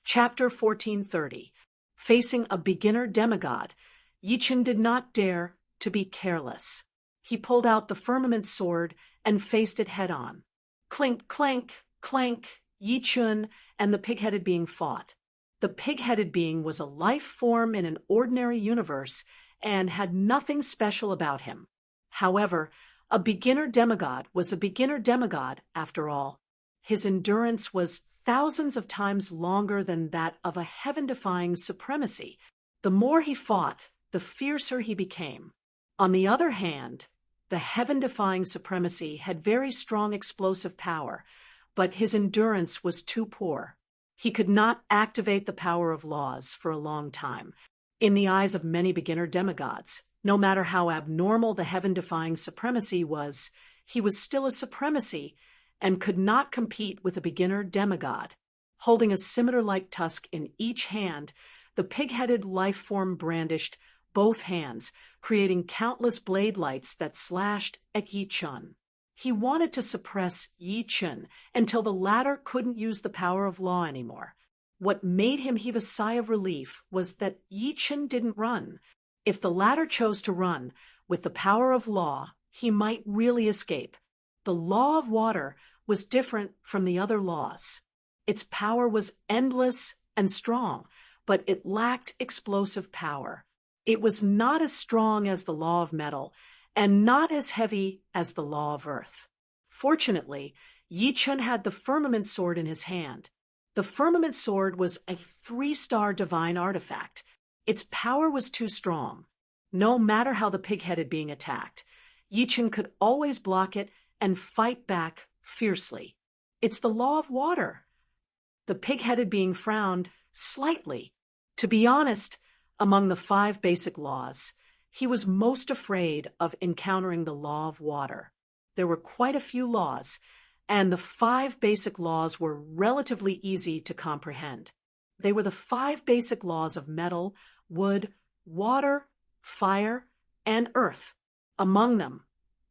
Chapter 1430. Facing a beginner demigod, Yichen did not dare to be careless. He pulled out the firmament sword and faced it head-on. Clink, clank, clank, Yichen and the pig-headed being fought. The pig-headed being was a life form in an ordinary universe and had nothing special about him. However, a beginner demigod was a beginner demigod after all. His endurance was thousands of times longer than that of a heaven-defying supremacy. The more he fought, the fiercer he became. On the other hand, the heaven-defying supremacy had very strong explosive power, but his endurance was too poor. He could not activate the power of laws for a long time. In the eyes of many beginner demigods, no matter how abnormal the heaven-defying supremacy was, he was still a supremacy and could not compete with a beginner demigod. Holding a scimitar-like tusk in each hand, the pig-headed life-form brandished both hands, creating countless blade lights that slashed at Yichen. He wanted to suppress Yichen until the latter couldn't use the power of law anymore. What made him heave a sigh of relief was that Yichen didn't run. If the latter chose to run, with the power of law, he might really escape. The law of water was different from the other laws. Its power was endless and strong, but it lacked explosive power. It was not as strong as the law of metal, and not as heavy as the law of earth. Fortunately, Yichen had the firmament sword in his hand. The firmament sword was a 3-star divine artifact. Its power was too strong. No matter how the pig-headed being attacked, Yichen could always block it and fight back fiercely. It's the law of water. The pig-headed being frowned slightly. To be honest, among the 5 basic laws, he was most afraid of encountering the law of water. There were quite a few laws, and the 5 basic laws were relatively easy to comprehend. They were the 5 basic laws of metal, wood, water, fire, and earth. Among them,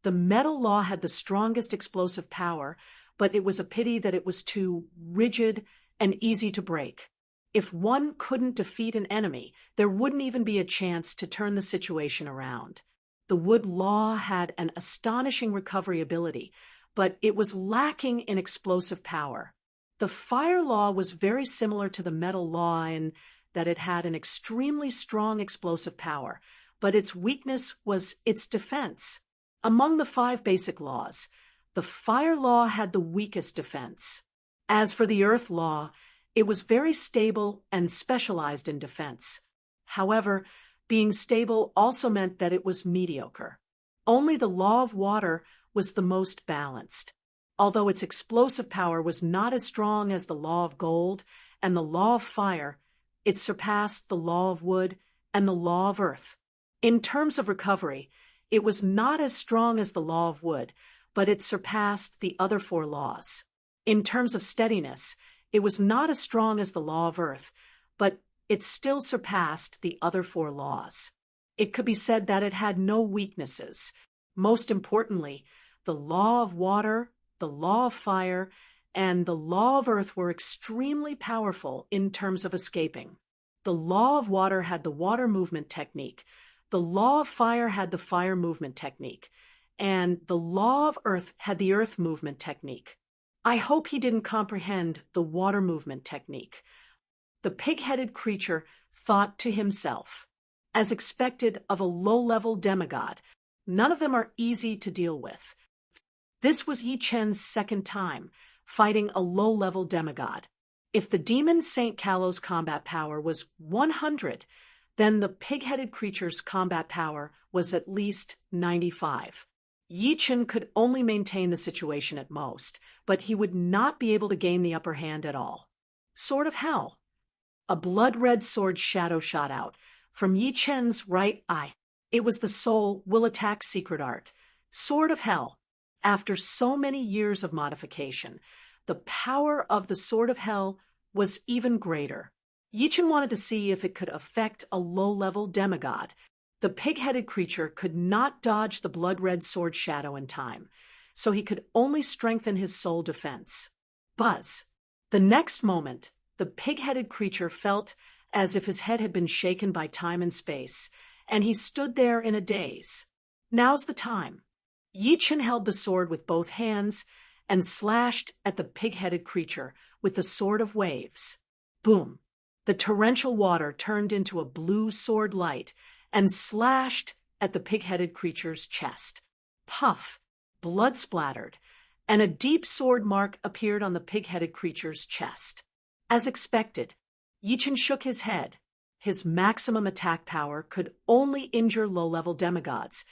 the metal law had the strongest explosive power, but it was a pity that it was too rigid and easy to break. If one couldn't defeat an enemy, there wouldn't even be a chance to turn the situation around. The wood law had an astonishing recovery ability, but it was lacking in explosive power. The fire law was very similar to the metal law in that it had an extremely strong explosive power, but its weakness was its defense. Among the 5 basic laws, the fire law had the weakest defense. As for the earth law, it was very stable and specialized in defense. However, being stable also meant that it was mediocre. Only the law of water was the most balanced. Although its explosive power was not as strong as the law of gold and the law of fire, it surpassed the law of wood and the law of earth. In terms of recovery, it was not as strong as the law of wood, but it surpassed the other 4 laws. In terms of steadiness, it was not as strong as the law of earth, but it still surpassed the other 4 laws. It could be said that it had no weaknesses. Most importantly, the law of water, the law of fire, and the law of earth were extremely powerful in terms of escaping. The law of water had the water movement technique, the law of fire had the fire movement technique, and the law of earth had the earth movement technique. I hope he didn't comprehend the water movement technique. The pig-headed creature thought to himself, as expected of a low-level demigod, none of them are easy to deal with. This was Yichen's 2nd time fighting a low-level demigod. If the demon Saint Kalo's combat power was 100, then the pig-headed creature's combat power was at least 95. Yichen could only maintain the situation at most, but he would not be able to gain the upper hand at all. Sword of Hell. A blood-red sword shadow shot out from Yichen's right eye. It was the soul will attack secret art. Sword of Hell. After so many years of modification, the power of the Sword of Hell was even greater. Yichen wanted to see if it could affect a low-level demigod. The pig-headed creature could not dodge the blood-red sword shadow in time, so he could only strengthen his soul defense. Buzz! The next moment, the pig-headed creature felt as if his head had been shaken by time and space, and he stood there in a daze. Now's the time. Yi Chen held the sword with both hands and slashed at the pig-headed creature with the Sword of Waves. Boom! The torrential water turned into a blue sword light and slashed at the pig-headed creature's chest. Puff! Blood splattered, and a deep sword mark appeared on the pig-headed creature's chest. As expected, Yi Chen shook his head. His maximum attack power could only injure low-level demigods,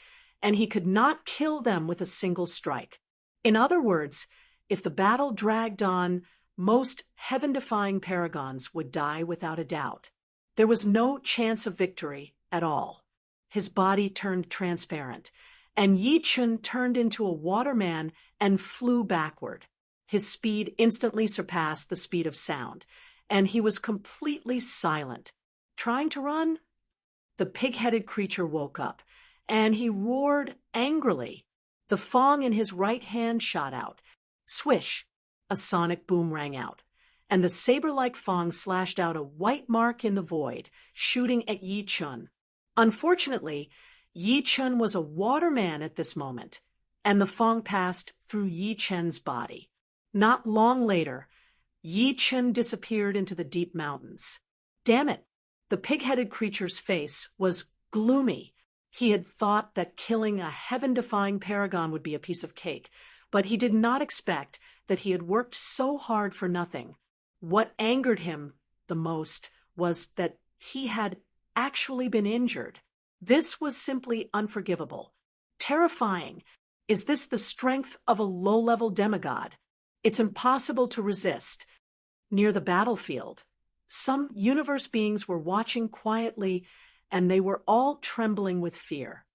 and he could not kill them with a single strike. In other words, if the battle dragged on, most heaven-defying paragons would die without a doubt. There was no chance of victory at all. His body turned transparent, and Yi Chen turned into a waterman and flew backward. His speed instantly surpassed the speed of sound, and he was completely silent. Trying to run? The pig-headed creature woke up, and he roared angrily. The fong in his right hand shot out. Swish! A sonic boom rang out, and the saber-like fong slashed out a white mark in the void, shooting at Yi Chen. Unfortunately, Yi Chen was a waterman at this moment, and the fong passed through Yi Chen's body. Not long later, Yi Chen disappeared into the deep mountains. Damn it! The pig-headed creature's face was gloomy. He had thought that killing a heaven-defying paragon would be a piece of cake, but he did not expect that he had worked so hard for nothing. What angered him the most was that he had actually been injured. This was simply unforgivable. Terrifying. Is this the strength of a low-level demigod? It's impossible to resist. Near the battlefield, some universe beings were watching quietly, and they were all trembling with fear.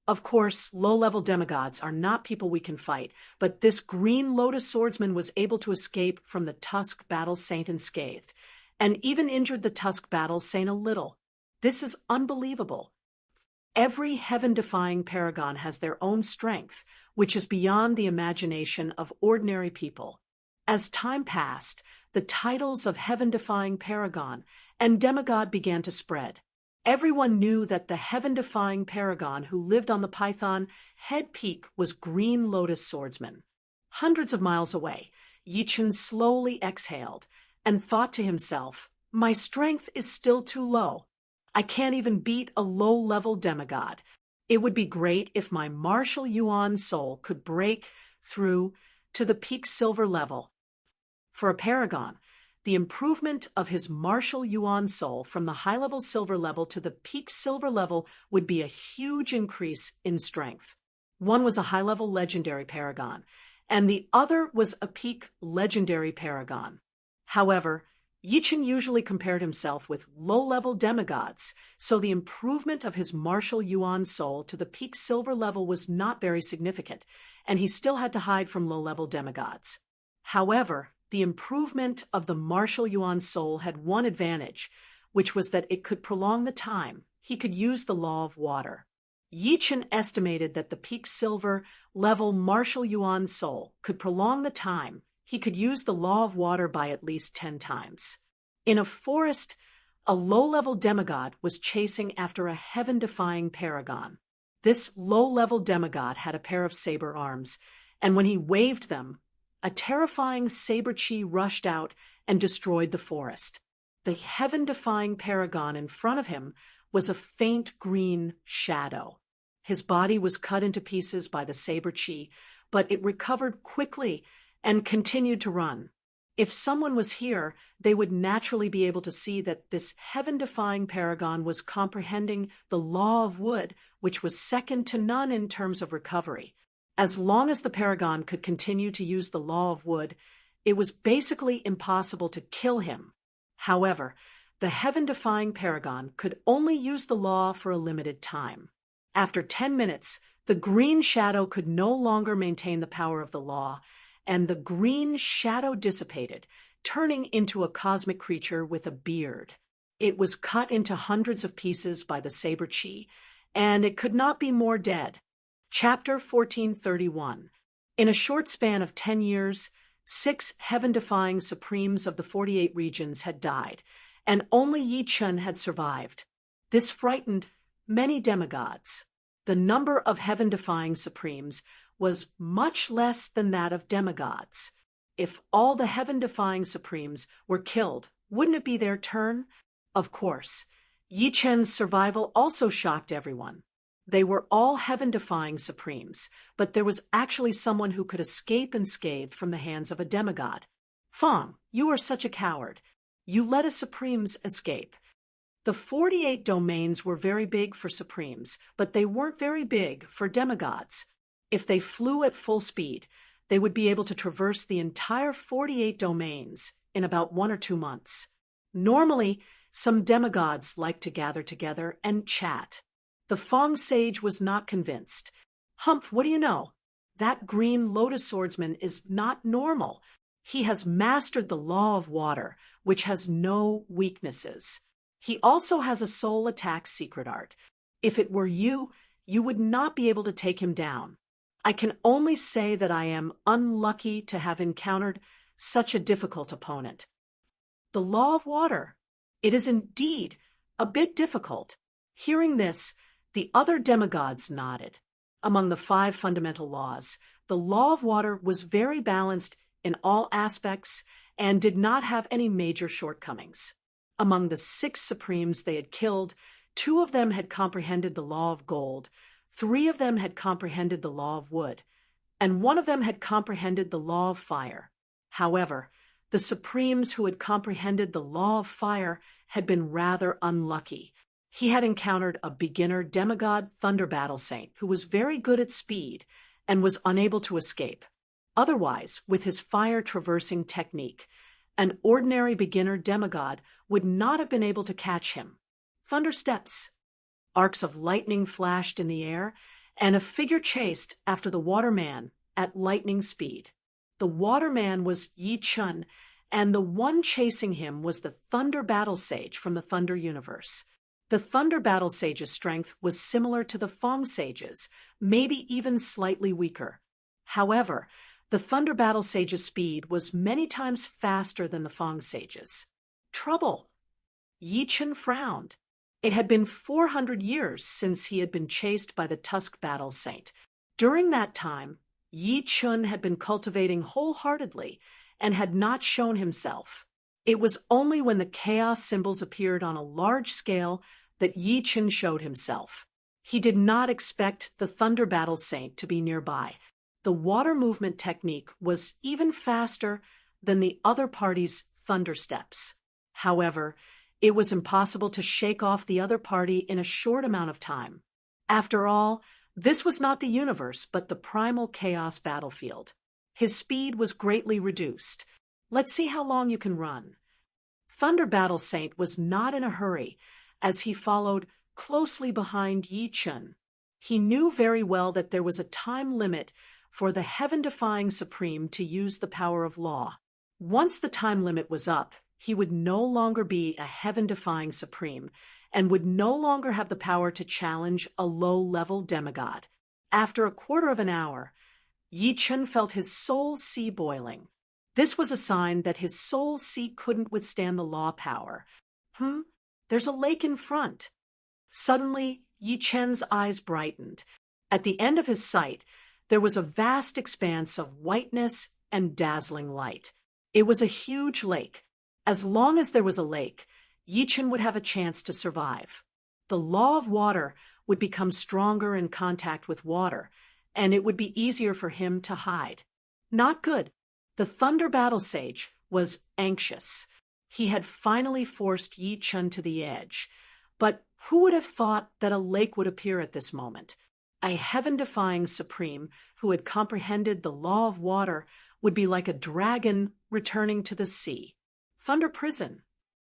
Of course, low-level demigods are not people we can fight, but this green lotus swordsman was able to escape from the Tusk Battle Saint unscathed, and even injured the Tusk Battle Saint a little. This is unbelievable. Every heaven-defying paragon has their own strength, which is beyond the imagination of ordinary people. As time passed, the titles of heaven-defying paragon and demigod began to spread. Everyone knew that the heaven-defying paragon who lived on the Python Head Peak was Green Lotus Swordsman. Hundreds of miles away, Yi Chen slowly exhaled and thought to himself, "My strength is still too low. I can't even beat a low-level demigod. It would be great if my martial yuan soul could break through to the peak silver level." For a paragon, the improvement of his martial yuan soul from the high-level silver level to the peak silver level would be a huge increase in strength. One was a high-level legendary paragon, and the other was a peak legendary paragon. However, Yi Chen usually compared himself with low-level demigods, so the improvement of his martial yuan soul to the peak silver level was not very significant, and he still had to hide from low-level demigods. However, the improvement of the martial yuan soul had one advantage, which was that it could prolong the time. He could use the law of water. Yi Chen estimated that the peak silver level martial yuan soul could prolong the time. He could use the law of water by at least 10 times. In a forest, a low-level demigod was chasing after a heaven-defying paragon. This low-level demigod had a pair of saber arms, and when he waved them, a terrifying saber chi rushed out and destroyed the forest. The heaven-defying paragon in front of him was a faint green shadow. His body was cut into pieces by the saber chi, but it recovered quickly and continued to run. If someone was here, they would naturally be able to see that this heaven-defying paragon was comprehending the law of wood, which was second to none in terms of recovery. As long as the paragon could continue to use the law of wood, it was basically impossible to kill him. However, the heaven-defying paragon could only use the law for a limited time. After 10 minutes, the green shadow could no longer maintain the power of the law, and the green shadow dissipated, turning into a cosmic creature with a beard. It was cut into hundreds of pieces by the saber chi, and it could not be more dead. Chapter 1431. In a short span of 10 years, 6 heaven-defying supremes of the 48 regions had died, and only Yi Chun had survived. This frightened many demigods. The number of heaven-defying supremes was much less than that of demigods. If all the heaven-defying supremes were killed, wouldn't it be their turn? Of course. Yi Chun's survival also shocked everyone. They were all heaven-defying supremes, but there was actually someone who could escape unscathed from the hands of a demigod. Fong, you are such a coward. You let a supremes escape. The 48 domains were very big for supremes, but they weren't very big for demigods. If they flew at full speed, they would be able to traverse the entire 48 domains in about 1 or 2 months. Normally, some demigods like to gather together and chat. The Fong sage was not convinced. Humph, what do you know? That green lotus swordsman is not normal. He has mastered the law of water, which has no weaknesses. He also has a soul attack secret art. If it were you, you would not be able to take him down. I can only say that I am unlucky to have encountered such a difficult opponent. The law of water. It is indeed a bit difficult. Hearing this, the other demigods nodded. Among the 5 fundamental laws, the law of water was very balanced in all aspects and did not have any major shortcomings. Among the 6 supremes they had killed, 2 of them had comprehended the law of gold, 3 of them had comprehended the law of wood, and 1 of them had comprehended the law of fire. However, the supremes who had comprehended the law of fire had been rather unlucky. He had encountered a beginner demigod thunder battle saint who was very good at speed and was unable to escape. Otherwise, with his fire traversing technique, an ordinary beginner demigod would not have been able to catch him. Thunder steps. Arcs of lightning flashed in the air, and a figure chased after the waterman at lightning speed. The waterman was Yi Chun, and the one chasing him was the Thunder Battle Sage from the Thunder Universe. The Thunder Battle Sage's strength was similar to the Fong Sage's, maybe even slightly weaker. However, the Thunder Battle Sage's speed was many times faster than the Fong Sage's. Trouble. Yi Chun frowned. It had been 400 years since he had been chased by the Tusk Battle Saint. During that time, Yi Chun had been cultivating wholeheartedly and had not shown himself. It was only when the chaos symbols appeared on a large scale that Yi Chun showed himself. He did not expect the Thunder Battle Saint to be nearby. The water movement technique was even faster than the other party's thunder steps. However, it was impossible to shake off the other party in a short amount of time. After all, this was not the universe but the primal chaos battlefield. His speed was greatly reduced. Let's see how long you can run. Thunder Battle Saint was not in a hurry, as he followed closely behind Yi Chun. He knew very well that there was a time limit for the heaven-defying supreme to use the power of law. Once the time limit was up, he would no longer be a heaven-defying supreme and would no longer have the power to challenge a low-level demigod. After a quarter of an hour, Yi Chun felt his soul sea boiling. This was a sign that his soul sea couldn't withstand the law power. There's a lake in front. Suddenly, Yi Chun's eyes brightened. At the end of his sight, there was a vast expanse of whiteness and dazzling light. It was a huge lake. As long as there was a lake, Yi Chun would have a chance to survive. The law of water would become stronger in contact with water, and it would be easier for him to hide. Not good. The Thunder Battle Sage was anxious. He had finally forced Yi Chun to the edge. But who would have thought that a lake would appear at this moment? A heaven-defying supreme who had comprehended the law of water would be like a dragon returning to the sea. Thunder Prison.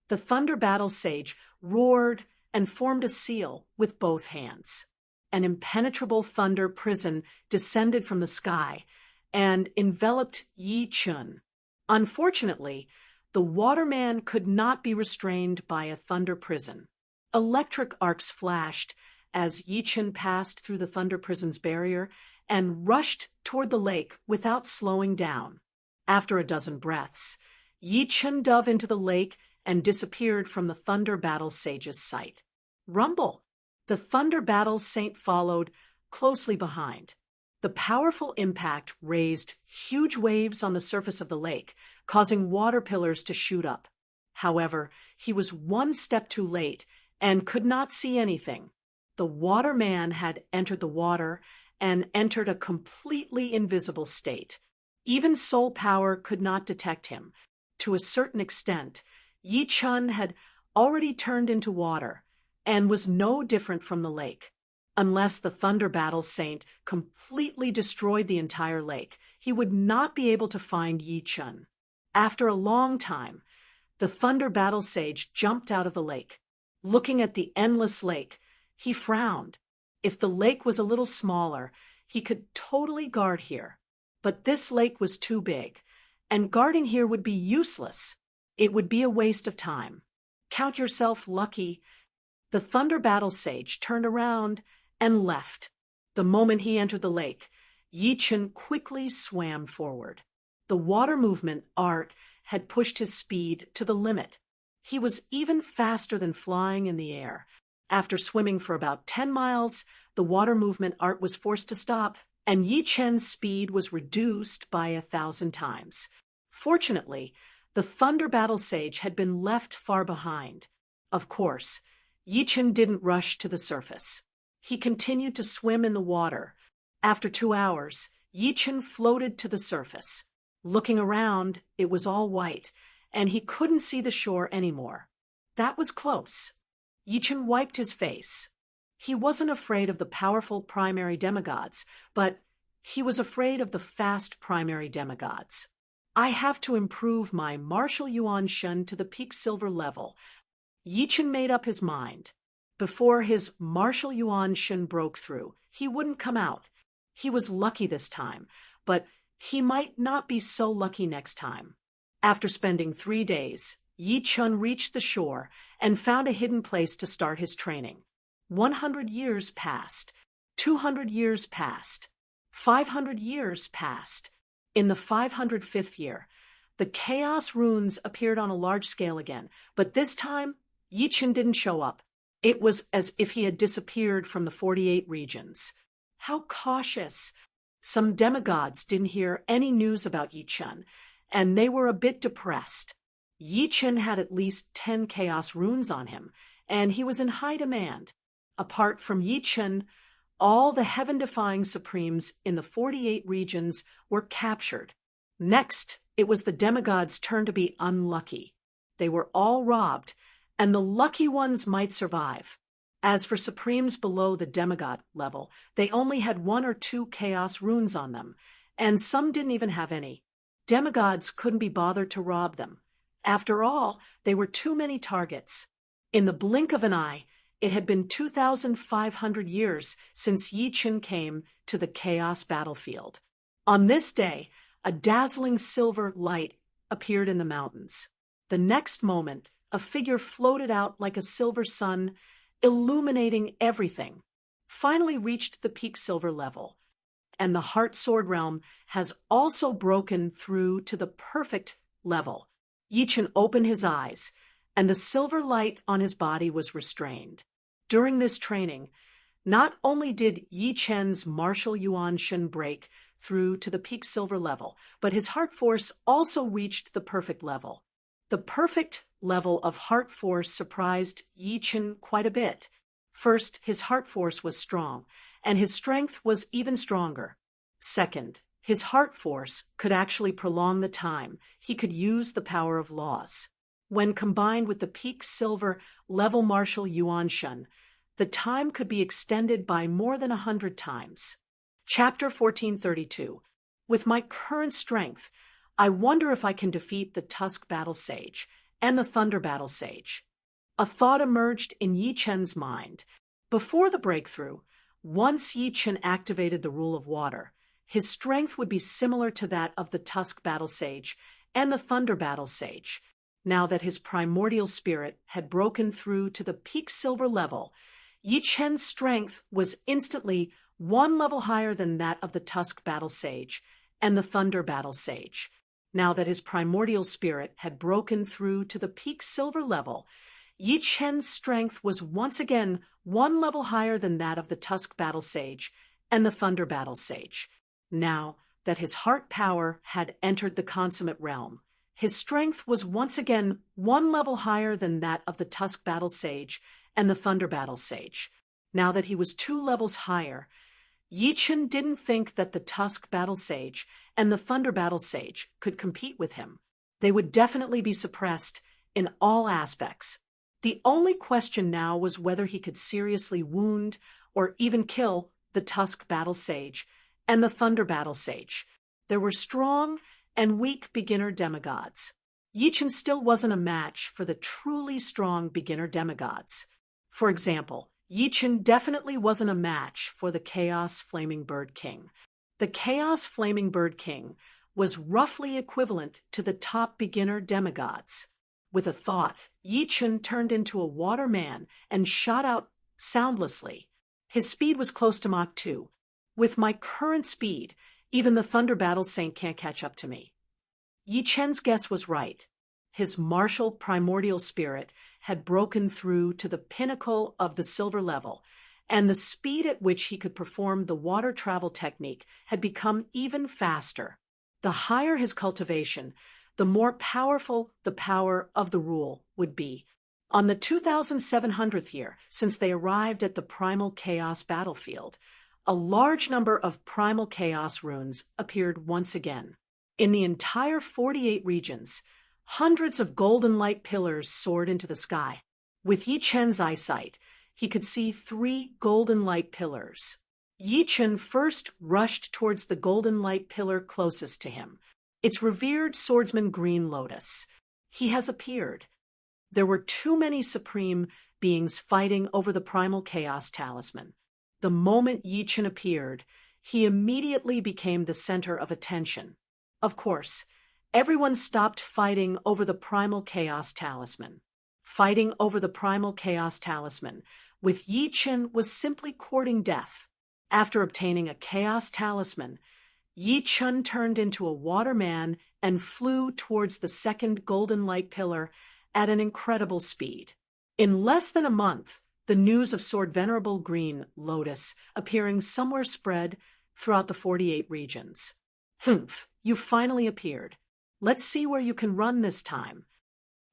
The Thunder Battle Sage roared and formed a seal with both hands. An impenetrable thunder prison descended from the sky and enveloped Yi Chun. Unfortunately, the waterman could not be restrained by a thunder prison. Electric arcs flashed as Yi Chun passed through the thunder prison's barrier and rushed toward the lake without slowing down. After a dozen breaths, Yi Chen dove into the lake and disappeared from the Thunder Battle Sage's sight. Rumble! The Thunder Battle Saint followed closely behind. The powerful impact raised huge waves on the surface of the lake, causing water pillars to shoot up. However, he was one step too late and could not see anything. The water man had entered the water and entered a completely invisible state. Even soul power could not detect him. To a certain extent, Yi Chen had already turned into water and was no different from the lake. Unless the Thunder Battle Saint completely destroyed the entire lake, he would not be able to find Yi Chen. After a long time, the Thunder Battle Sage jumped out of the lake. Looking at the endless lake, he frowned. If the lake was a little smaller, he could totally guard here. But this lake was too big, and guarding here would be useless. It would be a waste of time. Count yourself lucky. The Thunder Battle Sage turned around and left. The moment he entered the lake, Yi Chen quickly swam forward. The water movement art had pushed his speed to the limit. He was even faster than flying in the air. After swimming for about 10 miles, the water movement art was forced to stop, and Yi Chen's speed was reduced by 1,000 times. Fortunately, the Thunder Battle Sage had been left far behind. Of course, Yi Chen didn't rush to the surface. He continued to swim in the water. After 2 hours, Yi Chen floated to the surface. Looking around, it was all white, and he couldn't see the shore anymore. That was close. Yi Chen wiped his face. He wasn't afraid of the powerful primary demigods, but he was afraid of the fast primary demigods. I have to improve my martial yuan shun to the peak silver level. Yi Chen made up his mind. Before his martial yuan shun broke through, he wouldn't come out. He was lucky this time, but he might not be so lucky next time. After spending 3 days, Yi Chen reached the shore and found a hidden place to start his training. 100 years passed. 200 years passed. 500 years passed. In the 505th year, the chaos runes appeared on a large scale again, but this time, Yi Chen didn't show up. It was as if he had disappeared from the 48 regions. How cautious! Some demigods didn't hear any news about Yi Chen, and they were a bit depressed. Yi Chen had at least 10 chaos runes on him, and he was in high demand. Apart from Yi Chen, all the heaven-defying supremes in the 48 regions were captured. Next, it was the demigods' turn to be unlucky. They were all robbed, and the lucky ones might survive. As for supremes below the demigod level, they only had 1 or 2 chaos runes on them, and some didn't even have any. Demigods couldn't be bothered to rob them. After all, they were too many targets. In the blink of an eye, it had been 2,500 years since Yi Chen came to the chaos battlefield. On this day, a dazzling silver light appeared in the mountains. The next moment, a figure floated out like a silver sun, illuminating everything. Finally reached the peak silver level, and the heart sword realm has also broken through to the perfect level. Yi Chen opened his eyes, and the silver light on his body was restrained. During this training, not only did Yi Chen's martial yuan shun break through to the peak silver level, but his heart force also reached the perfect level. The perfect level of heart force surprised Yi Chen quite a bit. First, his heart force was strong, and his strength was even stronger. Second, his heart force could actually prolong the time. He could use the power of laws. When combined with the peak silver level martial yuan shun, the time could be extended by more than 100 times. Chapter 1432. With my current strength, I wonder if I can defeat the Tusk Battle Sage and the Thunder Battle Sage. A thought emerged in Yi Chen's mind. Before the breakthrough, once Yi Chen activated the rule of water, his strength would be similar to that of the Tusk Battle Sage and the Thunder Battle Sage. Now that his primordial spirit had broken through to the peak silver level, Yi Chen's strength was instantly 1 level higher than that of the Tusk Battle Sage and the Thunder Battle Sage. Now that his primordial spirit had broken through to the peak silver level, Yi Chen's strength was once again one level higher than that of the Tusk Battle Sage and the Thunder Battle Sage. Now that his heart power had entered the consummate realm, his strength was once again one level higher than that of the Tusk Battle Sage and the Thunder Battle Sage. Now that he was 2 levels higher, Yi Chen didn't think that the Tusk Battle Sage and the Thunder Battle Sage could compete with him. They would definitely be suppressed in all aspects. The only question now was whether he could seriously wound or even kill the Tusk Battle Sage and the Thunder Battle Sage. There were strong and weak beginner demigods. Yi Chen still wasn't a match for the truly strong beginner demigods. For example, Yi Chen definitely wasn't a match for the Chaos Flaming Bird King. The Chaos Flaming Bird King was roughly equivalent to the top beginner demigods. With a thought, Yi Chen turned into a water man and shot out soundlessly. His speed was close to Mach 2. With my current speed, even the Thunder Battle Saint can't catch up to me. Yi Chen's guess was right. His martial primordial spirit had broken through to the pinnacle of the silver level, and the speed at which he could perform the water travel technique had become even faster. The higher his cultivation, the more powerful the power of the rule would be. On the 2700th year, since they arrived at the Primal Chaos battlefield, a large number of Primal Chaos runes appeared once again. In the entire 48 regions, hundreds of golden light pillars soared into the sky. With Yi Chen's eyesight, he could see 3 golden light pillars. Yi Chen first rushed towards the golden light pillar closest to him. Its revered swordsman Green Lotus. He has appeared. There were too many supreme beings fighting over the Primal Chaos talisman. The moment Yi Chen appeared, he immediately became the center of attention. Of course, everyone stopped fighting over the Primal Chaos talisman. Fighting over the Primal Chaos talisman with Yi Chen was simply courting death. After obtaining a Chaos talisman, Yi Chen turned into a water man and flew towards the second golden light pillar at an incredible speed. In less than a month, the news of Sword Venerable Green Lotus appearing somewhere spread throughout the 48 regions. Humph, you finally appeared. Let's see where you can run this time.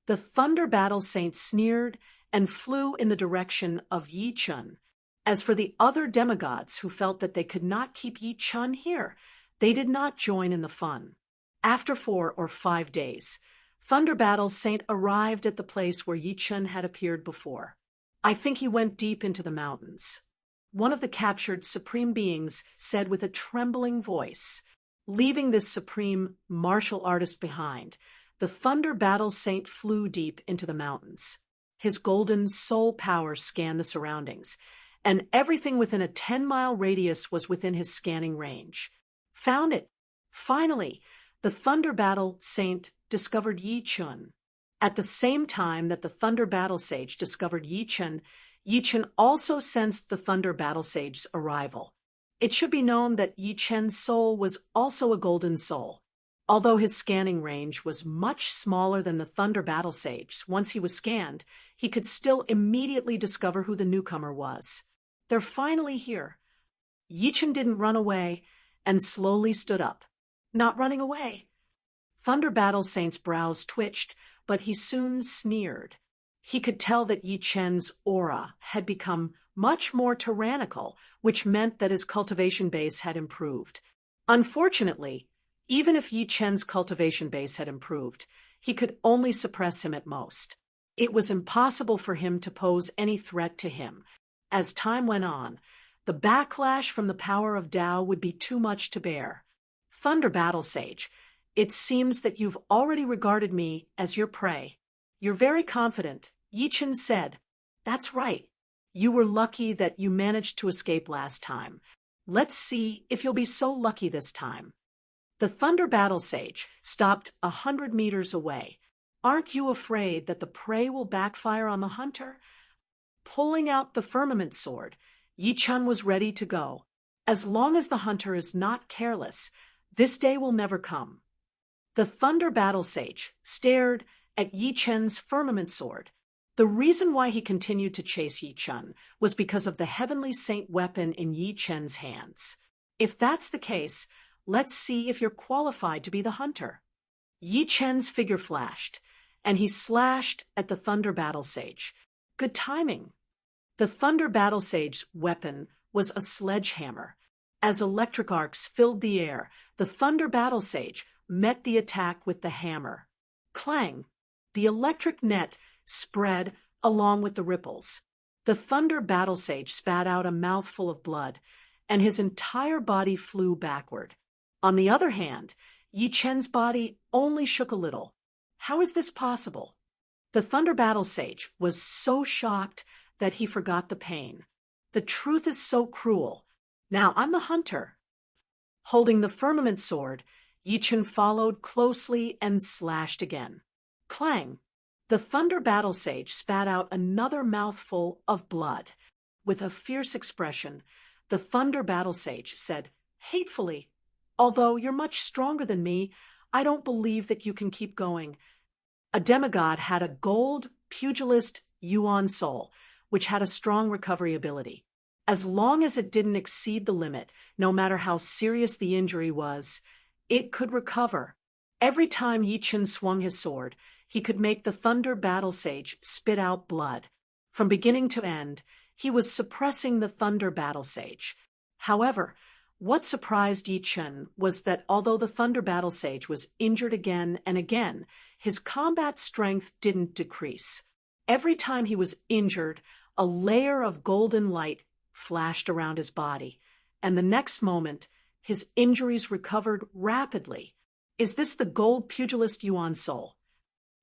The Thunder Battle Saint sneered and flew in the direction of Yi Chen. As for the other demigods who felt that they could not keep Yi Chen here, they did not join in the fun. After 4 or 5 days, Thunder Battle Saint arrived at the place where Yi Chen had appeared before. I think he went deep into the mountains. One of the captured supreme beings said with a trembling voice. Leaving this supreme martial artist behind, the Thunder Battle Saint flew deep into the mountains. His golden soul power scanned the surroundings, and everything within a 10-mile radius was within his scanning range. Found it. Finally, the Thunder Battle Saint discovered Yi Chen. At the same time that the Thunder Battle Sage discovered Yi Chen also sensed the Thunder Battle Sage's arrival. It should be known that Yi Chen's soul was also a golden soul. Although his scanning range was much smaller than the Thunder Battle Sage's, once he was scanned, he could still immediately discover who the newcomer was. They're finally here. Yi Chen didn't run away and slowly stood up. Not running away. Thunder Battle Saint's brows twitched, but he soon sneered. He could tell that Yi Chen's aura had become much more tyrannical, which meant that his cultivation base had improved. Unfortunately, even if Yi Chen's cultivation base had improved, he could only suppress him at most. It was impossible for him to pose any threat to him. As time went on, the backlash from the power of Tao would be too much to bear. Thunder Battle Sage, it seems that you've already regarded me as your prey. You're very confident, Yi Chen said. That's right. You were lucky that you managed to escape last time. Let's see if you'll be so lucky this time. The Thunder Battle Sage stopped 100 meters away. Aren't you afraid that the prey will backfire on the hunter? Pulling out the firmament sword, Yi Chen was ready to go. As long as the hunter is not careless, this day will never come. The Thunder Battle Sage stared at Yi Chen's firmament sword. The reason why he continued to chase Yi Chen was because of the Heavenly Saint weapon in Yi Chen's hands. If that's the case, let's see if you're qualified to be the hunter. Yi Chen's figure flashed, and he slashed at the Thunder Battle Sage. Good timing. The Thunder Battle Sage's weapon was a sledgehammer. As electric arcs filled the air, the Thunder Battle Sage met the attack with the hammer. Clang! The electric net spread along with the ripples. The Thunder Battle Sage spat out a mouthful of blood, and his entire body flew backward. On the other hand, Yi Chen's body only shook a little. How is this possible? The Thunder Battle Sage was so shocked that he forgot the pain. The truth is so cruel. Now I'm the hunter. Holding the firmament sword, Yi Chen followed closely and slashed again. Clang! The Thunder Battle Sage spat out another mouthful of blood. With a fierce expression, the Thunder Battle Sage said, hatefully, "Although you're much stronger than me, I don't believe that you can keep going." A demigod had a gold pugilist yuan soul, which had a strong recovery ability. As long as it didn't exceed the limit, no matter how serious the injury was, it could recover. Every time Yi Chen swung his sword, he could make the Thunder Battle Sage spit out blood. From beginning to end, he was suppressing the Thunder Battle Sage. However, what surprised Yi Chen was that although the Thunder Battle Sage was injured again and again, his combat strength didn't decrease. Every time he was injured, a layer of golden light flashed around his body, and the next moment, his injuries recovered rapidly. Is this the gold pugilist yuan soul?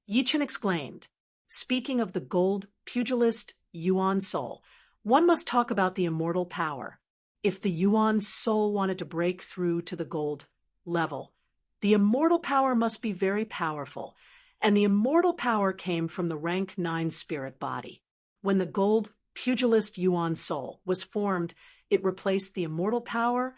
Yi Chen exclaimed. Speaking of the gold pugilist yuan soul, one must talk about the immortal power. If the yuan soul wanted to break through to the gold level, the immortal power must be very powerful, and the immortal power came from the rank 9 spirit body. When the gold pugilist yuan soul was formed, it replaced the immortal power,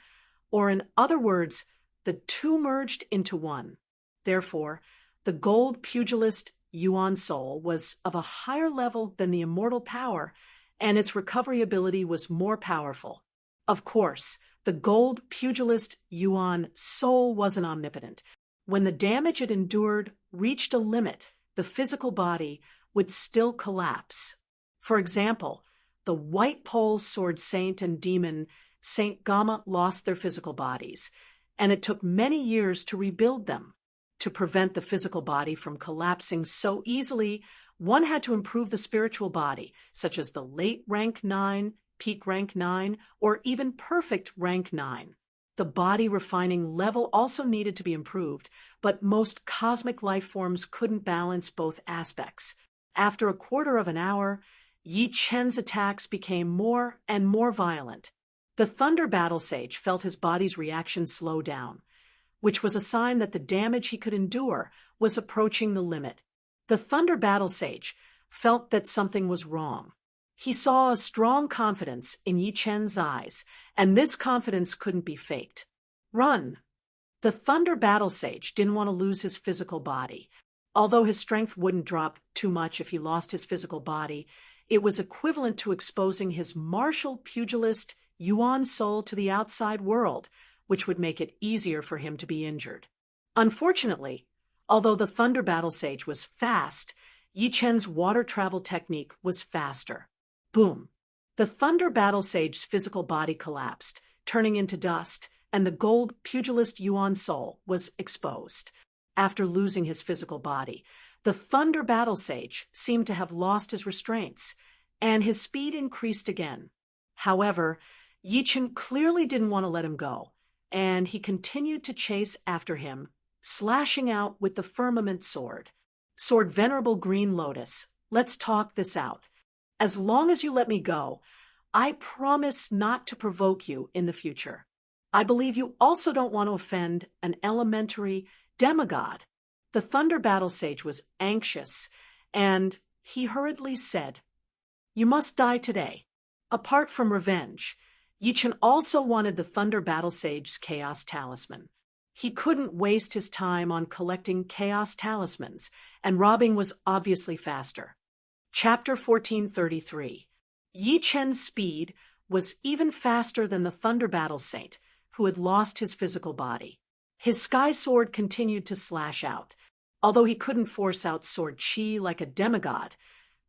or in other words, the two merged into one. Therefore, the gold pugilist yuan soul was of a higher level than the immortal power, and its recovery ability was more powerful. Of course, the gold pugilist yuan soul wasn't omnipotent. When the damage it endured reached a limit, the physical body would still collapse. For example, the White Pole Sword Saint and Demon Saint Gamma lost their physical bodies, and it took many years to rebuild them. To prevent the physical body from collapsing so easily, one had to improve the spiritual body, such as the late rank 9, peak rank 9, or even perfect rank 9. The body refining level also needed to be improved, but most cosmic life forms couldn't balance both aspects. After a quarter of an hour, Yi Chen's attacks became more and more violent. The Thunder Battle Sage felt his body's reaction slow down, which was a sign that the damage he could endure was approaching the limit. The Thunder Battle Sage felt that something was wrong. He saw a strong confidence in Yi Chen's eyes, and this confidence couldn't be faked. Run! The Thunder Battle Sage didn't want to lose his physical body. Although his strength wouldn't drop too much if he lost his physical body, it was equivalent to exposing his martial pugilist yuan soul to the outside world, which would make it easier for him to be injured. Unfortunately, although the Thunder Battle Sage was fast, Yi Chen's water travel technique was faster. Boom! The Thunder Battle Sage's physical body collapsed, turning into dust, and the gold pugilist yuan soul was exposed. After losing his physical body, the Thunder Battle Sage seemed to have lost his restraints, and his speed increased again. However, Yi Chen clearly didn't want to let him go, and he continued to chase after him, slashing out with the firmament sword. Sword Venerable Green Lotus, let's talk this out. As long as you let me go, I promise not to provoke you in the future. I believe you also don't want to offend an elementary demigod. The Thunder Battle Sage was anxious, and he hurriedly said, "You must die today." Apart from revenge, Yi Chen also wanted the Thunder Battle Sage's Chaos Talisman. He couldn't waste his time on collecting chaos talismans, and robbing was obviously faster. Chapter 1433. Yi Chen's speed was even faster than the Thunder Battle Saint, who had lost his physical body. His sky sword continued to slash out. Although he couldn't force out sword chi like a demigod,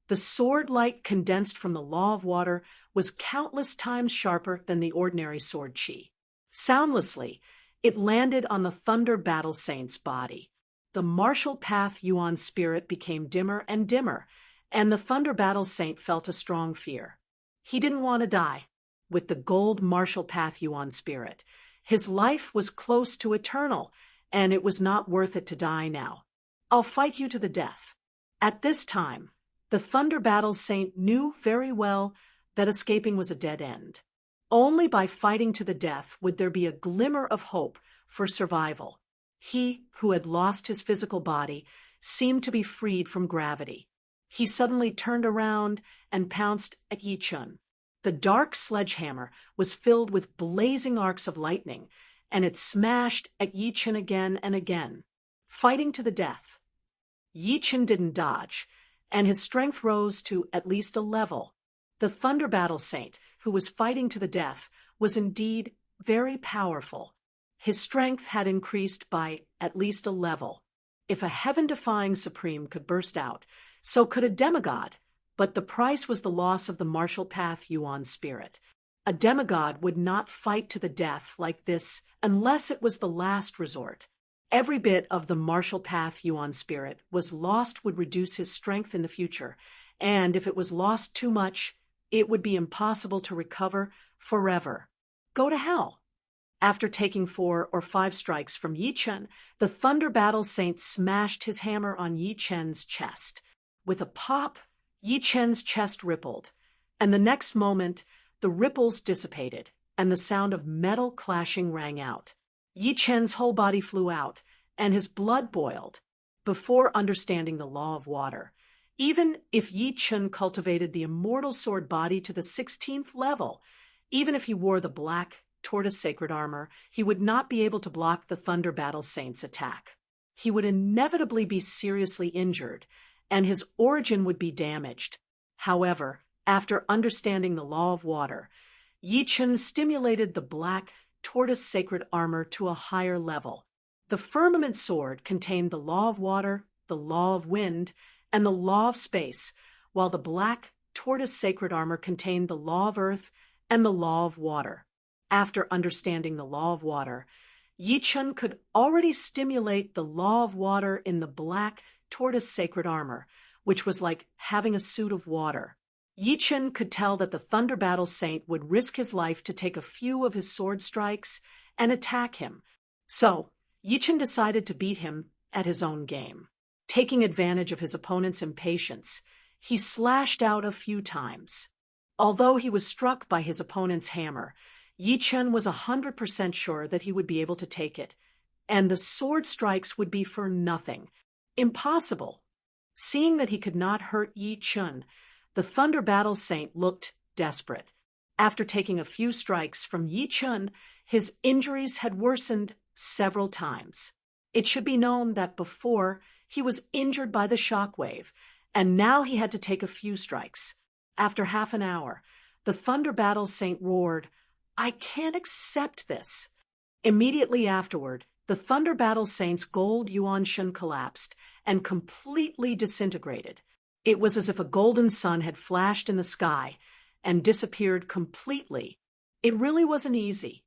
the sword light condensed from the law of water was countless times sharper than the ordinary sword chi. Soundlessly, it landed on the Thunder Battle Saint's body. The martial path Yuan spirit became dimmer and dimmer, and the Thunder Battle Saint felt a strong fear. He didn't want to die with the gold martial path Yuan spirit. His life was close to eternal, and it was not worth it to die now. I'll fight you to the death. At this time, the Thunder Battle Saint knew very well that escaping was a dead end. Only by fighting to the death would there be a glimmer of hope for survival. He, who had lost his physical body, seemed to be freed from gravity. He suddenly turned around and pounced at Yi Chun. The dark sledgehammer was filled with blazing arcs of lightning, and it smashed at Yi Chun again and again. Fighting to the death. Yi Chun didn't dodge, and his strength rose to at least a level. The Thunder Battle Saint, who was fighting to the death, was indeed very powerful. His strength had increased by at least a level. If a heaven-defying supreme could burst out, so could a demigod, but the price was the loss of the martial path Yuan spirit. A demigod would not fight to the death like this unless it was the last resort. Every bit of the martial path Yuan spirit was lost would reduce his strength in the future, and if it was lost too much, it would be impossible to recover forever. Go to hell. After taking 4 or 5 strikes from Yi Chen, the Thunder Battle Saint smashed his hammer on Yi Chen's chest. With a pop, Yi Chen's chest rippled, and the next moment, the ripples dissipated, and the sound of metal clashing rang out. Yi Chen's whole body flew out, and his blood boiled. Before understanding the law of water, even if Yi Chen cultivated the immortal sword body to the 16th level, even if he wore the black tortoise sacred armor, he would not be able to block the Thunder Battle Saint's attack. He would inevitably be seriously injured, and his origin would be damaged. However, after understanding the law of water, Yi Chen stimulated the black tortoise sacred armor to a higher level. The firmament sword contained the law of water, the law of wind, and the law of space, while the black tortoise sacred armor contained the law of earth and the law of water. After understanding the law of water, Yi Chen could already stimulate the law of water in the black tortoise sacred armor, which was like having a suit of water. Yi Chen could tell that the Thunder Battle Saint would risk his life to take a few of his sword strikes and attack him. So, Yi Chen decided to beat him at his own game. Taking advantage of his opponent's impatience, he slashed out a few times. Although he was struck by his opponent's hammer, Yi Chen was 100% sure that he would be able to take it, and the sword strikes would be for nothing. Impossible. Seeing that he could not hurt Yi Chen, the Thunder Battle Saint looked desperate. After taking a few strikes from Yi Chen, his injuries had worsened several times. It should be known that before, he was injured by the shockwave, and now he had to take a few strikes. After half an hour, the Thunder Battle Saint roared, "I can't accept this." Immediately afterward, the Thunder Battle Saint's gold Yuan Shen collapsed and completely disintegrated. It was as if a golden sun had flashed in the sky and disappeared completely. It really wasn't easy.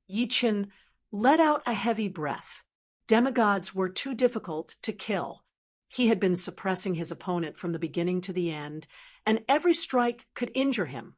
Yi Chen let out a heavy breath. Demigods were too difficult to kill. He had been suppressing his opponent from the beginning to the end, and every strike could injure him.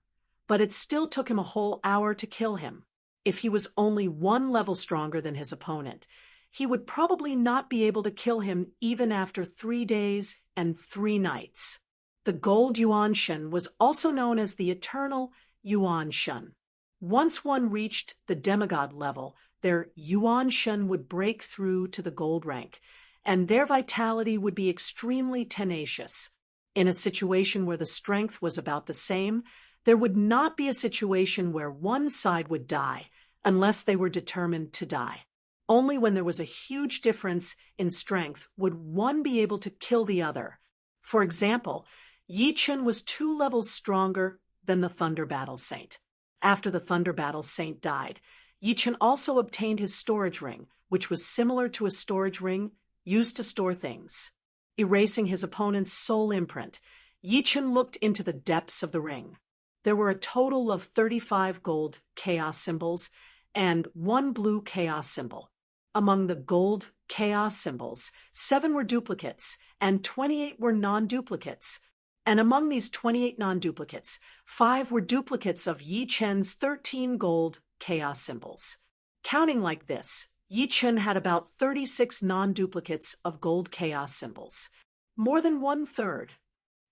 But it still took him a whole hour to kill him. If he was only 1 level stronger than his opponent, he would probably not be able to kill him even after 3 days and 3 nights. The gold Yuan Shen was also known as the Eternal Yuan Shen. Once one reached the demigod level, their Yuan Shen would break through to the gold rank, and their vitality would be extremely tenacious. In a situation where the strength was about the same, there would not be a situation where one side would die unless they were determined to die. Only when there was a huge difference in strength would one be able to kill the other. For example, Yi Chen was 2 levels stronger than the Thunder Battle Saint. After the Thunder Battle Saint died, Yi Chen also obtained his storage ring, which was similar to a storage ring used to store things. Erasing his opponent's soul imprint, Yi Chen looked into the depths of the ring. There were a total of 35 gold chaos symbols and 1 blue chaos symbol. Among the gold chaos symbols, 7 were duplicates and 28 were non-duplicates. And among these 28 non-duplicates, 5 were duplicates of Yi Chen's 13 gold chaos symbols. Counting like this, Yi Chen had about 36 non-duplicates of gold chaos symbols. More than 1/3.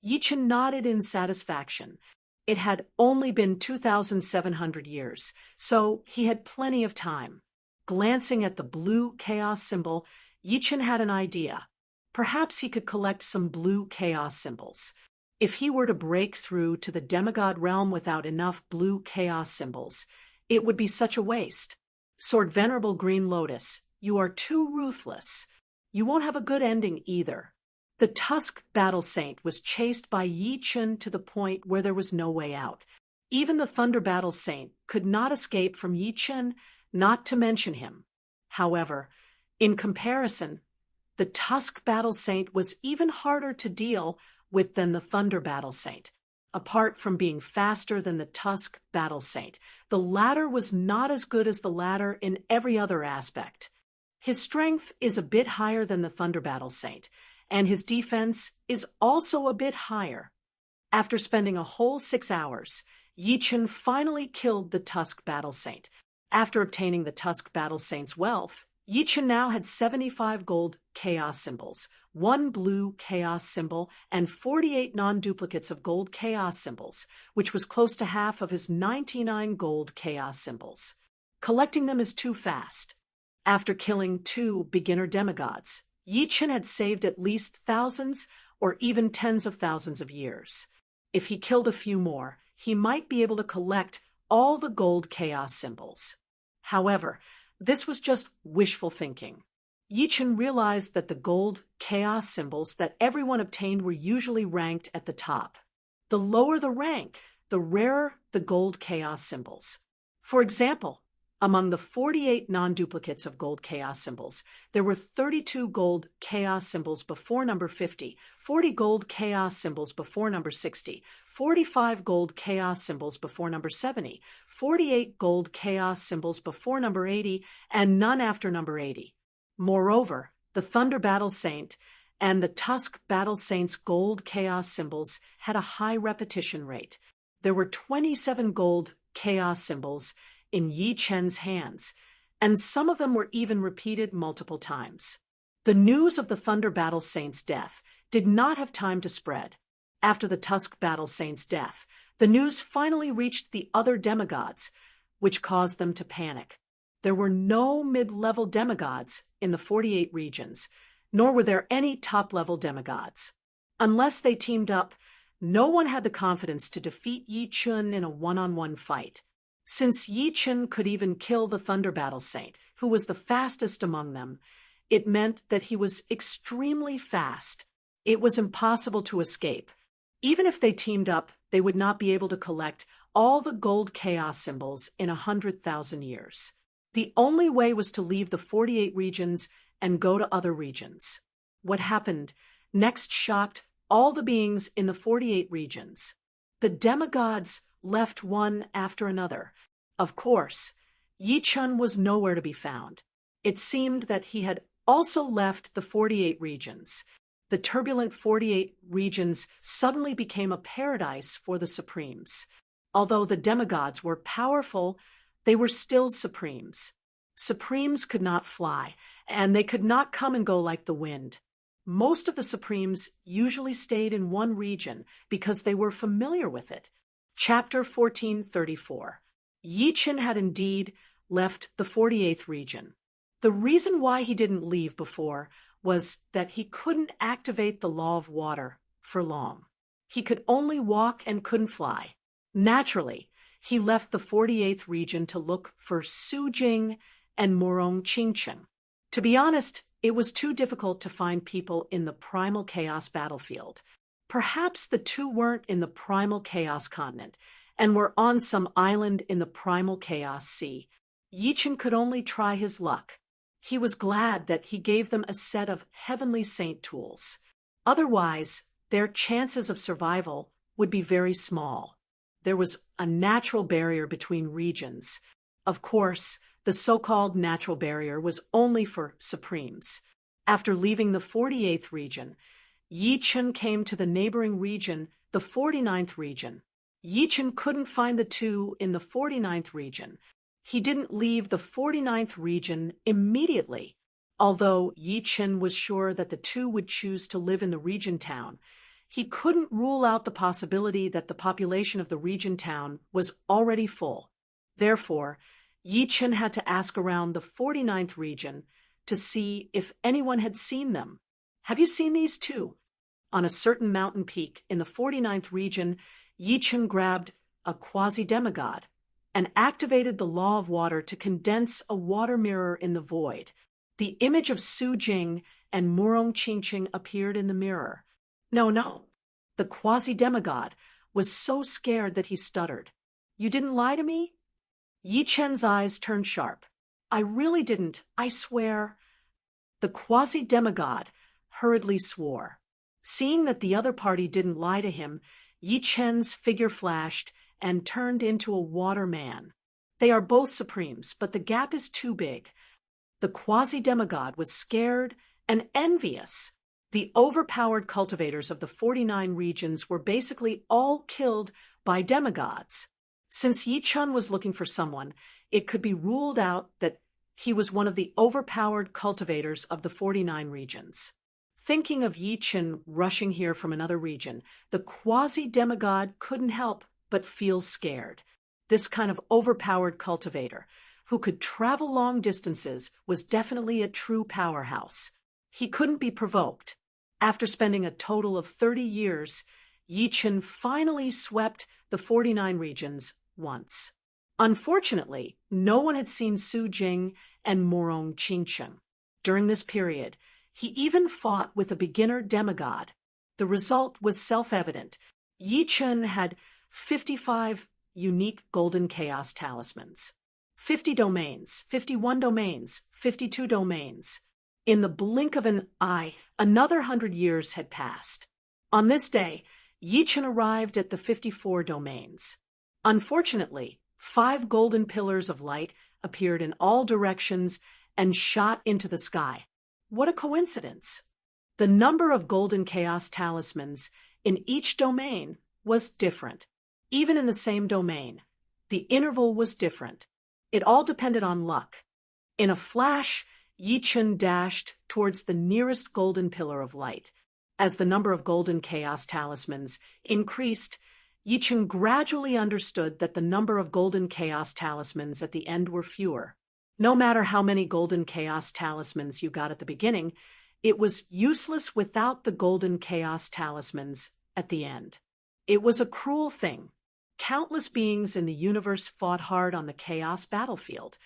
Yi Chen nodded in satisfaction. It had only been 2,700 years, so he had plenty of time. Glancing at the blue chaos symbol, Yi Chen had an idea. Perhaps he could collect some blue chaos symbols. If he were to break through to the demigod realm without enough blue chaos symbols, it would be such a waste. Sword Venerable Green Lotus, you are too ruthless. You won't have a good ending either. The Tusk Battle Saint was chased by Yi Chen to the point where there was no way out. Even the Thunder Battle Saint could not escape from Yi Chen, not to mention him. However, in comparison, the Tusk Battle Saint was even harder to deal with than the Thunder Battle Saint. Apart from being faster than the Tusk Battle Saint, the latter was not as good as the latter in every other aspect. His strength is a bit higher than the Thunder Battle Saint, and his defense is also a bit higher. After spending a whole 6 hours, Yi Chen finally killed the Tusk Battle Saint. After obtaining the Tusk Battle Saint's wealth, Yi Chen now had 75 gold chaos symbols, 1 blue chaos symbol, and 48 non-duplicates of gold chaos symbols, which was close to half of his 99 gold chaos symbols. Collecting them is too fast. After killing 2 beginner demigods, Yi Chen had saved at least thousands or even tens of thousands of years. If he killed a few more, he might be able to collect all the gold chaos symbols. However, this was just wishful thinking. Yi Chen realized that the gold chaos symbols that everyone obtained were usually ranked at the top. The lower the rank, the rarer the gold chaos symbols. For example, among the 48 non-duplicates of gold chaos symbols, there were 32 gold chaos symbols before number 50, 40 gold chaos symbols before number 60, 45 gold chaos symbols before number 70, 48 gold chaos symbols before number 80, and none after number 80. Moreover, the Thunder Battle Saint and the Tusk Battle Saint's gold chaos symbols had a high repetition rate. There were 27 gold chaos symbols in Yi Chen's hands, and some of them were even repeated multiple times. The news of the Thunder Battle Saint's death did not have time to spread. After the Tusk Battle Saint's death, the news finally reached the other demigods, which caused them to panic. There were no mid-level demigods in the 48 regions, nor were there any top-level demigods. Unless they teamed up, no one had the confidence to defeat Yi Chen in a one-on-one fight. Since Yi Chen could even kill the Thunder Battle Saint, who was the fastest among them, it meant that he was extremely fast. It was impossible to escape. Even if they teamed up, they would not be able to collect all the gold chaos symbols in 100,000 years. The only way was to leave the 48 regions and go to other regions. What happened next shocked all the beings in the 48 regions. The demigods left one after another. Of course, Yi Chen was nowhere to be found. It seemed that he had also left the 48 regions. The turbulent 48 regions suddenly became a paradise for the Supremes. Although the demigods were powerful, they were still Supremes. Supremes could not fly, and they could not come and go like the wind. Most of the Supremes usually stayed in one region because they were familiar with it. Chapter 1434. Yi Chen had indeed left the 48th region. The reason why he didn't leave before was that he couldn't activate the law of water for long. He could only walk and couldn't fly. Naturally, he left the 48th region to look for Su Jing and Morong Qingchen. To be honest, it was too difficult to find people in the primal chaos battlefield. Perhaps the two weren't in the primal chaos continent and were on some island in the primal chaos sea. Yichen could only try his luck. He was glad that he gave them a set of heavenly saint tools. Otherwise, their chances of survival would be very small. There was a natural barrier between regions. Of course, the so-called natural barrier was only for Supremes. After leaving the 48th region, Yichen came to the neighboring region, the 49th region. Yichen couldn't find the two in the 49th region. He didn't leave the 49th region immediately. Although Yichen was sure that the two would choose to live in the region town, he couldn't rule out the possibility that the population of the region town was already full. Therefore, Yichen had to ask around the 49th region to see if anyone had seen them. Have you seen these two? On a certain mountain peak in the 49th region, Yichen grabbed a quasi-demigod and activated the law of water to condense a water mirror in the void. The image of Su Jing and Morong Qingchen appeared in the mirror. No. The quasi-demigod was so scared that he stuttered. You didn't lie to me? Yichen's eyes turned sharp. I really didn't, I swear. The quasi-demigod hurriedly swore. Seeing that the other party didn't lie to him, Yichen's figure flashed and turned into a water man. They are both Supremes, but the gap is too big. The quasi-demigod was scared and envious. The overpowered cultivators of the 49 regions were basically all killed by demigods. Since Yichen was looking for someone, it could be ruled out that he was one of the overpowered cultivators of the 49 regions. Thinking of Yichen rushing here from another region, the quasi-demigod couldn't help but feel scared. This kind of overpowered cultivator, who could travel long distances, was definitely a true powerhouse. He couldn't be provoked. After spending a total of 30 years, Yichen finally swept the 49 regions once. Unfortunately, no one had seen Su Jing and Morong Qingchen. During this period, he even fought with a beginner demigod. The result was self-evident. Yichen had 55 unique golden chaos talismans, 50 domains, 51 domains, 52 domains. In the blink of an eye, another 100 years had passed. On this day, Yichen arrived at the 54 domains. Unfortunately, 5 golden pillars of light appeared in all directions and shot into the sky. What a coincidence! The number of golden chaos talismans in each domain was different. Even in the same domain, the interval was different. It all depended on luck. In a flash, Yichen dashed towards the nearest golden pillar of light. As the number of golden chaos talismans increased, Yichen gradually understood that the number of golden chaos talismans at the end were fewer. No matter how many golden chaos talismans you got at the beginning, it was useless without the golden chaos talismans at the end. It was a cruel thing. Countless beings in the universe fought hard on the chaos battlefield,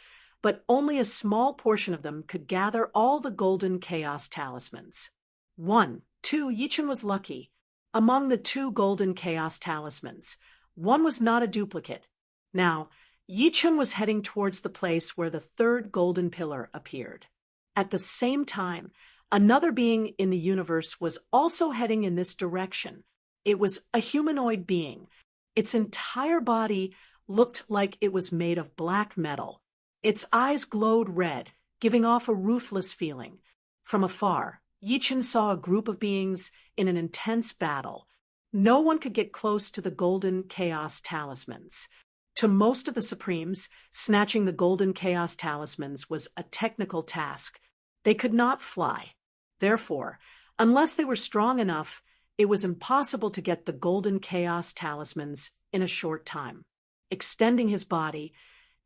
but only a small portion of them could gather all the golden chaos talismans. 2. Yichen was lucky. Among the 2 golden chaos talismans, one was not a duplicate. Now, Yichen was heading towards the place where the 3rd golden pillar appeared. At the same time, another being in the universe was also heading in this direction. It was a humanoid being. Its entire body looked like it was made of black metal. Its eyes glowed red, giving off a ruthless feeling. From afar, Yichen saw a group of beings in an intense battle. No one could get close to the golden chaos talismans. To most of the Supremes, snatching the golden chaos talismans was a technical task. They could not fly. Therefore, unless they were strong enough, it was impossible to get the golden chaos talismans in a short time. Extending his body,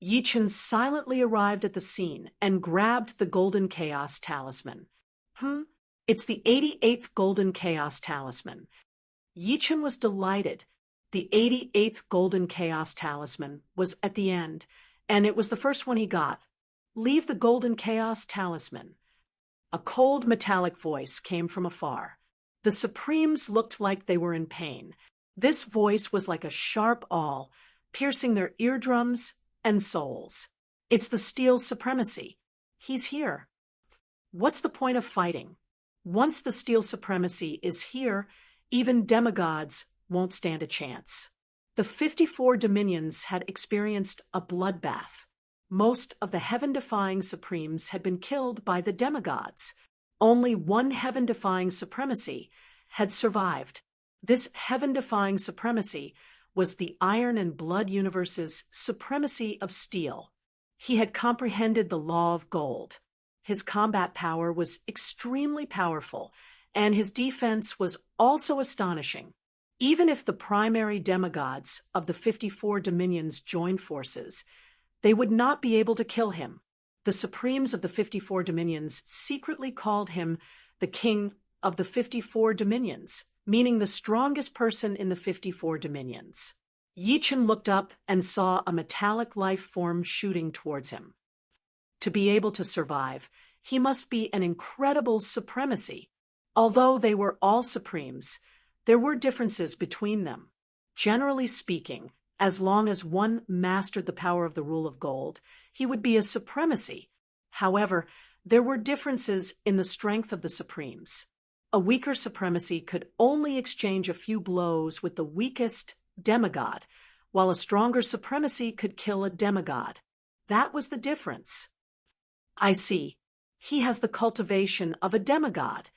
Yichen silently arrived at the scene and grabbed the golden chaos talisman. It's the 88th golden chaos talisman. Yichen was delighted. The 88th golden chaos talisman was at the end, and it was the first one he got. Leave the golden chaos talisman. A cold metallic voice came from afar. The Supremes looked like they were in pain. This voice was like a sharp awl, piercing their eardrums and souls. It's the Steel Supremacy. He's here. What's the point of fighting? Once the Steel Supremacy is here, even demigods won't stand a chance. The 54 dominions had experienced a bloodbath. Most of the heaven-defying Supremes had been killed by the demigods. Only one heaven-defying supremacy had survived. This heaven-defying supremacy was the Iron and Blood universe's supremacy of steel. He had comprehended the law of gold. His combat power was extremely powerful, and his defense was also astonishing. Even if the primary demigods of the 54 dominions joined forces, they would not be able to kill him. The Supremes of the 54 dominions secretly called him the King of the 54 dominions, meaning the strongest person in the 54 dominions. Yi Chen looked up and saw a metallic life form shooting towards him. To be able to survive, he must be an incredible supremacy. Although they were all Supremes, there were differences between them. Generally speaking, as long as one mastered the power of the rule of gold, he would be a supremacy. However, there were differences in the strength of the Supremes. A weaker supremacy could only exchange a few blows with the weakest demigod, while a stronger supremacy could kill a demigod. That was the difference. I see. He has the cultivation of a demigod.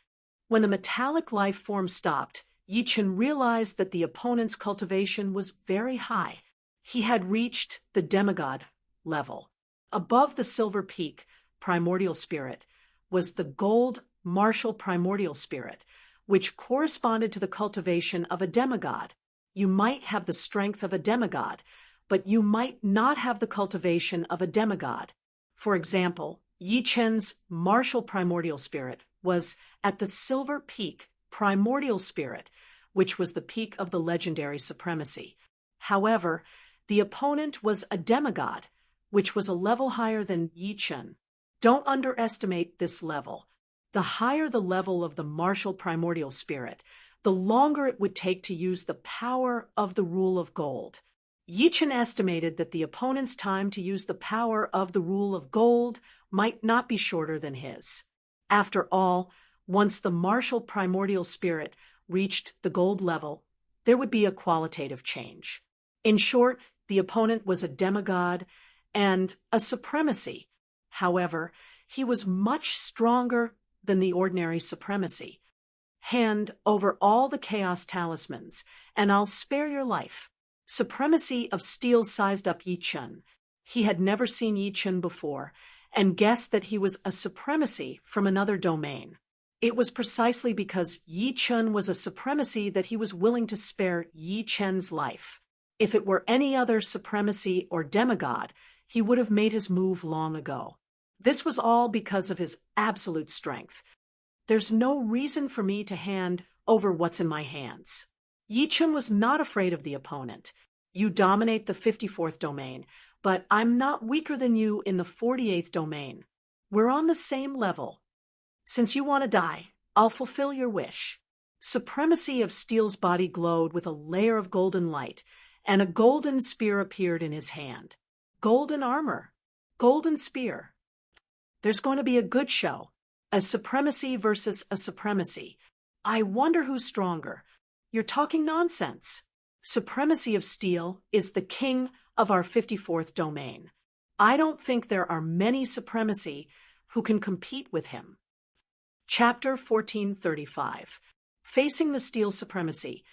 When the metallic life form stopped, Yi Chen realized that the opponent's cultivation was very high. He had reached the demigod level. Above the silver peak, primordial spirit, was the gold martial primordial spirit, which corresponded to the cultivation of a demigod. You might have the strength of a demigod, but you might not have the cultivation of a demigod. For example, Yi Chen's martial primordial spirit was at the silver peak primordial spirit, which was the peak of the legendary supremacy. However, the opponent was a demigod, which was a level higher than Yi Chen. Don't underestimate this level. The higher the level of the martial primordial spirit, the longer it would take to use the power of the rule of gold. Yi Chen estimated that the opponent's time to use the power of the rule of gold might not be shorter than his. After all, once the martial primordial spirit reached the gold level, there would be a qualitative change. In short, the opponent was a demigod and a supremacy. However, he was much stronger than the ordinary supremacy. Hand over all the chaos talismans, and I'll spare your life. Supremacy of Steel sized up Yi Chen. He had never seen Yi Chen before, and guessed that he was a supremacy from another domain. It was precisely because Yi Chen was a supremacy that he was willing to spare Yi Chen's life. If it were any other supremacy or demigod, he would have made his move long ago. This was all because of his absolute strength. There's no reason for me to hand over what's in my hands. Yi Chen was not afraid of the opponent. You dominate the 54th domain, but I'm not weaker than you in the 48th domain. We're on the same level. Since you want to die, I'll fulfill your wish. Supremacy of Steel's body glowed with a layer of golden light, and a golden spear appeared in his hand. Golden armor. Golden spear. There's going to be a good show. A supremacy versus a supremacy. I wonder who's stronger. You're talking nonsense. Supremacy of Steel is the king of our 54th domain. I don't think there are many supremacy who can compete with him. Chapter 1435. Facing the Steel Supremacy,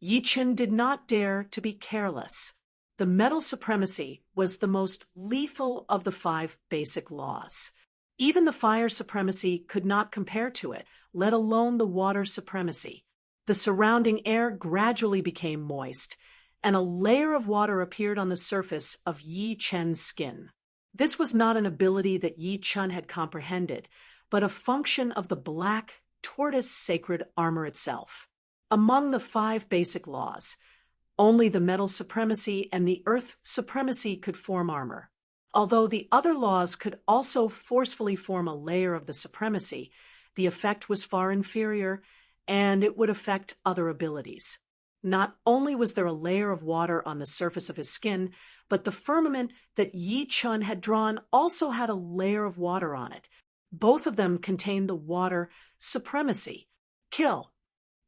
Yi Chen did not dare to be careless. The metal supremacy was the most lethal of the 5 basic laws. Even the fire supremacy could not compare to it, let alone the water supremacy. The surrounding air gradually became moist, and a layer of water appeared on the surface of Yi Chen's skin. This was not an ability that Yi Chen had comprehended, but a function of the black, tortoise sacred armor itself. Among the 5 basic laws, only the metal supremacy and the earth supremacy could form armor. Although the other laws could also forcefully form a layer of the supremacy, the effect was far inferior, and it would affect other abilities. Not only was there a layer of water on the surface of his skin, but the firmament that Yi Chun had drawn also had a layer of water on it. Both of them contained the water supremacy. Kill.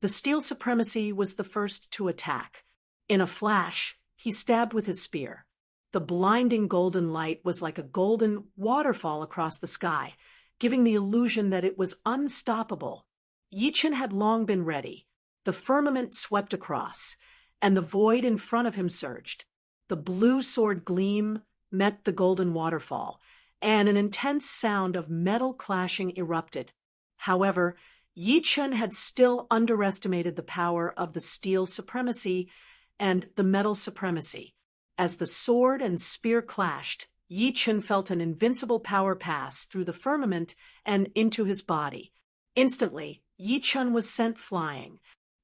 The steel supremacy was the first to attack. In a flash, he stabbed with his spear. The blinding golden light was like a golden waterfall across the sky, giving the illusion that it was unstoppable. Yi Chun had long been ready. The firmament swept across, and the void in front of him surged. The blue sword gleam met the golden waterfall, and an intense sound of metal clashing erupted. However, Yi Chun had still underestimated the power of the steel supremacy and the metal supremacy. As the sword and spear clashed, Yi Chun felt an invincible power pass through the firmament and into his body. Instantly, Yi Chun was sent flying.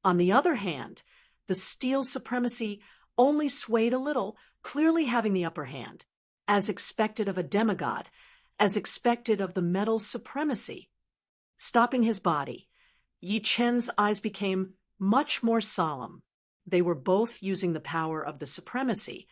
On the other hand, the steel supremacy only swayed a little, clearly having the upper hand, as expected of a demigod, as expected of the metal supremacy. Stopping his body, Yi Chun's eyes became much more solemn. They were both using the power of the supremacy,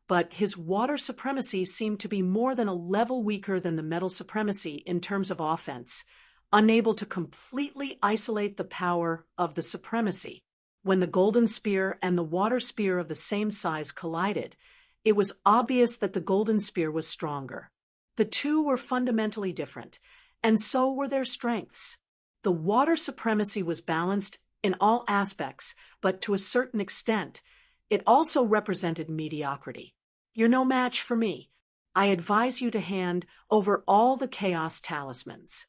but his water supremacy seemed to be more than a level weaker than the metal supremacy in terms of offense, unable to completely isolate the power of the supremacy. When the golden spear and the water spear of the same size collided, it was obvious that the golden spear was stronger. The two were fundamentally different, and so were their strengths. The water supremacy was balanced in all aspects, but to a certain extent, it also represented mediocrity. You're no match for me. I advise you to hand over all the chaos talismans.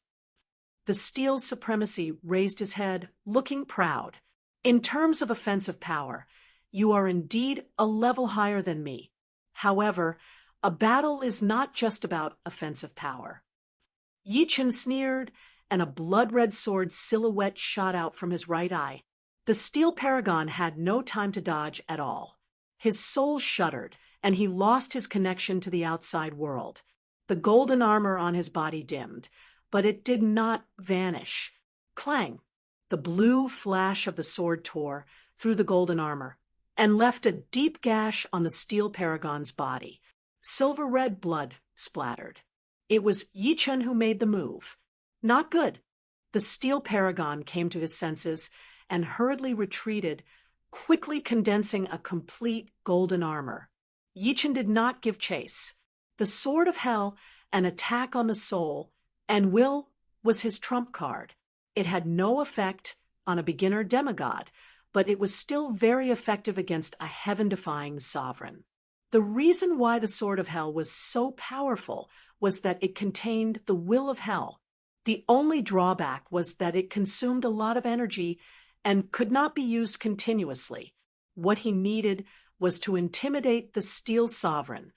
The steel supremacy raised his head, looking proud. In terms of offensive power, you are indeed a level higher than me. However, a battle is not just about offensive power. Yi Chun sneered, and a blood-red sword silhouette shot out from his right eye. The steel paragon had no time to dodge at all. His soul shuddered, and he lost his connection to the outside world. The golden armor on his body dimmed, but it did not vanish. Clang! The blue flash of the sword tore through the golden armor and left a deep gash on the steel paragon's body. Silver-red blood splattered. It was Yi Chun who made the move. Not good. The steel paragon came to his senses and hurriedly retreated, quickly condensing a complete golden armor. Yi Chun did not give chase. The sword of hell, an attack on the soul, and will was his trump card. It had no effect on a beginner demigod, but it was still very effective against a heaven-defying sovereign. The reason why the sword of hell was so powerful was that it contained the will of hell. The only drawback was that it consumed a lot of energy and could not be used continuously. What he needed was to intimidate the steel sovereign.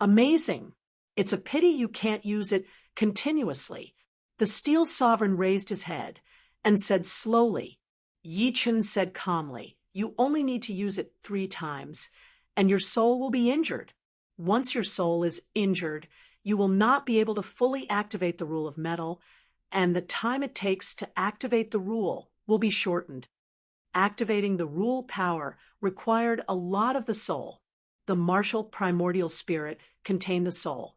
Amazing! It's a pity you can't use it continuously. The steel sovereign raised his head and said slowly. Yi Chun said calmly, "You only need to use it 3 times, and your soul will be injured. Once your soul is injured, you will not be able to fully activate the rule of metal, and the time it takes to activate the rule will be shortened." Activating the rule power required a lot of the soul. The martial primordial spirit contained the soul,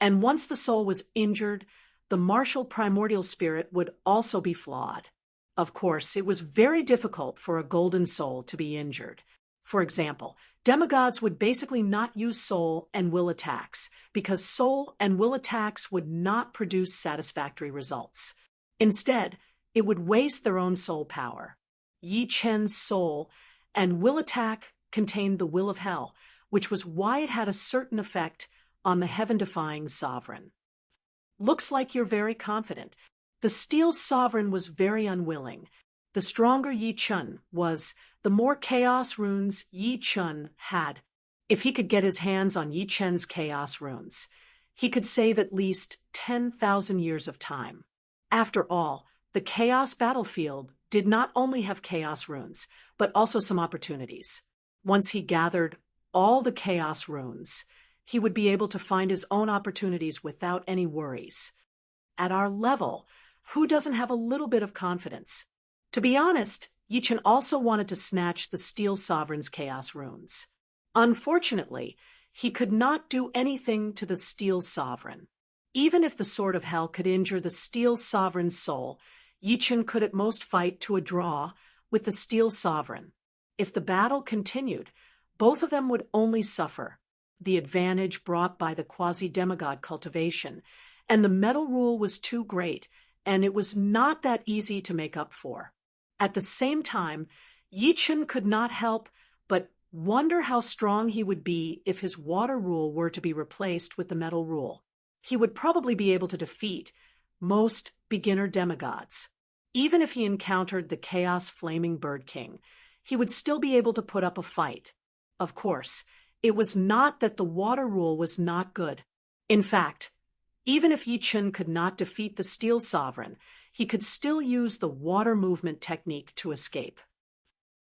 and once the soul was injured, the martial primordial spirit would also be flawed. Of course, it was very difficult for a golden soul to be injured. For example, demigods would basically not use soul and will attacks, because soul and will attacks would not produce satisfactory results. Instead, it would waste their own soul power. Yi Chun's soul and will attack contained the will of hell, which was why it had a certain effect on the heaven-defying sovereign. Looks like you're very confident. The steel sovereign was very unwilling. The stronger Yi Chun was, the more chaos runes Yi Chun had. If he could get his hands on Yi Chun's chaos runes, he could save at least 10,000 years of time. After all, the chaos battlefield did not only have chaos runes, but also some opportunities. Once he gathered all the chaos runes, He would be able to find his own opportunities without any worries. At our level, who doesn't have a little bit of confidence? To be honest, Yichen also wanted to snatch the Steel Sovereign's Chaos Runes. Unfortunately, he could not do anything to the Steel Sovereign. Even if the Sword of Hell could injure the Steel Sovereign's soul, Yichen could at most fight to a draw with the Steel Sovereign. If the battle continued, both of them would only suffer. The advantage brought by the quasi-demigod cultivation, and the metal rule was too great, and it was not that easy to make up for. At the same time, Yichen could not help but wonder how strong he would be if his water rule were to be replaced with the metal rule. He would probably be able to defeat most beginner demigods. Even if he encountered the Chaos Flaming Bird King, he would still be able to put up a fight. Of course, it was not that the water rule was not good. In fact, even if Yichen could not defeat the Steel Sovereign, he could still use the water movement technique to escape.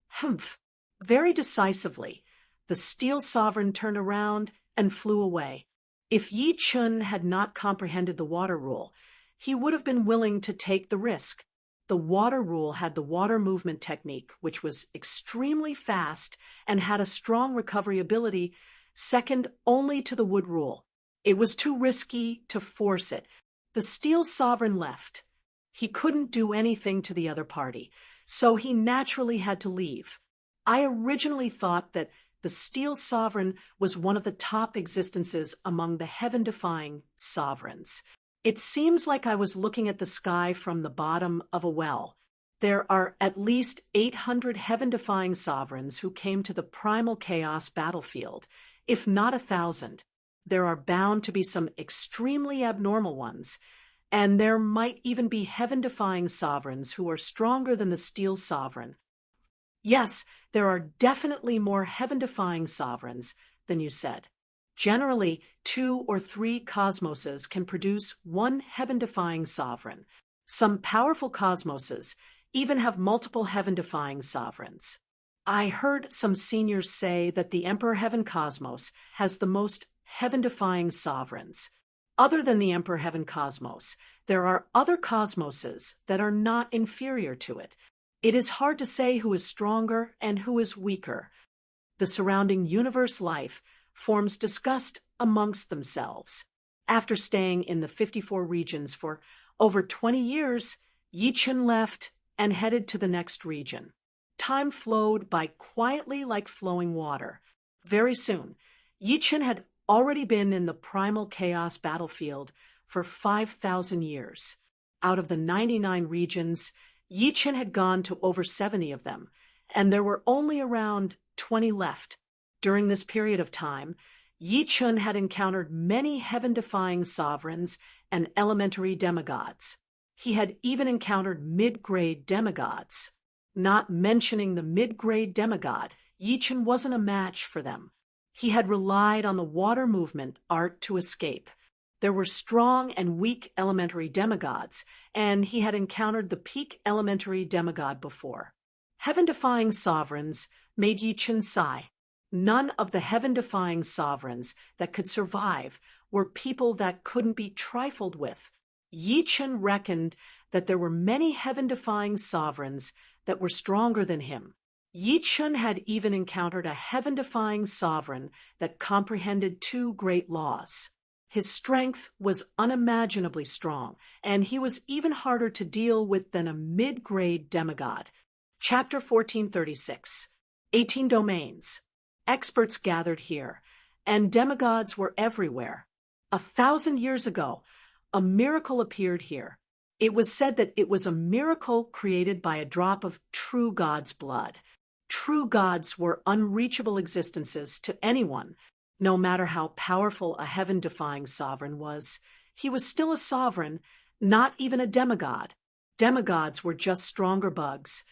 Humph! Very decisively, the Steel Sovereign turned around and flew away. If Yichen had not comprehended the water rule, he would have been willing to take the risk. The water rule had the water movement technique, which was extremely fast and had a strong recovery ability, second only to the wood rule. It was too risky to force it. The Steel Sovereign left. He couldn't do anything to the other party, so he naturally had to leave. I originally thought that the Steel Sovereign was one of the top existences among the heaven-defying sovereigns. It seems like I was looking at the sky from the bottom of a well. There are at least 800 heaven-defying sovereigns who came to the primal chaos battlefield, if not 1,000. There are bound to be some extremely abnormal ones, and there might even be heaven-defying sovereigns who are stronger than the Steel Sovereign. Yes, there are definitely more heaven-defying sovereigns than you said. Generally, 2 or 3 cosmoses can produce one heaven-defying sovereign. Some powerful cosmoses even have multiple heaven-defying sovereigns. I heard some seniors say that the Emperor Heaven Cosmos has the most heaven-defying sovereigns. Other than the Emperor Heaven Cosmos, there are other cosmoses that are not inferior to it. It is hard to say who is stronger and who is weaker. The surrounding universe life forms discussed amongst themselves. After staying in the 54 regions for over 20 years, Yichen left and headed to the next region. Time flowed by quietly like flowing water. Very soon, Yichen had already been in the primal chaos battlefield for 5,000 years. Out of the 99 regions, Yichen had gone to over 70 of them, and there were only around 20 left. During this period of time, Yichen had encountered many heaven-defying sovereigns and elementary demigods. He had even encountered mid-grade demigods. Not mentioning the mid-grade demigod, Yichen wasn't a match for them. He had relied on the water movement art to escape. There were strong and weak elementary demigods, and he had encountered the peak elementary demigod before. Heaven-defying sovereigns made Yichen sigh. None of the heaven-defying sovereigns that could survive were people that couldn't be trifled with. Yichen reckoned that there were many heaven-defying sovereigns that were stronger than him. Yichen had even encountered a heaven-defying sovereign that comprehended 2 great laws. His strength was unimaginably strong, and he was even harder to deal with than a mid-grade demigod. Chapter 1436. 18 Domains. Experts gathered here, and demigods were everywhere. 1,000 years ago, a miracle appeared here. It was said that it was a miracle created by a drop of true God's blood. True gods were unreachable existences to anyone. No matter how powerful a heaven-defying sovereign was, he was still a sovereign, not even a demigod. Demigods were just stronger bugs,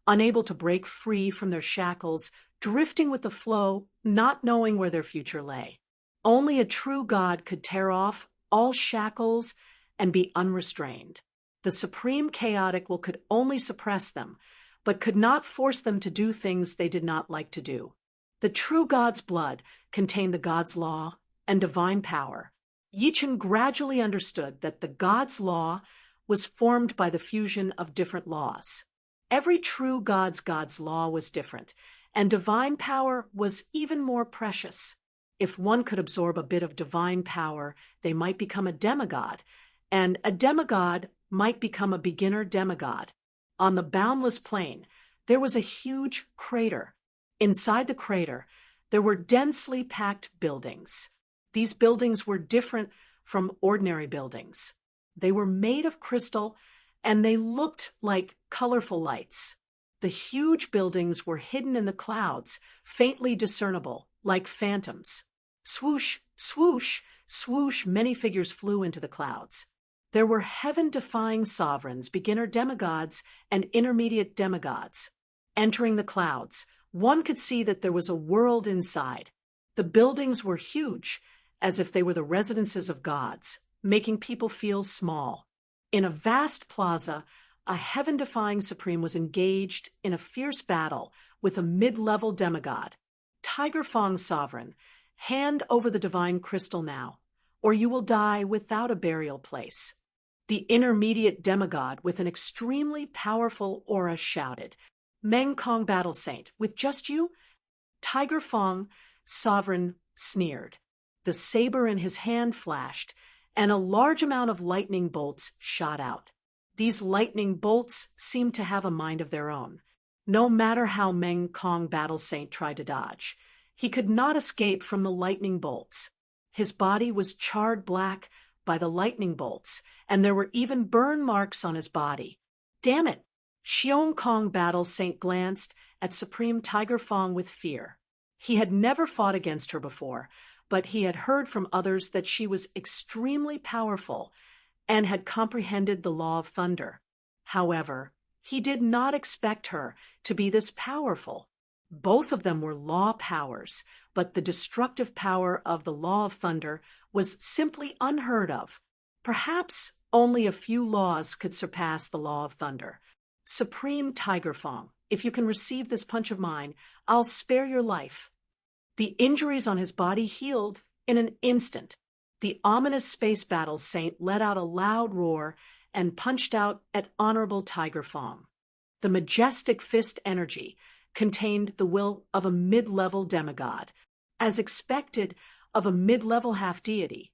unable to break free from their shackles, drifting with the flow, not knowing where their future lay. Only a true god could tear off all shackles and be unrestrained. The supreme chaotic will could only suppress them, but could not force them to do things they did not like to do. The true God's blood contained the God's law and divine power, Yichen gradually understood that the God's law was formed by the fusion of different laws. Every true God's law was different, and divine power was even more precious. If one could absorb a bit of divine power, they might become a demigod, and a demigod might become a beginner demigod. On the boundless plain, there was a huge crater. Inside the crater, there were densely packed buildings. These buildings were different from ordinary buildings. They were made of crystal, and they looked like colorful lights. The huge buildings were hidden in the clouds, faintly discernible, like phantoms. Swoosh, swoosh, swoosh, many figures flew into the clouds. There were heaven-defying sovereigns, beginner demigods, and intermediate demigods. Entering the clouds, one could see that there was a world inside. The buildings were huge, as if they were the residences of gods, making people feel small. In a vast plaza, a heaven-defying supreme was engaged in a fierce battle with a mid-level demigod. Tiger Fong sovereign, hand over the divine crystal now, or you will die without a burial place. The intermediate demigod with an extremely powerful aura shouted, Meng Kong Battle Saint, with just you? Tiger Fong sovereign sneered. The saber in his hand flashed, and a large amount of lightning bolts shot out. These lightning bolts seemed to have a mind of their own. No matter how Meng Kong Battle Saint tried to dodge, he could not escape from the lightning bolts. His body was charred black by the lightning bolts, and there were even burn marks on his body. Damn it! Xiong Kong Battle Saint glanced at Supreme Tiger Fong with fear. He had never fought against her before, but he had heard from others that she was extremely powerful and had comprehended the law of thunder. However, he did not expect her to be this powerful. Both of them were law powers, but the destructive power of the law of thunder was simply unheard of. Perhaps only a few laws could surpass the law of thunder. Supreme Tiger Fong, if you can receive this punch of mine, I'll spare your life. The injuries on his body healed in an instant. The ominous space battle saint let out a loud roar and punched out at Honorable Tiger Fong. The majestic fist energy contained the will of a mid-level demigod, as expected of a mid-level half-deity.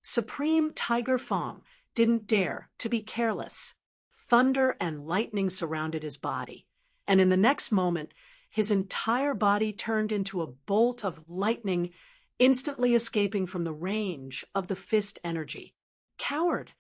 Supreme Tiger Fong didn't dare to be careless. Thunder and lightning surrounded his body, and in the next moment, his entire body turned into a bolt of lightning, instantly escaping from the range of the fist energy. Coward!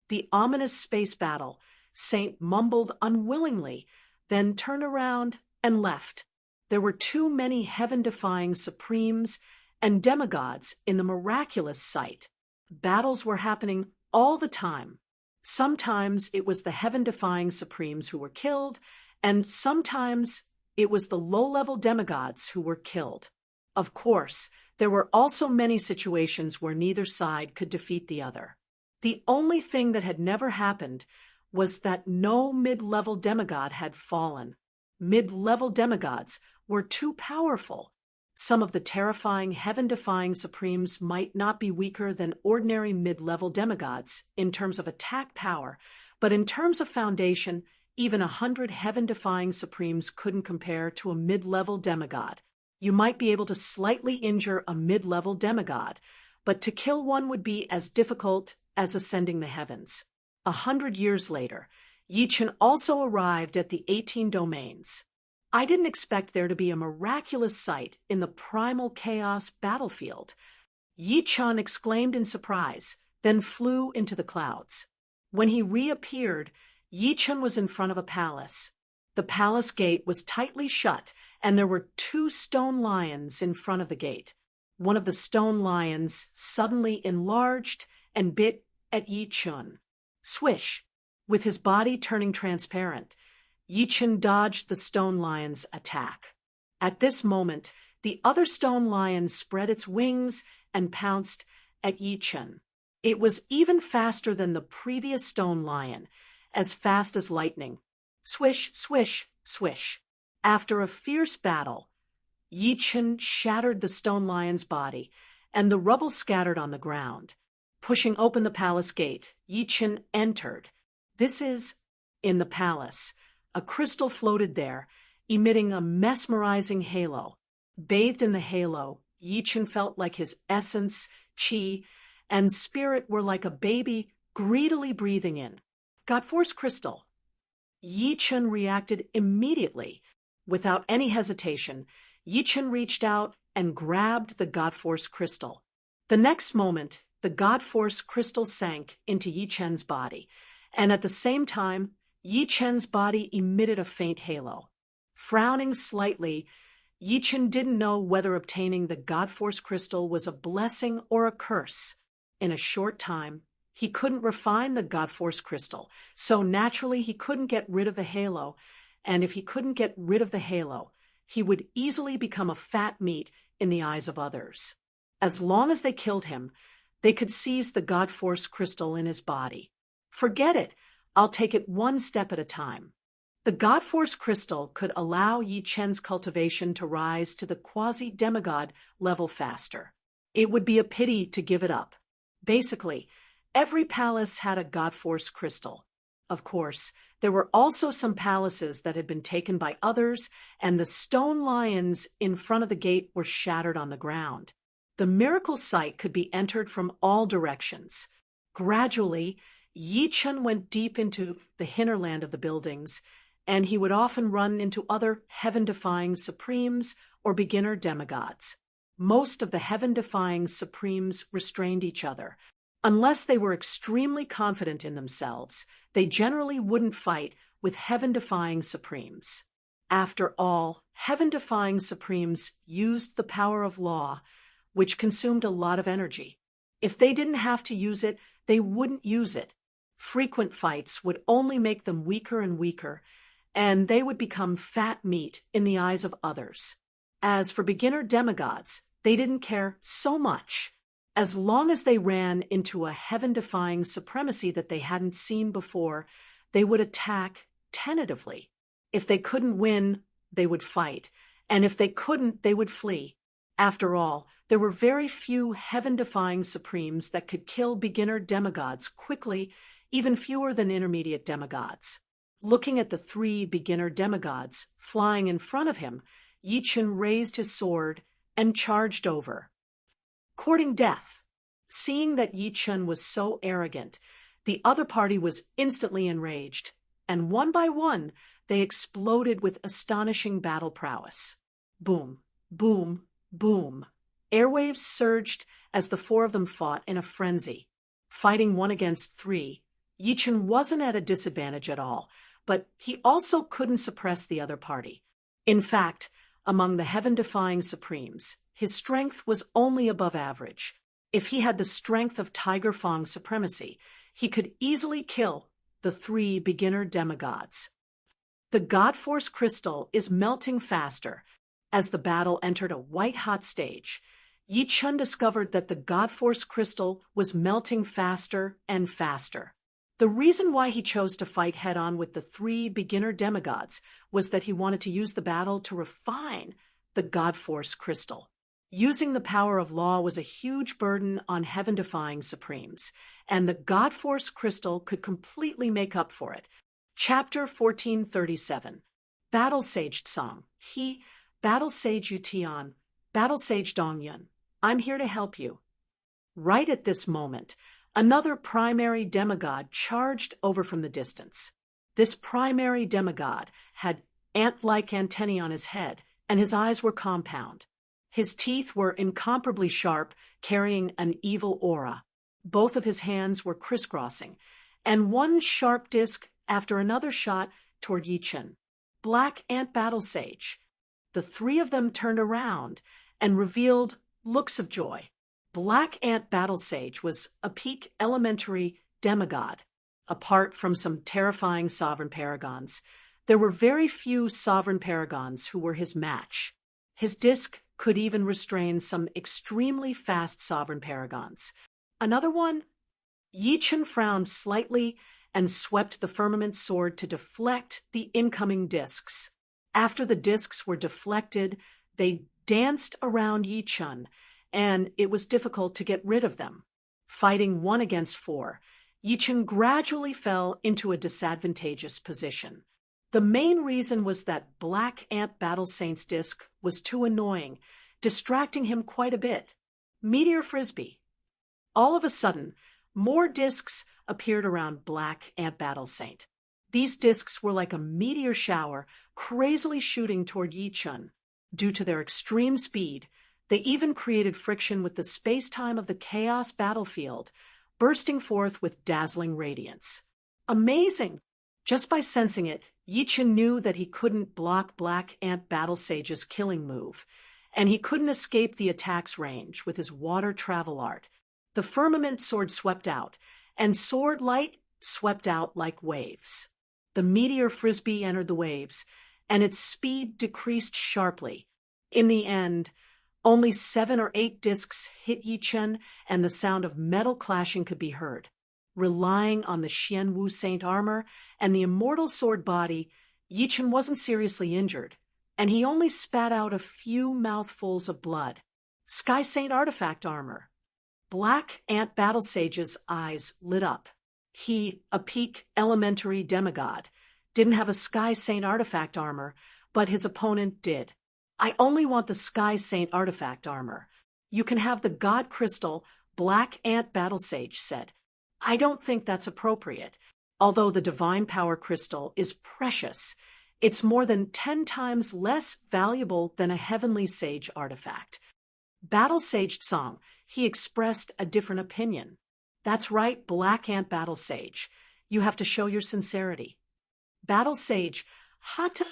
The ominous space battle saint mumbled unwillingly, then turned around and left. There were too many heaven-defying supremes and demigods in the miraculous sight. Battles were happening all the time. Sometimes it was the heaven-defying supremes who were killed, and sometimes it was the low-level demigods who were killed. Of course, there were also many situations where neither side could defeat the other. The only thing that had never happened was that no mid-level demigod had fallen. Mid-level demigods were too powerful. Some of the terrifying, heaven-defying supremes might not be weaker than ordinary mid-level demigods in terms of attack power, but in terms of foundation, even 100 heaven-defying supremes couldn't compare to a mid-level demigod. You might be able to slightly injure a mid-level demigod, but to kill one would be as difficult as ascending the heavens. 100 years later, Yichen also arrived at the 18 domains. I didn't expect there to be a miraculous sight in the primal chaos battlefield. Yichen exclaimed in surprise, then flew into the clouds. When he reappeared, Yichen was in front of a palace. The palace gate was tightly shut, and there were 2 stone lions in front of the gate. One of the stone lions suddenly enlarged and bit at Yichen. Swish! With his body turning transparent, Yichen dodged the stone lion's attack. At this moment, the other stone lion spread its wings and pounced at Yichen. It was even faster than the previous stone lion, as fast as lightning. Swish, swish, swish. After a fierce battle, Yichen shattered the stone lion's body and the rubble scattered on the ground. Pushing open the palace gate, Yi Chen entered. In the palace. A crystal floated there, emitting a mesmerizing halo. Bathed in the halo, Yi Chen felt like his essence, qi, and spirit were like a baby greedily breathing in. God Force Crystal. Yi Chen reacted immediately. Without any hesitation, Yi Chen reached out and grabbed the God Force Crystal. The next moment, the God Force Crystal sank into Yi Chen's body, and at the same time, Yi Chen's body emitted a faint halo. Frowning slightly, Yi Chen didn't know whether obtaining the God Force Crystal was a blessing or a curse. In a short time, he couldn't refine the God Force Crystal, so naturally he couldn't get rid of the halo, and if he couldn't get rid of the halo, he would easily become a fat meat in the eyes of others. As long as they killed him, they could seize the God Force Crystal in his body. Forget it, I'll take it one step at a time. The God Force Crystal could allow Yi Chen's cultivation to rise to the quasi-demigod level faster. It would be a pity to give it up. Basically, every palace had a God Force Crystal. Of course, there were also some palaces that had been taken by others, and the stone lions in front of the gate were shattered on the ground. The miracle site could be entered from all directions. Gradually, Yi Chen went deep into the hinterland of the buildings, and he would often run into other heaven-defying supremes or beginner demigods. Most of the heaven-defying supremes restrained each other. Unless they were extremely confident in themselves, they generally wouldn't fight with heaven-defying supremes. After all, heaven-defying supremes used the power of law, which consumed a lot of energy. If they didn't have to use it, they wouldn't use it. Frequent fights would only make them weaker and weaker, and they would become fat meat in the eyes of others. As for beginner demigods, they didn't care so much. As long as they ran into a heaven-defying supremacy that they hadn't seen before, they would attack tentatively. If they couldn't win, they would fight, and if they couldn't, they would flee. After all, there were very few heaven-defying supremes that could kill beginner demigods quickly, even fewer than intermediate demigods. Looking at the 3 beginner demigods flying in front of him, Yi Chen raised his sword and charged over, courting death. Seeing that Yi Chen was so arrogant, the other party was instantly enraged, and one by one, they exploded with astonishing battle prowess. Boom, boom, boom. Airwaves surged as the 4 of them fought in a frenzy. Fighting 1 against 3, Yi Chen wasn't at a disadvantage at all, but he also couldn't suppress the other party. In fact, among the heaven-defying supremes, his strength was only above average. If he had the strength of Tiger Fang supremacy, he could easily kill the 3 beginner demigods. The God Force Crystal is melting faster. As the battle entered a white-hot stage, Yi Chen discovered that the God Force Crystal was melting faster and faster. The reason why he chose to fight head-on with the 3 beginner demigods was that he wanted to use the battle to refine the God Force Crystal. Using the power of law was a huge burden on heaven-defying supremes, and the God Force Crystal could completely make up for it. Chapter 1437. Battle Sage Song. Battle Sage Yutian. Battle Sage Dongyun. I'm here to help you. Right at this moment, another primary demigod charged over from the distance. This primary demigod had ant-like antennae on his head, and his eyes were compound. His teeth were incomparably sharp, carrying an evil aura. Both of his hands were crisscrossing, and one sharp disc after another shot toward Yi Chen. Black Ant Battle Sage. The 3 of them turned around and revealed looks of joy. Black Ant Battle Sage was a peak elementary demigod. Apart from some terrifying sovereign paragons, there were very few sovereign paragons who were his match. His disc could even restrain some extremely fast sovereign paragons. Another one? Yi Chen frowned slightly and swept the firmament sword to deflect the incoming discs. After the discs were deflected, they danced around Yi Chen, and it was difficult to get rid of them. Fighting 1 against 4, Yichen gradually fell into a disadvantageous position. The main reason was that Black Ant Battle Saint's disc was too annoying, distracting him quite a bit. Meteor Frisbee. All of a sudden, more discs appeared around Black Ant Battle Saint. These discs were like a meteor shower, crazily shooting toward Yichen. Due to their extreme speed, they even created friction with the space-time of the chaos battlefield, bursting forth with dazzling radiance. Amazing! Just by sensing it, Yichen knew that he couldn't block Black Ant Battle Sage's killing move, and he couldn't escape the attack's range with his water travel art. The firmament sword swept out, and sword light swept out like waves. The meteor frisbee entered the waves, and its speed decreased sharply. In the end, only 7 or 8 discs hit Yichen, and the sound of metal clashing could be heard. Relying on the Xianwu Saint armor and the Immortal sword body, Yichen wasn't seriously injured, and he only spat out a few mouthfuls of blood. Sky Saint artifact armor. Black Ant Battle Sage's eyes lit up. He, a peak elementary demigod, didn't have a Sky Saint artifact armor, but his opponent did. I only want the Sky Saint artifact armor. You can have the God Crystal, Black Ant Battle Sage said. I don't think that's appropriate. Although the Divine Power Crystal is precious, it's more than 10 times less valuable than a Heavenly Sage artifact. Battle Sage Tsang, he expressed a different opinion. That's right, Black Ant Battle Sage. You have to show your sincerity. Battle Sage Hata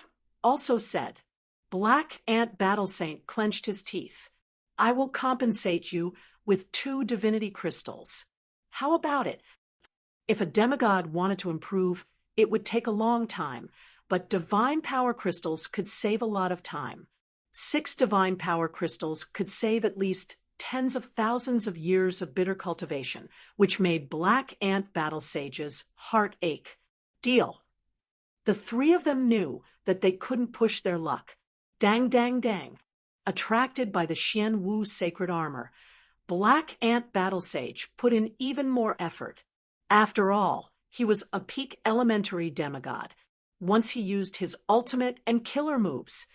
also said, Black Ant Battle Saint clenched his teeth. I will compensate you with 2 divinity crystals. How about it? If a demigod wanted to improve, it would take a long time, but divine power crystals could save a lot of time. 6 divine power crystals could save at least tens of thousands of years of bitter cultivation, which made Black Ant Battle Sage's heart ache. Deal. The 3 of them knew that they couldn't push their luck. Dang, dang, dang. Attracted by the Xianwu sacred armor, Black Ant Battle Sage put in even more effort. After all, he was a peak elementary demigod. Once he used his ultimate and killer moves,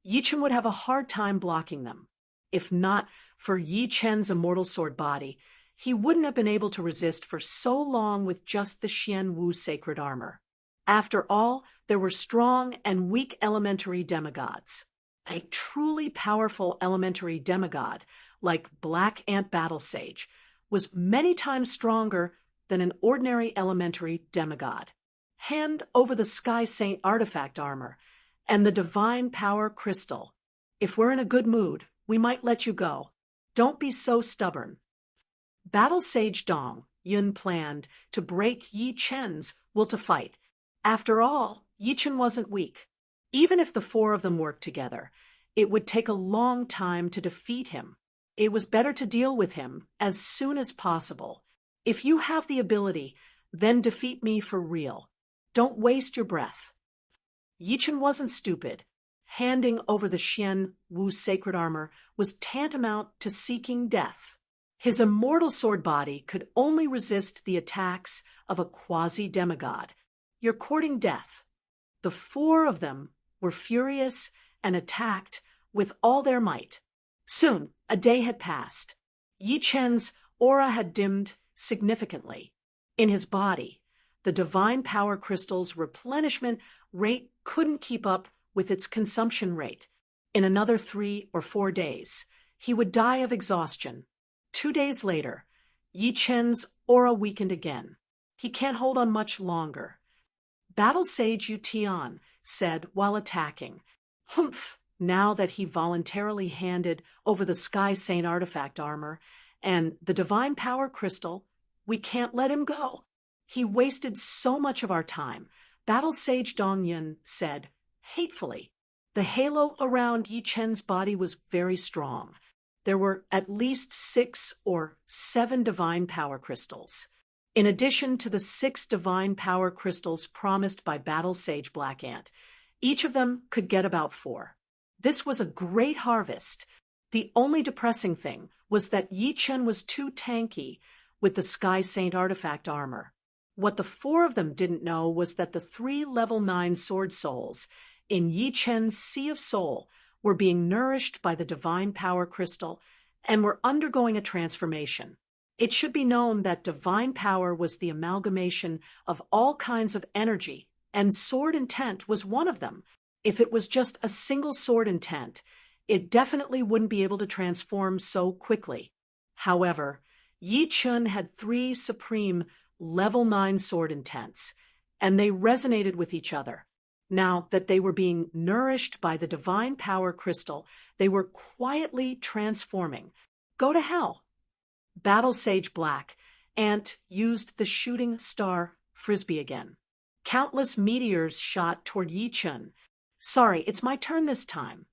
Yichen would have a hard time blocking them. If not for Yichen's immortal sword body, he wouldn't have been able to resist for so long with just the Xianwu sacred armor. After all, there were strong and weak elementary demigods. A truly powerful elementary demigod, like Black Ant Battle Sage, was many times stronger than an ordinary elementary demigod. Hand over the Sky Saint artifact armor and the Divine Power Crystal. If we're in a good mood, we might let you go. Don't be so stubborn. Battle Sage Dong Yun planned to break Yi Chen's will to fight. After all, Yi Chen wasn't weak. Even if the 4 of them worked together, it would take a long time to defeat him. It was better to deal with him as soon as possible. If you have the ability, then defeat me for real. Don't waste your breath. Yichen wasn't stupid. Handing over the Xianwu sacred armor was tantamount to seeking death. His immortal sword body could only resist the attacks of a quasi-demigod. You're courting death. The 4 of them were furious and attacked with all their might. Soon, a day had passed. Yi Chen's aura had dimmed significantly. In his body, the divine power crystal's replenishment rate couldn't keep up with its consumption rate. In another 3 or 4 days, he would die of exhaustion. 2 days later, Yi Chen's aura weakened again. He can't hold on much longer. Battle Sage Yu Tian said while attacking, Humph! Now that he voluntarily handed over the Sky Saint artifact armor and the Divine Power Crystal, we can't let him go. He wasted so much of our time, Battle Sage Dongyun said, hatefully. The halo around Yi Chen's body was very strong. There were at least 6 or 7 divine power crystals. In addition to the 6 divine power crystals promised by Battle Sage Black Ant, each of them could get about 4. This was a great harvest. The only depressing thing was that Yi Chen was too tanky with the Sky Saint artifact armor. What the four of them didn't know was that the 3 level 9 sword souls in Yi Chen's Sea of Soul were being nourished by the divine power crystal and were undergoing a transformation. It should be known that divine power was the amalgamation of all kinds of energy, and sword intent was one of them. If it was just a single sword intent, it definitely wouldn't be able to transform so quickly. However, Yi Chen had 3 supreme level 9 sword intents, and they resonated with each other. Now that they were being nourished by the divine power crystal, they were quietly transforming. Go to hell. Battle Sage Black Ant used the shooting star frisbee again. Countless meteors shot toward Yi Chen. Sorry, it's my turn this time.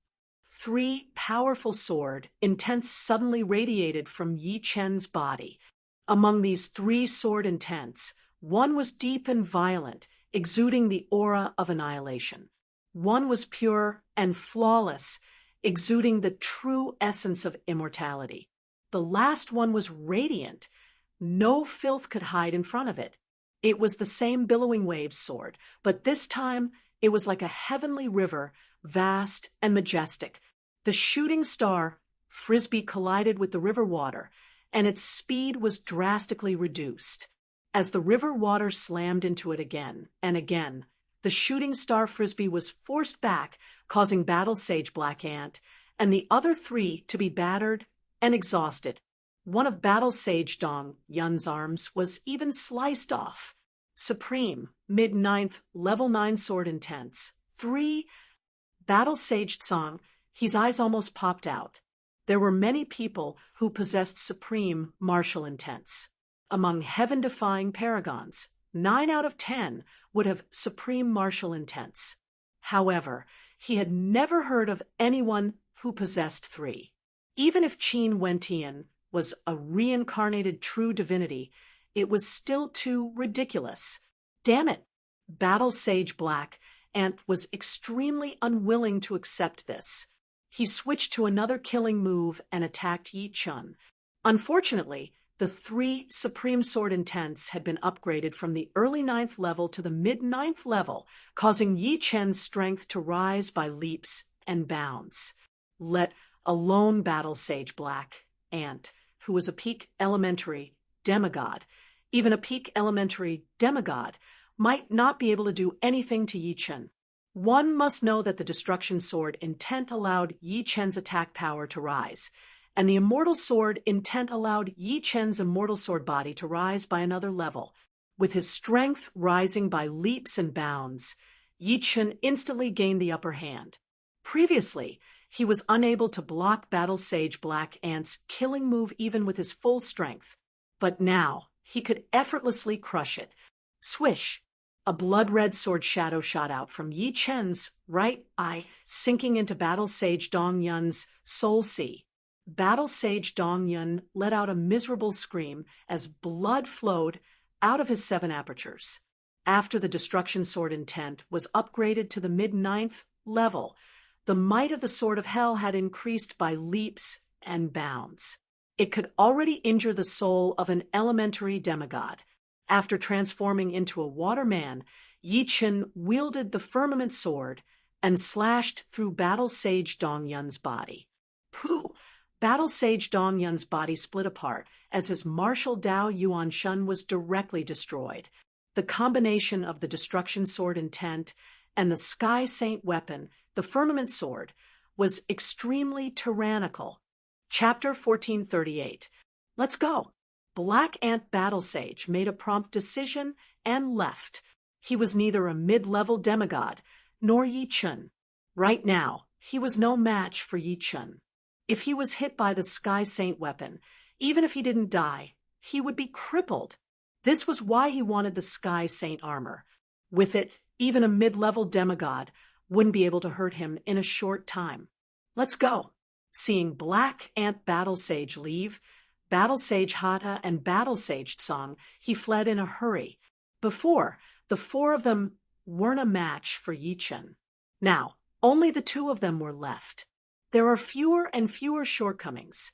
3 powerful sword intents suddenly radiated from Yi Chen's body. Among these 3 sword intents, one was deep and violent, exuding the aura of annihilation. One was pure and flawless, exuding the true essence of immortality. The last one was radiant. No filth could hide in front of it. It was the same billowing waves sword, but this time it was like a heavenly river, vast and majestic. The shooting star frisbee collided with the river water, and its speed was drastically reduced. As the river water slammed into it again and again, the shooting star frisbee was forced back, causing Battle Sage Black Ant and the other 3 to be battered and exhausted. One of Battle Sage Dong Yun's arms was even sliced off. Supreme, mid-9th, level 9 sword intents. 3. Battle Sage Song, his eyes almost popped out. There were many people who possessed supreme martial intents. Among heaven-defying paragons, 9 out of 10 would have supreme martial intents. However, he had never heard of anyone who possessed 3. Even if Qin Wentian was a reincarnated true divinity, it was still too ridiculous. Damn it! Battle Sage Black Ant was extremely unwilling to accept this. He switched to another killing move and attacked Yi Chen. Unfortunately, the 3 Supreme Sword intents had been upgraded from the early 9th level to the mid-9th level, causing Yi Chen's strength to rise by leaps and bounds. Let alone Battle Sage Black Ant, who was a peak elementary demigod. Even a peak elementary demigod might not be able to do anything to Yi Chen. One must know that the Destruction Sword intent allowed Yi Chen's attack power to rise, and the Immortal Sword intent allowed Yi Chen's Immortal Sword body to rise by another level. With his strength rising by leaps and bounds, Yi Chen instantly gained the upper hand. Previously, he was unable to block Battle Sage Black Ant's killing move even with his full strength, but now he could effortlessly crush it. Swish! A blood-red sword shadow shot out from Yi Chen's right eye, sinking into Battle Sage Dong Yun's soul sea. Battle Sage Dong Yun let out a miserable scream as blood flowed out of his 7 apertures. After the Destruction Sword intent was upgraded to the mid-9th level, the might of the Sword of Hell had increased by leaps and bounds. It could already injure the soul of an elementary demigod. After transforming into a water man, Yi Chen wielded the firmament sword and slashed through Battle Sage Dong Yun's body. Pooh! Battle Sage Dong Yun's body split apart as his martial Dao Yuan Shun was directly destroyed. The combination of the Destruction Sword intent and the Sky Saint weapon, the Firmament Sword, was extremely tyrannical. Chapter 1438. Let's go. Black Ant Battle Sage made a prompt decision and left. He was neither a mid-level demigod nor Yi Chen. Right now, he was no match for Yi Chen. If he was hit by the Sky Saint weapon, even if he didn't die, he would be crippled. This was why he wanted the Sky Saint armor. With it, even a mid-level demigod wouldn't be able to hurt him in a short time. Let's go. Seeing Black Ant Battle Sage leave, Battle Sage Hata and Battle Sage Tsang, he fled in a hurry. Before, the 4 of them weren't a match for Yi Chen. Now, only the 2 of them were left. There are fewer and fewer shortcomings.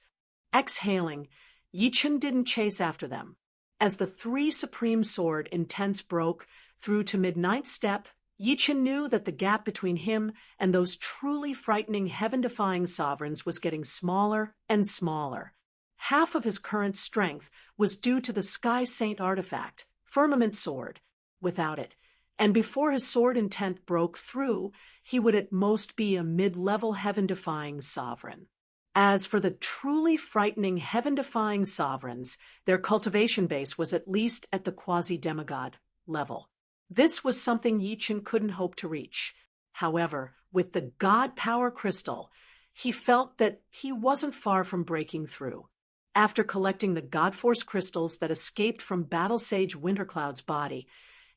Exhaling, Yichen didn't chase after them. As the three supreme sword intense broke through to mid-ninth step, Yichen knew that the gap between him and those truly frightening heaven-defying sovereigns was getting smaller and smaller. Half of his current strength was due to the Sky Saint artifact, Firmament Sword. Without it, and before his sword intent broke through, he would at most be a mid-level heaven-defying sovereign. As for the truly frightening heaven-defying sovereigns, their cultivation base was at least at the quasi-demigod level. This was something Yichen couldn't hope to reach. However, with the God Power Crystal, he felt that he wasn't far from breaking through. After collecting the God Force crystals that escaped from Battle Sage Wintercloud's body,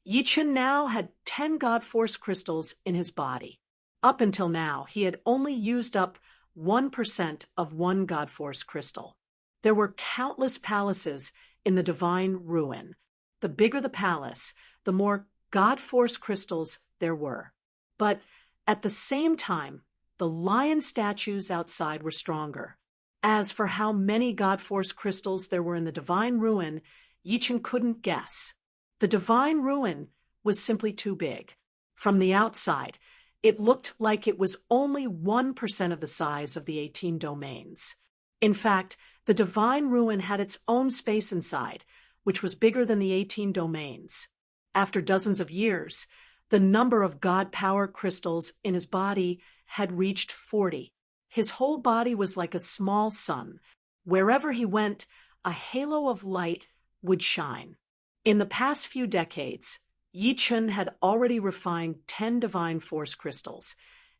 Yichen now had 10 God Force crystals in his body. Up until now, he had only used up 1% of one God Force crystal. There were countless palaces in the Divine Ruin. The bigger the palace, the more God Force crystals there were. But at the same time, the lion statues outside were stronger. As for how many God Force crystals there were in the Divine Ruin, Yichen couldn't guess. The Divine Ruin was simply too big. From the outside, it looked like it was only 1% of the size of the 18 domains. In fact, the Divine Ruin had its own space inside, which was bigger than the 18 domains. After dozens of years, the number of God Power crystals in his body had reached 40. His whole body was like a small sun. Wherever he went, a halo of light would shine. In the past few decades, Yichen had already refined 10 Divine Force crystals,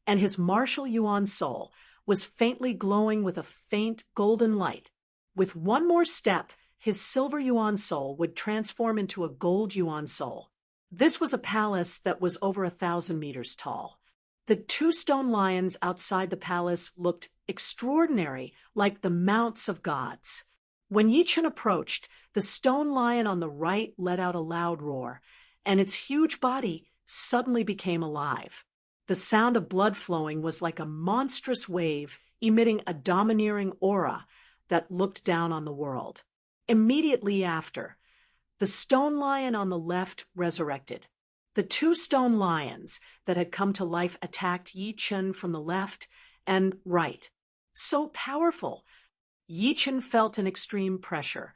and his martial Yuan soul was faintly glowing with a faint golden light. With one more step, his silver Yuan soul would transform into a gold Yuan soul. This was a palace that was over 1,000 meters tall. The 2 stone lions outside the palace looked extraordinary, like the mounts of gods. When Yichen approached, the stone lion on the right let out a loud roar, and its huge body suddenly became alive. The sound of blood flowing was like a monstrous wave emitting a domineering aura that looked down on the world. Immediately after, the stone lion on the left resurrected. The 2 stone lions that had come to life attacked Yichen from the left and right. So powerful, Yichen felt an extreme pressure.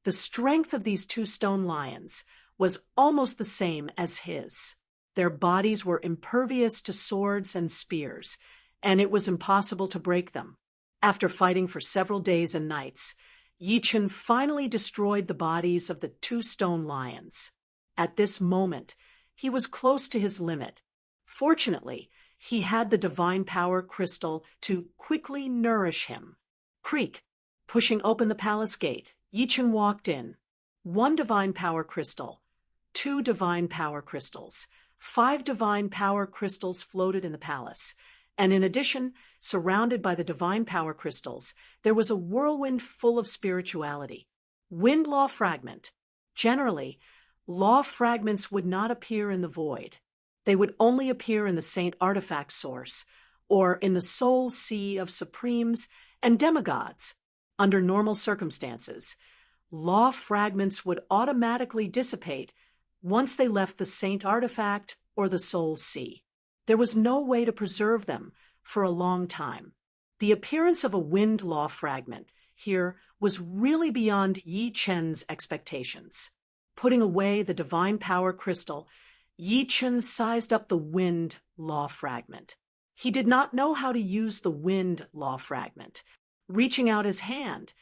The strength of these 2 stone lions was almost the same as his. Their bodies were impervious to swords and spears, and it was impossible to break them. After fighting for several days and nights, Yichen finally destroyed the bodies of the 2 stone lions. At this moment, he was close to his limit. Fortunately, he had the Divine Power crystal to quickly nourish him. Creak. Pushing open the palace gate, Yichen walked in. 1 Divine Power crystal, 2 Divine Power crystals, 5 Divine Power crystals floated in the palace, and in addition, surrounded by the Divine Power crystals, there was a whirlwind full of spirituality. Wind Law Fragment. Generally, law fragments would not appear in the void. They would only appear in the Saint Artifact source, or in the soul sea of supremes and demigods. Under normal circumstances, law fragments would automatically dissipate once they left the Saint Artifact or the soul sea. There was no way to preserve them for a long time. The appearance of a wind law fragment here was really beyond Yichen's expectations. Putting away the Divine Power crystal, Yichen sized up the wind law fragment. He did not know how to use the wind law fragment. Reaching out his hand,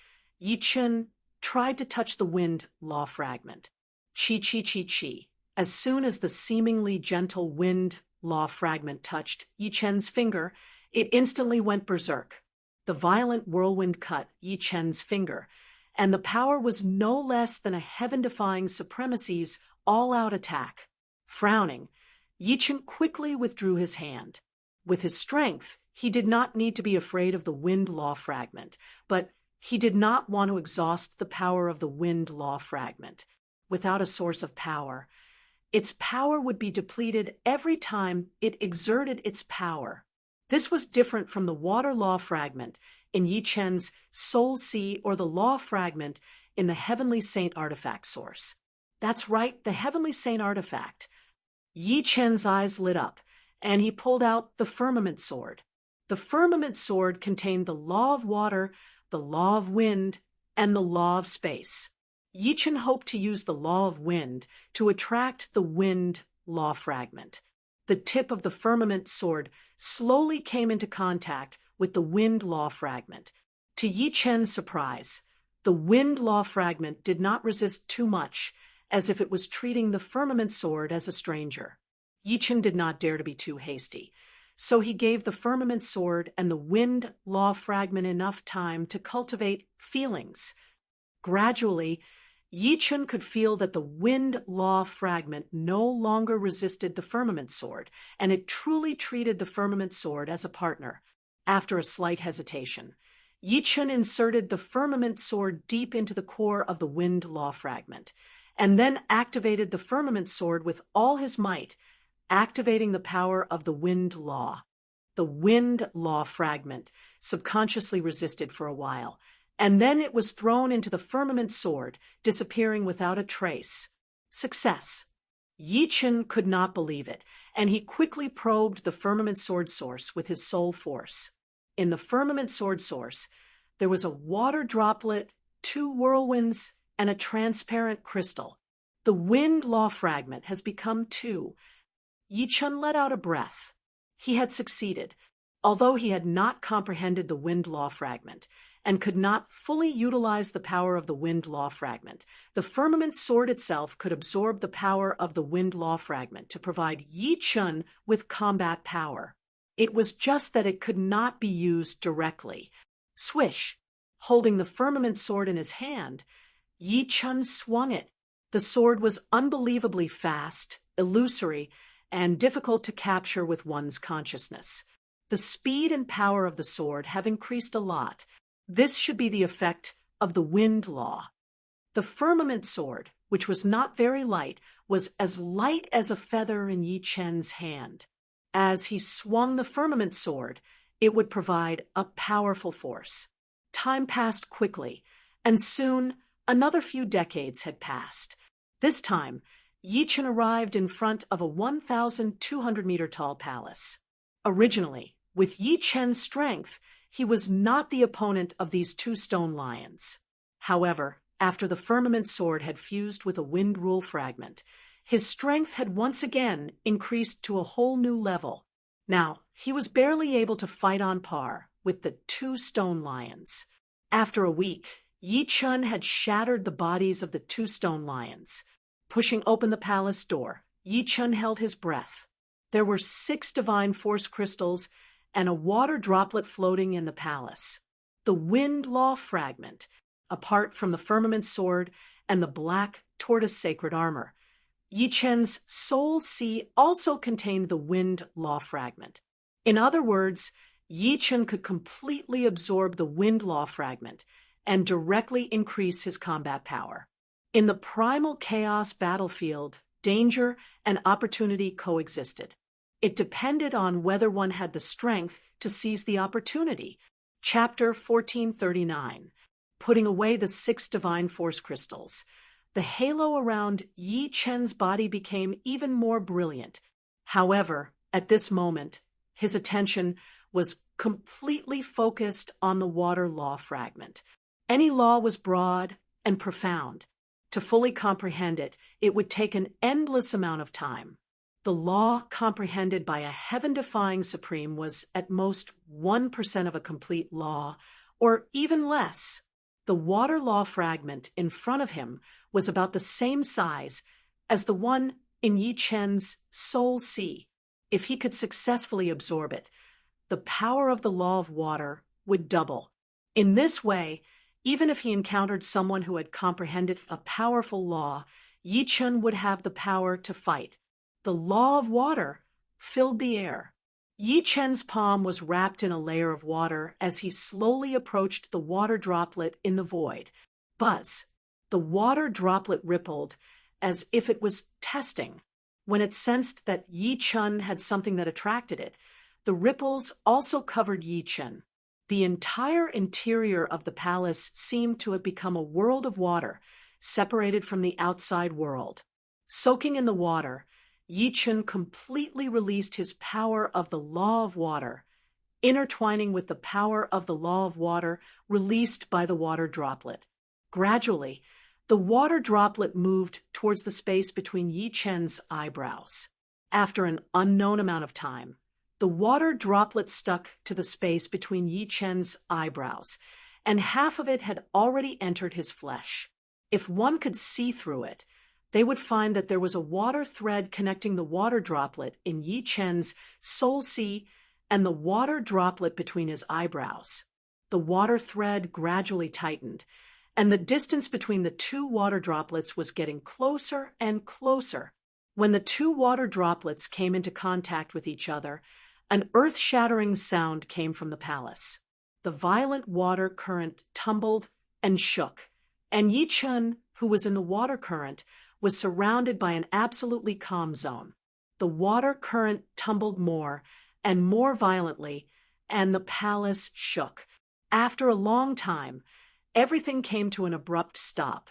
Yichen tried to touch the wind law fragment. Chi, chi, chi, chi. As soon as the seemingly gentle wind law fragment touched Yichen's finger, it instantly went berserk. The violent whirlwind cut Yichen's finger, and the power was no less than a heaven-defying supremacy's all-out attack. Frowning, Yichen quickly withdrew his hand. With his strength, he did not need to be afraid of the wind law fragment, but he did not want to exhaust the power of the wind law fragment. Without a source of power, its power would be depleted every time it exerted its power. This was different from the water law fragment in Yi Chen's Soul Sea, or the Law Fragment in the Heavenly Saint Artifact source. That's right, the Heavenly Saint Artifact. Yi Chen's eyes lit up, and he pulled out the Firmament Sword. The Firmament Sword contained the Law of Water, the Law of Wind, and the Law of Space. Yi Chen hoped to use the Law of Wind to attract the Wind Law Fragment. The tip of the Firmament Sword slowly came into contact with the Wind Law Fragment. To Yi Chen's surprise, the Wind Law Fragment did not resist too much, as if it was treating the Firmament Sword as a stranger. Yi Chen did not dare to be too hasty, so he gave the Firmament Sword and the Wind Law Fragment enough time to cultivate feelings. Gradually, Yi Chen could feel that the Wind Law Fragment no longer resisted the Firmament Sword, and it truly treated the Firmament Sword as a partner. After a slight hesitation, Yi Chen inserted the Firmament Sword deep into the core of the Wind Law Fragment, and then activated the Firmament Sword with all his might, activating the power of the Wind Law. The Wind Law Fragment subconsciously resisted for a while, and then it was thrown into the Firmament Sword, disappearing without a trace. Success! Yi Chen could not believe it, and he quickly probed the Firmament Sword source with his soul force. In the Firmament Sword source, there was a water droplet, 2 whirlwinds, and a transparent crystal. The Wind Law Fragment has become 2. Yi Chen let out a breath. He had succeeded, although he had not comprehended the Wind Law Fragment, and could not fully utilize the power of the Wind Law Fragment. The Firmament Sword itself could absorb the power of the Wind Law Fragment to provide Yi Chen with combat power. It was just that it could not be used directly. Swish! Holding the Firmament Sword in his hand, Yi Chen swung it. The sword was unbelievably fast, illusory, and difficult to capture with one's consciousness. The speed and power of the sword have increased a lot. This should be the effect of the Wind Law. The Firmament Sword, which was not very light, was as light as a feather in Yi Chen's hand. As he swung the Firmament Sword, it would provide a powerful force. Time passed quickly, and soon another few decades had passed. This time, Yi Chen arrived in front of a 1,200-meter-tall palace. Originally, with Yi Chen's strength, he was not the opponent of these 2 stone lions. However, after the Firmament Sword had fused with a Wind Rule Fragment, his strength had once again increased to a whole new level. Now, he was barely able to fight on par with the 2 stone lions. After a week, Yi Chen had shattered the bodies of the 2 stone lions. Pushing open the palace door, Yi Chen held his breath. There were 6 divine force crystals and a water droplet floating in the palace. The Wind Law Fragment, apart from the Firmament Sword and the black tortoise sacred armor. Yi Chen's Soul Sea also contained the Wind Law Fragment. In other words, Yi Chen could completely absorb the Wind Law Fragment and directly increase his combat power. In the primal chaos battlefield, danger and opportunity coexisted. It depended on whether one had the strength to seize the opportunity. Chapter 1439. Putting away the 6 divine force crystals. The halo around Yi Chen's body became even more brilliant. However, at this moment, his attention was completely focused on the Water Law Fragment. Any law was broad and profound. To fully comprehend it, it would take an endless amount of time. The law comprehended by a heaven-defying supreme was at most 1% of a complete law, or even less. The Water Law Fragment in front of him was about the same size as the one in Yi Chen's Soul Sea. If he could successfully absorb it, the power of the Law of Water would double. In this way, even if he encountered someone who had comprehended a powerful law, Yi Chen would have the power to fight. The Law of Water filled the air. Yi Chen's palm was wrapped in a layer of water as he slowly approached the water droplet in the void. Buzz! The water droplet rippled as if it was testing. When it sensed that Yi Chen had something that attracted it, the ripples also covered Yi Chen. The entire interior of the palace seemed to have become a world of water, separated from the outside world. Soaking in the water, Yi Chun completely released his power of the law of water, intertwining with the power of the law of water released by the water droplet. Gradually, the water droplet moved towards the space between Yi Chen's eyebrows. After an unknown amount of time, the water droplet stuck to the space between Yi Chen's eyebrows, and half of it had already entered his flesh. If one could see through it, they would find that there was a water thread connecting the water droplet in Yi Chen's soul sea and the water droplet between his eyebrows. The water thread gradually tightened, and the distance between the two water droplets was getting closer and closer. When the two water droplets came into contact with each other, an earth-shattering sound came from the palace. The violent water current tumbled and shook, and Yi Chun, who was in the water current, was surrounded by an absolutely calm zone. The water current tumbled more and more violently, and the palace shook. After a long time, everything came to an abrupt stop.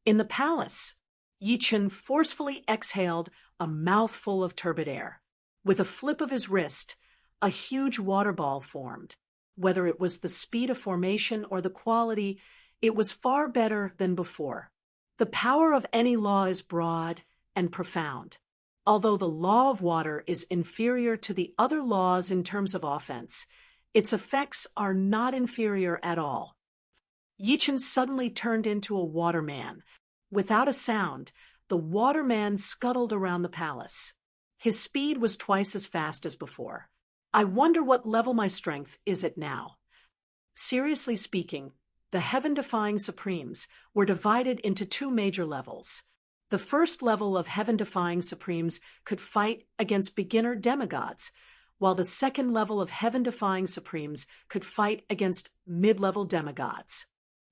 In the palace, Yi Chun forcefully exhaled a mouthful of turbid air. With a flip of his wrist, a huge water ball formed. Whether it was the speed of formation or the quality, it was far better than before. The power of any law is broad and profound. Although the law of water is inferior to the other laws in terms of offense, its effects are not inferior at all. Yi Chun suddenly turned into a waterman. Without a sound, the waterman scuttled around the palace. His speed was twice as fast as before. I wonder what level my strength is at now. Seriously speaking, the heaven-defying Supremes were divided into two major levels. The first level of heaven-defying Supremes could fight against beginner demigods, while the second level of heaven-defying Supremes could fight against mid-level demigods.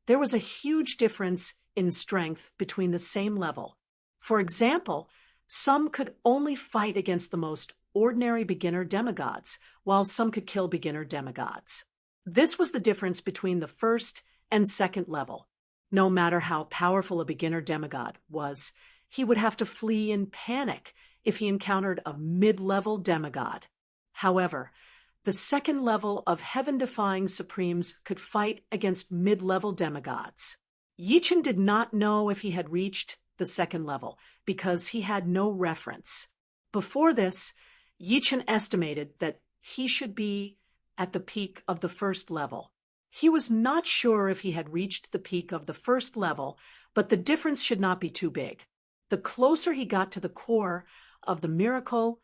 There was a huge difference in strength between the same level. For example, some could only fight against the most ordinary beginner demigods, while some could kill beginner demigods. This was the difference between the first and second level. No matter how powerful a beginner demigod was, he would have to flee in panic if he encountered a mid-level demigod. However, the second level of heaven-defying Supremes could fight against mid-level demigods. Yi Chun did not know if he had reached the second level because he had no reference. Before this, Yi Chun estimated that he should be at the peak of the first level. He was not sure if he had reached the peak of the first level, but the difference should not be too big. The closer he got to the core of the miracle,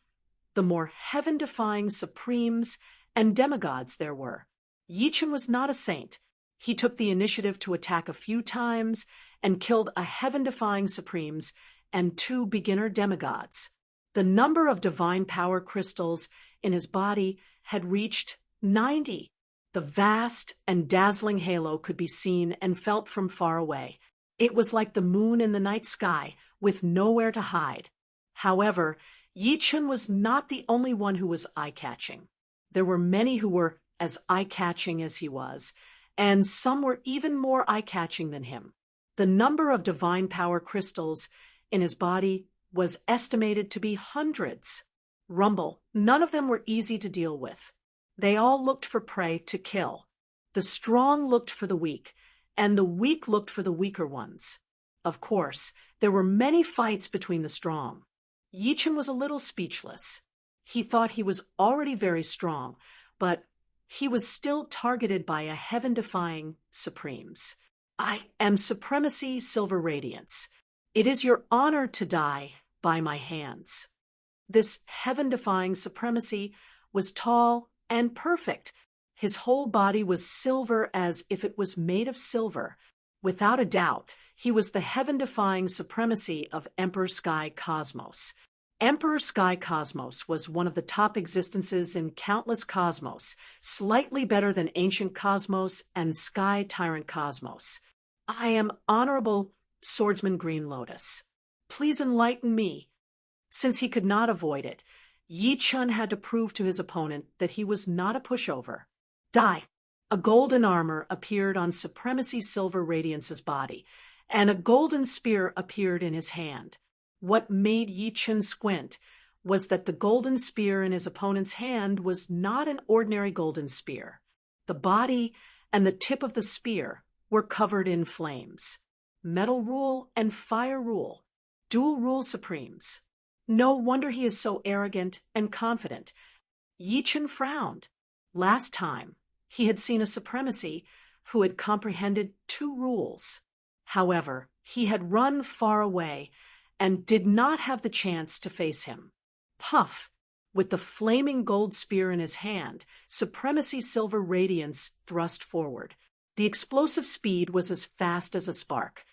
the more heaven-defying Supremes and demigods there were. Yi Chun was not a saint. He took the initiative to attack a few times and killed a heaven-defying Supremes and 2 beginner demigods. The number of divine power crystals in his body had reached 90. The vast and dazzling halo could be seen and felt from far away. It was like the moon in the night sky, with nowhere to hide. However, Yi Chun was not the only one who was eye-catching. There were many who were as eye-catching as he was, and some were even more eye-catching than him. The number of divine power crystals in his body was estimated to be hundreds. Rumble, none of them were easy to deal with. They all looked for prey to kill. The strong looked for the weak, and the weak looked for the weaker ones. Of course, there were many fights between the strong. Yi Chun was a little speechless. He thought he was already very strong, but he was still targeted by a heaven-defying Supremes. I am Supremacy Silver Radiance. It is your honor to die by my hands. This heaven-defying supremacy was tall and perfect. His whole body was silver as if it was made of silver. Without a doubt, he was the heaven-defying supremacy of Emperor Sky Cosmos. Emperor Sky Cosmos was one of the top existences in countless cosmos, slightly better than Ancient Cosmos and Sky Tyrant Cosmos. I am Honorable Swordsman Green Lotus. Please enlighten me. Since he could not avoid it, Yi Chun had to prove to his opponent that he was not a pushover. Die! A golden armor appeared on Supremacy Silver Radiance's body, and a golden spear appeared in his hand. What made Yi Chen squint was that the golden spear in his opponent's hand was not an ordinary golden spear. The body and the tip of the spear were covered in flames. Metal rule and fire rule, dual rule supremes. No wonder he is so arrogant and confident. Yi Chen frowned. Last time, he had seen a supremacy who had comprehended two rules. However, he had run far away and did not have the chance to face him. Puff! With the flaming gold spear in his hand, Supremacy Silver Radiance thrust forward. The explosive speed was as fast as a spark.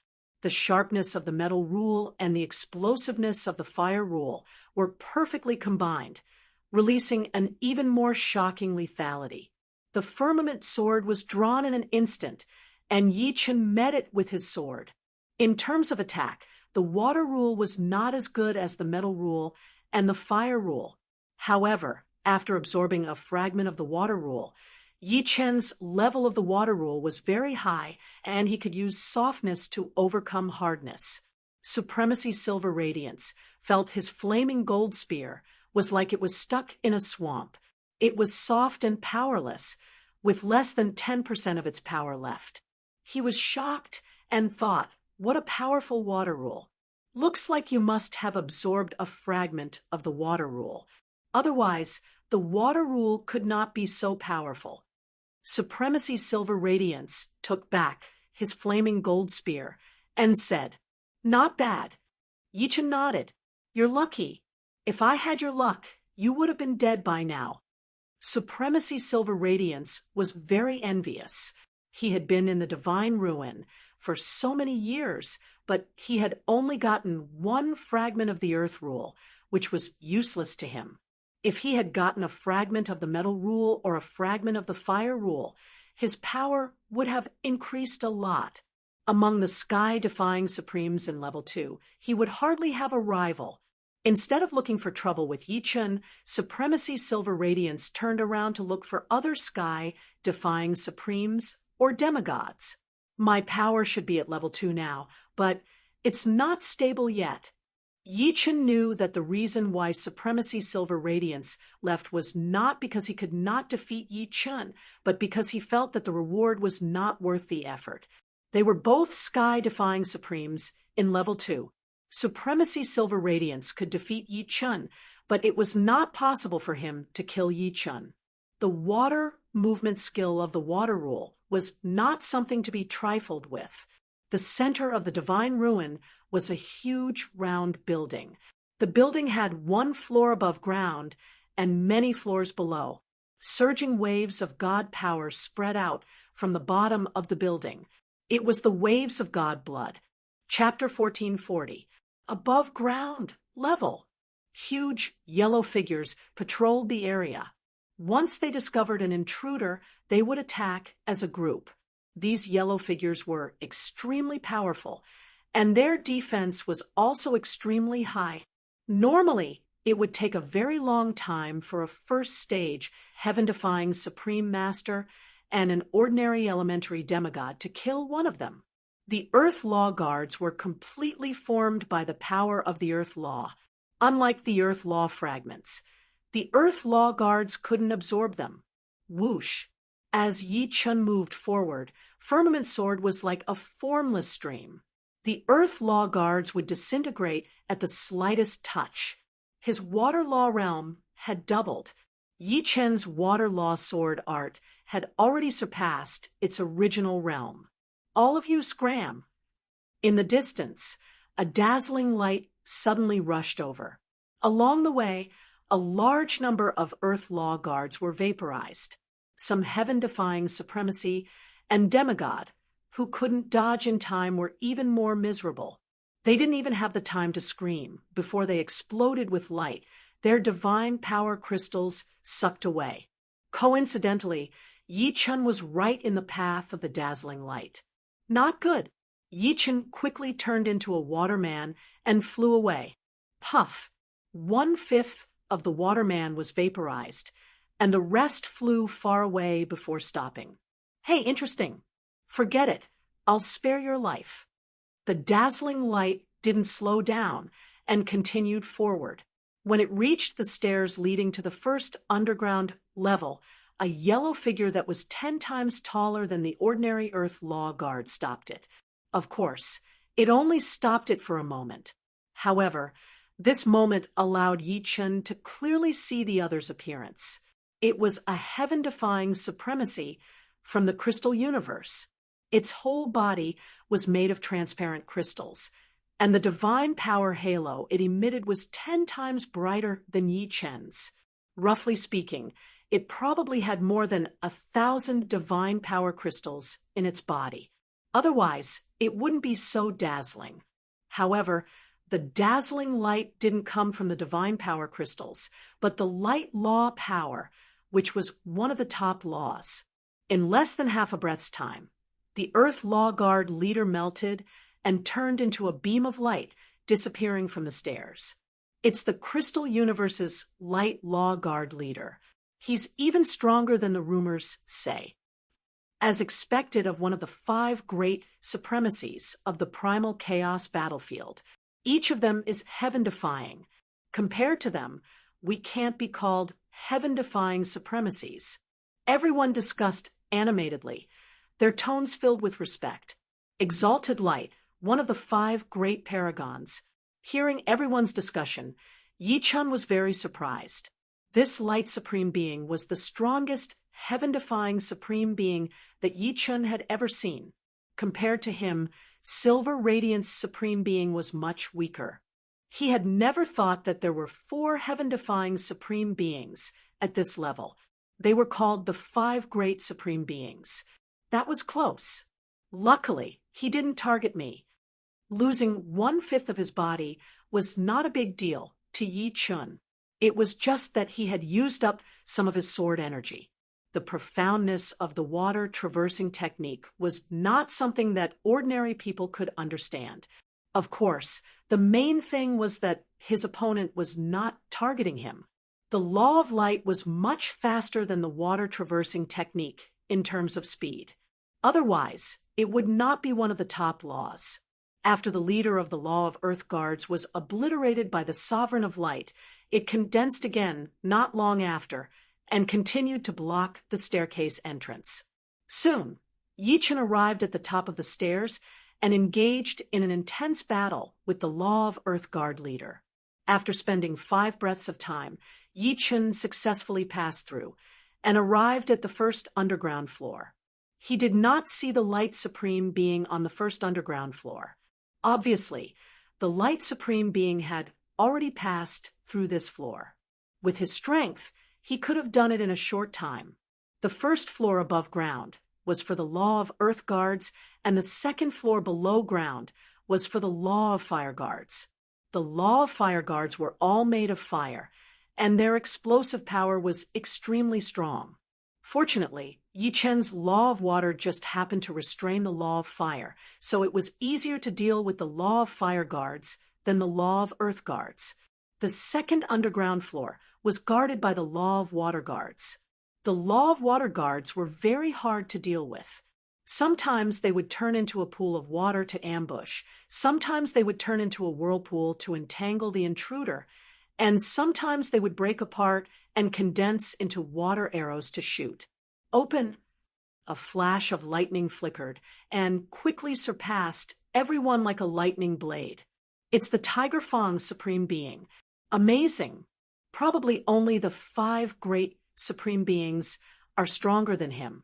The sharpness of the metal rule and the explosiveness of the fire rule were perfectly combined, releasing an even more shocking lethality. The firmament sword was drawn in an instant, and Yi Chen met it with his sword. In terms of attack, the water rule was not as good as the metal rule and the fire rule. However, after absorbing a fragment of the water rule, Yi Chen's level of the water rule was very high, and he could use softness to overcome hardness. Supremacy Silver Radiance felt his flaming gold spear was like it was stuck in a swamp. It was soft and powerless, with less than 10% of its power left. He was shocked and thought, what a powerful water rule. Looks like you must have absorbed a fragment of the water rule. Otherwise, the water rule could not be so powerful. Supremacy Silver Radiance took back his flaming gold spear and said, "Not bad." Yi Chen nodded. "You're lucky. If I had your luck, you would have been dead by now." Supremacy Silver Radiance was very envious. He had been in the Divine Ruin for so many years, but he had only gotten one fragment of the Earth Rule, which was useless to him. If he had gotten a fragment of the Metal Rule or a fragment of the Fire Rule, his power would have increased a lot. Among the sky-defying Supremes in Level 2, he would hardly have a rival. Instead of looking for trouble with Yi Chen, Supremacy Silver Radiance turned around to look for other sky-defying Supremes or demigods. My power should be at Level 2 now, but it's not stable yet. Yi Chen knew that the reason why Supremacy Silver Radiance left was not because he could not defeat Yi Chen, but because he felt that the reward was not worth the effort. They were both sky-defying Supremes in Level 2. Supremacy Silver Radiance could defeat Yi Chen, but it was not possible for him to kill Yi Chen. The water movement skill of the water rule was not something to be trifled with. The center of the Divine Ruin was a huge round building. The building had one floor above ground and many floors below. Surging waves of God power spread out from the bottom of the building. It was the waves of God blood. Chapter 1440. Above ground, level. Huge yellow figures patrolled the area. Once they discovered an intruder, they would attack as a group. These yellow figures were extremely powerful, and their defense was also extremely high. Normally, it would take a very long time for a first stage, heaven-defying Supreme Master and an ordinary elementary demigod to kill one of them. The Earth Law Guards were completely formed by the power of the Earth Law. Unlike the Earth Law fragments, the Earth Law Guards couldn't absorb them. Whoosh! As Yi Chen moved forward, Firmament Sword was like a formless stream. The Earth Law Guards would disintegrate at the slightest touch. His Water Law realm had doubled. Yi Chen's Water Law Sword art had already surpassed its original realm. All of you scram. In the distance, a dazzling light suddenly rushed over. Along the way, a large number of Earth Law Guards were vaporized. Some heaven-defying supremacy and demigod who couldn't dodge in time were even more miserable. They didn't even have the time to scream before they exploded with light, their divine power crystals sucked away. Coincidentally, Yi Chen was right in the path of the dazzling light. Not good. Yi Chen quickly turned into a waterman and flew away. Puff! 1/5 of the waterman was vaporized, and the rest flew far away before stopping. Hey, interesting. Forget it. I'll spare your life. The dazzling light didn't slow down and continued forward. When it reached the stairs leading to the first underground level, a yellow figure that was 10 times taller than the ordinary Earth Law Guard stopped it. Of course, it only stopped it for a moment. However, this moment allowed Yi Chen to clearly see the other's appearance. It was a heaven-defying supremacy from the crystal universe. Its whole body was made of transparent crystals, and the divine power halo it emitted was 10 times brighter than Yi Chen's. Roughly speaking, it probably had more than 1,000 divine power crystals in its body. Otherwise, it wouldn't be so dazzling. However, the dazzling light didn't come from the divine power crystals, but the light law power, which was one of the top laws. In less than half a breath's time, the Earth Law Guard leader melted and turned into a beam of light, disappearing from the stairs. It's the Crystal Universe's Light Law Guard leader. He's even stronger than the rumors say. As expected of one of the 5 great supremacies of the primal chaos battlefield, each of them is heaven-defying. Compared to them, we can't be called heaven-defying supremacies. Everyone discussed animatedly, their tones filled with respect. Exalted Light, one of the 5 great paragons. Hearing everyone's discussion, Yi Chen was very surprised. This Light Supreme Being was the strongest, heaven-defying Supreme Being that Yi Chen had ever seen. Compared to him, Silver Radiance Supreme Being was much weaker. He had never thought that there were 4 heaven-defying Supreme Beings at this level. They were called the 5 Great Supreme Beings. That was close. Luckily, he didn't target me. Losing 1/5 of his body was not a big deal to Yi Chen. It was just that he had used up some of his sword energy. The profoundness of the water traversing technique was not something that ordinary people could understand. Of course, the main thing was that his opponent was not targeting him. The law of light was much faster than the water traversing technique in terms of speed. Otherwise, it would not be one of the top laws. After the leader of the Law of Earth Guards was obliterated by the Sovereign of Light, it condensed again not long after and continued to block the staircase entrance. Soon, Yi Chen arrived at the top of the stairs and engaged in an intense battle with the Law of Earth Guard leader. After spending 5 breaths of time, Yi Chen successfully passed through and arrived at the first underground floor. He did not see the Light Supreme Being on the first underground floor. Obviously, the Light Supreme Being had already passed through this floor. With his strength, he could have done it in a short time. The first floor above ground was for the Law of Earth Guards, and the second floor below ground was for the Law of Fire Guards. The Law of Fire Guards were all made of fire, and their explosive power was extremely strong. Fortunately, Yi Chen's Law of Water just happened to restrain the Law of Fire, so it was easier to deal with the Law of Fire Guards than the Law of Earth Guards. The second underground floor was guarded by the Law of Water Guards. The Law of Water Guards were very hard to deal with. Sometimes they would turn into a pool of water to ambush, sometimes they would turn into a whirlpool to entangle the intruder, and sometimes they would break apart and condense into water arrows to shoot. Open! A flash of lightning flickered and quickly surpassed everyone like a lightning blade. It's the Tiger Fang's Supreme Being. Amazing! Probably only the 5 great Supreme Beings are stronger than him.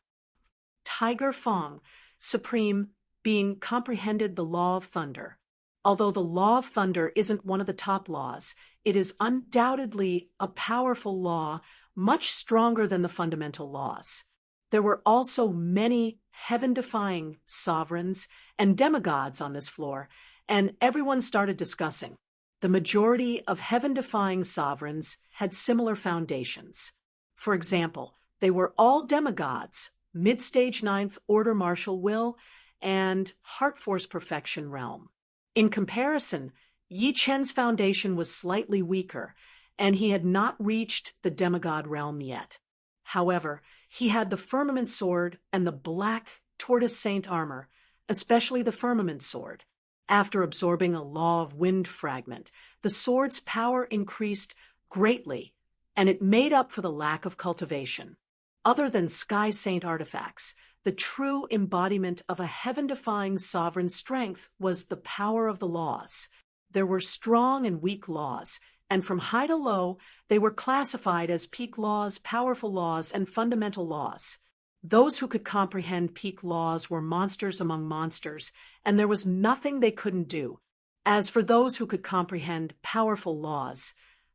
Tiger Fang, Supreme Being, comprehended the Law of Thunder. Although the Law of Thunder isn't one of the top laws, it is undoubtedly a powerful law, much stronger than the fundamental laws. There were also many heaven-defying sovereigns and demigods on this floor, and everyone started discussing. The majority of heaven-defying sovereigns had similar foundations. For example, they were all demigods, mid-stage 9th Order Martial Will, and Heart Force Perfection Realm. In comparison, Yi Chen's foundation was slightly weaker, and he had not reached the demigod realm yet. However, He had the firmament sword and the black tortoise saint armor, especially the firmament sword. After absorbing a law of wind fragment, the sword's power increased greatly, and it made up for the lack of cultivation. Other than sky saint artifacts, the true embodiment of a heaven-defying sovereign strength was the power of the laws. There were strong and weak laws, and from high to low, they were classified as peak laws, powerful laws, and fundamental laws. Those who could comprehend peak laws were monsters among monsters, and there was nothing they couldn't do. As for those who could comprehend powerful laws,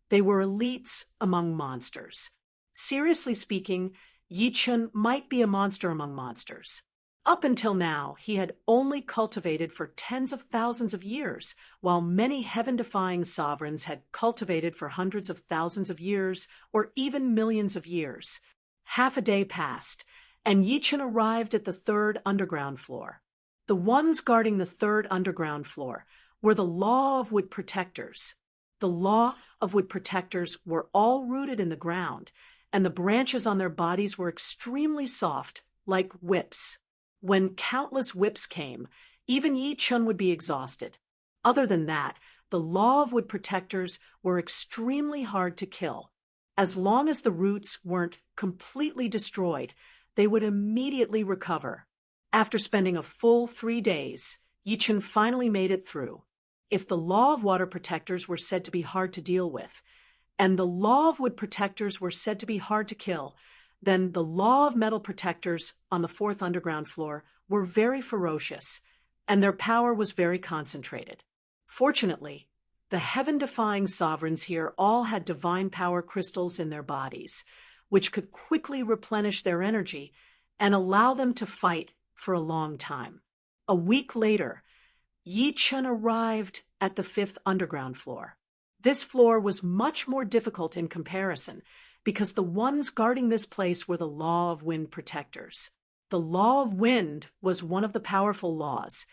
they were elites among monsters. Seriously speaking, Yichun might be a monster among monsters. Up until now, he had only cultivated for tens of thousands of years, while many heaven-defying sovereigns had cultivated for hundreds of thousands of years or even millions of years. Half a day passed, and Yichun arrived at the third underground floor. The ones guarding the third underground floor were the Law of Wood Protectors. The Law of Wood Protectors were all rooted in the ground, and the branches on their bodies were extremely soft, like whips. When countless whips came, even Yichun would be exhausted. Other than that, the Law of Wood Protectors were extremely hard to kill. As long as the roots weren't completely destroyed, they would immediately recover. After spending a full 3 days, Yichun finally made it through. If the Law of Water Protectors were said to be hard to deal with, and the Law of Wood Protectors were said to be hard to kill, then the Law of Metal Protectors on the fourth underground floor were very ferocious, and their power was very concentrated. Fortunately, the heaven-defying sovereigns here all had divine power crystals in their bodies, which could quickly replenish their energy and allow them to fight for a long time. A week later, Yichun arrived at the fifth underground floor. This floor was much more difficult in comparison, because the ones guarding this place were the Law of Wind Protectors. The Law of Wind was one of the powerful laws,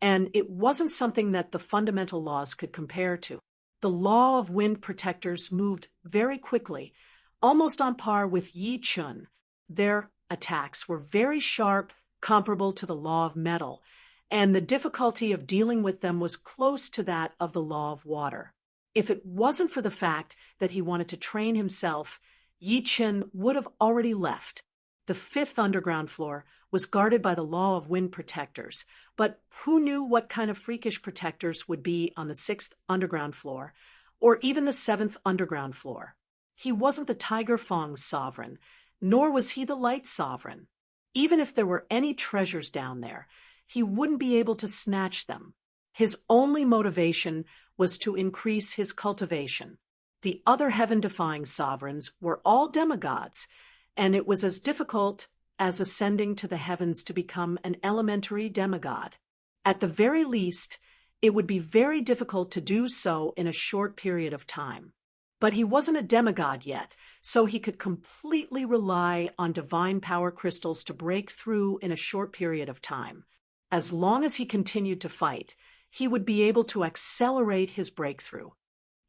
and it wasn't something that the fundamental laws could compare to. The Law of Wind Protectors moved very quickly, almost on par with Yichun. Their attacks were very sharp, comparable to the Law of Metal, and the difficulty of dealing with them was close to that of the Law of Water. If it wasn't for the fact that he wanted to train himself, Yichun would have already left. The fifth underground floor was guarded by the Law of Wind Protectors, but who knew what kind of freakish protectors would be on the sixth underground floor, or even the seventh underground floor? He wasn't the Tiger Fong's sovereign, nor was he the Light Sovereign. Even if there were any treasures down there, he wouldn't be able to snatch them. His only motivation was to increase his cultivation. The other heaven-defying sovereigns were all demigods, and it was as difficult as ascending to the heavens to become an elementary demigod. At the very least, it would be very difficult to do so in a short period of time. But he wasn't a demigod yet, so he could completely rely on divine power crystals to break through in a short period of time. As long as he continued to fight, he would be able to accelerate his breakthrough.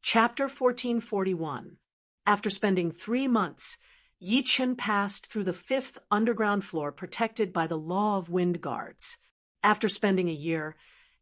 Chapter 1441. After spending 3 months, Yichun passed through the fifth underground floor protected by the Law of Wind Guards. After spending a year,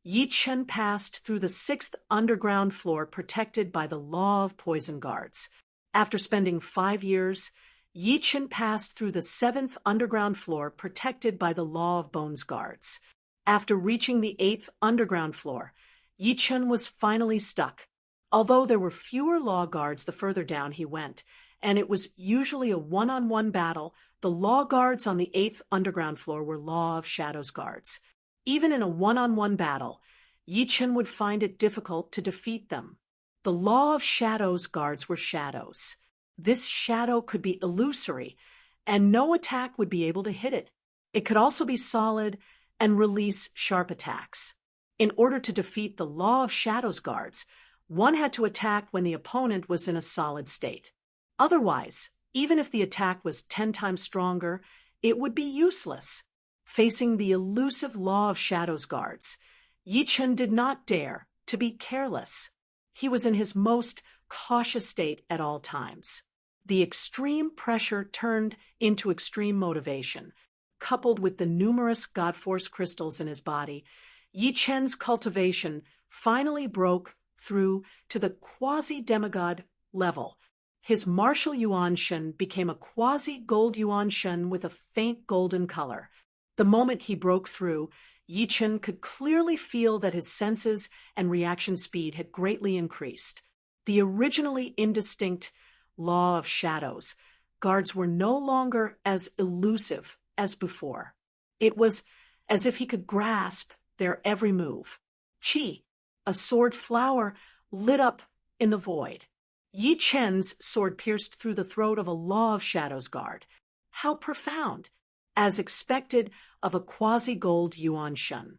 Yichun passed through the sixth underground floor protected by the Law of Poison Guards. After spending 5 years, Yichun passed through the seventh underground floor protected by the Law of Bones Guards. After reaching the eighth underground floor, Yichun was finally stuck. Although there were fewer law guards the further down he went, and it was usually a one-on-one battle, the law guards on the eighth underground floor were Law of Shadows guards. Even in a one-on-one battle, Yichun would find it difficult to defeat them. The Law of Shadows guards were shadows. This shadow could be illusory, and no attack would be able to hit it. It could also be solid and release sharp attacks. In order to defeat the Law of Shadows guards, one had to attack when the opponent was in a solid state. Otherwise, even if the attack was 10 times stronger, it would be useless. Facing the elusive Law of Shadows guards, Yichun did not dare to be careless. He was in his most cautious state at all times. The extreme pressure turned into extreme motivation. Coupled with the numerous God-Force crystals in his body, Yi Chen's cultivation finally broke through to the quasi-demigod level. His martial Yuanshen became a quasi-gold Yuanshen with a faint golden color. The moment he broke through, Yi Chen could clearly feel that his senses and reaction speed had greatly increased. The originally indistinct law of shadows guards were no longer as elusive as before. It was as if he could grasp their every move. Qi, a sword flower, lit up in the void. Yi Chen's sword pierced through the throat of a law of shadows guard. How profound! As expected of a quasi-gold Yuanshen.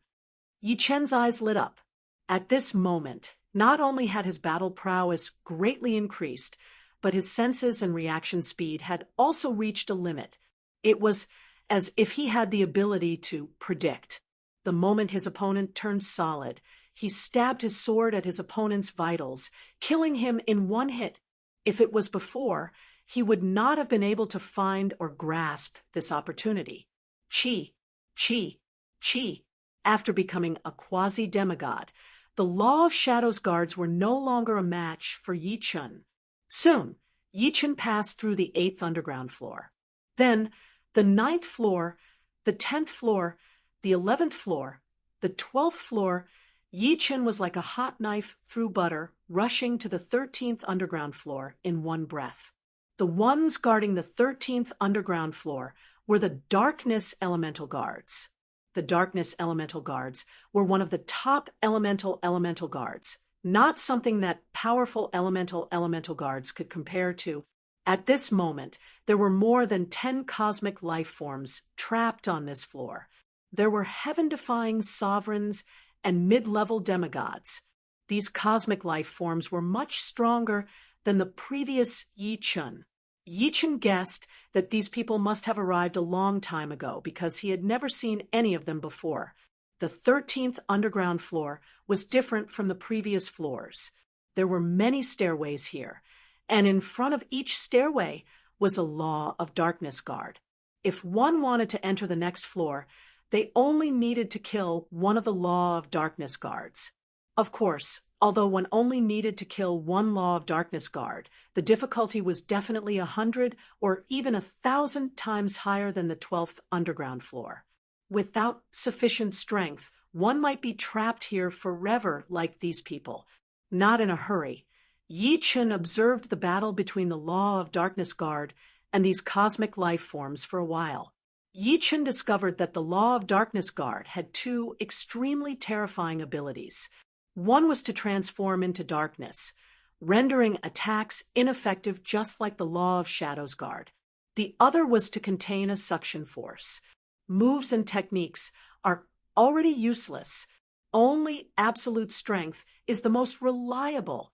Yi Chen's eyes lit up. At this moment, not only had his battle prowess greatly increased, but his senses and reaction speed had also reached a limit. It was as if he had the ability to predict. The moment his opponent turned solid, he stabbed his sword at his opponent's vitals, killing him in one hit. If it was before, he would not have been able to find or grasp this opportunity. Qi, Qi, Qi. After becoming a quasi-demigod, the law of shadows guards were no longer a match for Yi Chen. Soon, Yi Chen passed through the 8th underground floor. Then, the 9th floor, the 10th floor, the 11th floor, the 12th floor. Yi Chen was like a hot knife through butter, rushing to the 13th underground floor in one breath. The ones guarding the 13th underground floor were the Darkness Elemental Guards. The Darkness Elemental Guards were one of the top elemental guards, not something that powerful elemental guards could compare to. At this moment, there were more than 10 cosmic life forms trapped on this floor. There were heaven-defying sovereigns and mid-level demigods. These cosmic life forms were much stronger than the previous Yi Chen. Yi Chen guessed that these people must have arrived a long time ago because he had never seen any of them before. The 13th underground floor was different from the previous floors. There were many stairways here, and in front of each stairway was a Law of Darkness guard. If one wanted to enter the next floor, they only needed to kill one of the Law of Darkness guards. Of course, although one only needed to kill one Law of Darkness guard, the difficulty was definitely 100 or even 1,000 times higher than the 12th underground floor. Without sufficient strength, one might be trapped here forever like these people. Not in a hurry. Yi Chen observed the battle between the Law of Darkness guard and these cosmic life forms for a while. Yi Chen discovered that the Law of Darkness guard had two extremely terrifying abilities. One was to transform into darkness, rendering attacks ineffective just like the Law of Shadows guard. The other was to contain a suction force. Moves and techniques are already useless. Only absolute strength is the most reliable.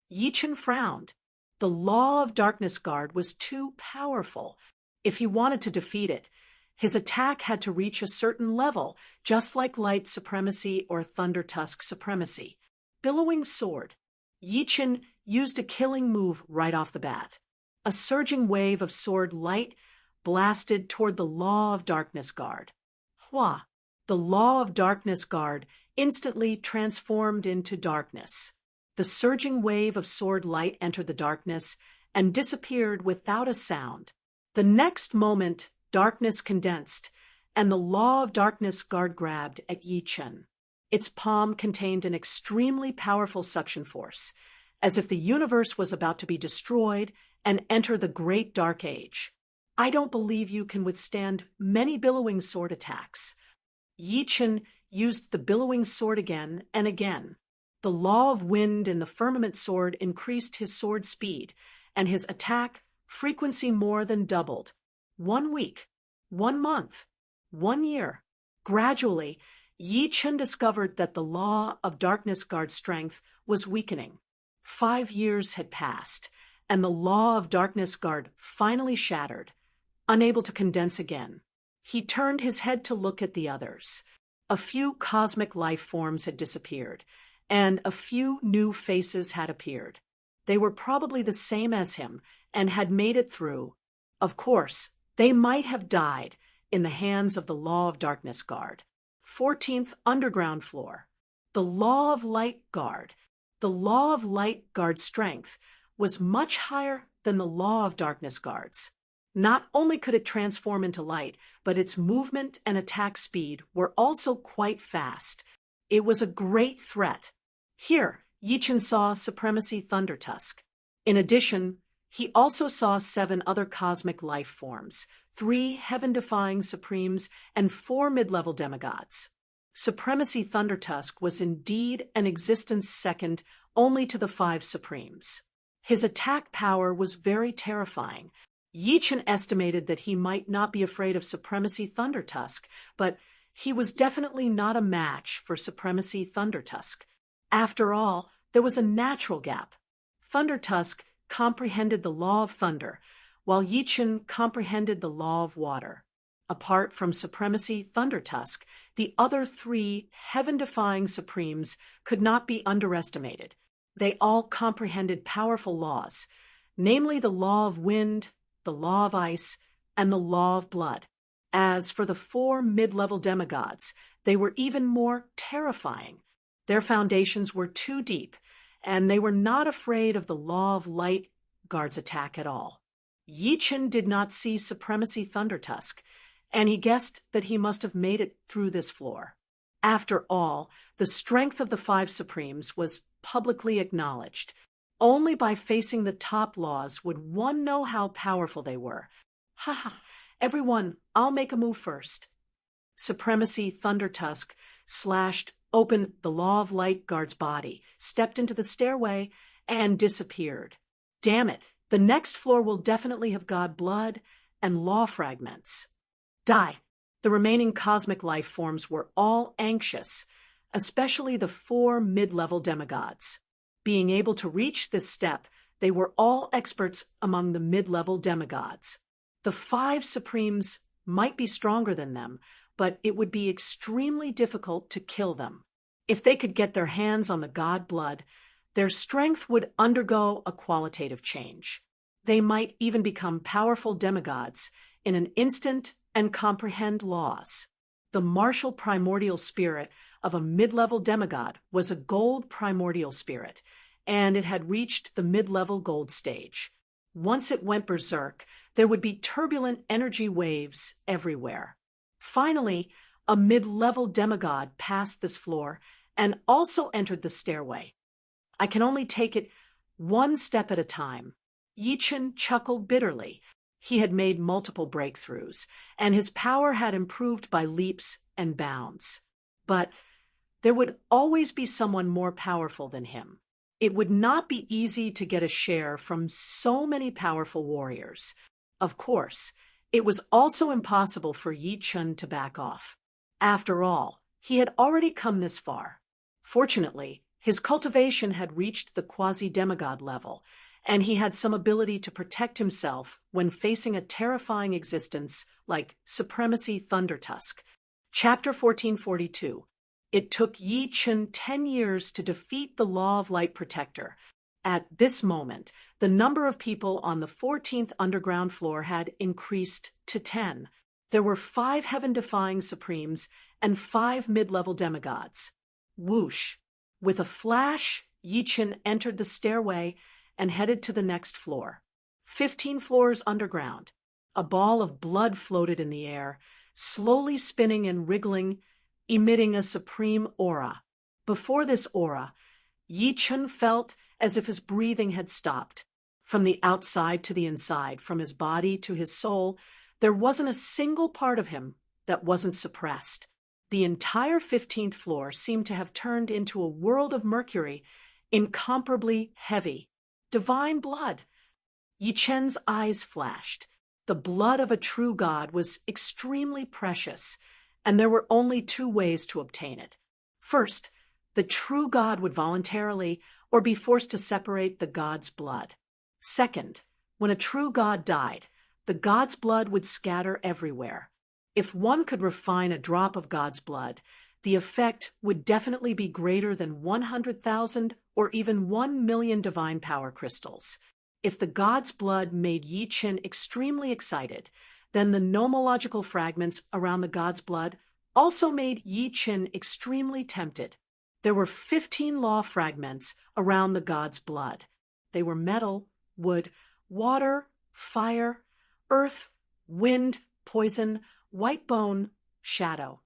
Yi Chen frowned. The Law of Darkness guard was too powerful. If he wanted to defeat it, his attack had to reach a certain level, just like Light Supremacy or Thunder Tusk Supremacy. Billowing Sword. Yi Chen used a killing move right off the bat. A surging wave of sword light blasted toward the Law of Darkness guard. Hua! The Law of Darkness guard instantly transformed into darkness. The surging wave of sword light entered the darkness and disappeared without a sound. The next moment, darkness condensed, and the Law of Darkness guard grabbed at Yi Chen. Its palm contained an extremely powerful suction force, as if the universe was about to be destroyed and enter the Great Dark Age. I don't believe you can withstand many billowing sword attacks. Yi Chen used the billowing sword again and again. The Law of Wind in the Firmament sword increased his sword speed, and his attack frequency more than doubled. 1 week, 1 month, 1 year. Gradually, Yi Chen discovered that the Law of Darkness guard strength was weakening. 5 years had passed, and the Law of Darkness guard finally shattered, unable to condense again. He turned his head to look at the others. A few cosmic life forms had disappeared, and a few new faces had appeared. They were probably the same as him, and had made it through. Of course, they might have died in the hands of the Law of Darkness Guard. 14th Underground Floor. The Law of Light Guard. The Law of Light Guard's strength was much higher than the Law of Darkness Guard's. Not only could it transform into light, but its movement and attack speed were also quite fast. It was a great threat. Here, Yichen saw Supremacy Thundertusk. In addition, he also saw 7 other cosmic life forms, 3 heaven-defying supremes, and 4 mid-level demigods. Supremacy Thundertusk was indeed an existence second only to the 5 supremes. His attack power was very terrifying. Yichen estimated that he might not be afraid of Supremacy Thundertusk, but he was definitely not a match for Supremacy Thundertusk. After all, there was a natural gap. Thundertusk comprehended the law of thunder, while Yichen comprehended the law of water. Apart from Supremacy Thundertusk, the other 3 heaven-defying supremes could not be underestimated. They all comprehended powerful laws, namely the law of wind, the law of ice, and the law of blood. As for the 4 mid-level demigods, they were even more terrifying. Their foundations were too deep, and they were not afraid of the Law of Light Guard's attack at all. Yichen did not see Supremacy Thundertusk, and he guessed that he must have made it through this floor. After all, the strength of the 5 Supremes was publicly acknowledged. Only by facing the top laws would one know how powerful they were. Everyone, I'll make a move first. Supremacy Thundertusk slashed open the Law of Light Guard's body, stepped into the stairway, and disappeared. Damn it, the next floor will definitely have God blood and law fragments. Die. The remaining cosmic life forms were all anxious, especially the 4 mid-level demigods. Being able to reach this step, they were all experts among the mid-level demigods. The 5 supremes might be stronger than them, but it would be extremely difficult to kill them. If they could get their hands on the god blood, their strength would undergo a qualitative change. They might even become powerful demigods in an instant and comprehend laws. The martial primordial spirit of a mid-level demigod was a gold primordial spirit, and it had reached the mid-level gold stage. Once it went berserk, there would be turbulent energy waves everywhere. Finally, a mid-level demigod passed this floor and also entered the stairway. I can only take it one step at a time. Yichen chuckled bitterly. He had made multiple breakthroughs, and his power had improved by leaps and bounds. But there would always be someone more powerful than him. It would not be easy to get a share from so many powerful warriors. Of course, it was also impossible for Yichen to back off. After all, he had already come this far. Fortunately, his cultivation had reached the quasi-demigod level, and he had some ability to protect himself when facing a terrifying existence like Supremacy Thundertusk. Chapter 1442. It took Yichen 10 years to defeat the Law of Light Protector. At this moment, the number of people on the 14th underground floor had increased to 10. There were 5 heaven-defying supremes and 5 mid-level demigods. Whoosh! With a flash, Yichen entered the stairway and headed to the next floor. 15 floors underground. A ball of blood floated in the air, slowly spinning and wriggling, emitting a supreme aura. Before this aura, Yichen felt as if his breathing had stopped. From the outside to the inside, from his body to his soul, there wasn't a single part of him that wasn't suppressed. The entire 15th floor seemed to have turned into a world of mercury, incomparably heavy. Divine blood. Yichen's eyes flashed. The blood of a true god was extremely precious, and there were only 2 ways to obtain it. First, the true god would voluntarily or be forced to separate the god's blood. Second, when a true god died, the god's blood would scatter everywhere. If one could refine a drop of God's blood, the effect would definitely be greater than 100,000 or even 1 million divine power crystals. If the god's blood made Yi Chen extremely excited, then the nomological fragments around the god's blood also made Yi Chen extremely tempted. There were 15 law fragments around the god's blood. They were metal, wood, water, fire, earth, wind, poison, white bone, shadow,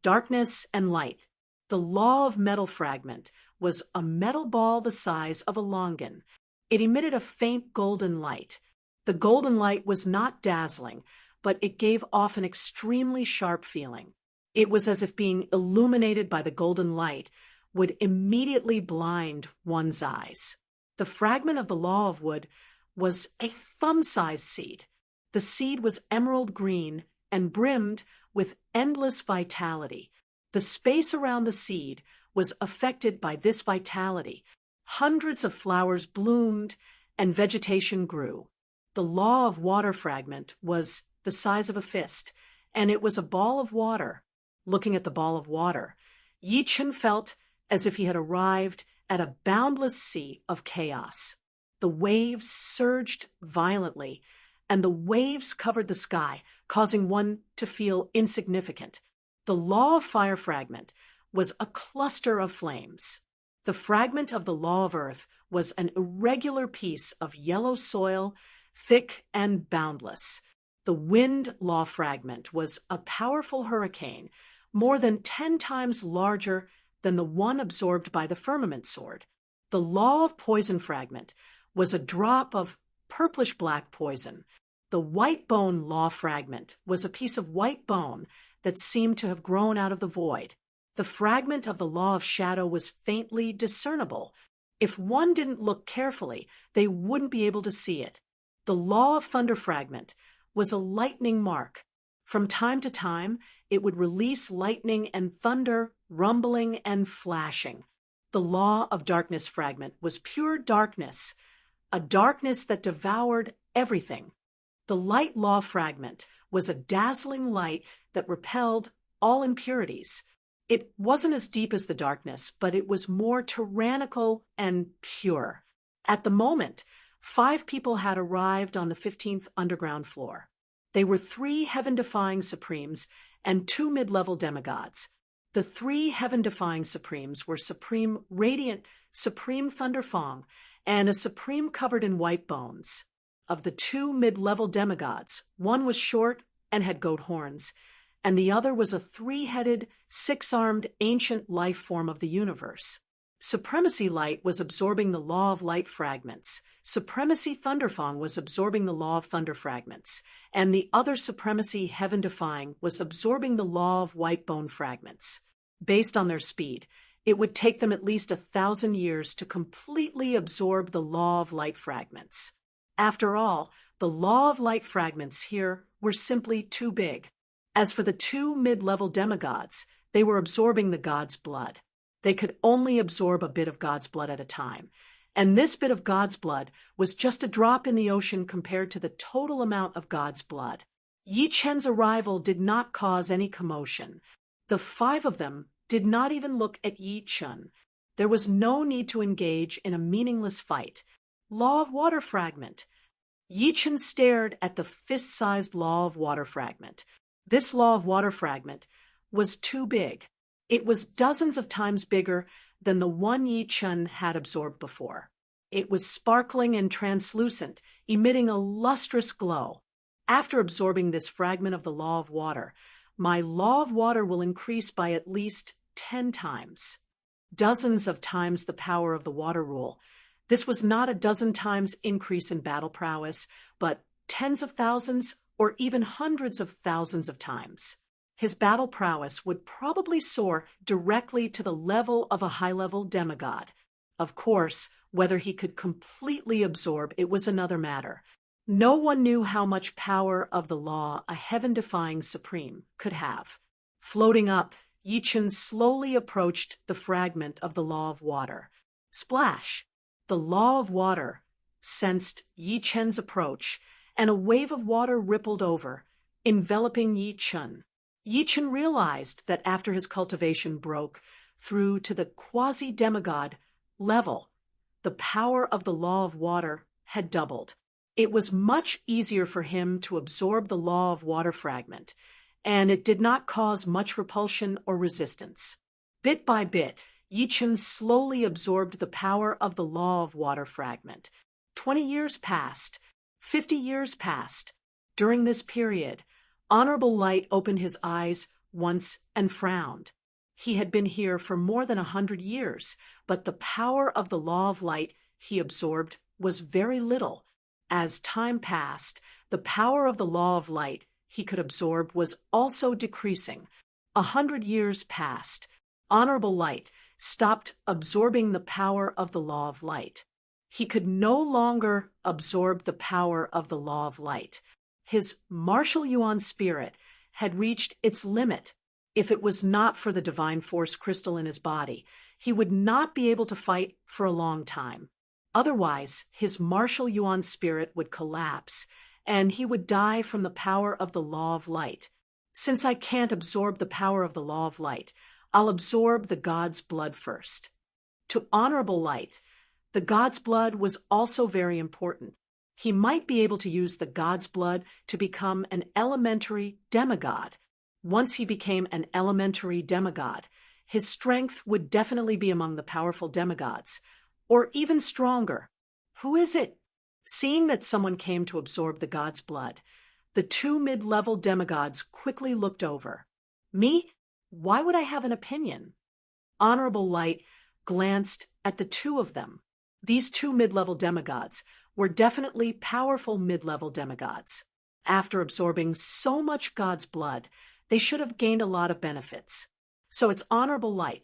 darkness, and light. The law of metal fragment was a metal ball the size of a longan. It emitted a faint golden light. The golden light was not dazzling, but it gave off an extremely sharp feeling. It was as if being illuminated by the golden light would immediately blind one's eyes. The fragment of the law of wood was a thumb-sized seed. The seed was emerald green and brimmed with endless vitality. The space around the seed was affected by this vitality. Hundreds of flowers bloomed and vegetation grew. The law of water fragment was the size of a fist, and it was a ball of water. Looking at the ball of water, Yi Chen felt as if he had arrived at a boundless sea of chaos. The waves surged violently, and the waves covered the sky, causing one to feel insignificant. The law of fire fragment was a cluster of flames. The fragment of the law of earth was an irregular piece of yellow soil, thick and boundless. The wind law fragment was a powerful hurricane, more than 10 times larger than the one absorbed by the firmament sword. The law of poison fragment was a drop of purplish-black poison. The white bone law fragment was a piece of white bone that seemed to have grown out of the void. The fragment of the law of shadow was faintly discernible. If one didn't look carefully, they wouldn't be able to see it. The law of thunder fragment was a lightning mark. From time to time, it would release lightning and thunder, rumbling and flashing. The law of darkness fragment was pure darkness, a darkness that devoured everything. The light law fragment was a dazzling light that repelled all impurities. It wasn't as deep as the darkness, but it was more tyrannical and pure. At the moment, 5 people had arrived on the 15th underground floor. They were 3 heaven-defying supremes and 2 mid-level demigods. The 3 heaven-defying supremes were Supreme Radiant, Supreme Thunder Fong, and a supreme covered in white bones. Of the 2 mid-level demigods, one was short and had goat horns, and the other was a 3-headed, 6-armed ancient life form of the universe. Supremacy Light was absorbing the law of light fragments. Supremacy Thunderfang was absorbing the law of thunder fragments, and the other Supremacy Heaven Defying was absorbing the law of white bone fragments. Based on their speed, it would take them at least 1,000 years to completely absorb the law of light fragments. After all, the law of light fragments here were simply too big. As for the 2 mid-level demigods, they were absorbing the god's blood. They could only absorb a bit of God's blood at a time, and this bit of God's blood was just a drop in the ocean compared to the total amount of God's blood. Yi Chen's arrival did not cause any commotion. The 5 of them did not even look at Yi Chen. There was no need to engage in a meaningless fight. Law of water fragment. Yi Chen stared at the fist-sized law of water fragment. This law of water fragment was too big. It was dozens of times bigger than the one Yi Chen had absorbed before. It was sparkling and translucent, emitting a lustrous glow. After absorbing this fragment of the law of water, my law of water will increase by at least 10 times. Dozens of times the power of the water rule. This was not a dozen times increase in battle prowess, but tens of thousands or even hundreds of thousands of times. His battle prowess would probably soar directly to the level of a high-level demigod. Of course, whether he could completely absorb it was another matter. No one knew how much power of the law a heaven-defying supreme could have. Floating up, Yi Chen slowly approached the fragment of the law of water. Splash! The law of water sensed Yi Chen's approach, and a wave of water rippled over, enveloping Yi Chen. Yi Chen realized that after his cultivation broke through to the quasi-demigod level, the power of the law of water had doubled. It was much easier for him to absorb the law of water fragment, and it did not cause much repulsion or resistance. Bit by bit, Yichen slowly absorbed the power of the law of water fragment. 20 years passed. 50 years passed. During this period, Honorable Light opened his eyes once and frowned. He had been here for more than 100 years, but the power of the law of light he absorbed was very little. As time passed, the power of the law of light he could absorb was also decreasing. 100 years passed. Honorable Light stopped absorbing the power of the law of light. He could no longer absorb the power of the law of light. His martial yuan spirit had reached its limit. If it was not for the divine force crystal in his body, he would not be able to fight for a long time. Otherwise, his martial yuan spirit would collapse, and he would die from the power of the law of light. Since I can't absorb the power of the law of light, I'll absorb the God's blood first. To Honorable Light, the God's blood was also very important. He might be able to use the God's blood to become an elementary demigod. Once he became an elementary demigod, his strength would definitely be among the powerful demigods, or even stronger. Who is it? Seeing that someone came to absorb the God's blood, the two mid-level demigods quickly looked over. Me? Why would I have an opinion? Honorable Light glanced at the two of them. These two mid-level demigods were definitely powerful mid-level demigods. After absorbing so much God's blood, they should have gained a lot of benefits. So it's Honorable Light.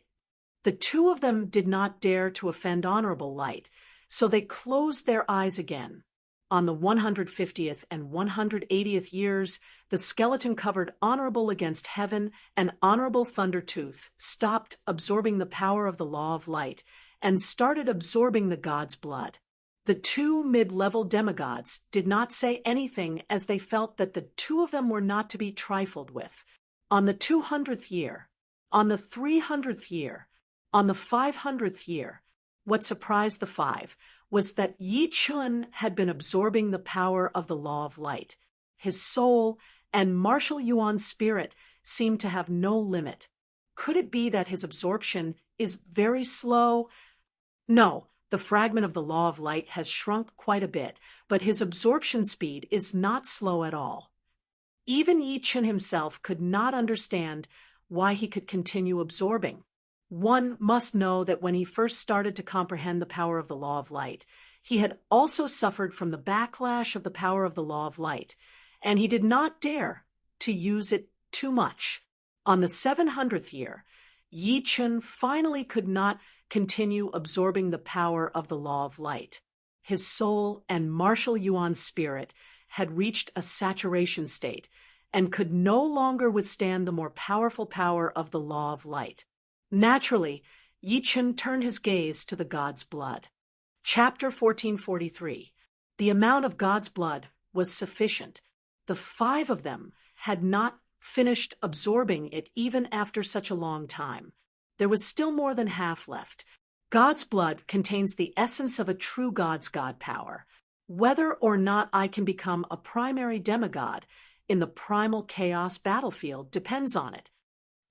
The two of them did not dare to offend Honorable Light, so they closed their eyes again. On the 150th and 180th years, the skeleton-covered Honorable Against Heaven and Honorable Thundertooth stopped absorbing the power of the law of light and started absorbing the God's blood. The two mid-level demigods did not say anything as they felt that the two of them were not to be trifled with. On the 200th year, on the 300th year, on the 500th year, what surprised the five was that Yi Chun had been absorbing the power of the law of light. His soul and martial yuan spirit seemed to have no limit. Could it be that his absorption is very slow? No, the fragment of the law of light has shrunk quite a bit, but his absorption speed is not slow at all. Even Yi Chun himself could not understand why he could continue absorbing. One must know that when he first started to comprehend the power of the law of light, he had also suffered from the backlash of the power of the law of light, and he did not dare to use it too much. On the 700th year, Yi Chun finally could not continue absorbing the power of the law of light. His soul and martial yuan spirit had reached a saturation state and could no longer withstand the more powerful power of the law of light. Naturally, Yi Chun turned his gaze to the God's blood. Chapter 1443. The amount of God's blood was sufficient. The five of them had not finished absorbing it even after such a long time. There was still more than half left. God's blood contains the essence of a true God's God power. Whether or not I can become a primary demigod in the primal chaos battlefield depends on it.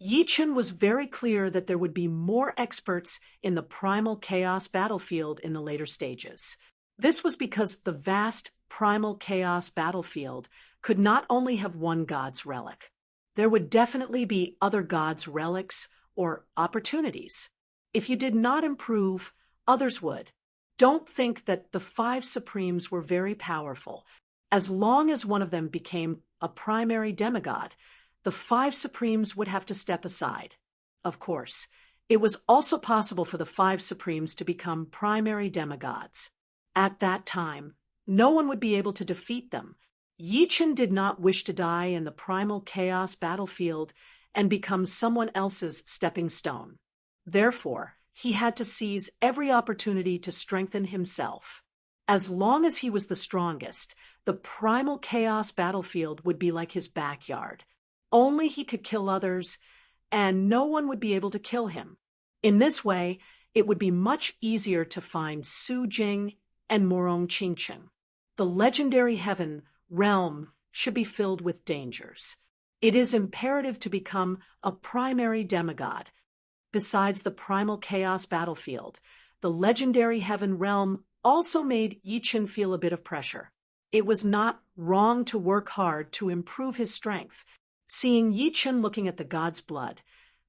Yi Chun was very clear that there would be more experts in the primal chaos battlefield in the later stages. This was because the vast primal chaos battlefield could not only have one god's relic. There would definitely be other gods' relics or opportunities. If you did not improve, others would. Don't think that the five supremes were very powerful. As long as one of them became a primary demigod, the five supremes would have to step aside. Of course, it was also possible for the five supremes to become primary demigods. At that time, no one would be able to defeat them. Yi Chun did not wish to die in the primal chaos battlefield and become someone else's stepping stone. Therefore, he had to seize every opportunity to strengthen himself. As long as he was the strongest, the primal chaos battlefield would be like his backyard. Only he could kill others, and no one would be able to kill him. In this way, it would be much easier to find Su Jing and Morong Qingchen. The legendary heaven realm should be filled with dangers. It is imperative to become a primary demigod. Besides the primal chaos battlefield, the legendary heaven realm also made Yichen feel a bit of pressure. It was not wrong to work hard to improve his strength. Seeing Yichen looking at the god's blood,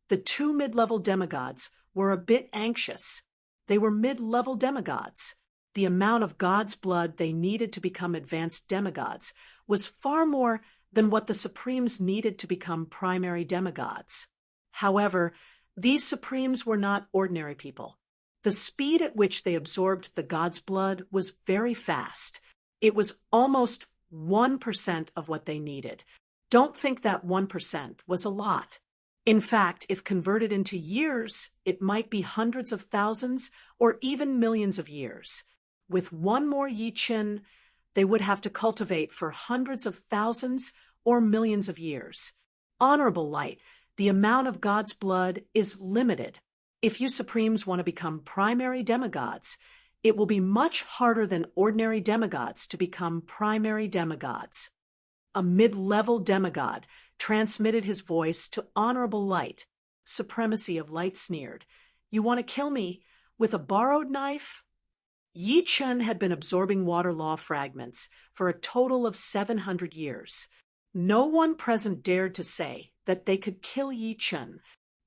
the two mid-level demigods were a bit anxious. They were mid-level demigods. The amount of god's blood they needed to become advanced demigods was far more than what the Supremes needed to become primary demigods. However, these Supremes were not ordinary people. The speed at which they absorbed the god's blood was very fast. It was almost 1% of what they needed. Don't think that 1% was a lot. In fact, if converted into years, it might be hundreds of thousands or even millions of years. With one more Yichen, they would have to cultivate for hundreds of thousands or millions of years. Honorable light, the amount of God's blood is limited. If you Supremes want to become primary demigods, it will be much harder than ordinary demigods to become primary demigods. A mid-level demigod transmitted his voice to Honorable Light. Supremacy of Light sneered. You want to kill me with a borrowed knife? Yi Chen had been absorbing water law fragments for a total of 700 years. No one present dared to say that they could kill Yi Chen.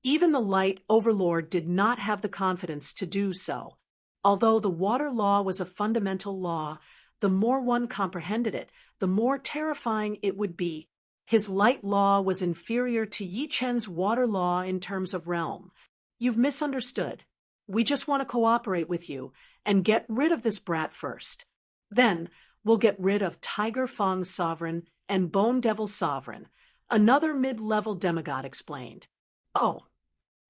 Even the Light Overlord did not have the confidence to do so. Although the water law was a fundamental law, the more one comprehended it, the more terrifying it would be. His light law was inferior to Yi Chen's water law in terms of realm. You've misunderstood. We just want to cooperate with you and get rid of this brat first. Then we'll get rid of Tiger Fang's sovereign and Bone Devil's sovereign, another mid-level demigod explained. Oh.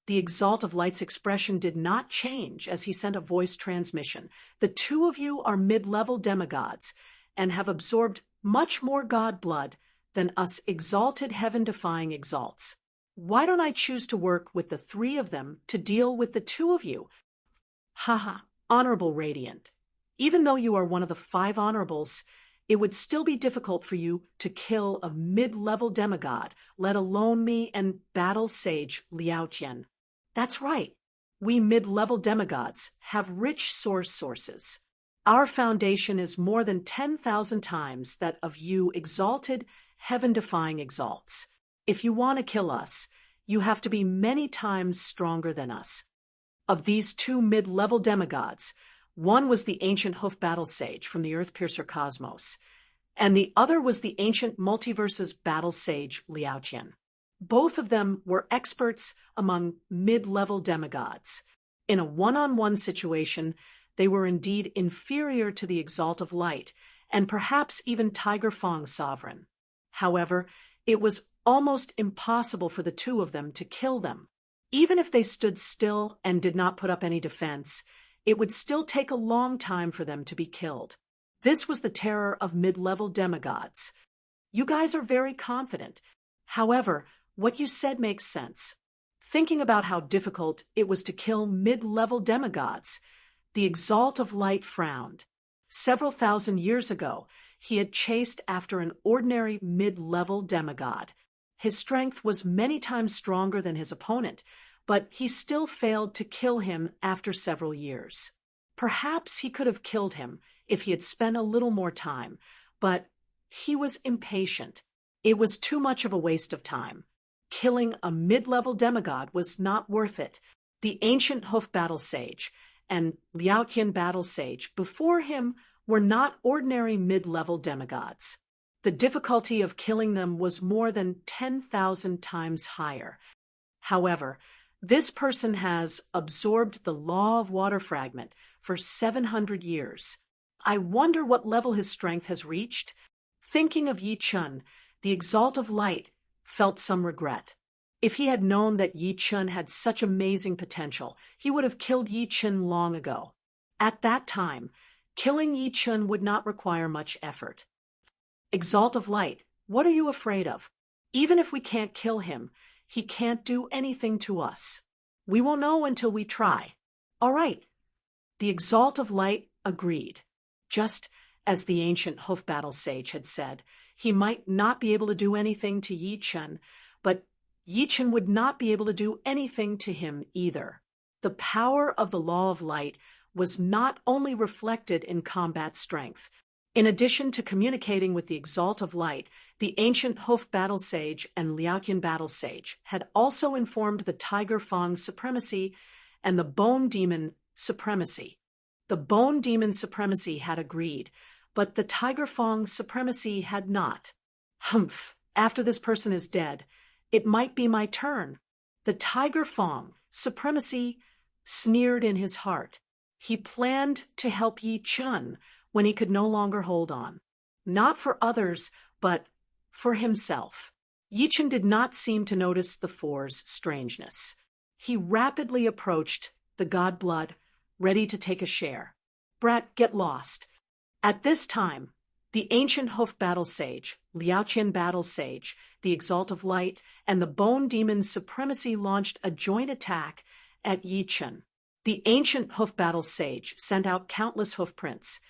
The Exalt of Light's expression did not change as he sent a voice transmission. The two of you are mid-level demigods and have absorbed much more god blood than us exalted heaven-defying exalts. Why don't I choose to work with the three of them to deal with the two of you? Haha, Honorable Radiant. Even though you are one of the 5 honorables, it would still be difficult for you to kill a mid-level demigod, let alone me and battle sage Liao Qian. That's right. We mid-level demigods have rich sources. Our foundation is more than 10,000 times that of you exalted, heaven-defying exalts. If you want to kill us, you have to be many times stronger than us. Of these 2 mid-level demigods, one was the ancient hoof battle sage from the Earth-Piercer cosmos, and the other was the ancient multiverses battle sage Liao Qian. Both of them were experts among mid-level demigods. In a one-on-one situation, they were indeed inferior to the Exalt of Light, and perhaps even Tiger Fang's sovereign. However, it was almost impossible for the two of them to kill them. Even if they stood still and did not put up any defense, it would still take a long time for them to be killed. This was the terror of mid-level demigods. You guys are very confident. However, what you said makes sense. Thinking about how difficult it was to kill mid-level demigods, the Exalt of Light frowned. Several thousand years ago, he had chased after an ordinary mid-level demigod. His strength was many times stronger than his opponent, but he still failed to kill him after several years. Perhaps he could have killed him if he had spent a little more time, but he was impatient. It was too much of a waste of time. Killing a mid-level demigod was not worth it. The ancient hoof battle sage and Liao Qian battle sage before him were not ordinary mid-level demigods. The difficulty of killing them was more than 10,000 times higher. However, this person has absorbed the law of water fragment for 700 years. I wonder what level his strength has reached. Thinking of Yi Chen, the Exalt of Light felt some regret. If he had known that Yi Chen had such amazing potential, he would have killed Yi Chen long ago. At that time, killing Yi Chen would not require much effort. Exalt of Light, what are you afraid of? Even if we can't kill him, he can't do anything to us. We will know until we try. All right. The Exalt of Light agreed. Just as the ancient hoof battle sage had said, he might not be able to do anything to Yi Chen, but Yi Chen would not be able to do anything to him either. The power of the law of light was not only reflected in combat strength. In addition to communicating with the Exalt of Light, the ancient Hoof Battle Sage and Liaoqian Battle Sage had also informed the Tiger Fang supremacy and the Bone Demon supremacy. The Bone Demon supremacy had agreed, but the Tiger Fang supremacy had not. Humph, after this person is dead, it might be my turn. The Tiger Fang supremacy sneered in his heart. He planned to help Yi Chen when he could no longer hold on. Not for others, but for himself. Yi Chen did not seem to notice the four's strangeness. He rapidly approached the god blood, ready to take a share. Brat, get lost. At this time, the ancient hoof battle sage, Liaoqian battle sage, the Exalt of Light, and the Bone Demon supremacy launched a joint attack at Yi Chen. The ancient hoof battle sage sent out countless hoof prints,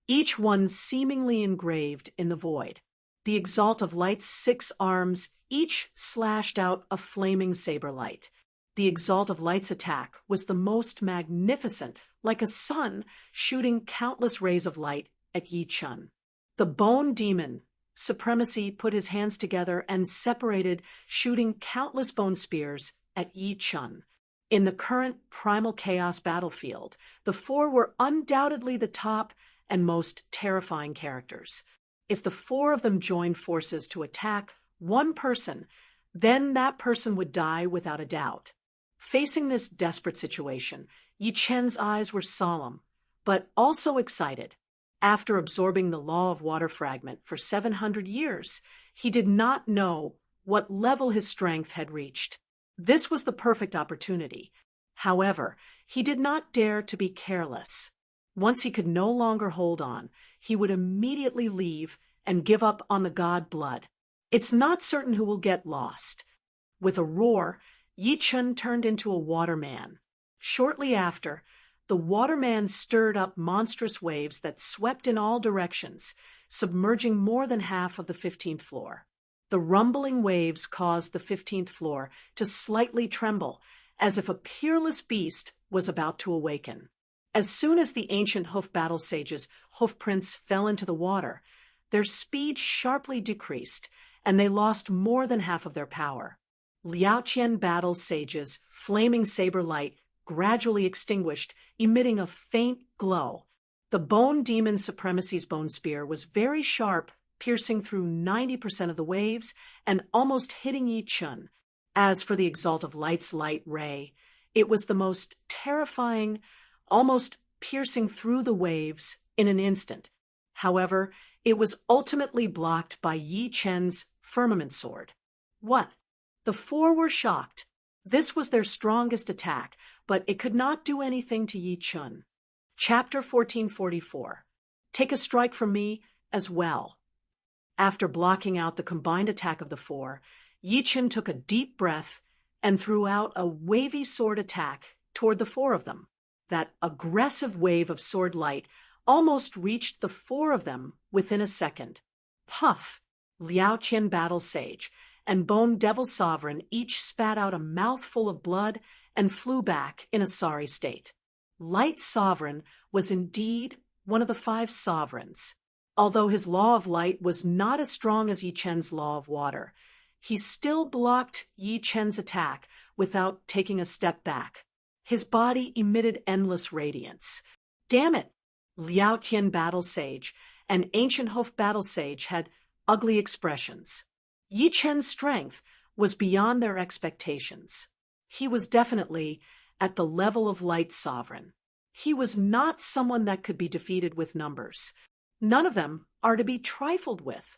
each one seemingly engraved in the void. The Exalt of Light's 6 arms each slashed out a flaming saber light. The Exalt of Light's attack was the most magnificent, like a sun shooting countless rays of light at Yi Chen. The Bone Demon supremacy put his hands together and separated, shooting countless bone spears at Yi Chen. In the current primal chaos battlefield, the 4 were undoubtedly the top and most terrifying characters. If the 4 of them joined forces to attack one person, then that person would die without a doubt. Facing this desperate situation, Yi Chen's eyes were solemn, but also excited. After absorbing the Law of Water fragment for 700 years, he did not know what level his strength had reached. This was the perfect opportunity. However, he did not dare to be careless. Once he could no longer hold on, he would immediately leave and give up on the god blood. It's not certain who will get lost. With a roar, Yi Chen turned into a waterman. Shortly after, the waterman stirred up monstrous waves that swept in all directions, submerging more than half of the 15th floor. The rumbling waves caused the 15th floor to slightly tremble, as if a peerless beast was about to awaken. As soon as the ancient hoof battle sages' hoof prints fell into the water, their speed sharply decreased, and they lost more than half of their power. Liaoqian battle sages' flaming saber light gradually extinguished, emitting a faint glow. The Bone Demon supremacy's bone spear was very sharp, piercing through 90% of the waves and almost hitting Yi Chen. As for the Exalt of Light's light ray, it was the most terrifying, almost piercing through the waves in an instant. However, it was ultimately blocked by Yi Chen's firmament sword. What? The 4 were shocked. This was their strongest attack, but it could not do anything to Yi Chen. Chapter 1444. Take a strike from me as well. After blocking out the combined attack of the 4, Yi Chen took a deep breath and threw out a wavy sword attack toward the 4 of them. That aggressive wave of sword light almost reached the 4 of them within a second. Puff! Liaoqian Battle Sage and Bone Devil Sovereign each spat out a mouthful of blood and flew back in a sorry state. Light Sovereign was indeed one of the 5 sovereigns. Although his Law of Light was not as strong as Yi Chen's Law of Water, he still blocked Yi Chen's attack without taking a step back. His body emitted endless radiance. Damn it! Liaoqian Battle Sage and Ancient Hoof Battle Sage had ugly expressions. Yi Chen's strength was beyond their expectations. He was definitely at the level of Light Sovereign. He was not someone that could be defeated with numbers. None of them are to be trifled with.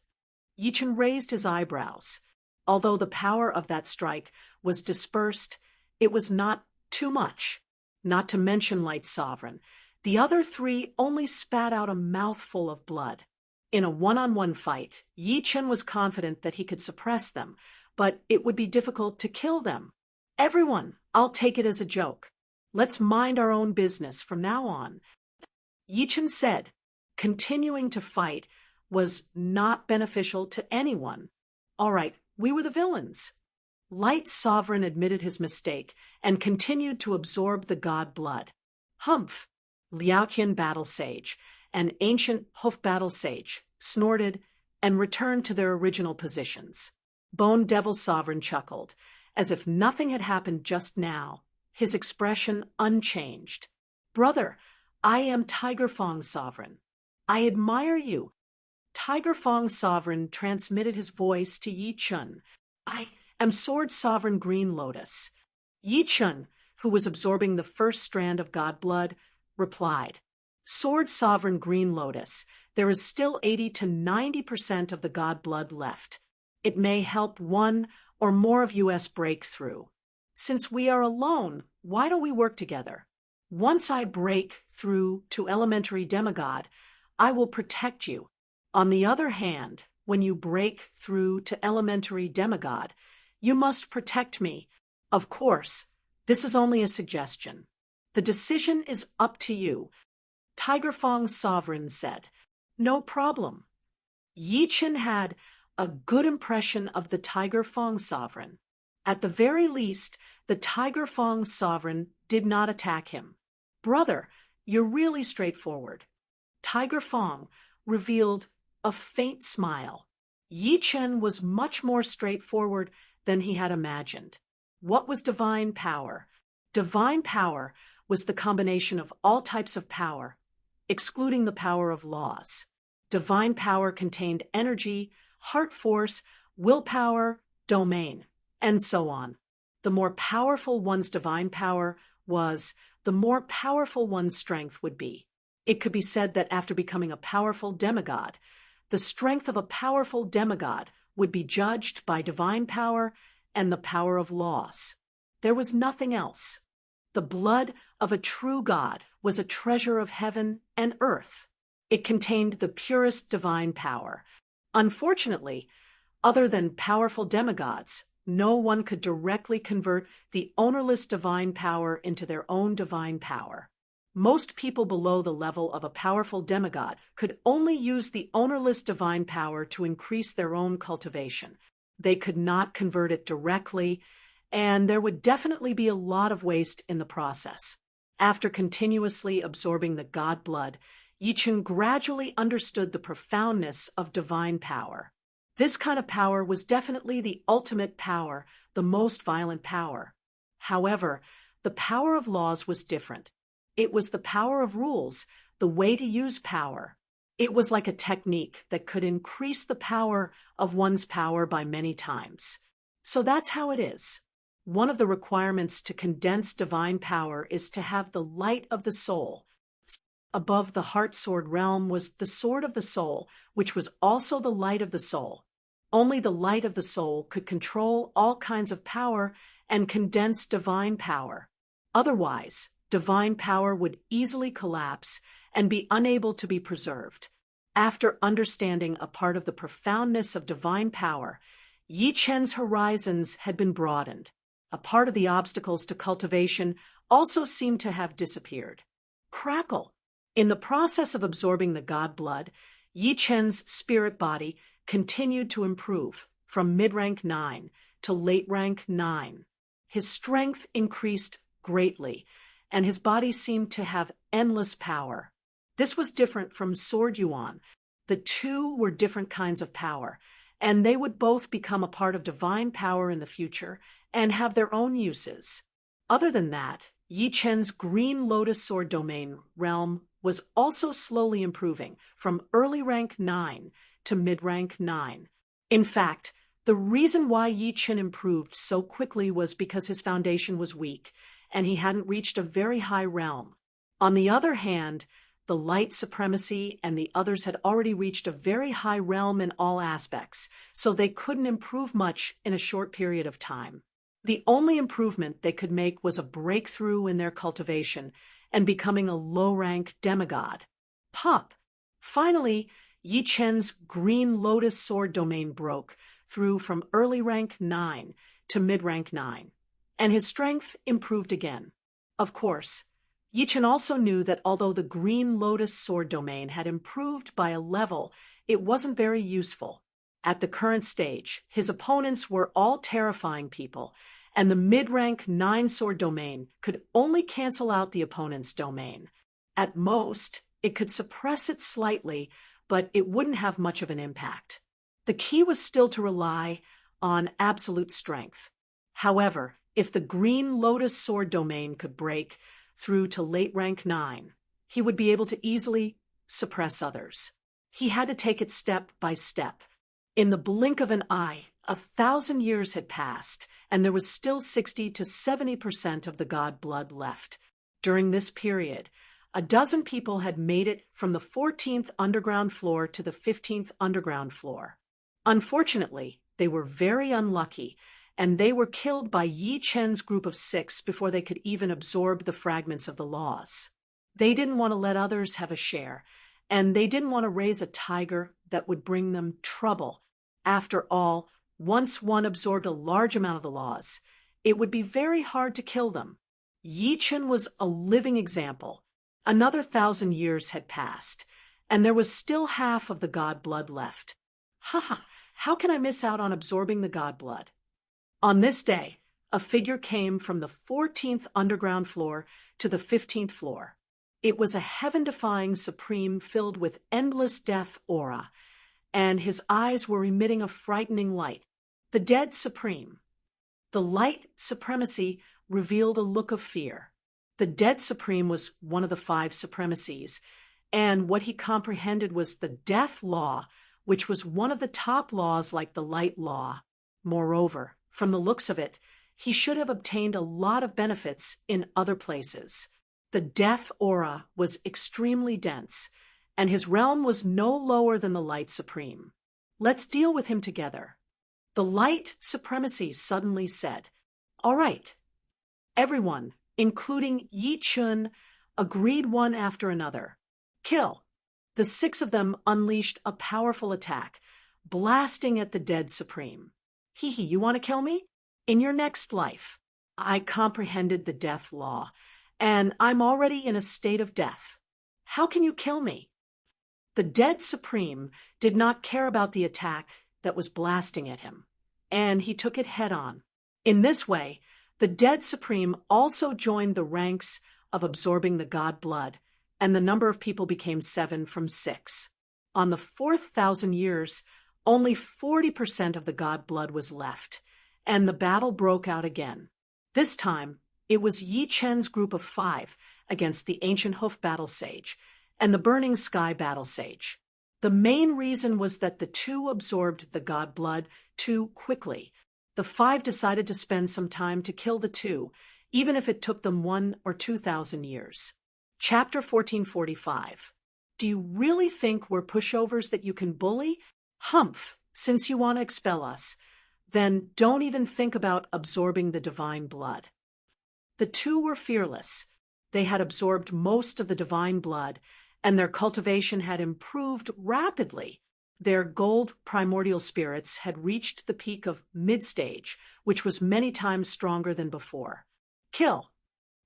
Yi Chen raised his eyebrows. Although the power of that strike was dispersed, it was not too much. Not to mention Light Sovereign, the other 3 only spat out a mouthful of blood. In a one-on-one fight, Yi Chen was confident that he could suppress them, but it would be difficult to kill them. Everyone, I'll take it as a joke. Let's mind our own business from now on. Yi Chen said, Continuing to fight was not beneficial to anyone. All right, we were the villains. Light Sovereign admitted his mistake and continued to absorb the god blood. Humph! Liaotian Battle Sage, an ancient Hoof Battle Sage, snorted and returned to their original positions. Bone Devil Sovereign chuckled, as if nothing had happened just now, his expression unchanged. Brother, I am Tiger Fong Sovereign. I admire you. Tiger Fong Sovereign transmitted his voice to Yi Chun. I am Sword Sovereign Green Lotus. Yi Chun, who was absorbing the first strand of god blood, replied, Sword Sovereign Green Lotus, there is still 80 to 90% of the god blood left. It may help one or more of us break through. Since we are alone, why don't we work together? Once I break through to elementary demigod, I will protect you. On the other hand, when you break through to elementary demigod, you must protect me. Of course, this is only a suggestion. The decision is up to you. Tiger Fong Sovereign said, No problem. Yi Chen had a good impression of the Tiger Fong Sovereign. At the very least, the Tiger Fong Sovereign did not attack him. Brother, you're really straightforward. Tiger Fong revealed a faint smile. Yi Chen was much more straightforward than he had imagined. What was divine power? Divine power was the combination of all types of power, excluding the power of laws. Divine power contained energy, heart force, willpower, domain, and so on. The more powerful one's divine power was, the more powerful one's strength would be. It could be said that after becoming a powerful demigod, the strength of a powerful demigod would be judged by divine power and the power of laws. There was nothing else. The blood of a true god was a treasure of heaven and earth. It contained the purest divine power. Unfortunately, other than powerful demigods, no one could directly convert the ownerless divine power into their own divine power. Most people below the level of a powerful demigod could only use the ownerless divine power to increase their own cultivation. They could not convert it directly, and there would definitely be a lot of waste in the process. After continuously absorbing the god blood, Yi Chen gradually understood the profoundness of divine power. This kind of power was definitely the ultimate power, the most violent power. However, the power of laws was different. It was the power of rules, the way to use power. It was like a technique that could increase the power of one's power by many times. So that's how it is. One of the requirements to condense divine power is to have the light of the soul. Above the heart sword realm was the sword of the soul, which was also the light of the soul. Only the light of the soul could control all kinds of power and condense divine power. Otherwise, divine power would easily collapse and be unable to be preserved. After understanding a part of the profoundness of divine power, Yi Chen's horizons had been broadened. A part of the obstacles to cultivation also seemed to have disappeared. Crackle! In the process of absorbing the god blood, Yi Chen's spirit body continued to improve from mid-rank 9 to late rank 9. His strength increased greatly, and his body seemed to have endless power. This was different from Sword Yuan. The two were different kinds of power, and they would both become a part of divine power in the future and have their own uses. Other than that, Yi Chen's Green Lotus Sword domain realm was also slowly improving from early rank 9 to mid-rank 9. In fact, the reason why Yi Chen improved so quickly was because his foundation was weak, and he hadn't reached a very high realm. On the other hand, the light supremacy and the others had already reached a very high realm in all aspects, so they couldn't improve much in a short period of time. The only improvement they could make was a breakthrough in their cultivation and becoming a low-rank demigod. Pop! Finally, Yi Chen's Green Lotus Sword domain broke through from early rank 9 to mid-rank 9, and his strength improved again. Of course, Yichen also knew that although the Green Lotus sword domain had improved by a level, it wasn't very useful. At the current stage, his opponents were all terrifying people, and the mid-rank 9 sword domain could only cancel out the opponent's domain. At most, it could suppress it slightly, but it wouldn't have much of an impact. The key was still to rely on absolute strength. However, if the Green Lotus sword domain could break through to late rank 9, he would be able to easily suppress others. He had to take it step by step. In the blink of an eye, 1,000 years had passed, and there was still 60 to 70% of the god blood left. During this period, a dozen people had made it from the 14th underground floor to the 15th underground floor. Unfortunately, they were very unlucky, and they were killed by Yi Chen's group of 6 before they could even absorb the fragments of the laws. They didn't want to let others have a share, and they didn't want to raise a tiger that would bring them trouble. After all, once one absorbed a large amount of the laws, it would be very hard to kill them. Yi Chen was a living example. Another 1,000 years had passed, and there was still half of the god blood left. How can I miss out on absorbing the god blood? On this day, a figure came from the 14th underground floor to the 15th floor. It was a heaven-defying supreme filled with endless death aura, and his eyes were emitting a frightening light. The dead supreme. The light supremacy revealed a look of fear. The dead supreme was one of the 5 supremacies, and what he comprehended was the death law, which was one of the top laws like the light law. Moreover, from the looks of it, he should have obtained a lot of benefits in other places. The death aura was extremely dense, and his realm was no lower than the light supreme. Let's deal with him together. The light supremacy suddenly said, "All right." Everyone, including Yi Chun, agreed one after another. Kill. The 6 of them unleashed a powerful attack, blasting at the dead supreme. You want to kill me? In your next life. I comprehended the death law, and I'm already in a state of death. How can you kill me? The dead supreme did not care about the attack that was blasting at him, and he took it head-on. In this way, the dead supreme also joined the ranks of absorbing the god blood, and the number of people became 7 from 6. On the 4th 1,000 years, only 40% of the god blood was left, and the battle broke out again. This time, it was Yi Chen's group of 5 against the Ancient Hoof Battle Sage and the Burning Sky Battle Sage. The main reason was that the 2 absorbed the god blood too quickly. The 5 decided to spend some time to kill the 2, even if it took them 1 or 2,000 years. Chapter 1445. Do you really think we're pushovers that you can bully? Humph, since you want to expel us, then don't even think about absorbing the divine blood. The 2 were fearless. They had absorbed most of the divine blood, and their cultivation had improved rapidly. Their gold primordial spirits had reached the peak of mid-stage, which was many times stronger than before. Kill.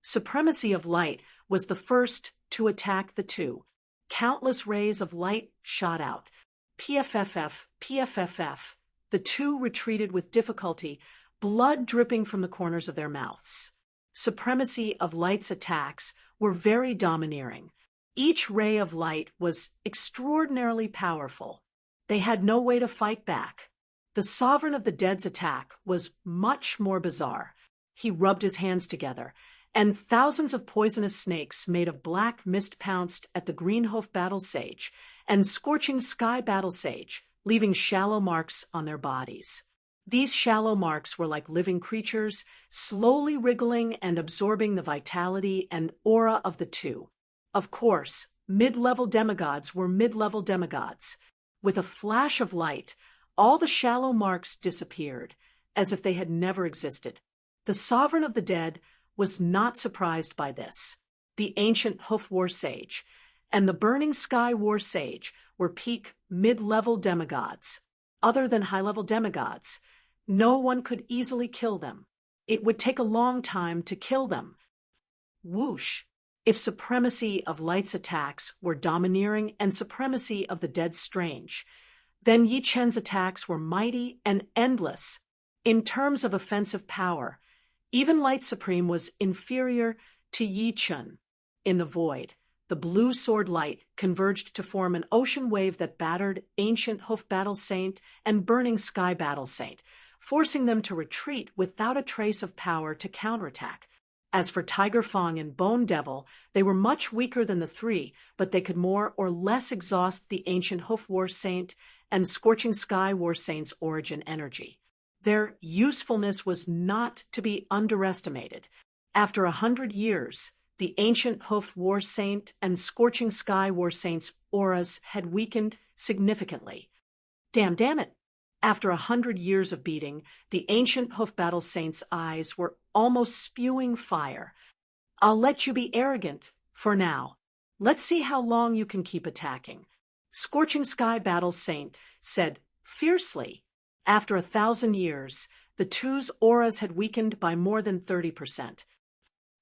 Supremacy of light was the first to attack the 2. Countless rays of light shot out. PFFF. The 2 retreated with difficulty, blood dripping from the corners of their mouths. Supremacy of light's attacks were very domineering. Each ray of light was extraordinarily powerful. They had no way to fight back. The Sovereign of the Dead's attack was much more bizarre. He rubbed his hands together, and thousands of poisonous snakes made of black mist pounced at the Green Hoof Battle Sage and Scorching Sky Battle Sage, leaving shallow marks on their bodies. These shallow marks were like living creatures, slowly wriggling and absorbing the vitality and aura of the 2. Of course, mid-level demigods were mid-level demigods. With a flash of light, all the shallow marks disappeared, as if they had never existed. The Sovereign of the Dead was not surprised by this. The Ancient Hoof War Sage and the Burning Sky War Sage were peak mid-level demigods. Other than high-level demigods, no one could easily kill them. It would take a long time to kill them. Whoosh! If supremacy of Light's attacks were domineering and supremacy of the dead strange, then Yi Chen's attacks were mighty and endless. In terms of offensive power, even Light Supreme was inferior to Yi Chen. In the void, the blue sword light converged to form an ocean wave that battered Ancient Hoof Battle Saint and Burning Sky Battle Saint, forcing them to retreat without a trace of power to counterattack. As for Tiger Fang and Bone Devil, they were much weaker than the three, but they could more or less exhaust the Ancient Hoof War Saint and Scorching Sky War Saint's origin energy. Their usefulness was not to be underestimated. After 100 years, the Ancient Hoof War Saint and Scorching Sky War Saint's auras had weakened significantly. Damn it! After 100 years of beating, the Ancient Hoof Battle Saint's eyes were almost spewing fire. I'll let you be arrogant, for now. Let's see how long you can keep attacking, Scorching Sky Battle Saint said fiercely. After 1,000 years, the two's auras had weakened by more than 30%.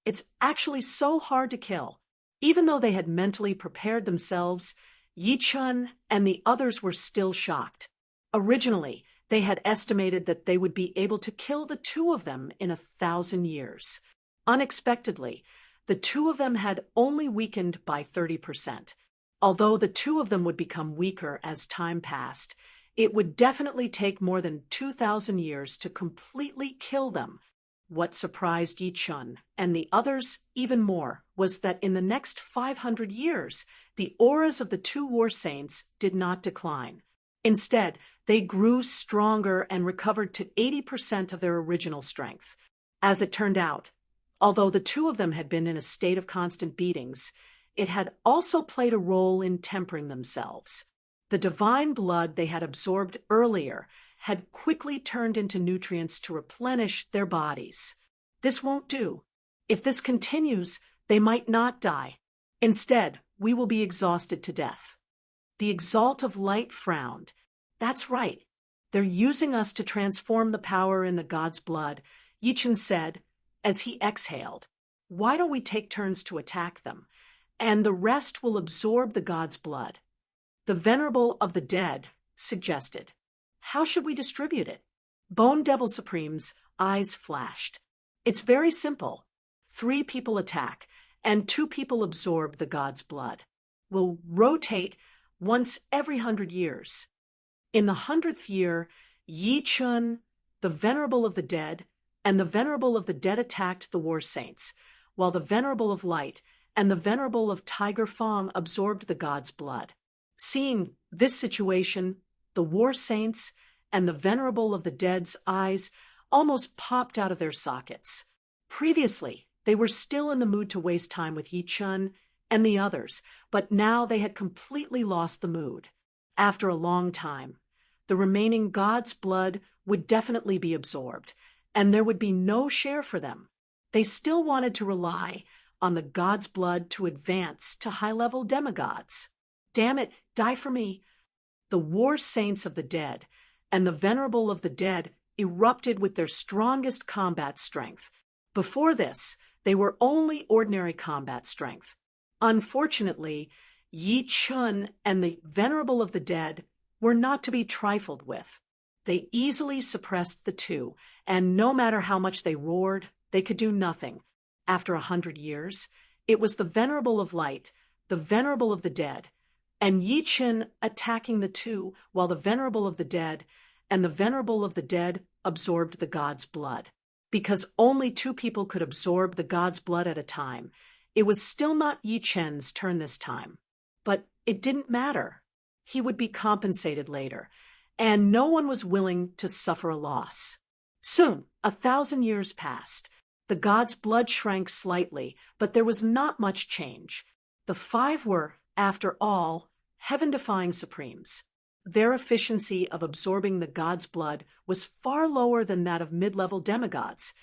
It's actually so hard to kill. Even though they had mentally prepared themselves, Yi Chen and the others were still shocked. Originally, they had estimated that they would be able to kill the two of them in 1,000 years. Unexpectedly, the two of them had only weakened by 30%. Although the two of them would become weaker as time passed, it would definitely take more than 2,000 years to completely kill them. What surprised Yi Chen and the others even more was that in the next 500 years, the auras of the two war saints did not decline. Instead, they grew stronger and recovered to 80% of their original strength. As it turned out, although the two of them had been in a state of constant beatings, it had also played a role in tempering themselves. The divine blood they had absorbed earlier had quickly turned into nutrients to replenish their bodies. This won't do. If this continues, they might not die. Instead, we will be exhausted to death. The Exalt of Light frowned. That's right. They're using us to transform the power in the god's blood, Yi Chen said as he exhaled. Why don't we take turns to attack them, and the rest will absorb the god's blood? The Venerable of the Dead suggested. How should we distribute it? Bone Devil Supreme's eyes flashed. It's very simple. 3 people attack, and 2 people absorb the god's blood. We'll rotate once every 100 years. In the 100th year, Yi Chen, the Venerable of the Dead, and the Venerable of the Dead attacked the War Saints, while the Venerable of Light and the Venerable of Tiger Fang absorbed the god's blood. Seeing this situation, the War Saints and the Venerable of the Dead's eyes almost popped out of their sockets. Previously, they were still in the mood to waste time with Yi Chen and the others, but now they had completely lost the mood. After a long time, the remaining god's blood would definitely be absorbed, and there would be no share for them. They still wanted to rely on the god's blood to advance to high-level demigods. Damn it, die for me. The War Saints of the Dead and the Venerable of the Dead erupted with their strongest combat strength. Before this, they were only ordinary combat strength. Unfortunately, Yi Chen and the Venerable of the Dead were not to be trifled with. They easily suppressed the two, and no matter how much they roared, they could do nothing. After 100 years, it was the Venerable of Light, the Venerable of the Dead, and Yi Chen attacking the two, while the Venerable of the Dead and the Venerable of the Dead absorbed the god's blood. Because only 2 people could absorb the god's blood at a time, it was still not Yi Chen's turn this time. But it didn't matter. He would be compensated later, and no one was willing to suffer a loss. Soon, 1,000 years passed. The god's blood shrank slightly, but there was not much change. The 5 were, after all, heaven-defying supremes. Their efficiency of absorbing the god's blood was far lower than that of mid-level demigods,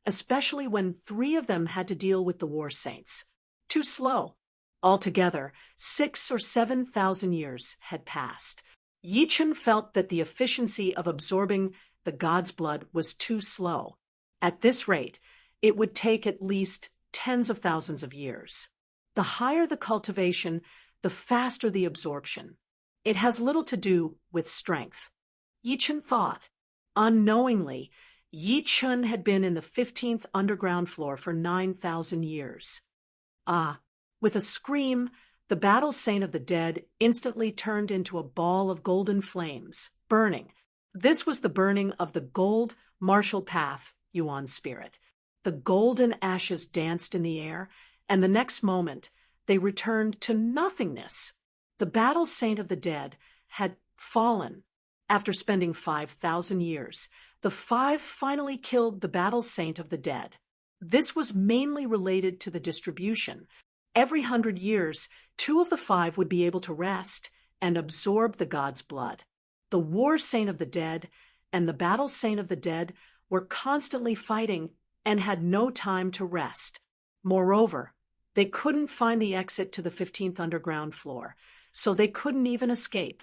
especially when 3 of them had to deal with the War Saints. Too slow. Altogether, 6 or 7,000 years had passed. Yi Chen felt that the efficiency of absorbing the god's blood was too slow. At this rate, it would take at least tens of thousands of years. The higher the cultivation, the faster the absorption. It has little to do with strength. Yi Chun thought. Unknowingly, Yi Chun had been in the 15th underground floor for 9,000 years. Ah! With a scream, the battle saint of the dead instantly turned into a ball of golden flames, burning. This was the burning of the gold martial path Yuan spirit. The golden ashes danced in the air, and the next moment they returned to nothingness. The battle saint of the dead had fallen. After spending 5,000 years, the five finally killed the battle saint of the dead. This was mainly related to the distribution. Every 100 years, 2 of the 5 would be able to rest and absorb the god's blood. The war saint of the dead and the battle saint of the dead were constantly fighting and had no time to rest. Moreover, they couldn't find the exit to the 15th underground floor, so they couldn't even escape.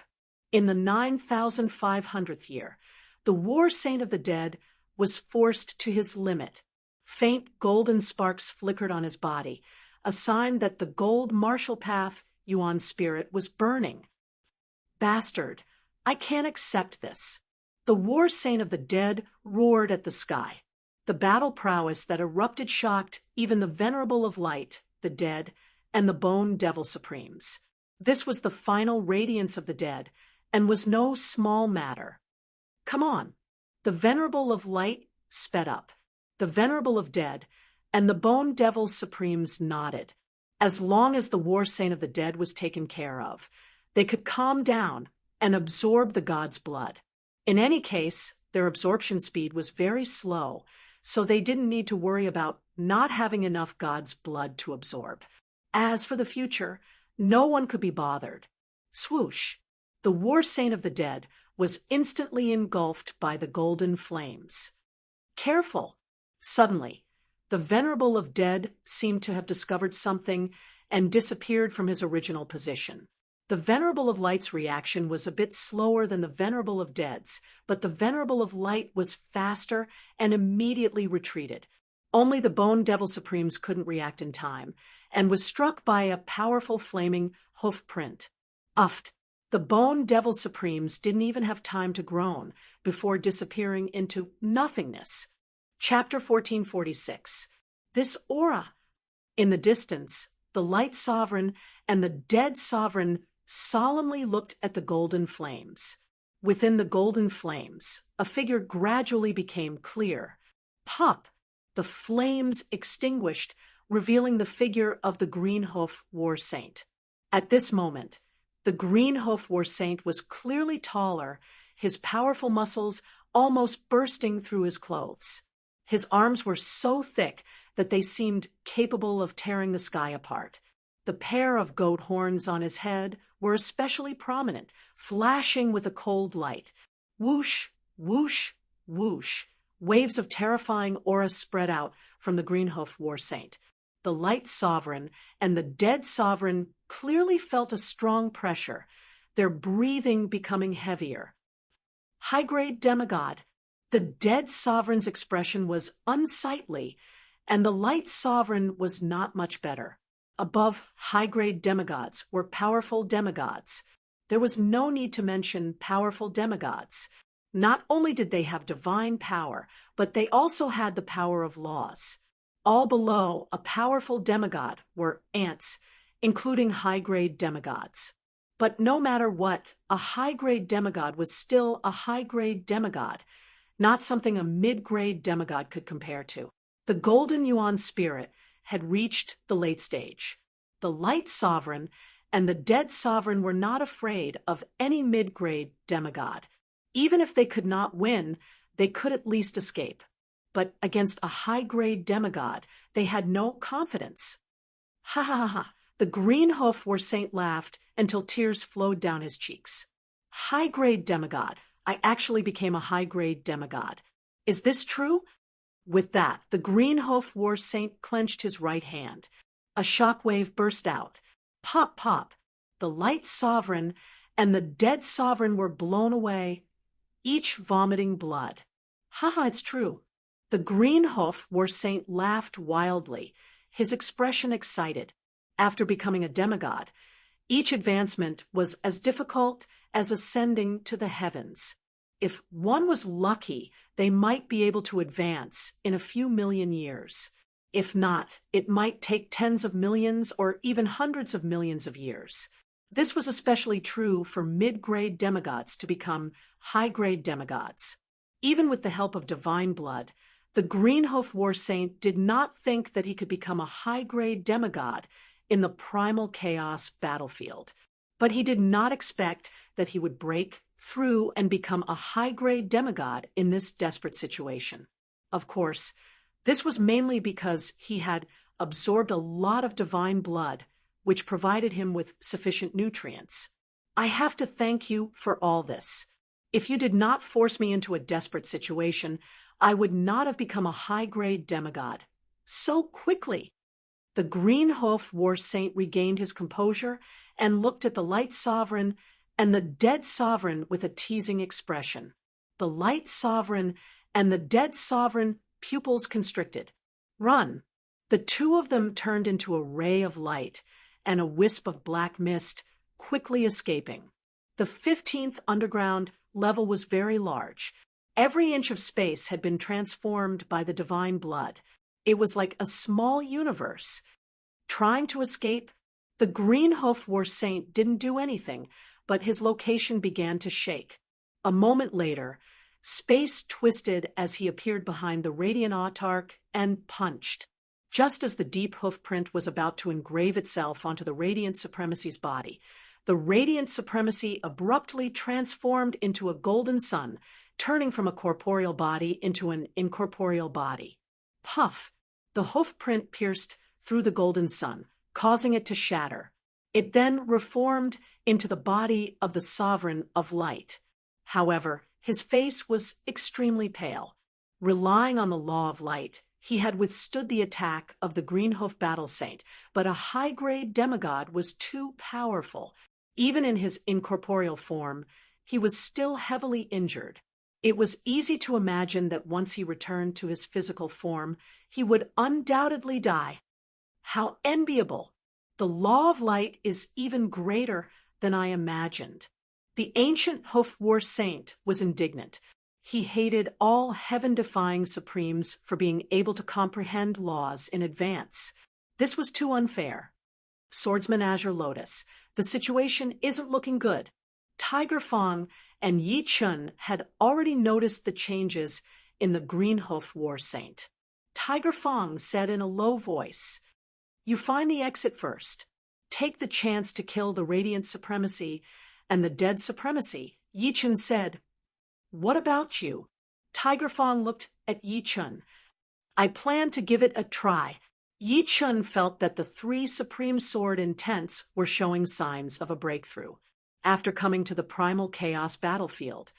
In the 9,500th year, the war saint of the dead was forced to his limit. Faint golden sparks flickered on his body, a sign that the gold martial path Yuan spirit was burning. Bastard, I can't accept this. The war saint of the dead roared at the sky. The battle prowess that erupted shocked even the venerable of light, the dead, and the bone devil supremes. This was the final radiance of the dead, and was no small matter. Come on. The venerable of light sped up. The venerable of dead, and the bone devil supremes nodded. As long as the war saint of the dead was taken care of, they could calm down and absorb the god's blood. In any case, their absorption speed was very slow, so they didn't need to worry about not having enough god's blood to absorb. As for the future, no one could be bothered. Swoosh! The war saint of the dead was instantly engulfed by the golden flames. Careful! Suddenly, the venerable of dead seemed to have discovered something and disappeared from his original position. The venerable of light's reaction was a bit slower than the venerable of dead's, but the venerable of light was faster and immediately retreated. Only the bone devil supremes couldn't react in time, and was struck by a powerful flaming hoof print. Uffed! The bone devil supremes didn't even have time to groan before disappearing into nothingness. Chapter 1446. This aura. In the distance, the light sovereign and the dead sovereign solemnly looked at the golden flames. Within the golden flames, a figure gradually became clear. Pop! The flames extinguished, revealing the figure of the green hoof war saint. At this moment, the green hoof war saint was clearly taller, his powerful muscles almost bursting through his clothes. His arms were so thick that they seemed capable of tearing the sky apart. The pair of goat horns on his head were especially prominent, flashing with a cold light. Whoosh, whoosh, whoosh. Waves of terrifying aura spread out from the green hoof war saint. The light sovereign and the dead sovereign clearly felt a strong pressure, their breathing becoming heavier. High-grade demigod. The dead sovereign's expression was unsightly, and the light sovereign was not much better. Above high-grade demigods were powerful demigods. There was no need to mention powerful demigods. Not only did they have divine power, but they also had the power of laws. All below a powerful demigod were ants, including high-grade demigods. But no matter what, a high-grade demigod was still a high-grade demigod, not something a mid-grade demigod could compare to. The golden Yuan spirit had reached the late stage. The light sovereign and the dead sovereign were not afraid of any mid-grade demigod. Even if they could not win, they could at least escape. But against a high-grade demigod, they had no confidence. Ha ha ha ha! The green hoof war saint laughed until tears flowed down his cheeks. High-grade demigod. I actually became a high-grade demigod. Is this true? With that, the green hoof war saint clenched his right hand. A shockwave burst out. Pop, pop. The light sovereign and the dead sovereign were blown away, each vomiting blood. Haha, it's true. The green hoof war saint laughed wildly, his expression excited. After becoming a demigod, each advancement was as difficult as ascending to the heavens. If one was lucky, they might be able to advance in a few million years. If not, it might take tens of millions or even hundreds of millions of years. This was especially true for mid-grade demigods to become high-grade demigods. Even with the help of divine blood, the Greenhoof War Saint did not think that he could become a high-grade demigod in the primal chaos battlefield. But he did not expect that he would break through and become a high-grade demigod in this desperate situation. Of course, this was mainly because he had absorbed a lot of divine blood, which provided him with sufficient nutrients. I have to thank you for all this. If you did not force me into a desperate situation, I would not have become a high-grade demigod so quickly. The Greenhoof War Saint regained his composure and looked at the Light Sovereign and the Dead Sovereign with a teasing expression. The Light Sovereign and the Dead Sovereign pupils constricted. Run! The two of them turned into a ray of light and a wisp of black mist, quickly escaping. The 15th underground level was very large. Every inch of space had been transformed by the divine blood. It was like a small universe. Trying to escape, the Greenhoof War Saint didn't do anything, but his location began to shake. A moment later, space twisted as he appeared behind the Radiant Autarch and punched. Just as the deep hoof print was about to engrave itself onto the Radiant Supremacy's body, the Radiant Supremacy abruptly transformed into a golden sun, turning from a corporeal body into an incorporeal body. Puff! The hoof print pierced through the golden sun, causing it to shatter. It then reformed into the body of the Sovereign of Light. However, his face was extremely pale. Relying on the law of light, he had withstood the attack of the Greenhoof Battle Saint, but a high-grade demigod was too powerful. Even in his incorporeal form, he was still heavily injured. It was easy to imagine that once he returned to his physical form, he would undoubtedly die. How enviable! The law of light is even greater than I imagined. The ancient Hoof War Saint was indignant. He hated all heaven-defying supremes for being able to comprehend laws in advance. This was too unfair. Swordsman Azure Lotus, the situation isn't looking good. Tiger Fong and Yi Chun had already noticed the changes in the Greenhoof War Saint. Tiger Fong said in a low voice, "You find the exit first. Take the chance to kill the Radiant Supremacy and the Dead Supremacy." Yi Chun said, "What about you?" Tiger Fong looked at Yi Chun. "I plan to give it a try." Yi Chun felt that the three Supreme Sword Intents were showing signs of a breakthrough. After coming to the Primal Chaos battlefield,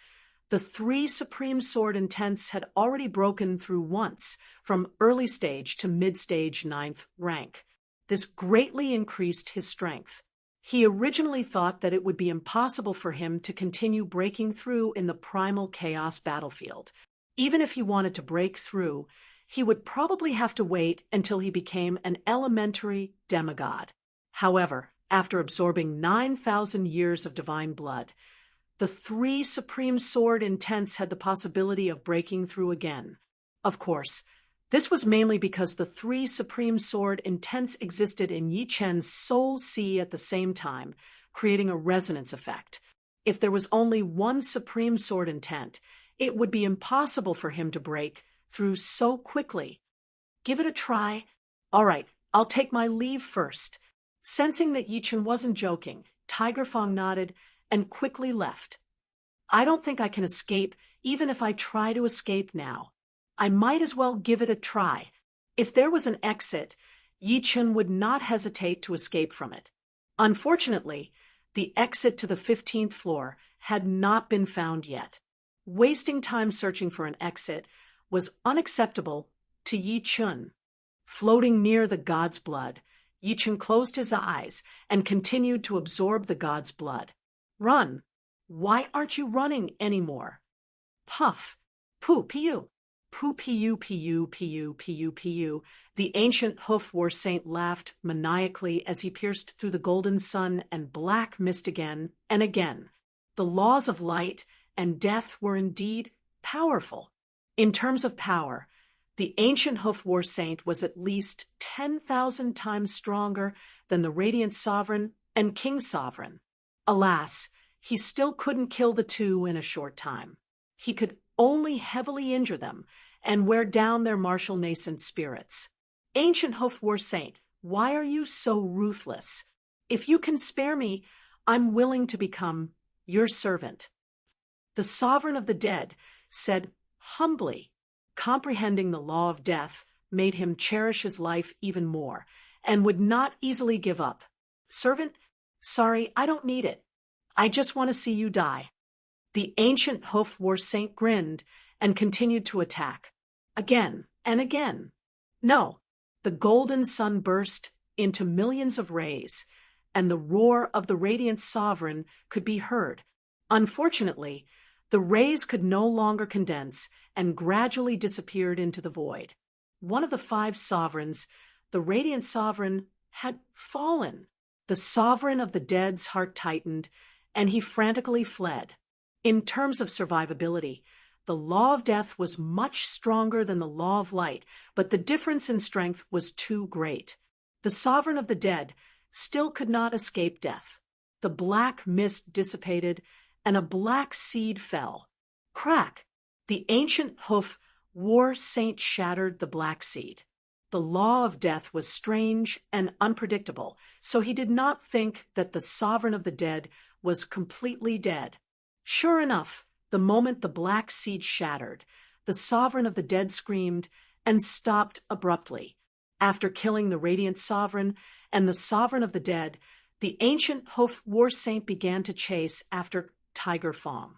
the three Supreme Sword Intents had already broken through once, from early stage to mid-stage 9th rank. This greatly increased his strength. He originally thought that it would be impossible for him to continue breaking through in the Primal Chaos battlefield. Even if he wanted to break through, he would probably have to wait until he became an elementary demigod. However, after absorbing 9,000 years of divine blood, the three Supreme Sword Intents had the possibility of breaking through again. Of course, this was mainly because the three Supreme Sword Intents existed in Yi Chen's Soul Sea at the same time, creating a resonance effect. If there was only one Supreme Sword Intent, it would be impossible for him to break through so quickly. "Give it a try." "All right, I'll take my leave first." Sensing that Yi Chen wasn't joking, Tiger Fong nodded and quickly left. "I don't think I can escape even if I try to escape now. I might as well give it a try." If there was an exit, Yi Chen would not hesitate to escape from it. Unfortunately, the exit to the 15th floor had not been found yet. Wasting time searching for an exit was unacceptable to Yi Chen. Floating near the god's blood, Yi Chen closed his eyes and continued to absorb the god's blood. "Run! Why aren't you running anymore?" Puff! Poo! Pew! Pu. The ancient hoof war saint laughed maniacally as he pierced through the golden sun and black mist again and again. The laws of light and death were indeed powerful. In terms of power, the ancient hoof war saint was at least 10,000 times stronger than the radiant sovereign and king sovereign. Alas, he still couldn't kill the two in a short time. He could only heavily injure them and wear down their martial nascent spirits. Ancient hoof war saint, why are you so ruthless? If you can spare me, I'm willing to become your servant. The sovereign of the dead said humbly. Comprehending the law of death made him cherish his life even more and would not easily give up. Servant, sorry, I don't need it. I just want to see you die. The ancient hoof war saint grinned and continued to attack. Again and again. No, the golden sun burst into millions of rays, and the roar of the radiant sovereign could be heard. Unfortunately, the rays could no longer condense and gradually disappeared into the void. One of the 5 sovereigns, the radiant sovereign, had fallen. The sovereign of the dead's heart tightened, and he frantically fled. In terms of survivability, the law of death was much stronger than the law of light, but the difference in strength was too great. The sovereign of the dead still could not escape death. The black mist dissipated, and a black seed fell. Crack! The ancient hoof war saint shattered the black seed. The law of death was strange and unpredictable, so he did not think that the sovereign of the dead was completely dead. Sure enough, the moment the black seed shattered, the sovereign of the dead screamed and stopped abruptly. After killing the radiant sovereign and the sovereign of the dead, the ancient hoof war saint began to chase after Tiger Fong.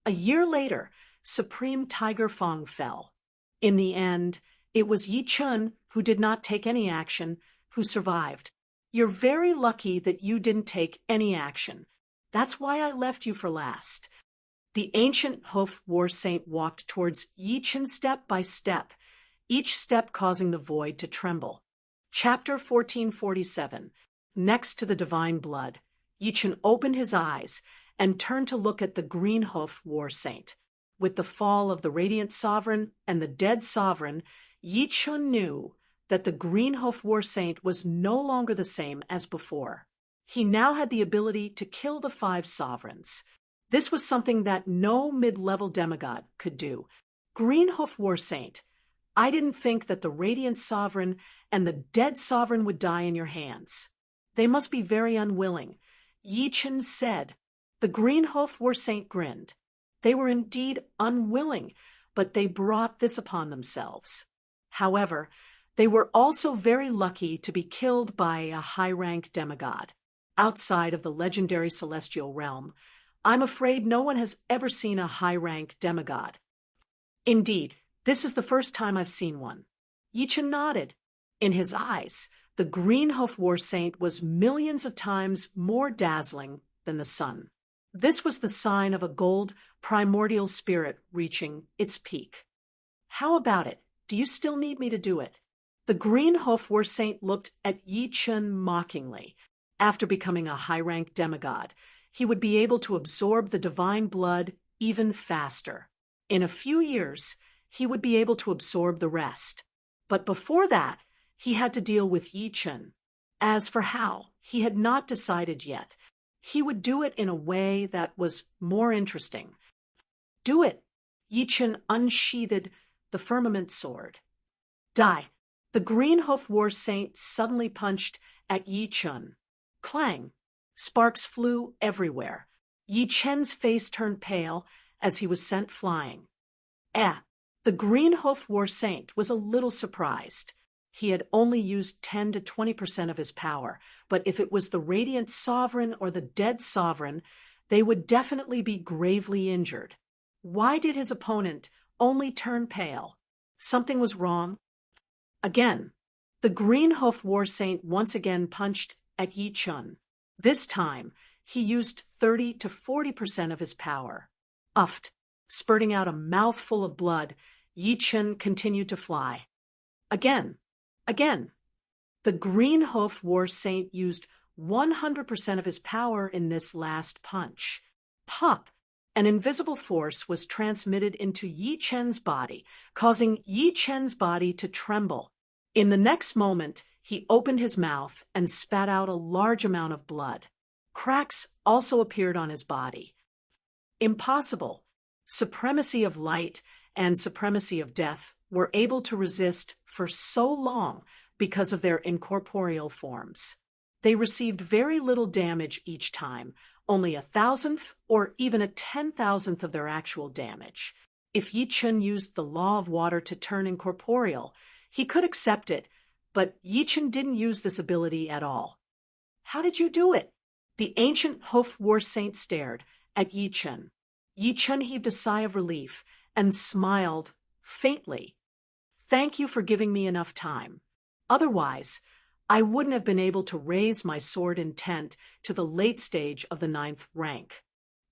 A year later, Supreme Tiger Fong fell. In the end, it was Yi Chun, who did not take any action, who survived. You're very lucky that you didn't take any action. That's why I left you for last. The ancient hoof war saint walked towards Yi Chun step by step, each step causing the void to tremble. Chapter 1447. Next to the divine blood, Yi Chun opened his eyes and turned to look at the green hoof war saint. With the fall of the radiant sovereign and the dead sovereign, Yi Chun knew that the green hoof war saint was no longer the same as before. He now had the ability to kill the 5 sovereigns. This was something that no mid-level demigod could do. Green hoof war saint, I didn't think that the radiant sovereign and the dead sovereign would die in your hands. They must be very unwilling, Yi Chun said. The green hoof war saint grinned. They were indeed unwilling, but they brought this upon themselves. However, they were also very lucky to be killed by a high-rank demigod. Outside of the legendary celestial realm, I'm afraid no one has ever seen a high-rank demigod. Indeed, this is the first time I've seen one. Yi Chun nodded. In his eyes, the green hoof war saint was millions of times more dazzling than the sun. This was the sign of a gold primordial spirit reaching its peak. How about it? Do you still need me to do it? The green hoof war saint looked at Yi Chun mockingly. After becoming a high-rank demigod, he would be able to absorb the divine blood even faster. In a few years, he would be able to absorb the rest. But before that, he had to deal with Yi Chun. As for how, he had not decided yet. He would do it in a way that was more interesting. Do it! Yi Chun unsheathed the firmament sword. Die! The green hoof war saint suddenly punched at Yi Chun. Clang! Sparks flew everywhere. Yi Chun's face turned pale as he was sent flying. The green hoof war saint was a little surprised. He had only used 10 to 20% of his power, but if it was the radiant sovereign or the dead sovereign, they would definitely be gravely injured. Why did his opponent only turn pale? Something was wrong. Again, the green hoof war saint once again punched at Yi Chun. This time, he used 30 to 40% of his power. Uffed, spurting out a mouthful of blood, Yi Chen continued to fly. Again. Again. The Green Hoof War Saint used 100% of his power in this last punch. Pop! An invisible force was transmitted into Yi Chen's body, causing Yi Chen's body to tremble. In the next moment, he opened his mouth and spat out a large amount of blood. Cracks also appeared on his body. Impossible. Supremacy of light and supremacy of death were able to resist for so long because of their incorporeal forms. They received very little damage each time, only 1,000th or even a 10,000th of their actual damage. If Yi Chen used the law of water to turn incorporeal, he could accept it, but Yi Chen didn't use this ability at all. How did you do it? The ancient Hoof War Saint stared at Yi Chen. Yi Chen heaved a sigh of relief and smiled faintly. Thank you for giving me enough time. Otherwise, I wouldn't have been able to raise my sword intent to the late stage of the 9th rank.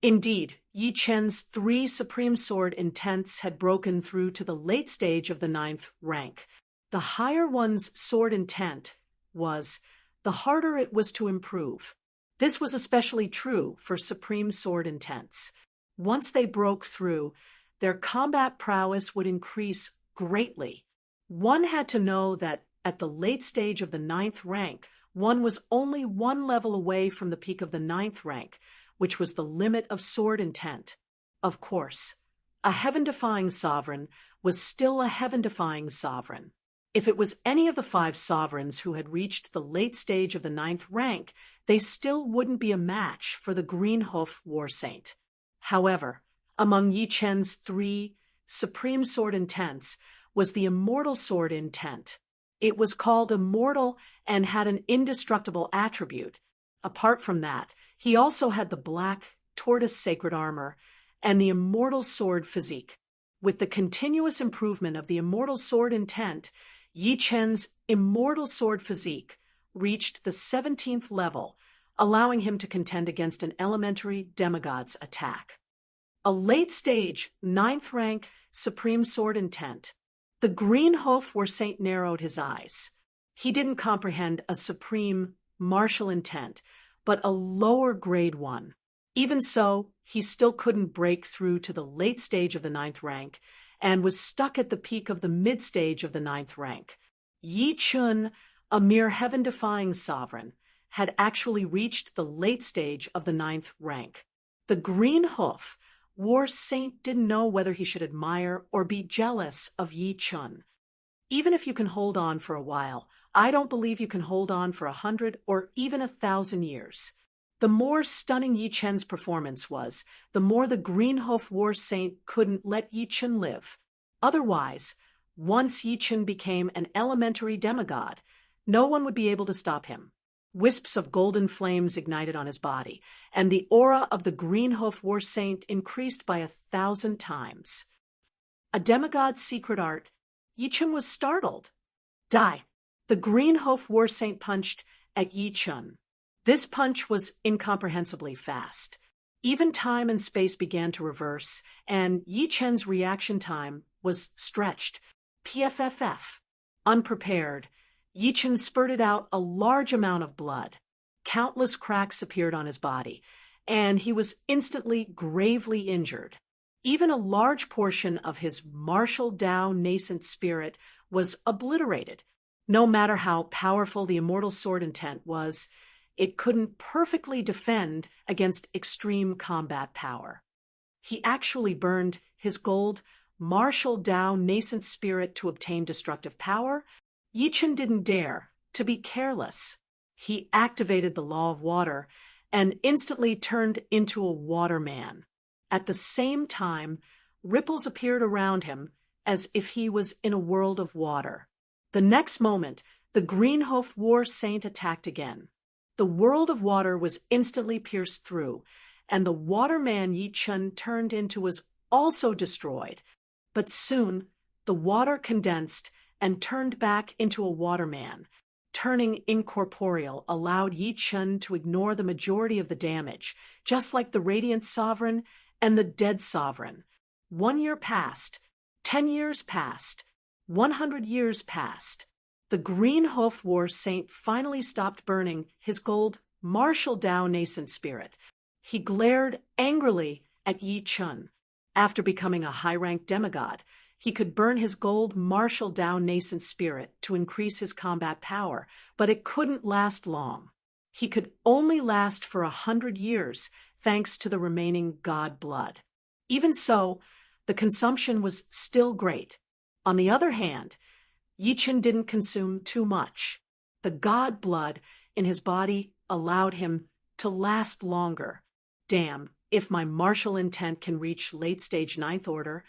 Indeed, Yi Chen's 3 supreme sword intents had broken through to the late stage of the 9th rank. The higher one's sword intent was, the harder it was to improve. This was especially true for supreme sword intents. Once they broke through, their combat prowess would increase greatly. One had to know that at the late stage of the 9th rank, one was only 1 level away from the peak of the 9th rank, which was the limit of sword intent. Of course, a heaven-defying sovereign was still a heaven-defying sovereign. If it was any of the 5 sovereigns who had reached the late stage of the 9th rank, they still wouldn't be a match for the Green Hoof War Saint. However, among Yi Chen's 3 supreme sword intents was the Immortal sword intent. It was called Immortal and had an indestructible attribute. Apart from that, he also had the black tortoise sacred armor and the Immortal sword physique. With the continuous improvement of the Immortal sword intent, Yi Chen's Immortal sword physique reached the 17th level, allowing him to contend against an elementary demigod's attack. A late-stage, 9th rank, supreme sword intent. The Green Hoof War Saint narrowed his eyes. He didn't comprehend a supreme, martial intent, but a lower-grade one. Even so, he still couldn't break through to the late stage of the 9th rank, and was stuck at the peak of the mid-stage of the 9th rank. Yi Chen, a mere heaven-defying sovereign, had actually reached the late stage of the 9th rank. The Green Hoof War Saint didn't know whether he should admire or be jealous of Yi Chen. Even if you can hold on for a while, I don't believe you can hold on for 100 or even 1,000 years. The more stunning Yi Chen's performance was, the more the Green Hoof War Saint couldn't let Yi Chen live. Otherwise, once Yi Chen became an elementary demigod, no one would be able to stop him. Wisps of golden flames ignited on his body, and the aura of the Green Hoof War Saint increased by 1,000 times. A demigod's secret art, Yi Chen was startled. Die! The Green Hoof War Saint punched at Yi Chen. This punch was incomprehensibly fast. Even time and space began to reverse, and Yi Chen's reaction time was stretched. PFFF. Unprepared, Yi Chen spurted out a large amount of blood. Countless cracks appeared on his body, and he was instantly gravely injured. Even a large portion of his martial Tao nascent spirit was obliterated. No matter how powerful the Immortal sword intent was, it couldn't perfectly defend against extreme combat power. He actually burned his gold martial Tao nascent spirit to obtain destructive power. Yi Chen didn't dare to be careless. He activated the law of water and instantly turned into a waterman. At the same time, ripples appeared around him as if he was in a world of water. The next moment, the Green Hoof War Saint attacked again. The world of water was instantly pierced through, and the waterman Yi Chen turned into was also destroyed. But soon, the water condensed and turned back into a waterman. Turning incorporeal allowed Yi Chen to ignore the majority of the damage, just like the Radiant Sovereign and the Dead Sovereign. 1 year passed, 10 years passed. 100 years passed. The Green Hoof War Saint finally stopped burning his gold martial Tao nascent spirit. He glared angrily at Yi Chun. After becoming a high-ranked demigod, he could burn his gold martial Tao nascent spirit to increase his combat power, but it couldn't last long. He could only last for 100 years, thanks to the remaining god blood. Even so, the consumption was still great. On the other hand, Yi Chun didn't consume too much. The god blood in his body allowed him to last longer. Damn, if my martial intent can reach late-stage Ninth Order,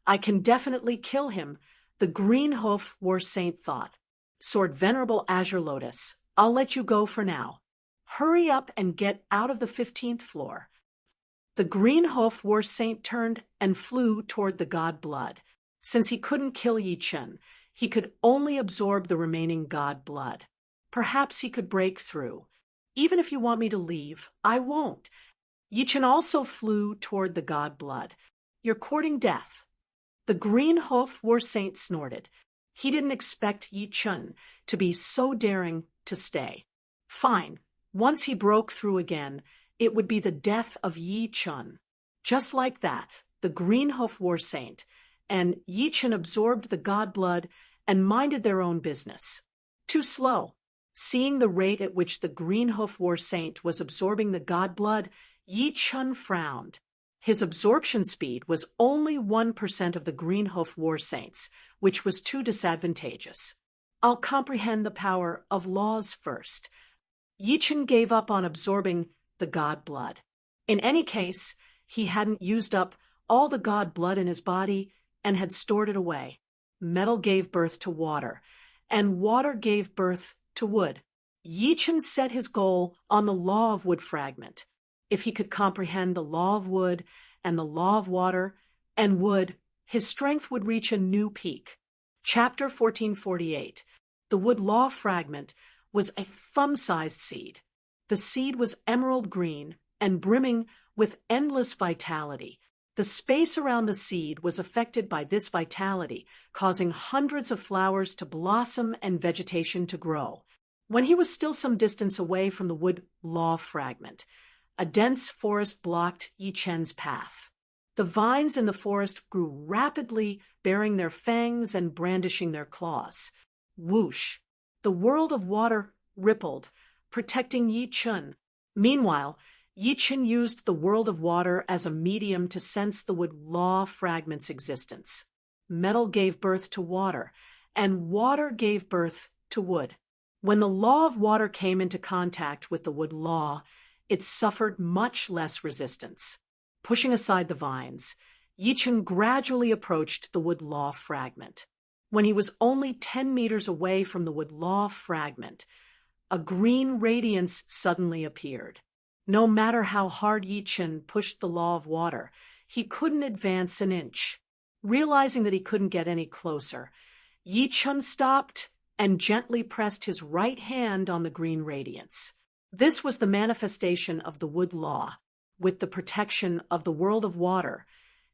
I can definitely kill him, the Green Hoof War Saint thought. Sword Venerable Azure Lotus, I'll let you go for now. Hurry up and get out of the 15th floor. The Green Hoof War Saint turned and flew toward the god blood. Since he couldn't kill Yi Chun, he could only absorb the remaining god blood. Perhaps he could break through. Even if you want me to leave, I won't. Yi Chun also flew toward the god blood. You're courting death. The Green Hoof War Saint snorted. He didn't expect Yi Chun to be so daring to stay. Fine. Once he broke through again, it would be the death of Yi Chun. Just like that, the Green Hoof War Saint and Yi Chun absorbed the god blood and minded their own business. Too slow. Seeing the rate at which the Green Hoof War Saint was absorbing the god blood, Yi Chun frowned. His absorption speed was only 1% of the Green Hoof War Saint's, which was too disadvantageous. I'll comprehend the power of laws first. Yi Chun gave up on absorbing the god blood. In any case, he hadn't used up all the god blood in his body and had stored it away. Metal gave birth to water, and water gave birth to wood. Yi Chun set his goal on the law of wood fragment. If he could comprehend the law of wood and the law of water and wood, his strength would reach a new peak. Chapter 1448. The wood law fragment was a thumb-sized seed. The seed was emerald green and brimming with endless vitality. The space around the seed was affected by this vitality, causing hundreds of flowers to blossom and vegetation to grow. When he was still some distance away from the wood law fragment, a dense forest blocked Yi Chun's path. The vines in the forest grew rapidly, baring their fangs and brandishing their claws. Whoosh! The world of water rippled, protecting Yi Chun. Meanwhile, Yi Chun used the world of water as a medium to sense the wood law fragment's existence. Metal gave birth to water, and water gave birth to wood. When the law of water came into contact with the wood law, it suffered much less resistance. Pushing aside the vines, Yi Chun gradually approached the wood law fragment. When he was only 10 meters away from the wood law fragment, a green radiance suddenly appeared. No matter how hard Yi Chun pushed the law of water, he couldn't advance an inch. Realizing that he couldn't get any closer, Yi Chun stopped and gently pressed his right hand on the green radiance. This was the manifestation of the wood law. With the protection of the world of water,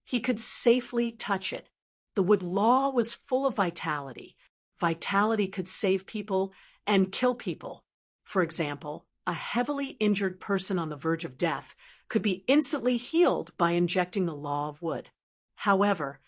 he could safely touch it. The wood law was full of vitality. Vitality could save people and kill people. For example, a heavily injured person on the verge of death could be instantly healed by injecting the law of wood. However,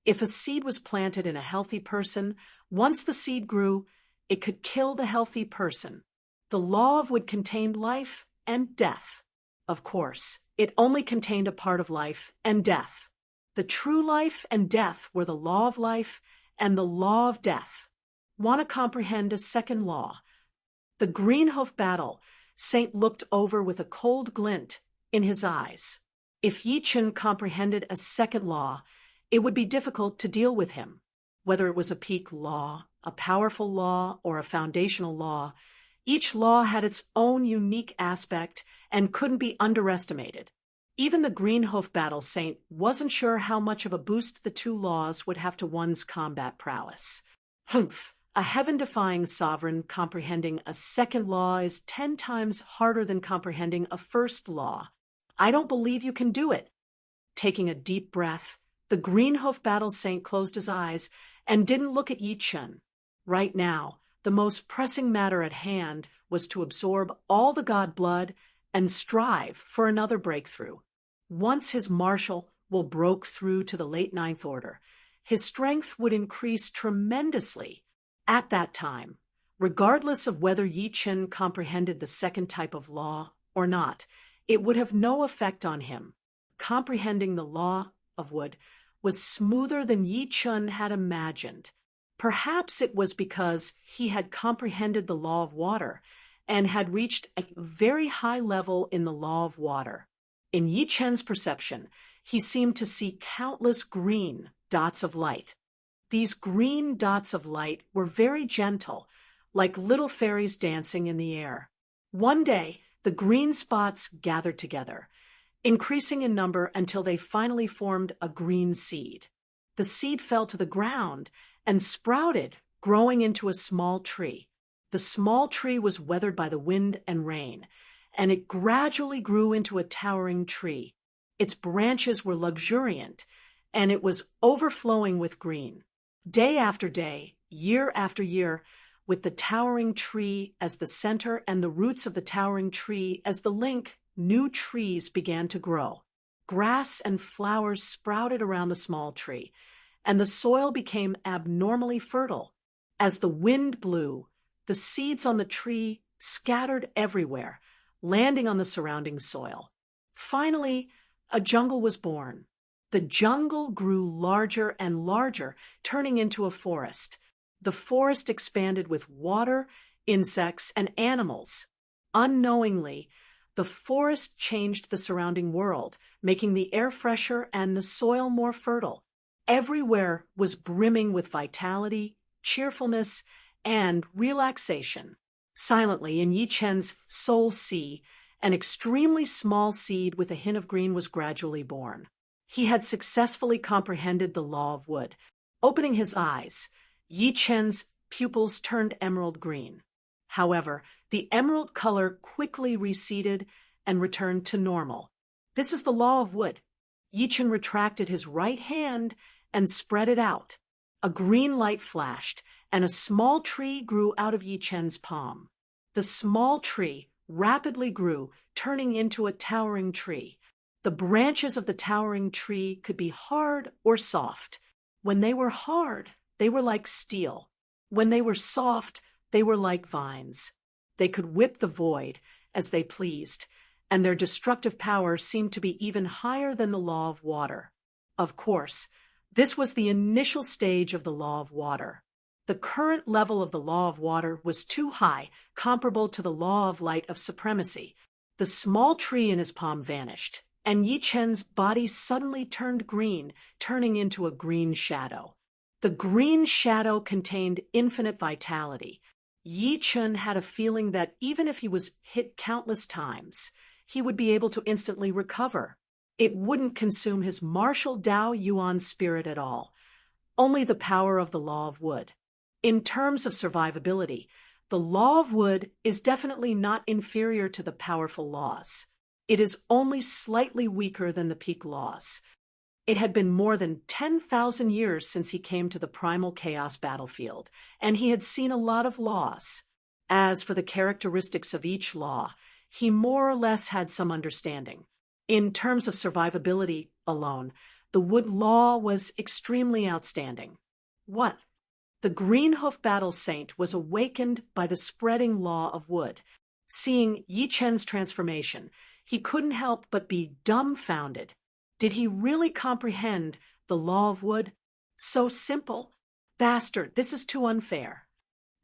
if a seed was planted in a healthy person, once the seed grew, it could kill the healthy person. The law of wood contained life and death. Of course, it only contained a part of life and death. The true life and death were the law of life and the law of death. Want to comprehend a second law? The Green Hoof Battle Saint looked over with a cold glint in his eyes. If Yi Chun comprehended a second law, it would be difficult to deal with him. Whether it was a peak law, a powerful law, or a foundational law, each law had its own unique aspect and couldn't be underestimated. Even the Green Hoof Battle Saint wasn't sure how much of a boost the two laws would have to one's combat prowess. Humph! A heaven-defying sovereign comprehending a second law is 10 times harder than comprehending a first law. I don't believe you can do it. Taking a deep breath, The Greenhoof Battle Saint closed his eyes and didn't look at Yi Chen. Right now, the most pressing matter at hand was to absorb all the god blood and strive for another breakthrough. Once his martial will broke through to the late Ninth Order, his strength would increase tremendously. At that time, regardless of whether Yi Chen comprehended the second type of law or not, it would have no effect on him. Comprehending the law of wood was smoother than Yi Chen had imagined. Perhaps it was because he had comprehended the law of water and had reached a very high level in the law of water. In Yi Chen's perception, he seemed to see countless green dots of light. These green dots of light were very gentle, like little fairies dancing in the air. One day, the green spots gathered together, increasing in number until they finally formed a green seed. The seed fell to the ground and sprouted, growing into a small tree. The small tree was weathered by the wind and rain, and it gradually grew into a towering tree. Its branches were luxuriant, and it was overflowing with green. Day after day, year after year, with the towering tree as the center and the roots of the towering tree as the link, new trees began to grow. Grass and flowers sprouted around the small tree, and the soil became abnormally fertile. As the wind blew, the seeds on the tree scattered everywhere, landing on the surrounding soil. Finally, a jungle was born. The jungle grew larger and larger, turning into a forest. The forest expanded with water, insects, and animals. Unknowingly, the forest changed the surrounding world, making the air fresher and the soil more fertile. Everywhere was brimming with vitality, cheerfulness, and relaxation. Silently, in Yi Chen's soul sea, an extremely small seed with a hint of green was gradually born. He had successfully comprehended the law of wood. Opening his eyes, Yi Chen's pupils turned emerald green. However, the emerald color quickly receded and returned to normal. This is the law of wood. Yi Chen retracted his right hand and spread it out. A green light flashed, and a small tree grew out of Yi Chen's palm. The small tree rapidly grew, turning into a towering tree. The branches of the towering tree could be hard or soft. When they were hard, they were like steel. When they were soft, they were like vines. They could whip the void as they pleased, and their destructive power seemed to be even higher than the law of water. Of course, this was the initial stage of the law of water. The current level of the law of water was too high, comparable to the law of light of supremacy. The small tree in his palm vanished, and Yi Chen's body suddenly turned green, turning into a green shadow. The green shadow contained infinite vitality. Yi Chen had a feeling that even if he was hit countless times, he would be able to instantly recover. It wouldn't consume his martial Dao Yuan spirit at all, only the power of the law of wood. In terms of survivability, the law of wood is definitely not inferior to the powerful laws. It is only slightly weaker than the peak laws. It had been more than 10,000 years since he came to the primal chaos battlefield, and he had seen a lot of laws. As for the characteristics of each law, he more or less had some understanding. In terms of survivability alone, the wood law was extremely outstanding. 1. The Greenhoof Battle Saint was awakened by the spreading law of wood. Seeing Yi Chen's transformation, he couldn't help but be dumbfounded. Did he really comprehend the law of wood? So simple. Bastard, this is too unfair.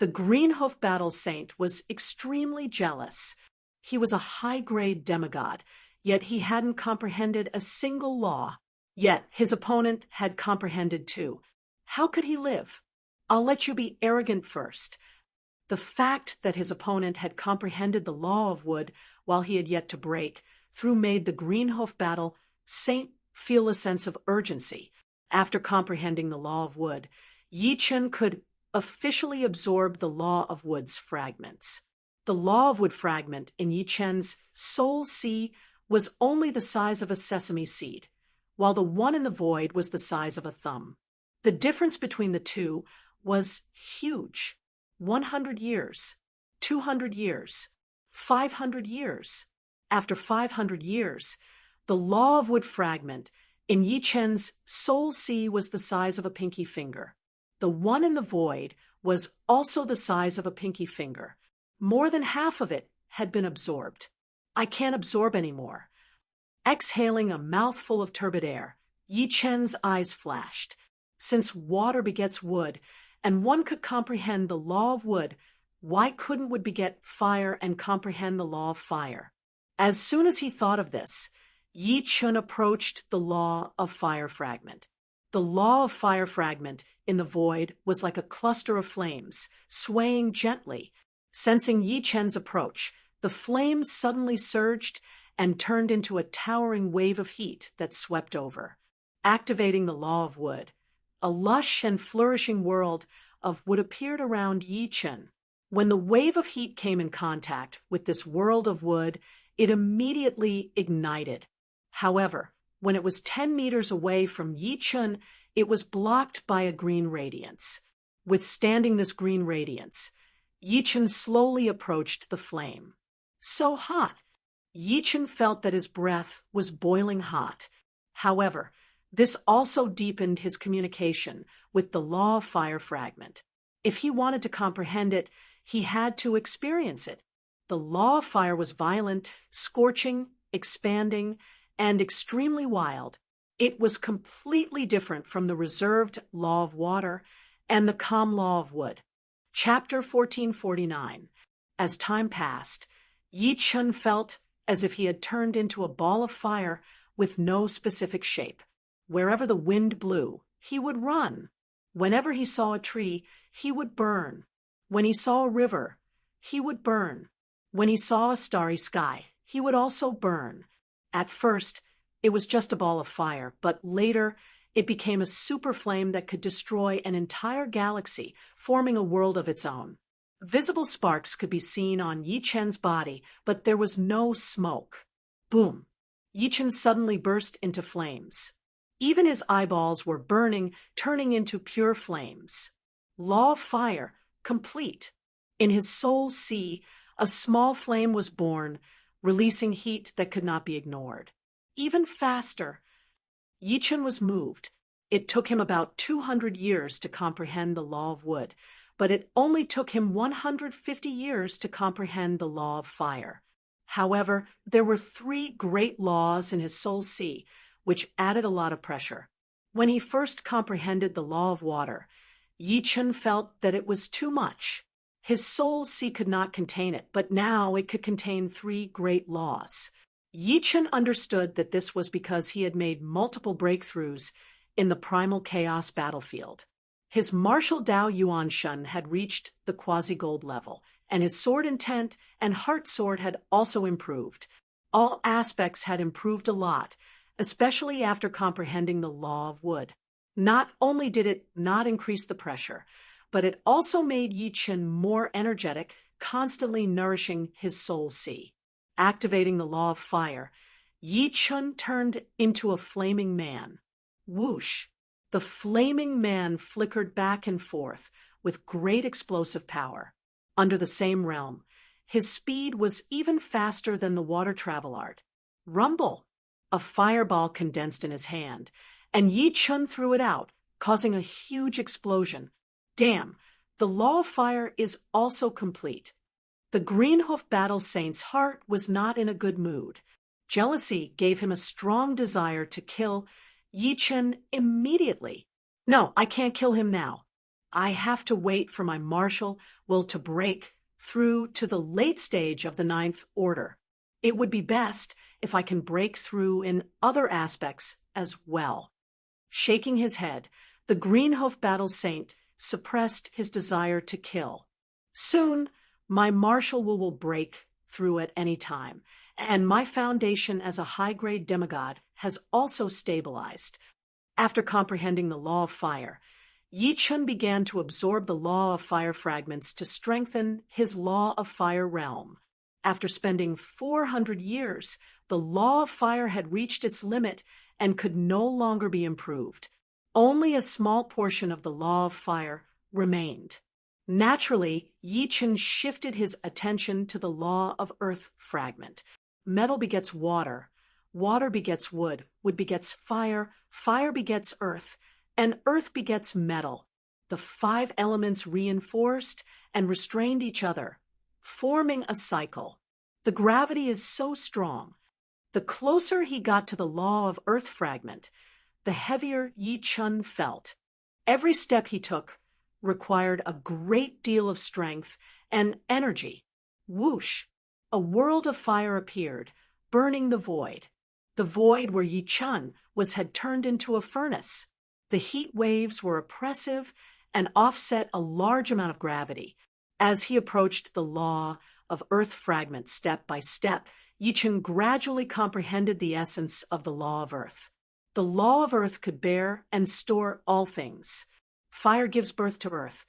The Greenhoof Battle Saint was extremely jealous. He was a high-grade demigod, yet he hadn't comprehended a single law. Yet his opponent had comprehended too. How could he live? I'll let you be arrogant first. The fact that his opponent had comprehended the law of wood while he had yet to break through made the Greenhoof Battle Saint feel a sense of urgency. After comprehending the law of wood, Yi Chen could officially absorb the law of wood's fragments. The law of wood fragment in Yi Chen's soul sea was only the size of a sesame seed. while the one in the void was the size of a thumb. The difference between the two was huge. 100 years, 200 years, 500 years. After 500 years, the law of wood fragment in Yi Chen's soul sea was the size of a pinky finger. The one in the void was also the size of a pinky finger. More than half of it had been absorbed. I can't absorb anymore. Exhaling a mouthful of turbid air, Yi Chen's eyes flashed. Since water begets wood, and one could comprehend the law of wood, why couldn't wood beget fire and comprehend the law of fire? As soon as he thought of this, Yi Chen approached the law of fire fragment. The law of fire fragment in the void was like a cluster of flames, swaying gently. Sensing Yi Chen's approach, the flames suddenly surged and turned into a towering wave of heat that swept over, activating the law of wood. A lush and flourishing world of wood appeared around Yi Chen. When the wave of heat came in contact with this world of wood, it immediately ignited. However, when it was 10 meters away from Yi Chen, it was blocked by a green radiance. Withstanding this green radiance, Yi Chen slowly approached the flame. So hot! Yi Chen felt that his breath was boiling hot. However, this also deepened his communication with the law of fire fragment. If he wanted to comprehend it, he had to experience it. The law of fire was violent, scorching, expanding, and extremely wild. It was completely different from the reserved law of water and the calm law of wood. Chapter 1449. As time passed, Yi Chen felt as if he had turned into a ball of fire with no specific shape. Wherever the wind blew, he would run. Whenever he saw a tree, he would burn. When he saw a river, he would burn. When he saw a starry sky, he would also burn. At first, it was just a ball of fire, but later it became a super flame that could destroy an entire galaxy, forming a world of its own. Visible sparks could be seen on Yi Chen's body, but there was no smoke. Boom! Yi Chen suddenly burst into flames. Even his eyeballs were burning, turning into pure flames. Law of fire, complete. In his soul sea, a small flame was born, releasing heat that could not be ignored. Even faster, Yi Chen was moved. It took him about 200 years to comprehend the law of wood, but it only took him 150 years to comprehend the law of fire. However, there were 3 great laws in his soul sea, which added a lot of pressure. When he first comprehended the law of water, Yi Chen felt that it was too much. His soul sea could not contain it, but now it could contain 3 great laws. Yi Chen understood that this was because he had made multiple breakthroughs in the primal chaos battlefield. His martial Dao Yuan Shun had reached the quasi-gold level, and his sword intent and heart sword had also improved. All aspects had improved a lot, especially after comprehending the law of wood. Not only did it not increase the pressure, but it also made Yi Chen more energetic, constantly nourishing his soul sea. Activating the law of fire, Yi Chen turned into a flaming man. Whoosh! The flaming man flickered back and forth with great explosive power. Under the same realm, his speed was even faster than the water travel art. Rumble! A fireball condensed in his hand, and Yi Chen threw it out, causing a huge explosion. Damn, the law of fire is also complete. The Greenhoof Battle Saint's heart was not in a good mood. Jealousy gave him a strong desire to kill Yi Chen immediately. No, I can't kill him now. I have to wait for my martial will to break through to the late stage of the 9th order. It would be best if I can break through in other aspects as well. Shaking his head, the Greenhoof Battle Saint suppressed his desire to kill. Soon, my martial will break through at any time, and my foundation as a high-grade demigod has also stabilized. After comprehending the law of fire, Yi Chen began to absorb the law of fire fragments to strengthen his law of fire realm. After spending 400 years, the law of fire had reached its limit, and could no longer be improved. Only a small portion of the law of fire remained. Naturally, Yi Chen shifted his attention to the law of earth fragment. Metal begets water, water begets wood, wood begets fire, fire begets earth, and earth begets metal. The 5 elements reinforced and restrained each other, forming a cycle. The gravity is so strong. The closer he got to the law of earth fragment, the heavier Yi Chen felt. Every step he took required a great deal of strength and energy. Whoosh! A world of fire appeared, burning the void where Yi Chen had turned into a furnace. The heat waves were oppressive and offset a large amount of gravity. As he approached the law of earth fragment step by step, Yi Chen gradually comprehended the essence of the law of earth. The law of earth could bear and store all things. Fire gives birth to earth,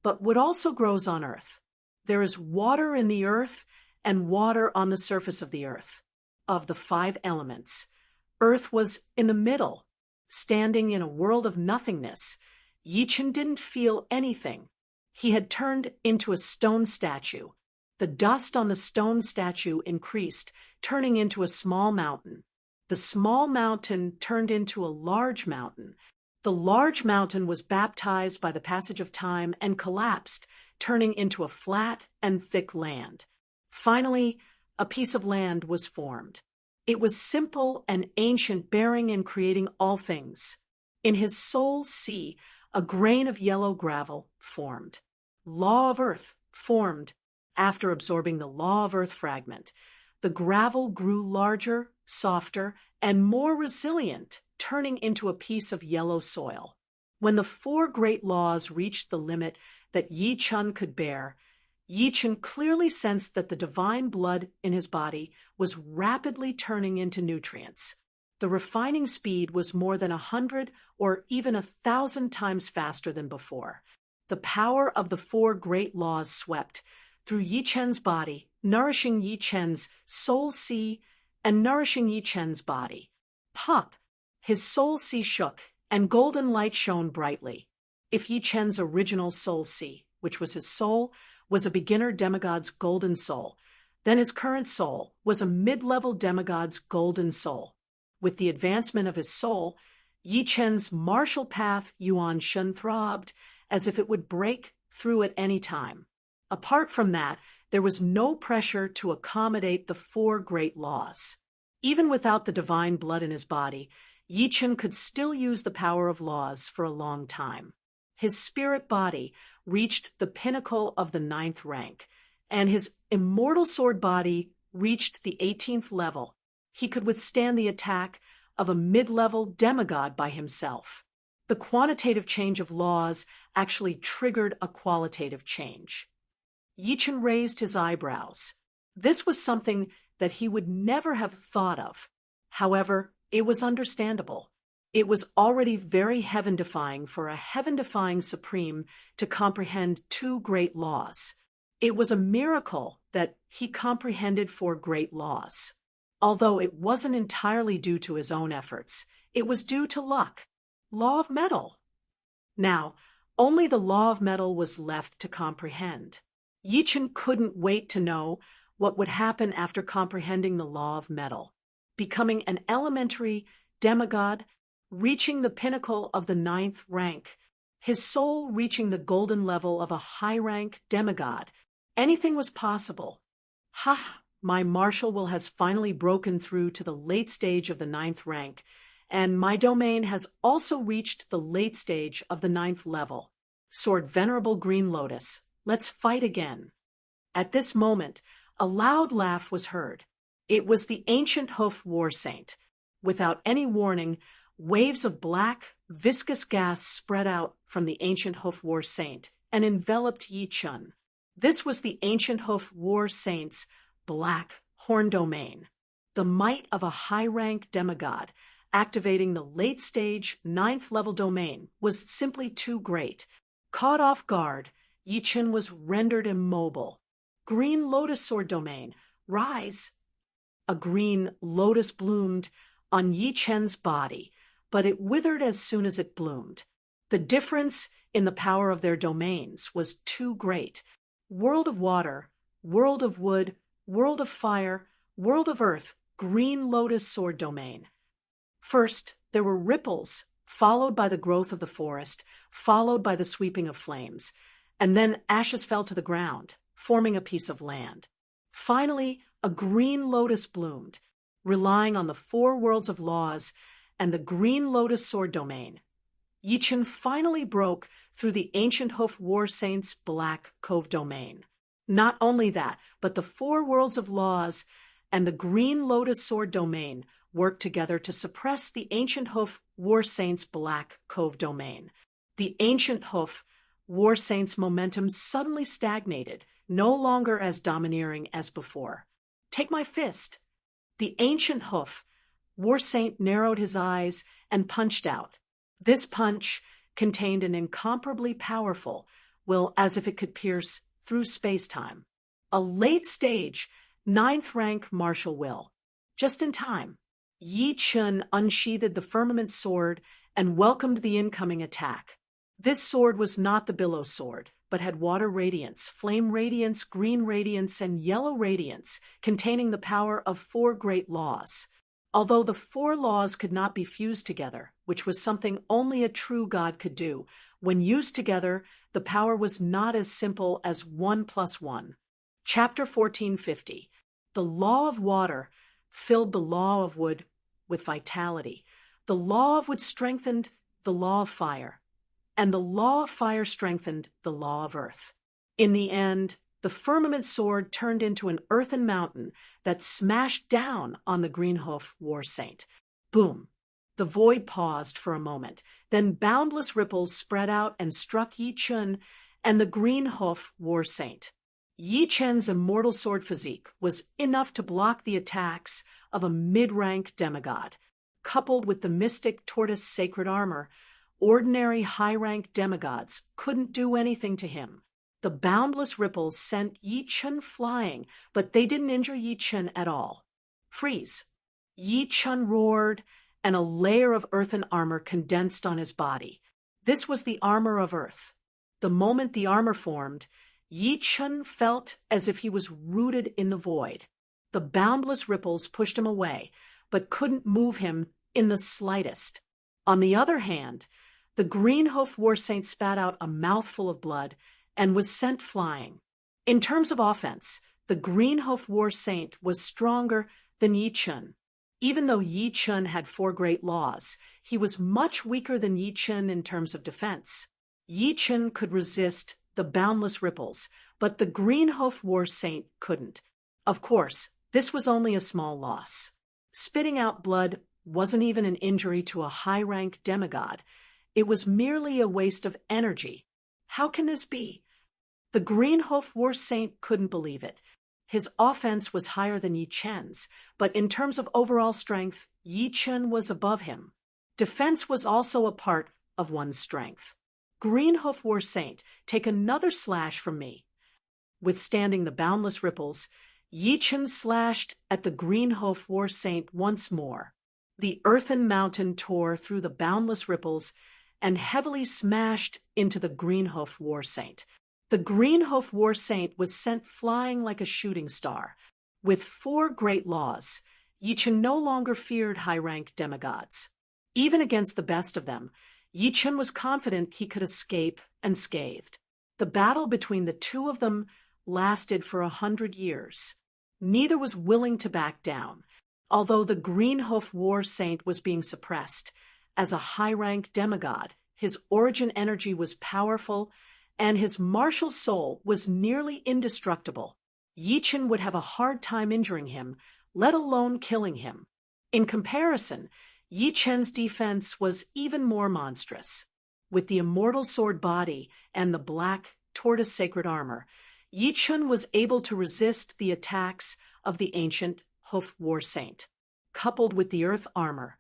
but wood also grows on earth. There is water in the earth and water on the surface of the earth. Of the 5 elements, earth was in the middle, standing in a world of nothingness. Yi Chen didn't feel anything. He had turned into a stone statue. The dust on the stone statue increased, turning into a small mountain. The small mountain turned into a large mountain. The large mountain was baptized by the passage of time and collapsed, turning into a flat and thick land. Finally, a piece of land was formed. It was simple and ancient, bearing and creating all things. In his soul sea, a grain of yellow gravel formed. Law of earth formed after absorbing the law of earth fragment. The gravel grew larger, softer, and more resilient, turning into a piece of yellow soil. When the 4 great laws reached the limit that Yi Chen could bear, Yi Chen clearly sensed that the divine blood in his body was rapidly turning into nutrients. The refining speed was more than 100 or even 1,000 times faster than before. The power of the 4 great laws swept through Yi Chen's body, nourishing Yi Chen's soul sea and nourishing Yi Chen's body. Pop! His soul sea shook, and golden light shone brightly. If Yi Chen's original soul sea, which was his soul, was a beginner demigod's golden soul, then his current soul was a mid-level demigod's golden soul. With the advancement of his soul, Yi Chen's martial path Yuan Shen throbbed as if it would break through at any time. Apart from that, there was no pressure to accommodate the 4 great laws. Even without the divine blood in his body, Yi Chen could still use the power of laws for a long time. His spirit body reached the pinnacle of the 9th rank, and his immortal sword body reached the 18th level. He could withstand the attack of a mid-level demigod by himself. The quantitative change of laws actually triggered a qualitative change. Yi Chen raised his eyebrows. This was something that he would never have thought of. However, it was understandable. It was already very heaven-defying for a heaven-defying supreme to comprehend 2 great laws. It was a miracle that he comprehended 4 great laws. Although it wasn't entirely due to his own efforts, it was due to luck. Law of metal. Now, only the law of metal was left to comprehend. Yi Chen couldn't wait to know what would happen after comprehending the law of metal. Becoming an elementary demigod, reaching the pinnacle of the 9th rank, his soul reaching the golden level of a high-rank demigod. Anything was possible. Ha! My martial will has finally broken through to the late stage of the 9th rank, and my domain has also reached the late stage of the 9th level. Sword Venerable Green Lotus, let's fight again. At this moment, a loud laugh was heard. It was the ancient hoof war saint. Without any warning, waves of black, viscous gas spread out from the ancient hoof war saint and enveloped Yi Chen. This was the ancient hoof war saint's black horn domain. The might of a high-rank demigod activating the late-stage 9th level domain was simply too great. Caught off guard, Yi Chen was rendered immobile. Green Lotus Sword domain, rise! A green lotus bloomed on Yi Chen's body, but it withered as soon as it bloomed. The difference in the power of their domains was too great. World of water, world of wood, world of fire, world of earth, green lotus sword domain. First, there were ripples, followed by the growth of the forest, followed by the sweeping of flames, and then ashes fell to the ground, forming a piece of land. Finally, a green lotus bloomed, relying on the four worlds of laws and the green lotus sword domain. Yi Chen finally broke through the ancient hoof war saint's black cove domain. Not only that, but the four worlds of laws and the green lotus sword domain worked together to suppress the ancient hoof war saint's black cove domain. The ancient hoof war saint's momentum suddenly stagnated, no longer as domineering as before. Take my fist. The ancient hoof war saint narrowed his eyes and punched out. This punch contained an incomparably powerful will, as if it could pierce through space-time. A late-stage, 9th rank martial will. Just in time, Yi Chen unsheathed the firmament sword and welcomed the incoming attack. This sword was not the billow sword, but had water radiance, flame radiance, green radiance, and yellow radiance, containing the power of four great laws. Although the four laws could not be fused together, which was something only a true god could do, when used together, the power was not as simple as 1 + 1. Chapter 1450. The law of water filled the law of wood with vitality. The law of wood strengthened the law of fire, and the law of fire strengthened the law of earth. In the end, the firmament sword turned into an earthen mountain that smashed down on the green hoof war saint. Boom! The void paused for a moment, then boundless ripples spread out and struck Yi Chen and the green hoof war saint. Yi Chen's immortal sword physique was enough to block the attacks of a mid-rank demigod. Coupled with the mystic tortoise sacred armor, ordinary high-rank demigods couldn't do anything to him. The boundless ripples sent Yi Chen flying, but they didn't injure Yi Chen at all. Freeze! Yi Chen roared, and a layer of earthen armor condensed on his body. This was the armor of earth. The moment the armor formed, Yi Chen felt as if he was rooted in the void. The boundless ripples pushed him away, but couldn't move him in the slightest. On the other hand, the green hoof war saint spat out a mouthful of blood and was sent flying. In terms of offense, the green hoof war saint was stronger than Yi Chen. Even though Yi Chen had four great laws, he was much weaker than Yi Chen in terms of defense. Yi Chen could resist the boundless ripples, but the green hoof war saint couldn't. Of course, this was only a small loss. Spitting out blood wasn't even an injury to a high-rank demigod. It was merely a waste of energy. How can this be? The green hoof war saint couldn't believe it. His offense was higher than Yi Chen's, but in terms of overall strength, Yi Chen was above him. Defense was also a part of one's strength. Green hoof war saint, take another slash from me. Withstanding the boundless ripples, Yi Chen slashed at the green hoof war saint once more. The earthen mountain tore through the boundless ripples and heavily smashed into the green hoof war saint. The green hoof war saint was sent flying like a shooting star. With four great laws, Yi Chen no longer feared high-rank demigods. Even against the best of them, Yi Chen was confident he could escape unscathed. The battle between the two of them lasted for 100 years. Neither was willing to back down. Although the green hoof war saint was being suppressed, as a high-rank demigod, his origin energy was powerful, and his martial soul was nearly indestructible. Yi Chen would have a hard time injuring him, let alone killing him. In comparison, Yi Chen's defense was even more monstrous. With the immortal sword body and the black tortoise sacred armor, Yi Chen was able to resist the attacks of the ancient hoof war saint. Coupled with the earth armor,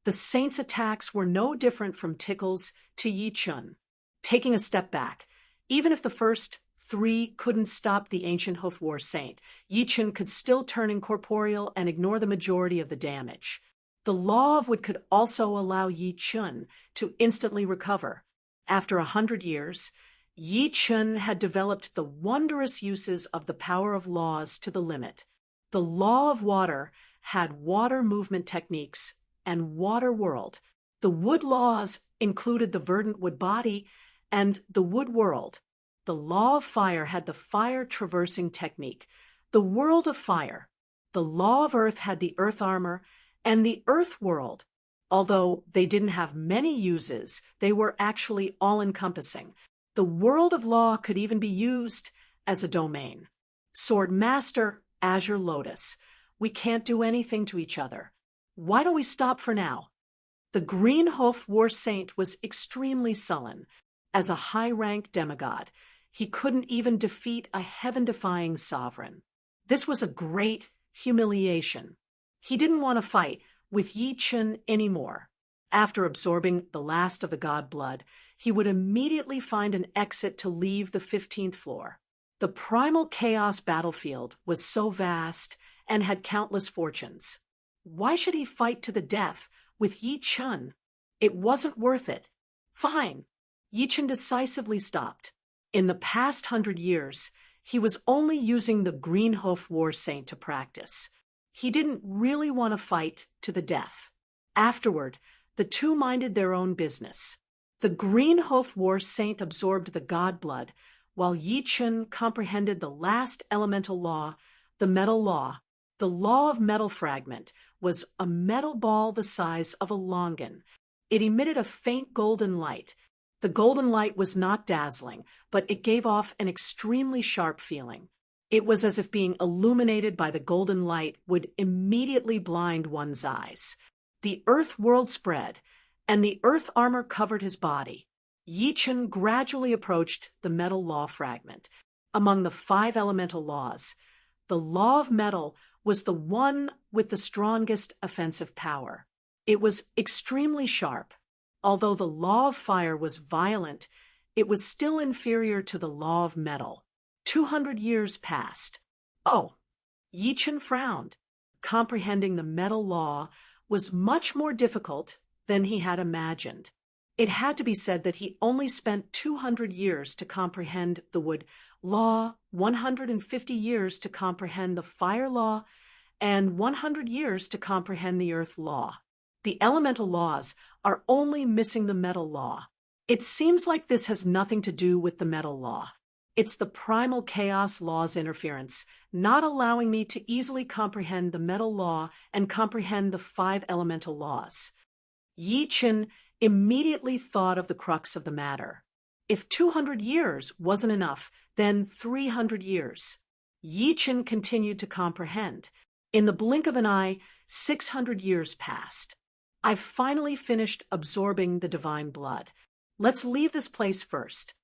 the saint's attacks were no different from tickles to Yi Chen. Taking a step back, even if the first three couldn't stop the ancient hoof war saint, Yi Chen could still turn incorporeal and ignore the majority of the damage. The law of wood could also allow Yi Chun to instantly recover. After 100 years, Yi Chun had developed the wondrous uses of the power of laws to the limit. The law of water had water movement techniques and water world. The wood laws included the verdant wood body and the wood world. The law of fire had the fire traversing technique, the world of fire. The law of earth had the earth armor and the earth world. Although they didn't have many uses, they were actually all-encompassing. The world of law could even be used as a domain. Sword Master, Azure Lotus. We can't do anything to each other. Why don't we stop for now? The Green Hoof War Saint was extremely sullen. As a high-rank demigod, he couldn't even defeat a heaven-defying sovereign. This was a great humiliation. He didn't want to fight with Yi Chun anymore. After absorbing the last of the god blood, he would immediately find an exit to leave the 15th floor. The primal chaos battlefield was so vast and had countless fortunes. Why should he fight to the death with Yi Chun? It wasn't worth it. Fine. Yi Chun decisively stopped. In the past 100 years, he was only using the Green Hoof War Saint to practice. He didn't really want to fight to the death. Afterward, the two minded their own business. The Green Hoof War Saint absorbed the god blood, while Yi Chun comprehended the last elemental law, the metal law. The law of metal fragment was a metal ball the size of a longan. It emitted a faint golden light. The golden light was not dazzling, but it gave off an extremely sharp feeling. It was as if being illuminated by the golden light would immediately blind one's eyes. The earth world spread, and the earth armor covered his body. Yi Chun gradually approached the metal law fragment. Among the 5 elemental laws, the law of metal was the one with the strongest offensive power. It was extremely sharp. Although the law of fire was violent, it was still inferior to the law of metal. 200 years passed. Oh, Yi Chun frowned. Comprehending the metal law was much more difficult than he had imagined. It had to be said that he only spent 200 years to comprehend the wood law, 150 years to comprehend the fire law, and 100 years to comprehend the earth law. The elemental laws are only missing the metal law. It seems like this has nothing to do with the metal law. It's the primal chaos law's interference, not allowing me to easily comprehend the metal law and comprehend the 5 elemental laws. Yi Chun immediately thought of the crux of the matter. If 200 years wasn't enough, then 300 years. Yi Chun continued to comprehend. In the blink of an eye, 600 years passed. I've finally finished absorbing the divine blood. Let's leave this place first.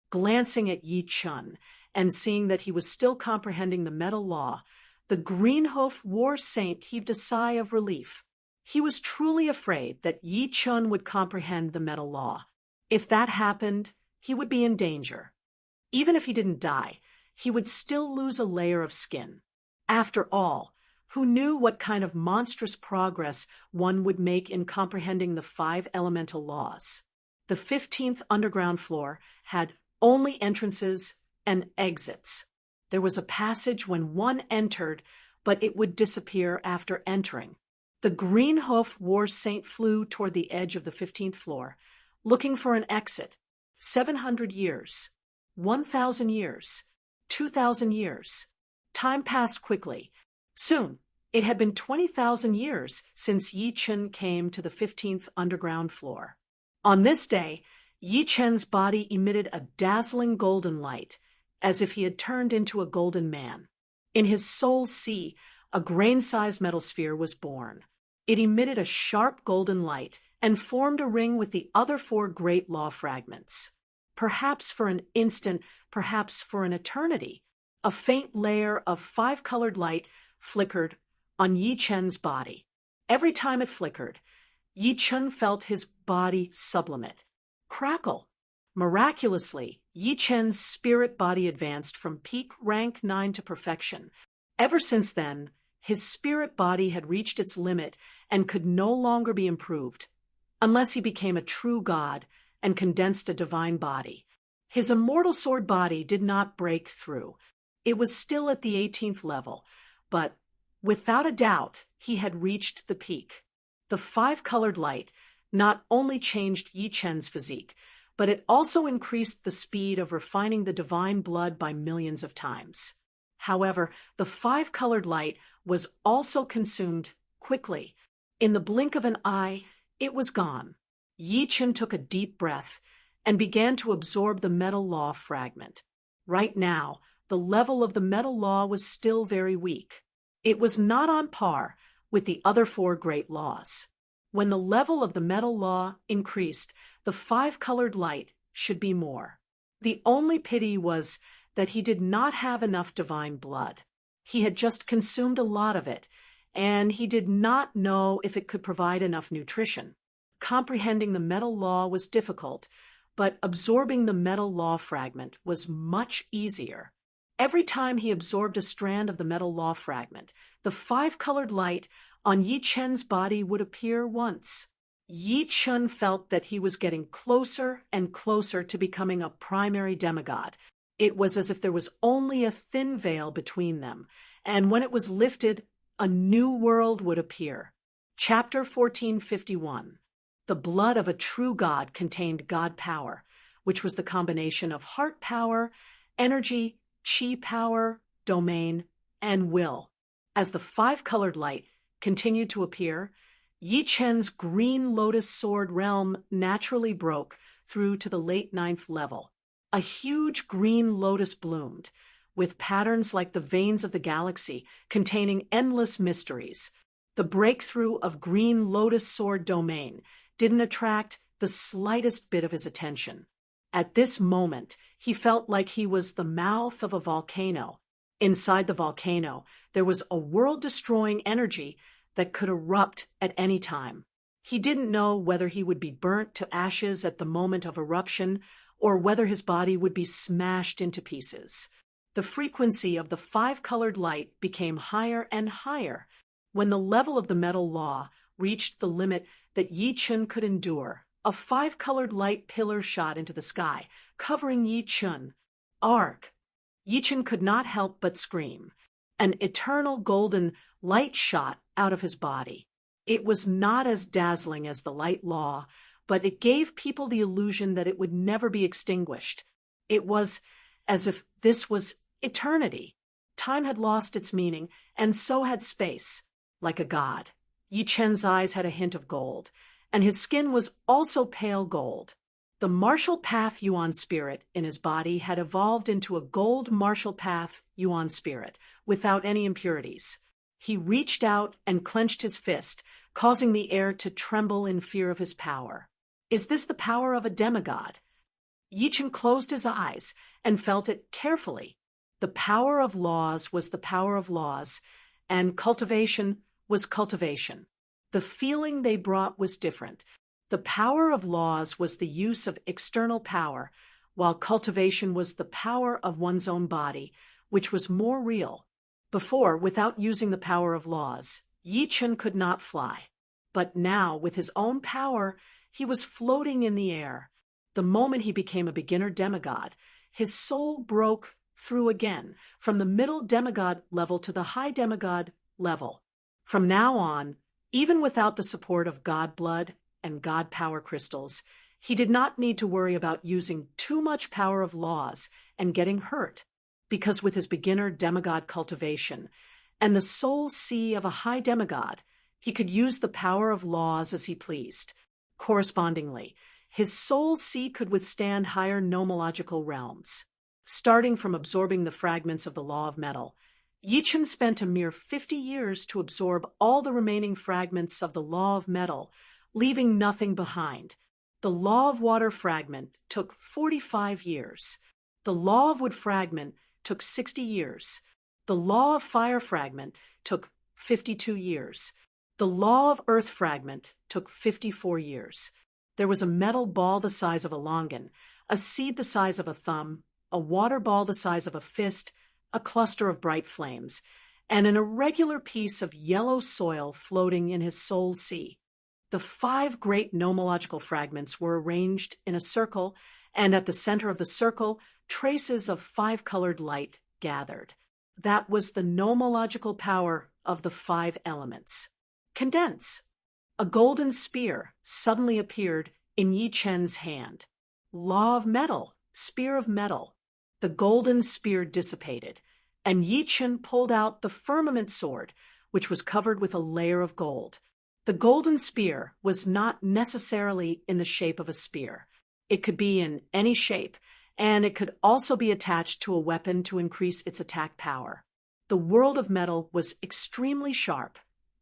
Glancing at Yi Chun and seeing that he was still comprehending the metal law, the Green Hoof War Saint heaved a sigh of relief. He was truly afraid that Yi Chun would comprehend the metal law. If that happened, he would be in danger. Even if he didn't die, he would still lose a layer of skin. After all, who knew what kind of monstrous progress one would make in comprehending the 5 elemental laws? The 15th underground floor had only entrances and exits. There was a passage when one entered, but it would disappear after entering. The Green Hoof War Saint flew toward the edge of the 15th floor, looking for an exit. 700 years, 1,000 years, 2,000 years. Time passed quickly. Soon, it had been 20,000 years since Yi Chun came to the 15th underground floor. On this day, Yi Chun's body emitted a dazzling golden light, as if he had turned into a golden man. In his soul sea, a grain-sized metal sphere was born. It emitted a sharp golden light and formed a ring with the other 4 great law fragments. Perhaps for an instant, perhaps for an eternity, a faint layer of 5-colored light flickered on Yi Chun's body. Every time it flickered, Yi Chun felt his body sublimate. Crackle! Miraculously, Yi Chun's spirit body advanced from peak rank 9 to perfection. Ever since then, his spirit body had reached its limit and could no longer be improved, unless he became a true god and condensed a divine body. His immortal sword body did not break through. It was still at the 18th level, but without a doubt, he had reached the peak. The five-colored light not only changed Yi Chen's physique, but it also increased the speed of refining the divine blood by millions of times. However, the five-colored light was also consumed quickly. In the blink of an eye, it was gone. Yi Chen took a deep breath and began to absorb the metal law fragment. Right now, the level of the metal law was still very weak. It was not on par with the other four great laws. When the level of the metal law increased, the five-colored light should be more. The only pity was that he did not have enough divine blood. He had just consumed a lot of it, and he did not know if it could provide enough nutrition. Comprehending the metal law was difficult, but absorbing the metal law fragment was much easier. Every time he absorbed a strand of the metal law fragment, the five-colored light on Yi Chen's body would appear once. Yi Chen felt that he was getting closer and closer to becoming a primary demigod. It was as if there was only a thin veil between them, and when it was lifted, a new world would appear. Chapter 1451. The blood of a true god contained god power, which was the combination of heart power, energy, chi power, domain, and will. As the five-colored light continued to appear, Yi Chen's green lotus sword realm naturally broke through to the late 9th level. A huge green lotus bloomed, with patterns like the veins of the galaxy containing endless mysteries. The breakthrough of green lotus sword domain didn't attract the slightest bit of his attention. At this moment, he felt like he was the mouth of a volcano. Inside the volcano, there was a world-destroying energy that could erupt at any time. He didn't know whether he would be burnt to ashes at the moment of eruption or whether his body would be smashed into pieces. The frequency of the five-colored light became higher and higher. When the level of the metal law reached the limit that Yi Chen could endure, a five-colored light pillar shot into the sky, covering Yi Chen. Arg! Yi Chen could not help but scream. An eternal golden light shot out of his body. It was not as dazzling as the light law, but it gave people the illusion that it would never be extinguished. It was as if this was eternity. Time had lost its meaning, and so had space. Like a god, Yi Chen's eyes had a hint of gold, and his skin was also pale gold. The martial path Yuan spirit in his body had evolved into a gold martial path Yuan spirit, without any impurities. He reached out and clenched his fist, causing the air to tremble in fear of his power. Is this the power of a demigod? Yi Chen closed his eyes and felt it carefully. The power of laws was the power of laws, and cultivation was cultivation. The feeling they brought was different. The power of laws was the use of external power, while cultivation was the power of one's own body, which was more real. Before, without using the power of laws, Yi Chen could not fly. But now, with his own power, he was floating in the air. The moment he became a beginner demigod, his soul broke through again, from the middle demigod level to the high demigod level. From now on, even without the support of god blood and god power crystals, he did not need to worry about using too much power of laws and getting hurt, because with his beginner demigod cultivation and the soul sea of a high demigod, he could use the power of laws as he pleased. Correspondingly, his soul sea could withstand higher nomological realms. Starting from absorbing the fragments of the law of metal, Yi Chen spent a mere 50 years to absorb all the remaining fragments of the law of metal, leaving nothing behind. The law of water fragment took 45 years. The law of wood fragment took 60 years. The law of fire fragment took 52 years. The law of earth fragment took 54 years. There was a metal ball the size of a longan, a seed the size of a thumb, a water ball the size of a fist, a cluster of bright flames, and an irregular piece of yellow soil floating in his soul sea. The 5 great nomological fragments were arranged in a circle, and at the center of the circle, traces of 5-colored light gathered. That was the nomological power of the 5 elements. Condense. A golden spear suddenly appeared in Yi Chen's hand. Law of metal, spear of metal. The golden spear dissipated, and Yi Chen pulled out the firmament sword, which was covered with a layer of gold. The golden spear was not necessarily in the shape of a spear. It could be in any shape, and it could also be attached to a weapon to increase its attack power. The world of metal was extremely sharp,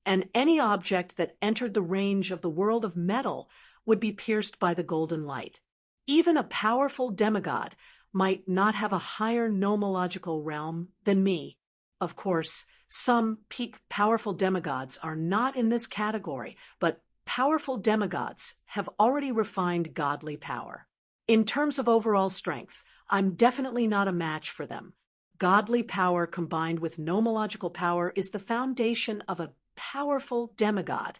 and any object that entered the range of the world of metal would be pierced by the golden light. Even a powerful demigod might not have a higher nomological realm than me. Of course, some peak powerful demigods are not in this category, but powerful demigods have already refined godly power. In terms of overall strength, I'm definitely not a match for them. Godly power combined with nomological power is the foundation of a powerful demigod.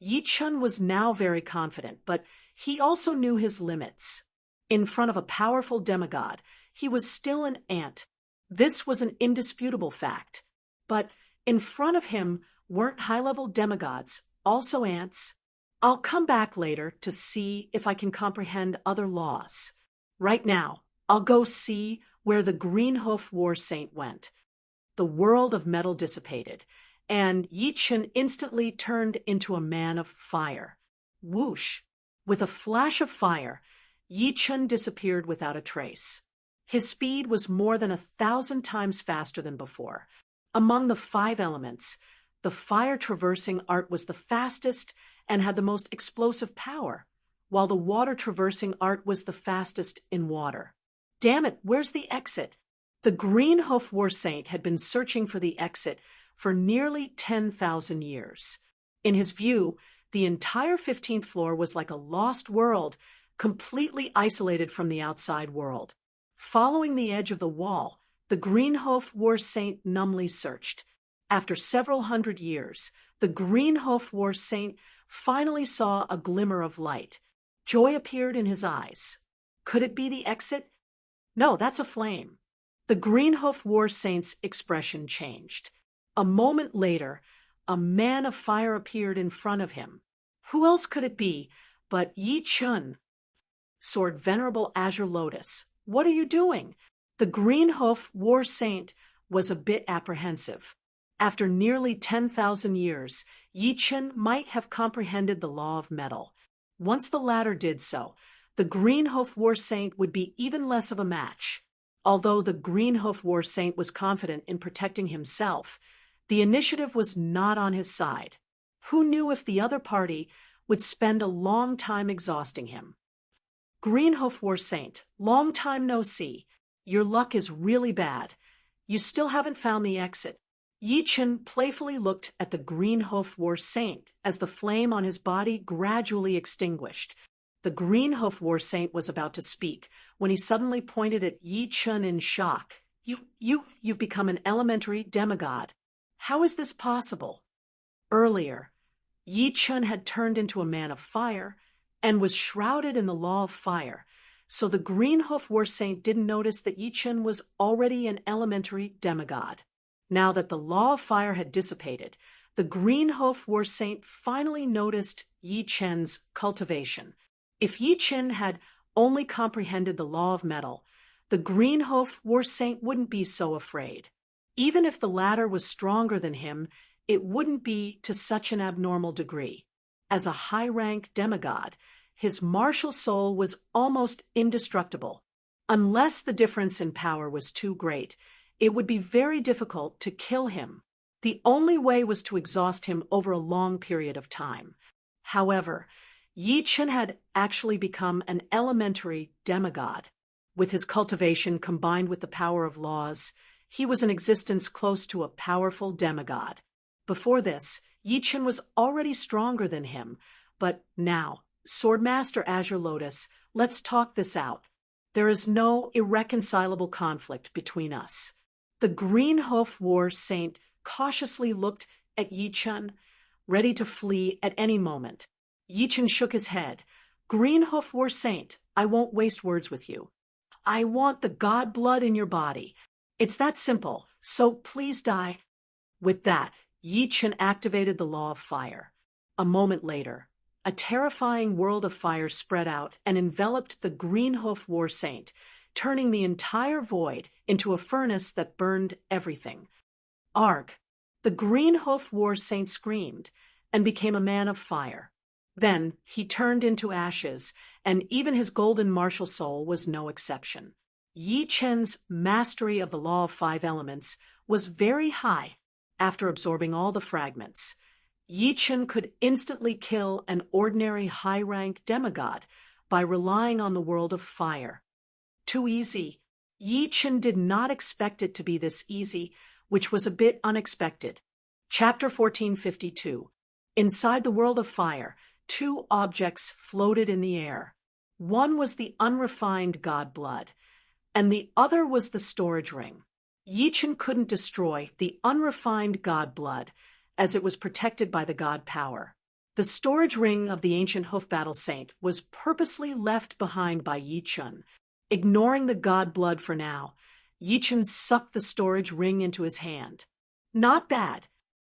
Yi Chen was now very confident, but he also knew his limits. In front of a powerful demigod, he was still an ant. This was an indisputable fact. But in front of him weren't high-level demigods also ants? I'll come back later to see if I can comprehend other laws. Right now, I'll go see where the Green Hoof War Saint went. The world of metal dissipated, and Yi Chen instantly turned into a man of fire. Whoosh! With a flash of fire, Yi Chen disappeared without a trace. His speed was more than 1,000 times faster than before. Among the 5 elements, the fire-traversing art was the fastest and had the most explosive power, while the water-traversing art was the fastest in water. Damn it, where's the exit? The Green Hoof War Saint had been searching for the exit for nearly 10,000 years. In his view, the entire 15th floor was like a lost world, completely isolated from the outside world. Following the edge of the wall, the Green Hoof War Saint numbly searched. After several hundred years, the Green Hoof War Saint finally saw a glimmer of light. Joy appeared in his eyes. Could it be the exit? No, that's a flame. The Green Hoof War Saint's expression changed. A moment later, a man of fire appeared in front of him. Who else could it be but Yi Chen? Soared Venerable Azure Lotus. What are you doing? The Green Hoof War Saint was a bit apprehensive. After nearly 10,000 years, Yi Chen might have comprehended the law of metal. Once the latter did so, the Green Hoof War Saint would be even less of a match. Although the Green Hoof War Saint was confident in protecting himself, the initiative was not on his side. Who knew if the other party would spend a long time exhausting him? Green Hoof War Saint, long time no see. Your luck is really bad. You still haven't found the exit. Yi Chen playfully looked at the Green Hoof War Saint as the flame on his body gradually extinguished. The Green Hoof War Saint was about to speak when he suddenly pointed at Yi Chen in shock. You've become an elementary demigod. How is this possible? Earlier, Yi Chen had turned into a man of fire and was shrouded in the law of fire, so the Green Hoof War Saint didn't notice that Yi Chen was already an elementary demigod. Now that the law of fire had dissipated, the Green Hoof War Saint finally noticed Yi Chen's cultivation. If Yi Chen had only comprehended the law of metal, the Green Hoof War Saint wouldn't be so afraid. Even if the latter was stronger than him, it wouldn't be to such an abnormal degree. As a high-rank demigod, his martial soul was almost indestructible. Unless the difference in power was too great, it would be very difficult to kill him. The only way was to exhaust him over a long period of time. However, Yi Chen had actually become an elementary demigod. With his cultivation combined with the power of laws, he was in existence close to a powerful demigod. Before this, Yi Chen was already stronger than him, but now, Swordmaster Azure Lotus, let's talk this out. There is no irreconcilable conflict between us. The Green Hoof War Saint cautiously looked at Yi Chen, ready to flee at any moment. Yi Chen shook his head. Green Hoof War Saint, I won't waste words with you. I want the god blood in your body. It's that simple, so please die. With that, Yi Chen activated the law of fire. A moment later, a terrifying world of fire spread out and enveloped the Green Hoof War Saint, turning the entire void into a furnace that burned everything. Arg! The Green Hoof War Saint screamed and became a man of fire. Then he turned into ashes, and even his golden martial soul was no exception. Yi Chen's mastery of the law of 5 elements was very high. After absorbing all the fragments, Yi Chen could instantly kill an ordinary high-rank demigod by relying on the world of fire. Too easy. Yi Chen did not expect it to be this easy, which was a bit unexpected. Chapter 1452. Inside the world of fire, 2 objects floated in the air. One was the unrefined god blood, and the other was the storage ring. Yi Chen couldn't destroy the unrefined god blood, as it was protected by the god power. The storage ring of the ancient hoof battle saint was purposely left behind by Yi Chen. Ignoring the god blood for now, Yi Chen sucked the storage ring into his hand. Not bad.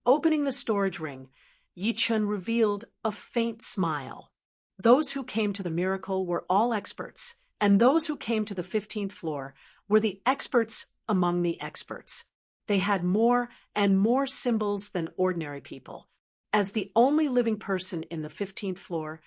Opening the storage ring, Yi Chen revealed a faint smile. Those who came to the miracle were all experts, and those who came to the 15th floor were the experts among the experts. They had more and more symbols than ordinary people. As the only living person in the 15th floor,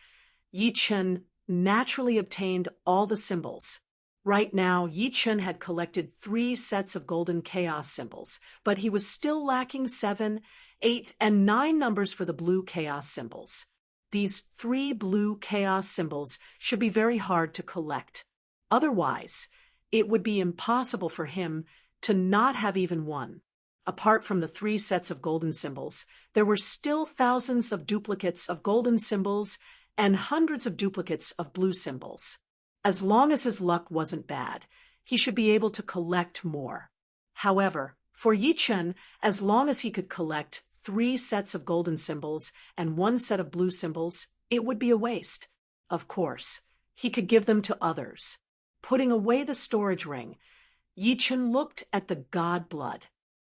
Yi Chen naturally obtained all the symbols. Right now, Yi Chen had collected 3 sets of golden chaos symbols, but he was still lacking 7, 8, and 9 numbers for the blue chaos symbols. These 3 blue chaos symbols should be very hard to collect. Otherwise, it would be impossible for him to not have even one. Apart from the 3 sets of golden symbols, there were still thousands of duplicates of golden symbols and hundreds of duplicates of blue symbols. As long as his luck wasn't bad, he should be able to collect more. However, for Yi Chen, as long as he could collect 3 sets of golden symbols and 1 set of blue symbols, it would be a waste. Of course, he could give them to others. Putting away the storage ring, Yi Chen looked at the god blood.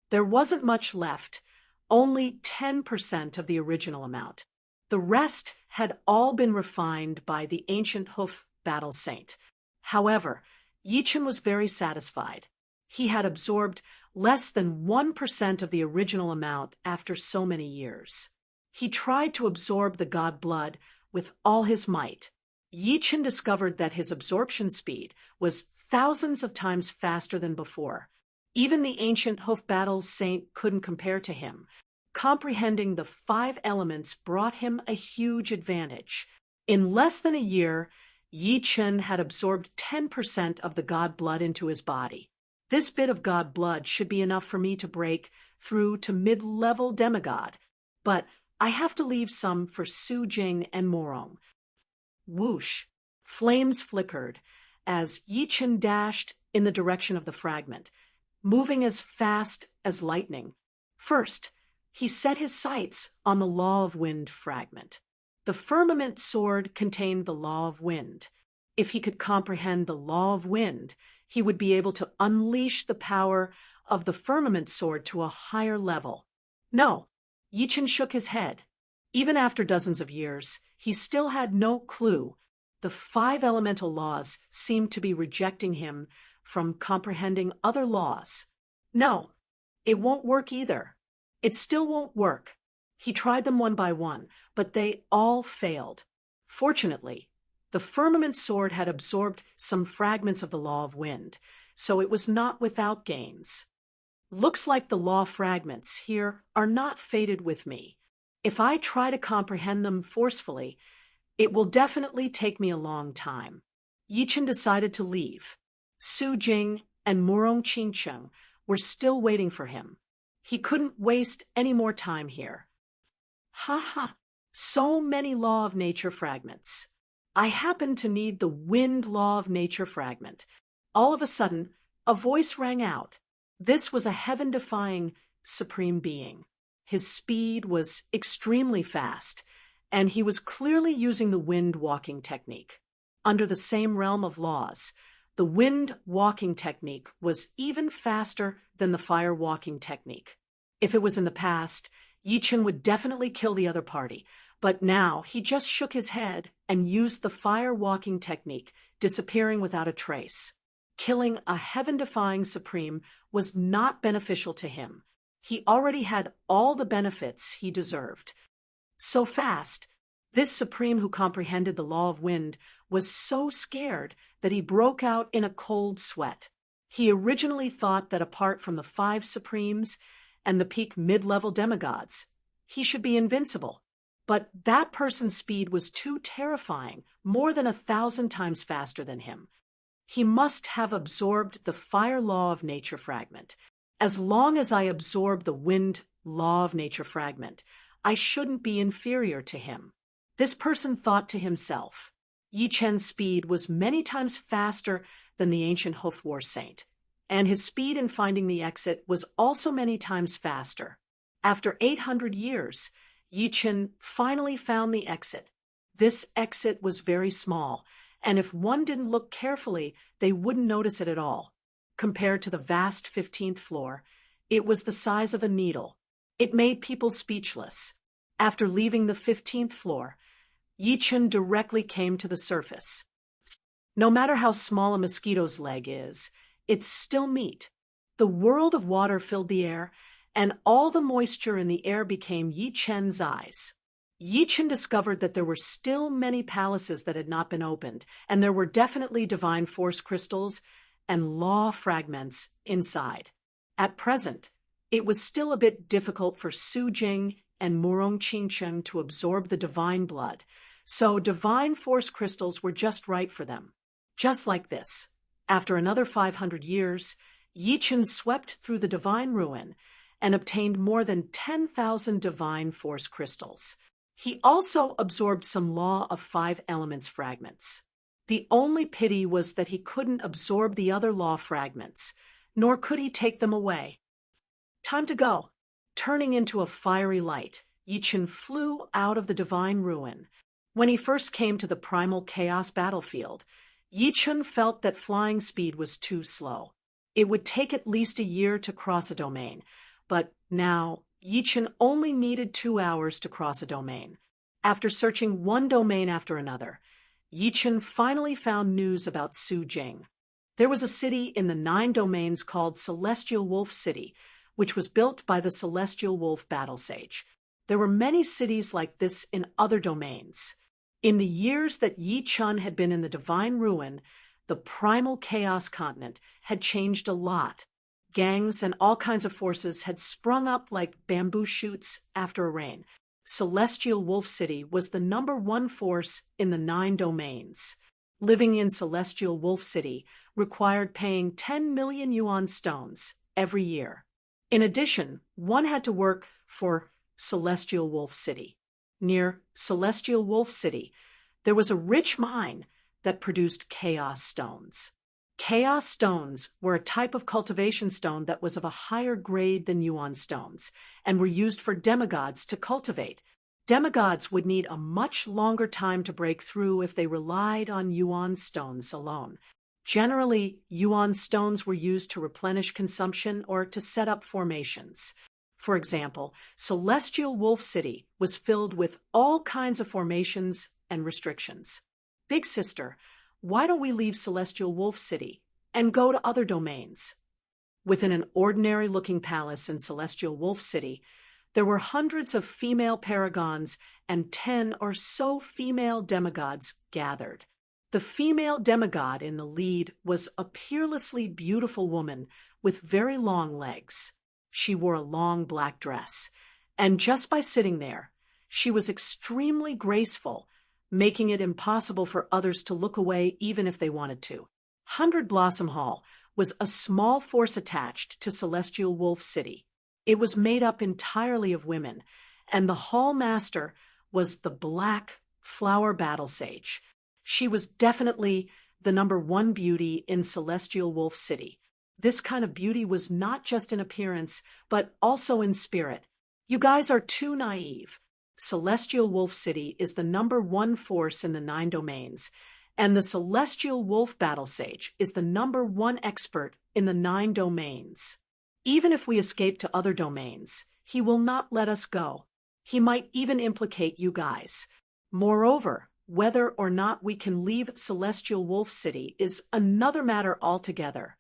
There wasn't much left, only 10% of the original amount. The rest had all been refined by the ancient hoof battle saint. However, Yi Chen was very satisfied. He had absorbed less than 1% of the original amount after so many years. He tried to absorb the god blood with all his might. Yi Chen discovered that his absorption speed was thousands of times faster than before. Even the ancient hoof battle saint couldn't compare to him. Comprehending the 5 elements brought him a huge advantage. In less than a year, Yi Chen had absorbed 10% of the god blood into his body. This bit of god blood should be enough for me to break through to mid-level demigod, but I have to leave some for Su Jing and Morong. Whoosh! Flames flickered as Yi Chen dashed in the direction of the fragment, moving as fast as lightning. First, he set his sights on the Law of Wind fragment. The firmament sword contained the Law of Wind. If he could comprehend the Law of Wind, he would be able to unleash the power of the firmament sword to a higher level. No, Yi Chen shook his head. Even after dozens of years, he still had no clue. The 5 elemental laws seemed to be rejecting him from comprehending other laws. No, it won't work either. It still won't work. He tried them one by one, but they all failed. Fortunately, the firmament sword had absorbed some fragments of the Law of Wind, so it was not without gains. Looks like the law fragments here are not fated with me. If I try to comprehend them forcefully, it will definitely take me a long time. Yi Chen decided to leave. Su Jing and Morong Qingcheng were still waiting for him. He couldn't waste any more time here. Ha ha! So many Law of Nature fragments. I happen to need the Wind Law of Nature fragment. All of a sudden, a voice rang out. This was a heaven-defying, supreme being. His speed was extremely fast, and he was clearly using the wind walking technique. Under the same realm of laws, the wind walking technique was even faster than the fire walking technique. If it was in the past, Yichen would definitely kill the other party, but now he just shook his head and used the fire walking technique, disappearing without a trace. Killing a heaven-defying supreme was not beneficial to him. He already had all the benefits he deserved. So fast, this supreme who comprehended the law of wind was so scared that he broke out in a cold sweat. He originally thought that apart from the 5 supremes and the peak mid-level demigods, he should be invincible. But that person's speed was too terrifying, more than 1,000 times faster than him. He must have absorbed the fire law of nature fragment. As long as I absorb the wind law of nature fragment, I shouldn't be inferior to him. This person thought to himself. Yi Chen's speed was many times faster than the ancient hoof war saint, and his speed in finding the exit was also many times faster. After 800 years, Yi Chen finally found the exit. This exit was very small, and if one didn't look carefully, they wouldn't notice it at all. Compared to the vast 15th floor, it was the size of a needle. It made people speechless. After leaving the 15th floor, Yi Chen directly came to the surface. No matter how small a mosquito's leg is, it's still meat. The world of water filled the air, and all the moisture in the air became Yi Chen's eyes. Yi Chen discovered that there were still many palaces that had not been opened, and there were definitely divine force crystals and law fragments inside. At present, it was still a bit difficult for Su Jing and Murong Qingcheng to absorb the divine blood, so divine force crystals were just right for them. Just like this, after another 500 years, Yi Chen swept through the divine ruin and obtained more than 10,000 divine force crystals. He also absorbed some law of 5 elements fragments. The only pity was that he couldn't absorb the other law fragments, nor could he take them away. Time to go. Turning into a fiery light, Yi Chen flew out of the divine ruin. When he first came to the primal chaos battlefield, Yi Chen felt that flying speed was too slow. It would take at least a year to cross a domain, but now Yi Chen only needed 2 hours to cross a domain. After searching one domain after another, Yi Chen finally found news about Su Jing. There was a city in the 9 domains called Celestial Wolf City, which was built by the Celestial Wolf Battle Sage. There were many cities like this in other domains. In the years that Yi Chen had been in the Divine Ruin, the primal chaos continent had changed a lot. Gangs and all kinds of forces had sprung up like bamboo shoots after a rain. Celestial Wolf City was the #1 force in the 9 domains. Living in Celestial Wolf City required paying 10 million yuan stones every year. In addition, one had to work for Celestial Wolf City. Near Celestial Wolf City, there was a rich mine that produced chaos stones. Chaos stones were a type of cultivation stone that was of a higher grade than yuan stones and were used for demigods to cultivate. Demigods would need a much longer time to break through if they relied on yuan stones alone. Generally, yuan stones were used to replenish consumption or to set up formations. For example, Celestial Wolf City was filled with all kinds of formations and restrictions. Big sister, why don't we leave Celestial Wolf City and go to other domains? Within an ordinary-looking palace in Celestial Wolf City, there were hundreds of female paragons and 10 or so female demigods gathered. The female demigod in the lead was a peerlessly beautiful woman with very long legs. She wore a long black dress, and just by sitting there, she was extremely graceful, making it impossible for others to look away even if they wanted to. 100 Blossom Hall was a small force attached to Celestial Wolf City. It was made up entirely of women, and the hall master was the Black Flower Battle Sage. She was definitely the #1 beauty in Celestial Wolf City. This kind of beauty was not just in appearance, but also in spirit. You guys are too naive. Celestial Wolf City is the #1 force in the 9 domains, and the Celestial Wolf Battle Sage is the #1 expert in the 9 domains. Even if we escape to other domains, he will not let us go. He might even implicate you guys. Moreover, whether or not we can leave Celestial Wolf City is another matter altogether.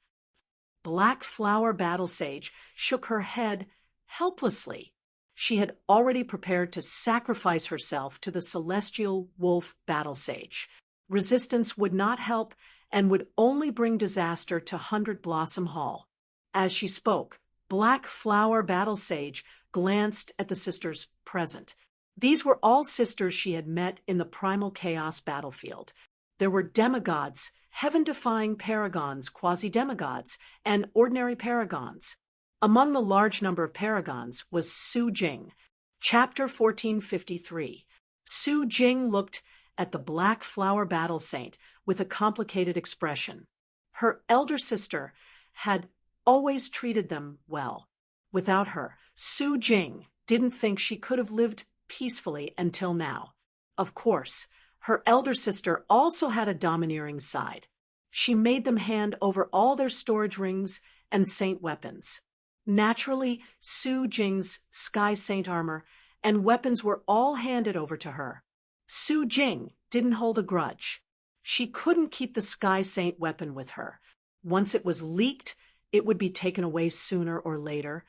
Black Flower Battle Sage shook her head helplessly. She had already prepared to sacrifice herself to the Celestial Wolf Battle Sage. Resistance would not help and would only bring disaster to 100 Blossom Hall. As she spoke, Black Flower Battle Sage glanced at the sisters present. These were all sisters she had met in the Primal Chaos battlefield. There were demigods, heaven-defying paragons, quasi-demigods, and ordinary paragons. Among the large number of paragons was Su Jing. Chapter 1453. Su Jing looked at the Black Flower Battle Saint with a complicated expression. Her elder sister had always treated them well. Without her, Su Jing didn't think she could have lived peacefully until now. Of course, her elder sister also had a domineering side. She made them hand over all their storage rings and saint weapons. Naturally, Su Jing's Sky Saint armor and weapons were all handed over to her. Su Jing didn't hold a grudge. She couldn't keep the Sky Saint weapon with her. Once it was leaked, it would be taken away sooner or later,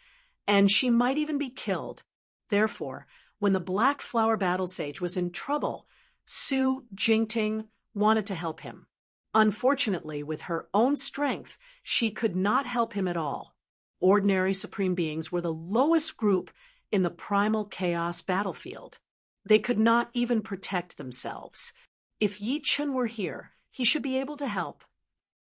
and she might even be killed. Therefore, when the Black Flower Battle Sage was in trouble, Su Jingting wanted to help him. Unfortunately, with her own strength, she could not help him at all. Ordinary Supreme Beings were the lowest group in the Primal Chaos battlefield. They could not even protect themselves. If Yi Chun were here, he should be able to help.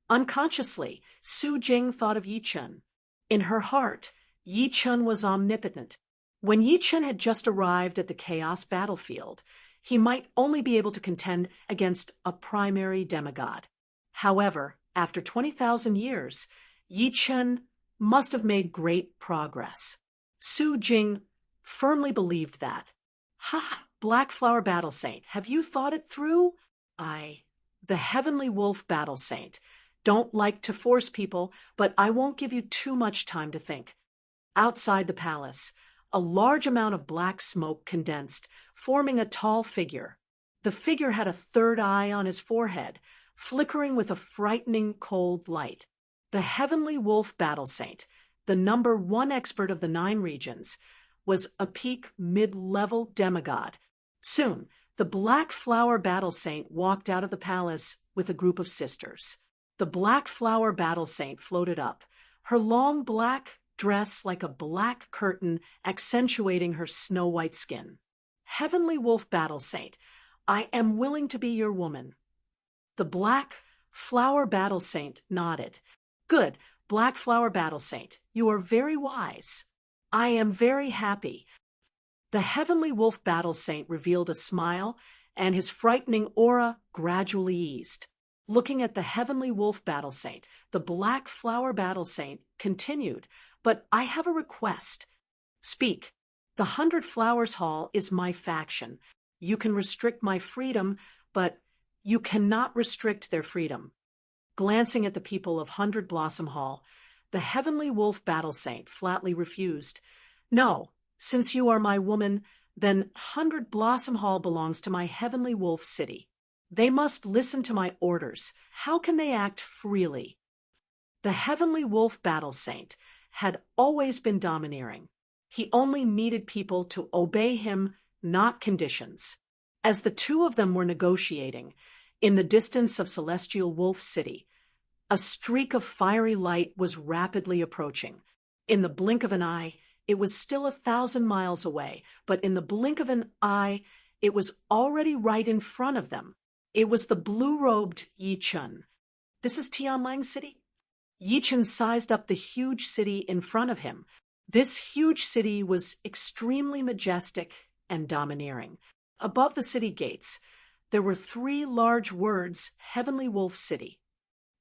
Unconsciously, Su Jing thought of Yi Chun. In her heart, Yi Chun was omnipotent. When Yi Chun had just arrived at the Chaos battlefield, he might only be able to contend against a primary demigod. However, after 20,000 years, Yi Chun must have made great progress. Su Jing firmly believed that. Ha! Black Flower Battle Saint, have you thought it through? The Heavenly Wolf Battle Saint, don't like to force people, but I won't give you too much time to think. Outside the palace, a large amount of black smoke condensed, forming a tall figure. The figure had a third eye on his forehead, flickering with a frightening cold light. The Heavenly Wolf Battle Saint, the #1 expert of the 9 regions, was a peak mid-level demigod. Soon, the Black Flower Battle Saint walked out of the palace with a group of sisters. The Black Flower Battle Saint floated up, her long black dress like a black curtain accentuating her snow-white skin. Heavenly Wolf Battle Saint, I am willing to be your woman. The Black Flower Battle Saint nodded. Good, Black Flower Battle Saint, you are very wise. I am very happy. The Heavenly Wolf Battle Saint revealed a smile, and his frightening aura gradually eased. Looking at the Heavenly Wolf Battle Saint, the Black Flower Battle Saint continued, but I have a request. Speak. The 100 Flowers Hall is my faction. You can restrict my freedom, but you cannot restrict their freedom. Glancing at the people of 100 Blossom Hall, the Heavenly Wolf Battle Saint flatly refused. No, since you are my woman, then 100 Blossom Hall belongs to my Heavenly Wolf City. They must listen to my orders. How can they act freely? The Heavenly Wolf Battle Saint had always been domineering. He only needed people to obey him, not conditions. As the two of them were negotiating, in the distance of Celestial Wolf City, a streak of fiery light was rapidly approaching. In the blink of an eye, it was still 1,000 miles away, but in the blink of an eye, it was already right in front of them. It was the blue-robed Yi Chun. This is Tianlang City? Yi Chun sized up the huge city in front of him. This huge city was extremely majestic and domineering. Above the city gates, there were 3 large words, Heavenly Wolf City.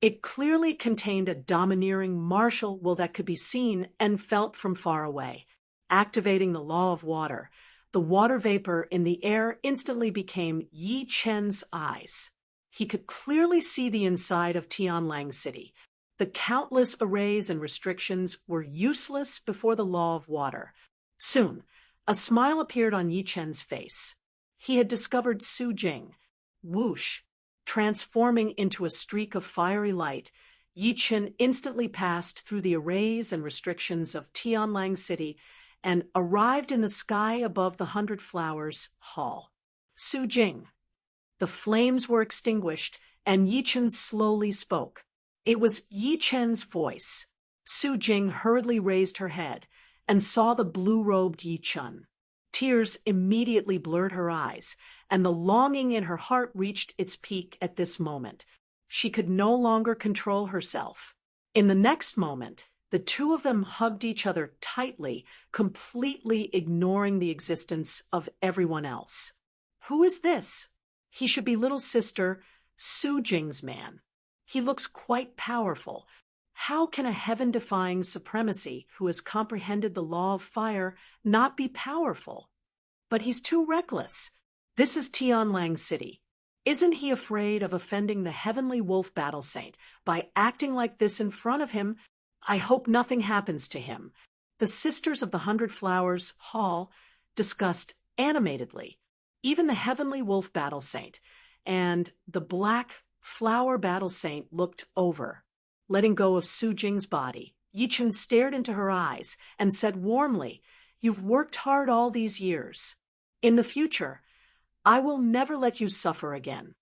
It clearly contained a domineering martial will that could be seen and felt from far away. Activating the law of water, the water vapor in the air instantly became Yi Chen's eyes. He could clearly see the inside of Tianlang City. The countless arrays and restrictions were useless before the law of water. Soon, a smile appeared on Yi Chen's face. He had discovered Su Jing. Whoosh! Transforming into a streak of fiery light, Yi Chen instantly passed through the arrays and restrictions of Tianlang City and arrived in the sky above the 100 Flowers Hall. Su Jing. The flames were extinguished, and Yi Chen slowly spoke. It was Yi Chen's voice. Su Jing hurriedly raised her head and saw the blue-robed Yi Chen. Tears immediately blurred her eyes, and the longing in her heart reached its peak at this moment. She could no longer control herself. In the next moment, the two of them hugged each other tightly, completely ignoring the existence of everyone else. Who is this? He should be little sister Su Jing's man. He looks quite powerful. How can a heaven-defying supremacy who has comprehended the law of fire not be powerful? But he's too reckless. This is Tianlang City. Isn't he afraid of offending the heavenly wolf battle saint by acting like this in front of him? I hope nothing happens to him. The Sisters of the 100 Flowers Hall discussed animatedly. Even the heavenly wolf battle saint and the black flower battle saint looked over. Letting go of Su Jing's body, Yi Chen stared into her eyes and said warmly, "You've worked hard all these years. In the future, I will never let you suffer again."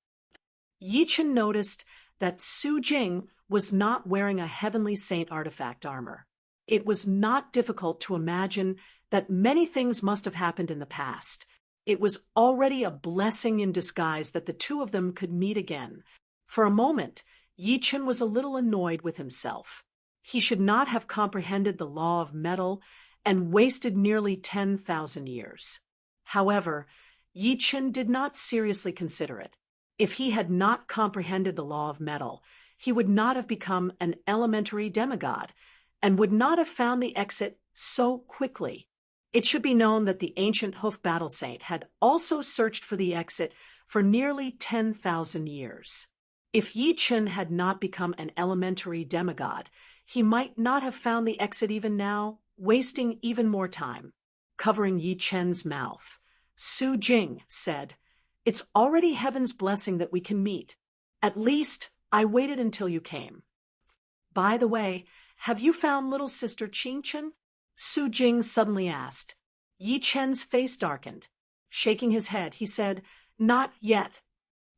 Yi Chen noticed that Su Jing was not wearing a heavenly saint artifact armor. It was not difficult to imagine that many things must have happened in the past. It was already a blessing in disguise that the two of them could meet again. For a moment, Yi Chen was a little annoyed with himself. He should not have comprehended the law of metal and wasted nearly 10,000 years. However, Yi Chen did not seriously consider it. If he had not comprehended the law of metal, he would not have become an elementary demigod and would not have found the exit so quickly. It should be known that the ancient hoof battle saint had also searched for the exit for nearly 10,000 years. If Yi Chen had not become an elementary demigod, he might not have found the exit even now, wasting even more time. Covering Yi Chen's mouth, Su Jing said, "It's already heaven's blessing that we can meet. At least I waited until you came. By the way, have you found little sister Qing Chen?" Su Jing suddenly asked. Yi Chen's face darkened. Shaking his head, he said, "Not yet.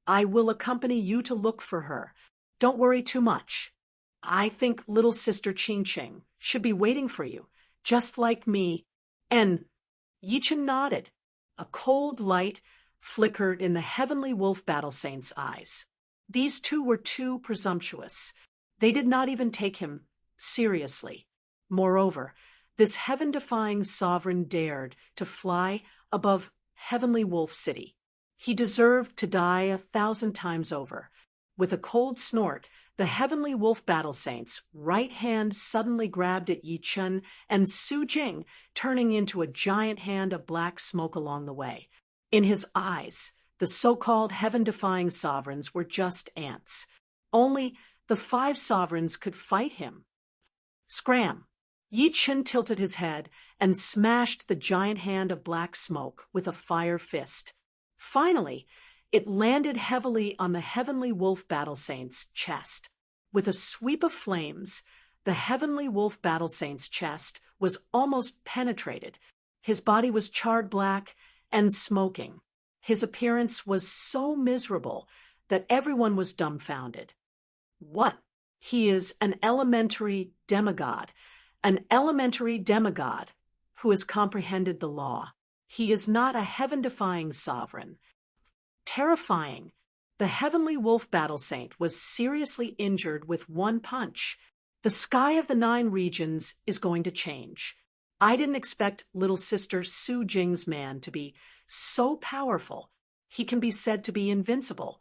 I will accompany you to look for her. Don't worry too much. I think little sister Qing Qing should be waiting for you, just like me." And Yi Chen nodded. A cold light flickered in the heavenly wolf battle saint's eyes. These two were too presumptuous. They did not even take him seriously. Moreover, this heaven-defying sovereign dared to fly above Heavenly Wolf City. He deserved to die 1,000 times over. With a cold snort, the heavenly wolf battle saint's right hand suddenly grabbed at Yi Chen and Su Jing, turning into a giant hand of black smoke along the way. In his eyes, the so-called heaven-defying sovereigns were just ants. Only the 5 sovereigns could fight him. Scram! Yi Chen tilted his head and smashed the giant hand of black smoke with a fire fist. Finally, it landed heavily on the heavenly wolf battle saint's chest. With a sweep of flames, the heavenly wolf battle saint's chest was almost penetrated. His body was charred black and smoking. His appearance was so miserable that everyone was dumbfounded. What? He is an elementary demigod who has comprehended the law. He is not a heaven-defying sovereign. Terrifying. The heavenly wolf battle saint was seriously injured with one punch. The sky of the 9 regions is going to change. I didn't expect little sister Su Jing's man to be so powerful. He can be said to be invincible.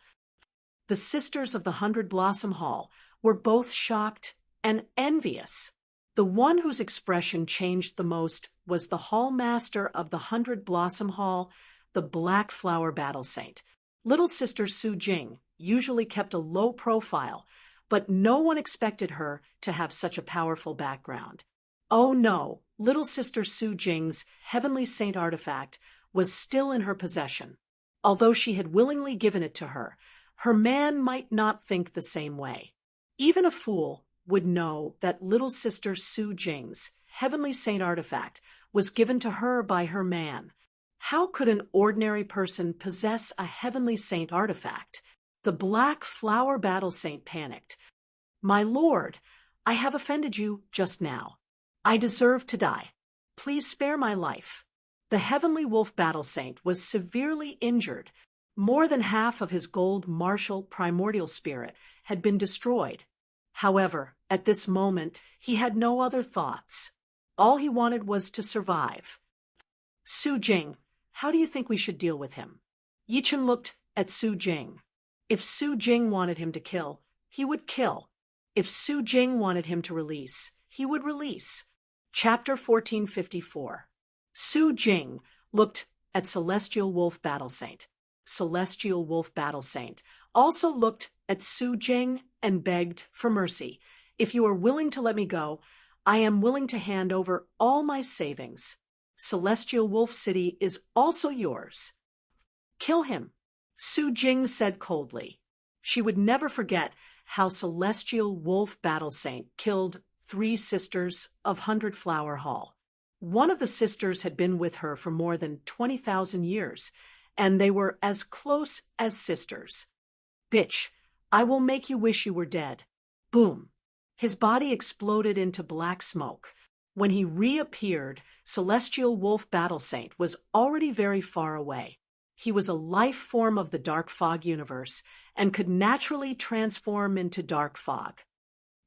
The Sisters of the 100 Blossom Hall were both shocked and envious. The one whose expression changed the most was the hall master of the 100 Blossom Hall, the Black Flower Battle Saint. Little Sister Su Jing usually kept a low profile, but no one expected her to have such a powerful background. Oh no, Little Sister Su Jing's Heavenly Saint artifact was still in her possession. Although she had willingly given it to her, her man might not think the same way. Even a fool would know that Little Sister Su Jing's Heavenly Saint artifact was given to her by her man. How could an ordinary person possess a Heavenly Saint artifact? The Black Flower Battle Saint panicked. "My lord, I have offended you just now. I deserve to die. Please spare my life." The Heavenly Wolf Battle Saint was severely injured. More than half of his gold martial primordial spirit had been destroyed. However, at this moment, he had no other thoughts. All he wanted was to survive. "Su Jing, how do you think we should deal with him?" Yichen looked at Su Jing. If Su Jing wanted him to kill, he would kill. If Su Jing wanted him to release, he would release. Chapter 1454. Su Jing looked at Celestial Wolf Battle Saint. Celestial Wolf Battle Saint also looked at Su Jing and begged for mercy. "If you are willing to let me go, I am willing to hand over all my savings. Celestial Wolf City is also yours." "Kill him," Su Jing said coldly. She would never forget how Celestial Wolf Battle Saint killed 3 sisters of 100 Flower Hall. One of the sisters had been with her for more than 20,000 years, and they were as close as sisters. "Bitch, I will make you wish you were dead." Boom! His body exploded into black smoke. When he reappeared, Celestial Wolf Battle Saint was already very far away. He was a life form of the Dark Fog universe and could naturally transform into dark fog.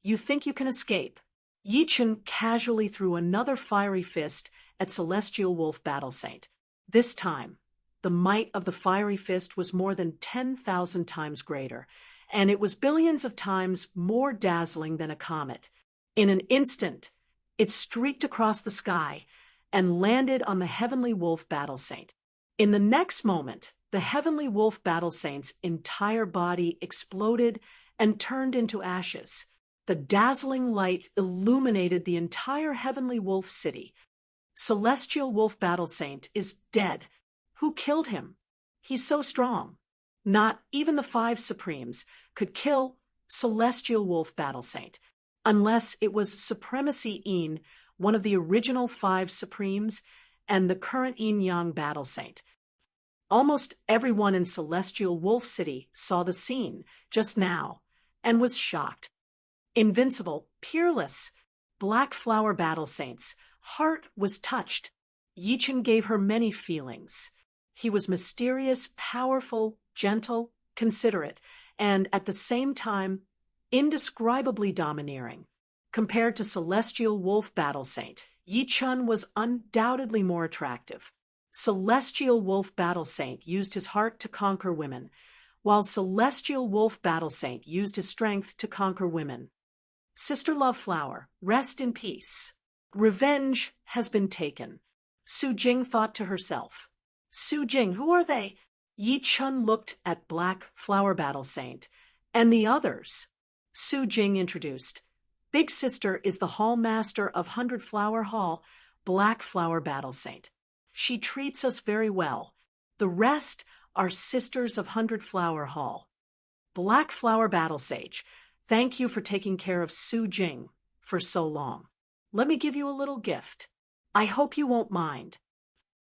"You think you can escape?" Yichen casually threw another fiery fist at Celestial Wolf Battle Saint. This time, the might of the fiery fist was more than 10,000 times greater, and it was billions of times more dazzling than a comet. In an instant, it streaked across the sky and landed on the Heavenly Wolf Battle Saint. In the next moment, the Heavenly Wolf Battle Saint's entire body exploded and turned into ashes. The dazzling light illuminated the entire Heavenly Wolf City. Celestial Wolf Battle Saint is dead. Who killed him? He's so strong. Not even the 5 Supremes could kill Celestial Wolf Battle Saint, unless it was Supremacy Yin, one of the original 5 Supremes, and the current Yin Yang Battle Saint. Almost everyone in Celestial Wolf City saw the scene just now and was shocked. Invincible, peerless, Black Flower Battle Saint's heart was touched. Yichen gave her many feelings. He was mysterious, powerful, gentle, considerate, and at the same time, indescribably domineering. Compared to Celestial Wolf Battle Saint, Yichen was undoubtedly more attractive. Celestial Wolf Battle Saint used his heart to conquer women, while Celestial Wolf Battle Saint used his strength to conquer women. Sister Love Flower, rest in peace. Revenge has been taken. Su Jing thought to herself. Su Jing, who are they? Yichen looked at Black Flower Battle Saint and the others. Su Jing introduced. Big Sister is the Hall Master of 100 Flower Hall, Black Flower Battle Saint. She treats us very well. The rest are Sisters of 100 Flower Hall. Black Flower Battle Sage, thank you for taking care of Su Jing for so long. Let me give you a little gift. I hope you won't mind.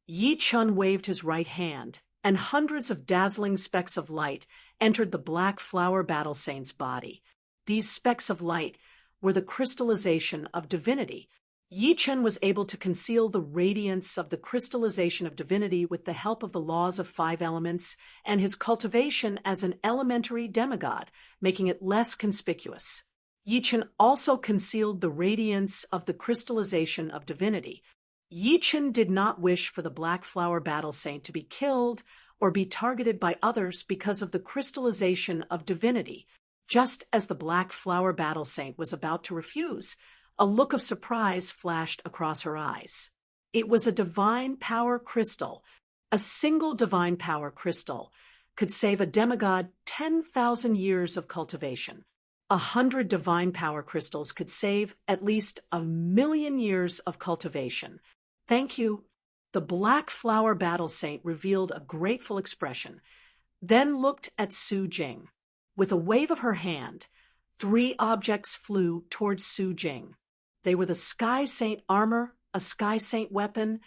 Yichen waved his right hand, and hundreds of dazzling specks of light entered the Black Flower Battle Saint's body. These specks of light were the crystallization of divinity. Yichen was able to conceal the radiance of the crystallization of divinity with the help of the laws of 5 elements and his cultivation as an elementary demigod, making it less conspicuous. Yichen also concealed the radiance of the crystallization of divinity. Yichen did not wish for the Black Flower Battle Saint to be killed or be targeted by others because of the crystallization of divinity. Just as the Black Flower Battle Saint was about to refuse, a look of surprise flashed across her eyes. It was a divine power crystal. A single divine power crystal could save a demigod 10,000 years of cultivation. 100 divine power crystals could save at least 1,000,000 years of cultivation. Thank you. The Black Flower Battle Saint revealed a grateful expression, then looked at Su Jing. With a wave of her hand, 3 objects flew towards Su Jing. They were the Sky Saint armor, a Sky Saint weapon,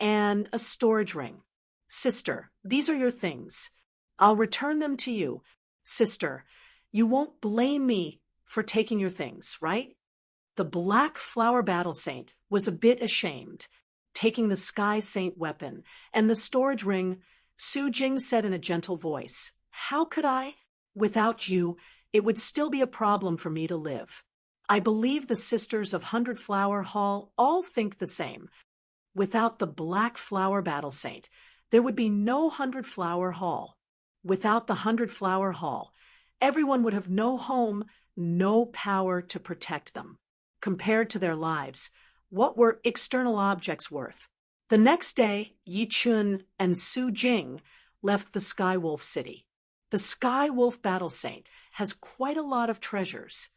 and a storage ring. Sister, these are your things. I'll return them to you. Sister, you won't blame me for taking your things, right? The Black Flower Battle Saint was a bit ashamed. Taking the Sky Saint weapon and the storage ring, Su Jing said in a gentle voice, "How could I? Without you, it would still be a problem for me to live. I believe the Sisters of 100 Flower Hall all think the same. Without the Black Flower Battle Saint, there would be no 100 Flower Hall. Without the 100 Flower Hall, everyone would have no home, no power to protect them. Compared to their lives, what were external objects worth?" The next day, Yi Chun and Su Jing left the Sky Wolf City. The Sky Wolf Battle Saint has quite a lot of treasures.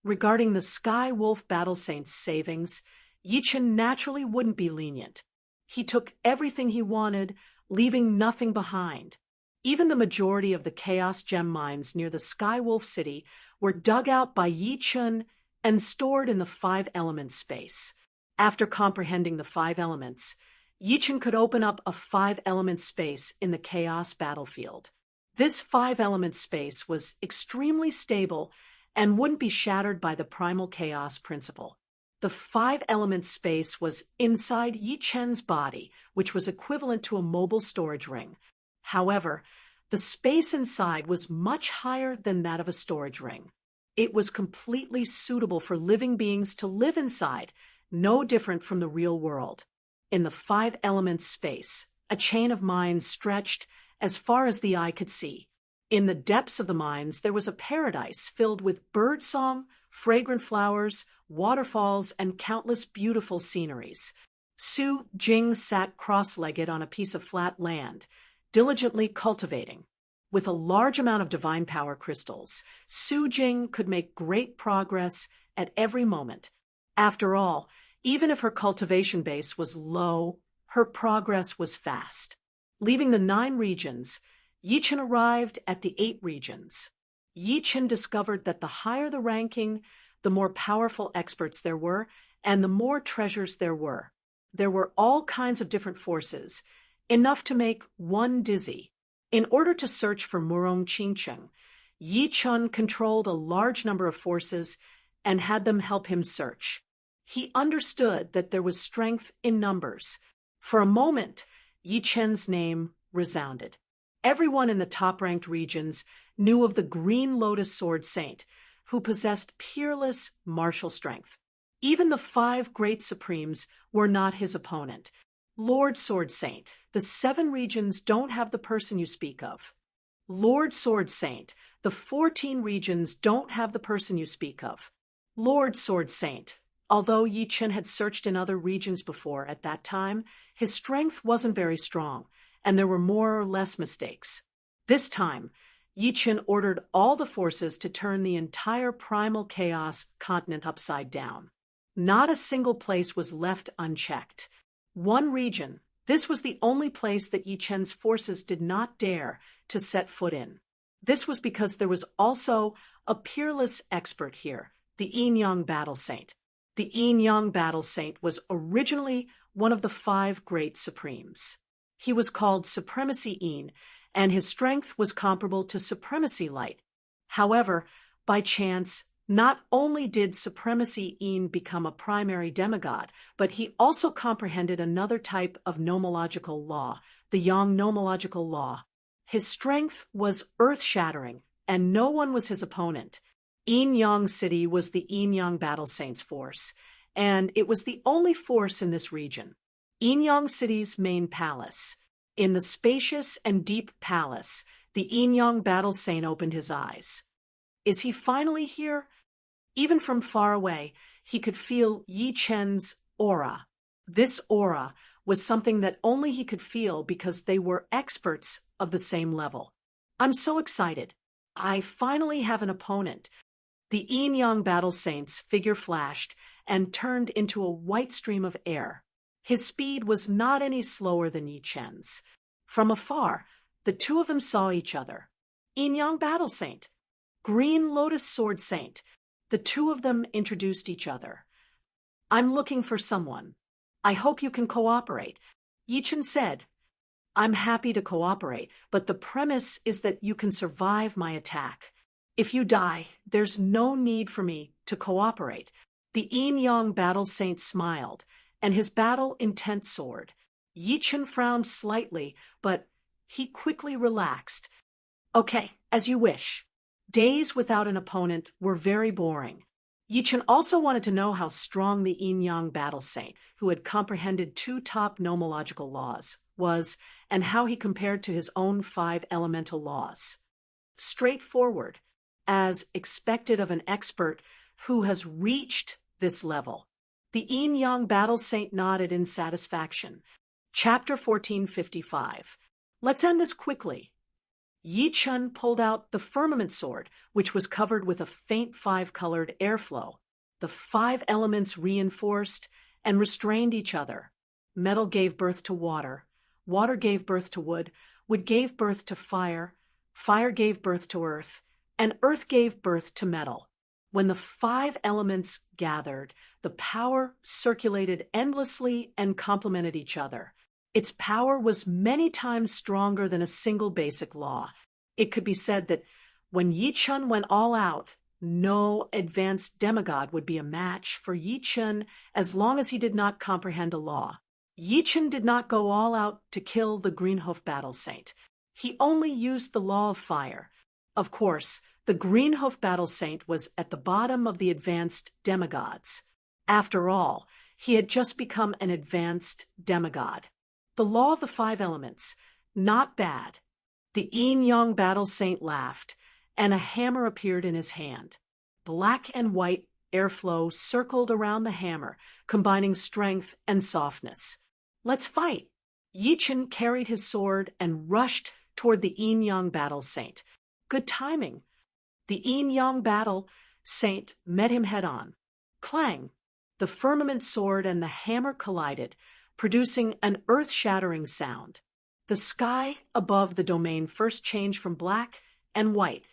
Regarding the Sky Wolf Battle Saint's savings, Yi Chun naturally wouldn't be lenient. He took everything he wanted, leaving nothing behind. Even the majority of the Chaos Gem mines near the Sky Wolf City were dug out by Yi Chun and stored in the 5 Elements space. After comprehending the 5 elements, Yi Chun could open up a 5 Element space in the Chaos battlefield. This 5 Element space was extremely stable and wouldn't be shattered by the primal chaos principle. The 5 Element space was inside Yi Chun's body, which was equivalent to a mobile storage ring. However, the space inside was much higher than that of a storage ring. It was completely suitable for living beings to live inside, no different from the real world. In the 5 Elements space, a chain of mines stretched as far as the eye could see. In the depths of the mines, there was a paradise filled with birdsong, fragrant flowers, waterfalls, and countless beautiful sceneries. Su Jing sat cross-legged on a piece of flat land, diligently cultivating. With a large amount of divine power crystals, Su Jing could make great progress at every moment. After all, even if her cultivation base was low, her progress was fast. Leaving the 9 regions, Yi Chun arrived at the 8 regions. Yi Chun discovered that the higher the ranking, the more powerful experts there were, and the more treasures there were. There were all kinds of different forces, enough to make one dizzy. In order to search for Murong Qingcheng, Yi Chun controlled a large number of forces and had them help him search. He understood that there was strength in numbers. For a moment, Yi Chun's name resounded. Everyone in the top-ranked regions knew of the Green Lotus Sword Saint, who possessed peerless martial strength. Even the 5 Great Supremes were not his opponent. Lord Sword Saint, the 7 regions don't have the person you speak of. Lord Sword Saint, the 14 regions don't have the person you speak of. Lord Sword Saint, although Yi Chun had searched in other regions before at that time, his strength wasn't very strong, and there were more or less mistakes. This time, Yi Chun ordered all the forces to turn the entire primal chaos continent upside down. Not a single place was left unchecked. One region, this was the only place that Yi Chun's forces did not dare to set foot in. This was because there was also a peerless expert here, the Yin Yang Battle Saint. The Yin Yang Battle Saint was originally one of the 5 Great Supremes. He was called Supremacy Yin, and his strength was comparable to Supremacy Light. However, by chance, not only did Supremacy Yin become a primary demigod, but he also comprehended another type of nomological law, the Yang nomological law. His strength was earth-shattering, and no one was his opponent. Yin Yang City was the Yin Yang Battle Saint's force, and it was the only force in this region. Yin Yang City's main palace. In the spacious and deep palace, the Yin Yang Battle Saint opened his eyes. Is he finally here? Even from far away, he could feel Yi Chen's aura. This aura was something that only he could feel because they were experts of the same level. I'm so excited. I finally have an opponent. The Yin-Yang Battle Saint's figure flashed and turned into a white stream of air. His speed was not any slower than Yi Chen's. From afar, the two of them saw each other. Yin-Yang Battle Saint, Green Lotus Sword Saint. The two of them introduced each other. I'm looking for someone. I hope you can cooperate. Yi Chen said, I'm happy to cooperate, but the premise is that you can survive my attack. If you die, there's no need for me to cooperate. The Yin-Yang Battle Saint smiled, and his battle-intent soared. Yi Chen frowned slightly, but he quickly relaxed. Okay, as you wish. Days without an opponent were very boring. Yi Chen also wanted to know how strong the Yin-Yang Battle Saint, who had comprehended 2 top nomological laws, was, and how he compared to his own 5 elemental laws. Straightforward, as expected of an expert who has reached this level. The Yin-Yang Battle Saint nodded in satisfaction. Chapter 1455. Let's end this quickly. Yi Chen pulled out the firmament sword, which was covered with a faint 5-colored airflow. The 5 elements reinforced and restrained each other. Metal gave birth to water. Water gave birth to wood. Wood gave birth to fire. Fire gave birth to earth. And earth gave birth to metal. When the 5 elements gathered, the power circulated endlessly and complemented each other. Its power was many times stronger than a single basic law. It could be said that when Yi Chen went all out, no advanced demigod would be a match for Yi Chen as long as he did not comprehend a law. Yi Chen did not go all out to kill the Greenhoof Battle Saint. He only used the law of fire. Of course, the Greenhoof Battle Saint was at the bottom of the advanced demigods. After all, he had just become an advanced demigod. The law of the 5 elements, not bad. The Yin-Yang Battle Saint laughed, and a hammer appeared in his hand. Black and white airflow circled around the hammer, combining strength and softness. Let's fight! Yi Chen carried his sword and rushed toward the Yin-Yang Battle Saint. Good timing. The Yin-Yang Battle Saint met him head-on. Clang! The firmament sword and the hammer collided, producing an earth-shattering sound. The sky above the domain first changed from black and white,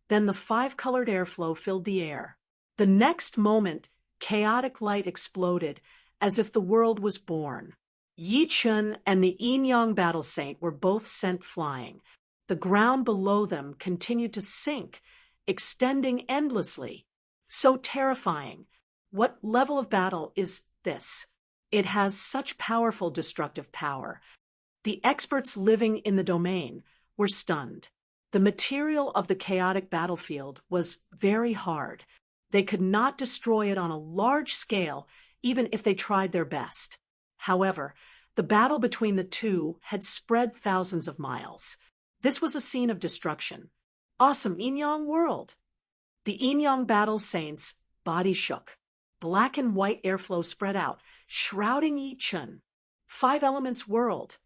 then the 5-colored airflow filled the air. The next moment, chaotic light exploded as if the world was born. Yi Chen and the Yin-Yang Battle Saint were both sent flying. The ground below them continued to sink, extending endlessly. So terrifying. What level of battle is this? It has such powerful destructive power. The experts living in the domain were stunned. The material of the chaotic battlefield was very hard. They could not destroy it on a large scale, even if they tried their best. However, the battle between the two had spread thousands of miles. This was a scene of destruction. Awesome Yin-Yang world! The Yin-Yang Battle Saint's body shook. Black and white airflow spread out, shrouding Yi Chen. 5 elements world.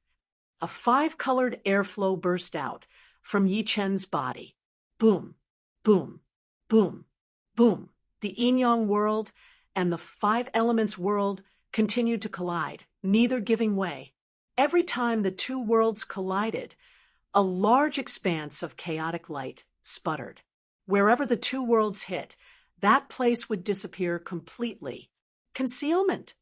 A 5-colored airflow burst out from Yi Chen's body. Boom, boom, boom, boom. The Yin-Yang world and the 5 elements world continued to collide, neither giving way. Every time the 2 worlds collided, a large expanse of chaotic light sputtered. Wherever the 2 worlds hit, that place would disappear completely. Concealment.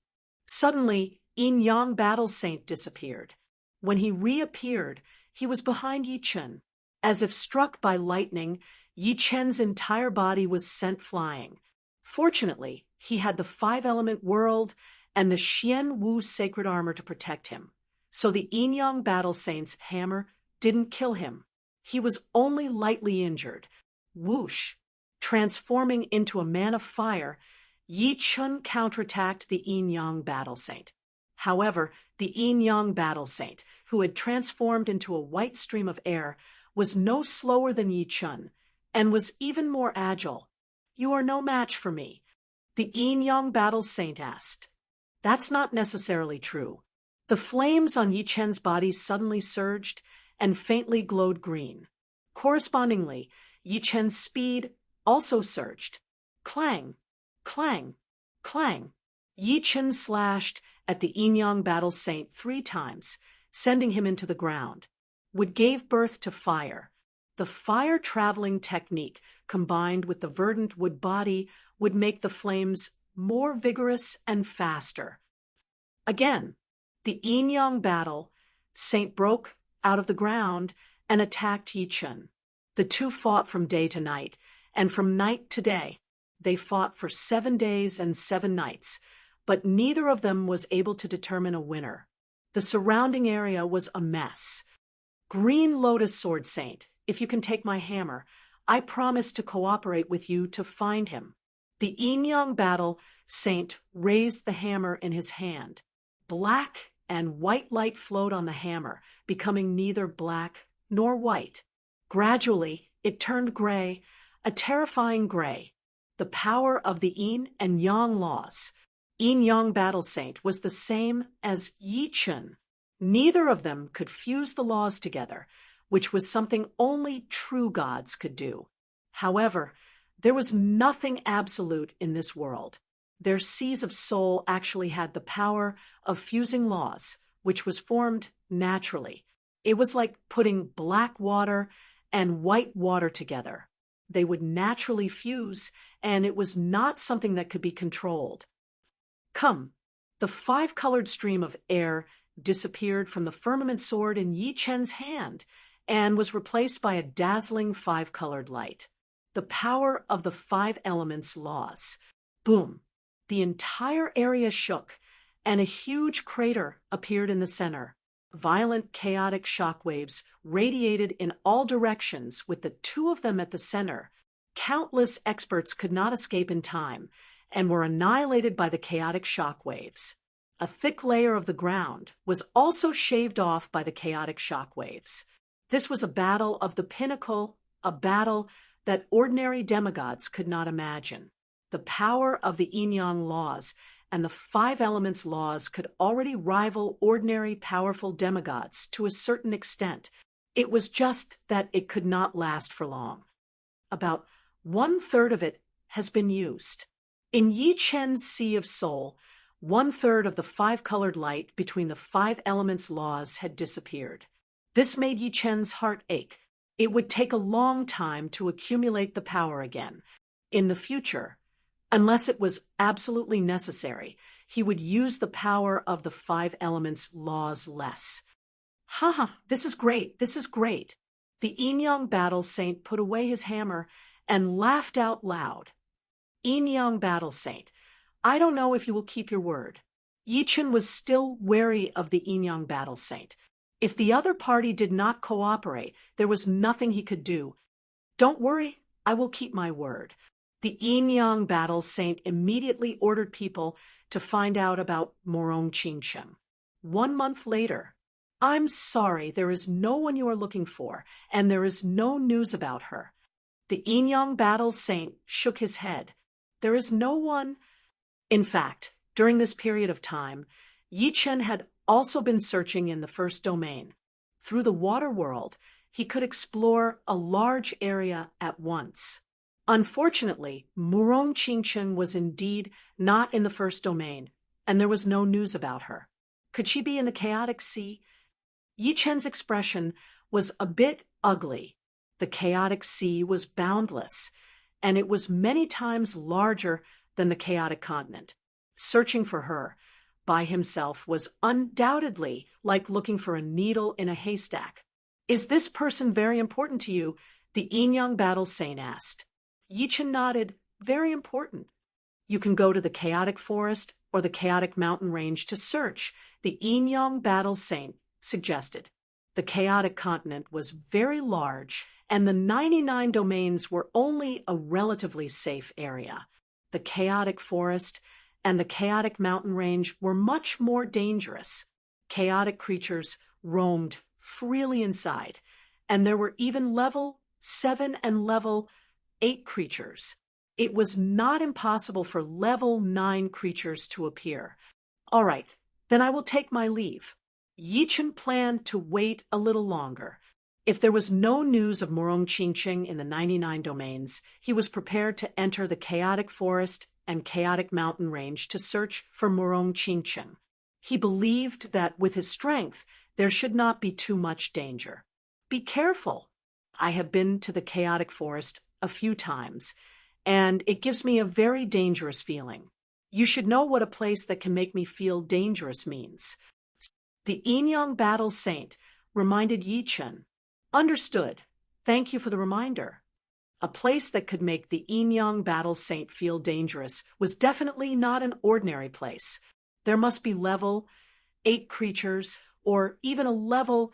Suddenly, Yin-Yang Battle Saint disappeared. When he reappeared, he was behind Yi Chen. As if struck by lightning, Yi Chen's entire body was sent flying. Fortunately, he had the 5-element world and the Xian Wu sacred armor to protect him. So the Yin-Yang Battle Saint's hammer didn't kill him. He was only lightly injured. Whoosh! Transforming into a man of fire, Yi Chen counterattacked the Yin-Yang Battle Saint. However, the Yin-Yang Battle Saint, who had transformed into a white stream of air, was no slower than Yi Chen. and was even more agile. "You are no match for me," the Yin-Yang Battle Saint asked. That's not necessarily true. The flames on Yi Chen's body suddenly surged and faintly glowed green. Correspondingly, Yi Chen's speed also surged. Clang, clang, clang. Yi Chen slashed at the Yin-Yang Battle Saint 3 times, sending him into the ground. Would gave birth to fire. The fire-traveling technique, combined with the verdant wood body, would make the flames more vigorous and faster. Again, the Yin-Yang Battle Saint broke out of the ground and attacked Yi Chen. The two fought from day to night, and from night to day. They fought for 7 days and 7 nights, but neither of them was able to determine a winner. The surrounding area was a mess. Green Lotus Sword Saint, if you can take my hammer, I promise to cooperate with you to find him. The Yin-Yang Battle Saint raised the hammer in his hand. Black and white light flowed on the hammer, becoming neither black nor white. Gradually, it turned gray, a terrifying gray. The power of the Yin and Yang laws. Yin-Yang Battle Saint was the same as Yi Chen. Neither of them could fuse the laws together, which was something only true gods could do. However, there was nothing absolute in this world. Their seas of soul actually had the power of fusing laws, which was formed naturally. It was like putting black water and white water together. They would naturally fuse, and it was not something that could be controlled. Come, the 5-colored stream of air disappeared from the firmament sword in Yi Chen's hand and was replaced by a dazzling 5-colored light. The power of the 5 elements laws. Boom! The entire area shook, and a huge crater appeared in the center. Violent, chaotic shockwaves radiated in all directions with the 2 of them at the center. Countless experts could not escape in time and were annihilated by the chaotic shockwaves. A thick layer of the ground was also shaved off by the chaotic shockwaves. This was a battle of the pinnacle, a battle that ordinary demigods could not imagine. The power of the Yin-Yang laws and the 5 elements laws could already rival ordinary powerful demigods to a certain extent. It was just that it could not last for long. About 1/3 of it has been used. In Yi Chen's Sea of Soul, 1/3 of the 5-colored light between the 5 elements laws had disappeared. This made Yi Chen's heart ache. It would take a long time to accumulate the power again. In the future, unless it was absolutely necessary, he would use the power of the 5 elements laws less. This is great, this is great. The Yin-Yang Battle Saint put away his hammer and laughed out loud. Yin-Yang Battle Saint, I don't know if you will keep your word. Yi Chen was still wary of the Yin-Yang Battle Saint. If the other party did not cooperate, there was nothing he could do. Don't worry, I will keep my word. The Yin-Yang Battle Saint immediately ordered people to find out about Morong Qingsheng. 1 month later, I'm sorry, there is no one you are looking for, and there is no news about her. The Yin-Yang Battle Saint shook his head. There is no one. In fact, during this period of time, Yi Chen had also been searching in the first domain. Through the water world, he could explore a large area at once. Unfortunately, Morong Qingsheng was indeed not in the first domain, and there was no news about her. Could she be in the chaotic sea? Yi Chen's expression was a bit ugly. The chaotic sea was boundless, and it was many times larger than the chaotic continent. Searching for her by himself was undoubtedly like looking for a needle in a haystack. Is this person very important to you? The Yin-Yang Battle Saint asked. Yi Chen nodded. Very important. You can go to the chaotic forest or the chaotic mountain range to search, the Yin-Yang Battle Saint suggested. The chaotic continent was very large, and the 99 domains were only a relatively safe area. The chaotic forest and the chaotic mountain range were much more dangerous. Chaotic creatures roamed freely inside, and there were even level 7 and level 8 creatures. It was not impossible for level 9 creatures to appear. All right, then I will take my leave. Yichen planned to wait a little longer. If there was no news of Morong Qingqing in the 99 domains, he was prepared to enter the chaotic forest and chaotic mountain range to search for Morong Qingqing. He believed that with his strength, there should not be too much danger. Be careful. I have been to the chaotic forest a few times, and it gives me a very dangerous feeling. You should know what a place that can make me feel dangerous means. The Yinyang Battle Saint reminded Yichen. Understood. Thank you for the reminder. A place that could make the Yinyang Battle Saint feel dangerous was definitely not an ordinary place. There must be level 8 creatures, or even a level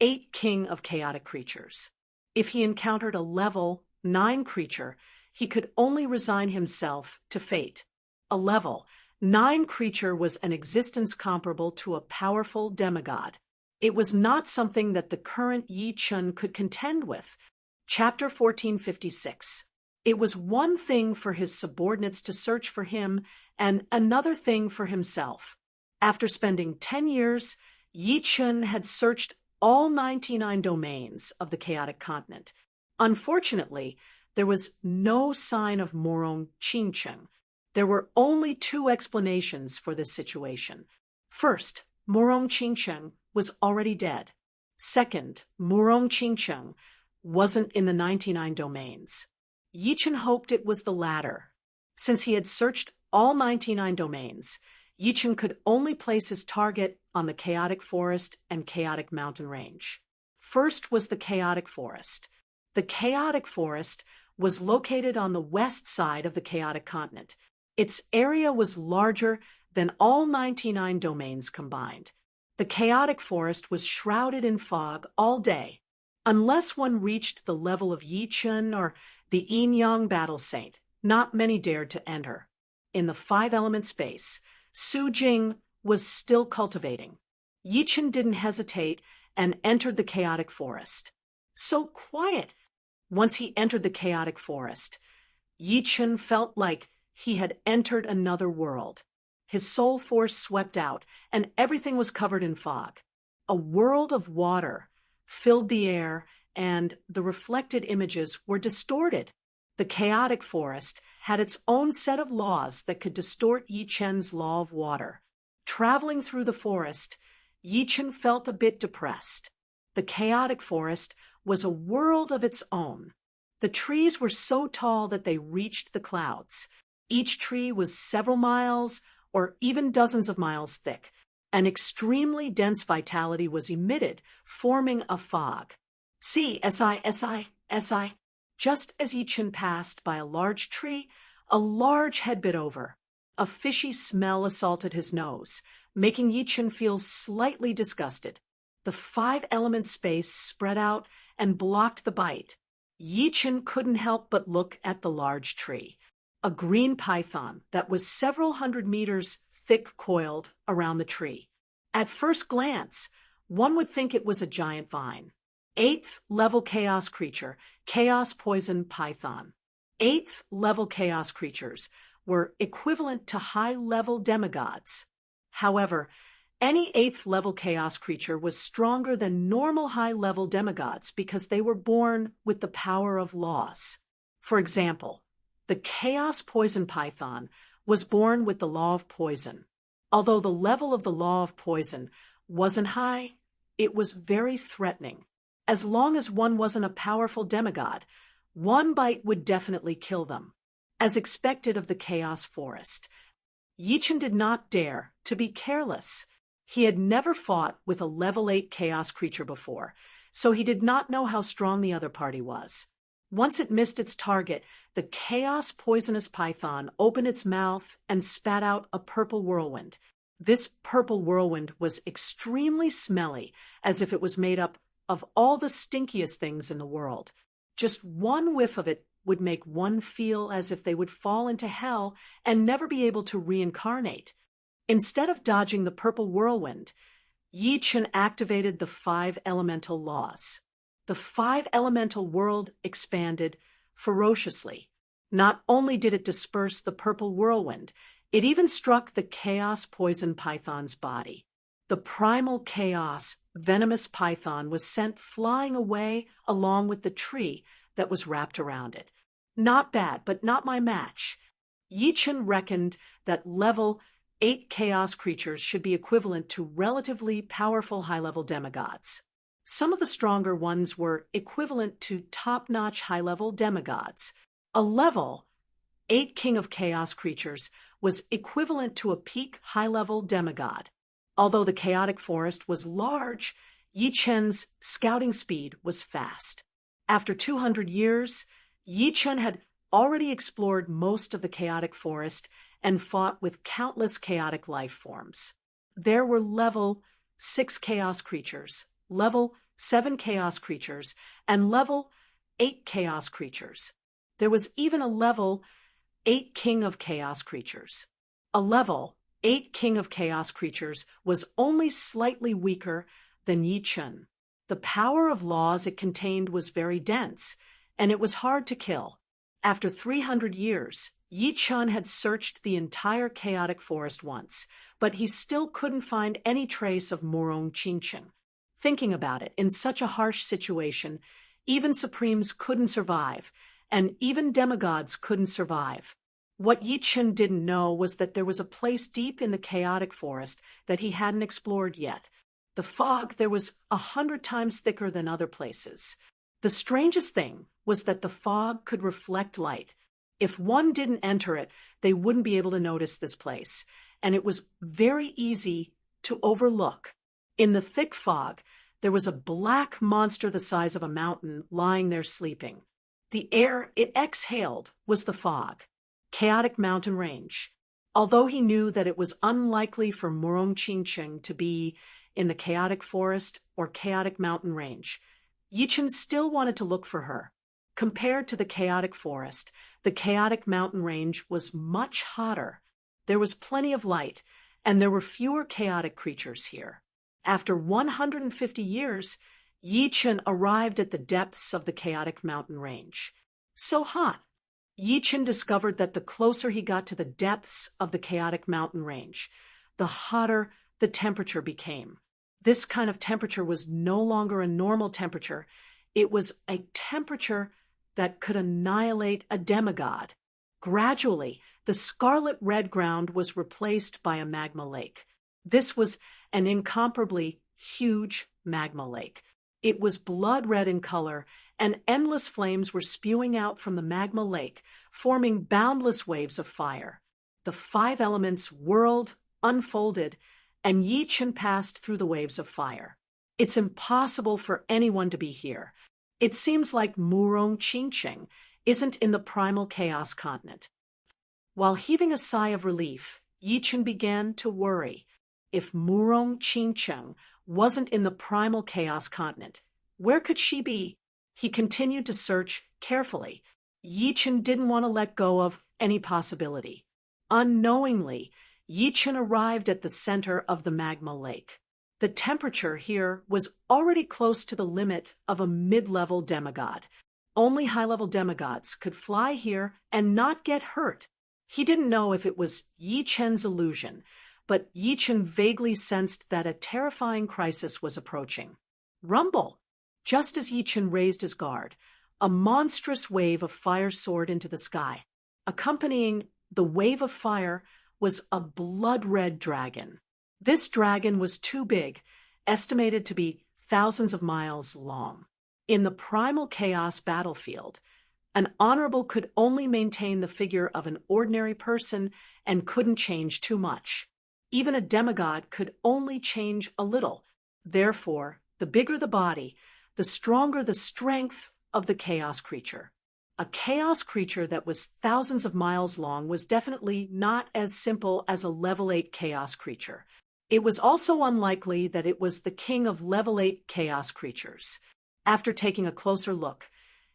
8 king of chaotic creatures. If he encountered a level 9 creature, he could only resign himself to fate. A level 9 creature was an existence comparable to a powerful demigod. It was not something that the current Yichen could contend with. Chapter 1456. It was one thing for his subordinates to search for him, and another thing for himself. After spending 10 years, Yichen had searched all 99 domains of the chaotic continent. Unfortunately, there was no sign of Morong Qingqing. There were only 2 explanations for this situation. First, Morong Qingqing was already dead. Second, Morong Qingqing wasn't in the 99 domains. Yichen hoped it was the latter. Since he had searched all 99 domains, Yichen could only place his target on the chaotic forest and chaotic mountain range. First was the chaotic forest. The chaotic forest was located on the west side of the chaotic continent. Its area was larger than all 99 domains combined. The chaotic forest was shrouded in fog all day. Unless one reached the level of Yichen or the Yinyang Battle Saint, not many dared to enter. In the 5-element space, Su Jing was still cultivating. Yichen didn't hesitate and entered the chaotic forest. So quiet. Once he entered the chaotic forest, Yichen felt like he had entered another world. His soul force swept out, and everything was covered in fog. A world of water filled the air, and the reflected images were distorted. The chaotic forest had its own set of laws that could distort Yichen's law of water. Traveling through the forest, Yichen felt a bit depressed. The chaotic forest was a world of its own. The trees were so tall that they reached the clouds. Each tree was several miles or even dozens of miles thick. An extremely dense vitality was emitted, forming a fog. See, S-I. Just as Yichen passed by a large tree, a large head bit over. A fishy smell assaulted his nose, making Yichen feel slightly disgusted. The 5-element space spread out and blocked the bite. Yichen couldn't help but look at the large tree. A green python that was several hundred meters thick coiled around the tree. At first glance, one would think it was a giant vine. 8th level chaos creature, chaos poison python. 8th level chaos creatures were equivalent to high-level demigods. However, any 8th level chaos creature was stronger than normal high-level demigods because they were born with the power of laws. For example, the chaos poison python was born with the law of poison. Although the level of the law of poison wasn't high, it was very threatening. As long as one wasn't a powerful demigod, one bite would definitely kill them. As expected of the chaos forest, Yichen did not dare to be careless. He had never fought with a level 8 chaos creature before, so he did not know how strong the other party was. Once it missed its target, the chaos poisonous python opened its mouth and spat out a purple whirlwind. This purple whirlwind was extremely smelly, as if it was made up of all the stinkiest things in the world. Just one whiff of it would make one feel as if they would fall into hell and never be able to reincarnate. Instead of dodging the purple whirlwind, Yichen activated the 5 elemental laws. The five-elemental world expanded ferociously. Not only did it disperse the purple whirlwind, it even struck the chaos poison python's body. The primal chaos, venomous python was sent flying away along with the tree that was wrapped around it. Not bad, but not my match. Yi-Chen reckoned that level 8 chaos creatures should be equivalent to relatively powerful high-level demigods. Some of the stronger ones were equivalent to top-notch high-level demigods. A level 8 king of chaos creatures was equivalent to a peak high-level demigod. Although the chaotic forest was large, Yi-Chen's scouting speed was fast. After 200 years, Yi-Chen had already explored most of the chaotic forest and fought with countless chaotic life forms. There were level 6 chaos creatures, level 7 chaos creatures, and level 8 chaos creatures. There was even a level 8 king of chaos creatures. A level 8 king of chaos creatures was only slightly weaker than Yi-Chen. The power of laws it contained was very dense, and it was hard to kill. After 300 years, Yi-Chen had searched the entire chaotic forest once, but he still couldn't find any trace of Murong Qingchen. Thinking about it, in such a harsh situation, even supremes couldn't survive, and even demigods couldn't survive. What Yi-Chen didn't know was that there was a place deep in the chaotic forest that he hadn't explored yet. The fog there was 100 times thicker than other places. The strangest thing was that the fog could reflect light. If one didn't enter it, they wouldn't be able to notice this place, and it was very easy to overlook. In the thick fog, there was a black monster the size of a mountain lying there sleeping. The air it exhaled was the fog. Chaotic mountain range. Although he knew that it was unlikely for Murong Qingchen to be in the chaotic forest or chaotic mountain range, Yi-Chen still wanted to look for her. Compared to the chaotic forest, the chaotic mountain range was much hotter. There was plenty of light, and there were fewer chaotic creatures here. After 150 years, Yi-Chen arrived at the depths of the chaotic mountain range. So hot. Yi-Chen discovered that the closer he got to the depths of the chaotic mountain range, the hotter the temperature became. This kind of temperature was no longer a normal temperature. It was a temperature that could annihilate a demigod. Gradually, the scarlet-red ground was replaced by a magma lake. This was an incomparably huge magma lake. It was blood-red in color, and endless flames were spewing out from the magma lake, forming boundless waves of fire. The five elements whirled, unfolded, and Yi-Chen passed through the waves of fire. It's impossible for anyone to be here. It seems like Murong Qingchen isn't in the primal chaos continent. While heaving a sigh of relief, Yi-Chen began to worry. If Murong Qingchen wasn't in the primal chaos continent, where could she be? He continued to search carefully. Yi-Chen didn't want to let go of any possibility. Unknowingly, Yi-Chen arrived at the center of the magma lake. The temperature here was already close to the limit of a mid-level demigod. Only high-level demigods could fly here and not get hurt. He didn't know if it was Yi-Chen's illusion, but Yi-Chen vaguely sensed that a terrifying crisis was approaching. Rumble! Just as Yi-Chen raised his guard, a monstrous wave of fire soared into the sky. Accompanying the wave of fire was a blood-red dragon. This dragon was too big, estimated to be thousands of miles long. In the primal chaos battlefield, an honorable could only maintain the figure of an ordinary person and couldn't change too much. Even a demigod could only change a little. Therefore, the bigger the body, the stronger the strength of the chaos creature. A chaos creature that was thousands of miles long was definitely not as simple as a level 8 chaos creature. It was also unlikely that it was the king of level 8 chaos creatures. After taking a closer look,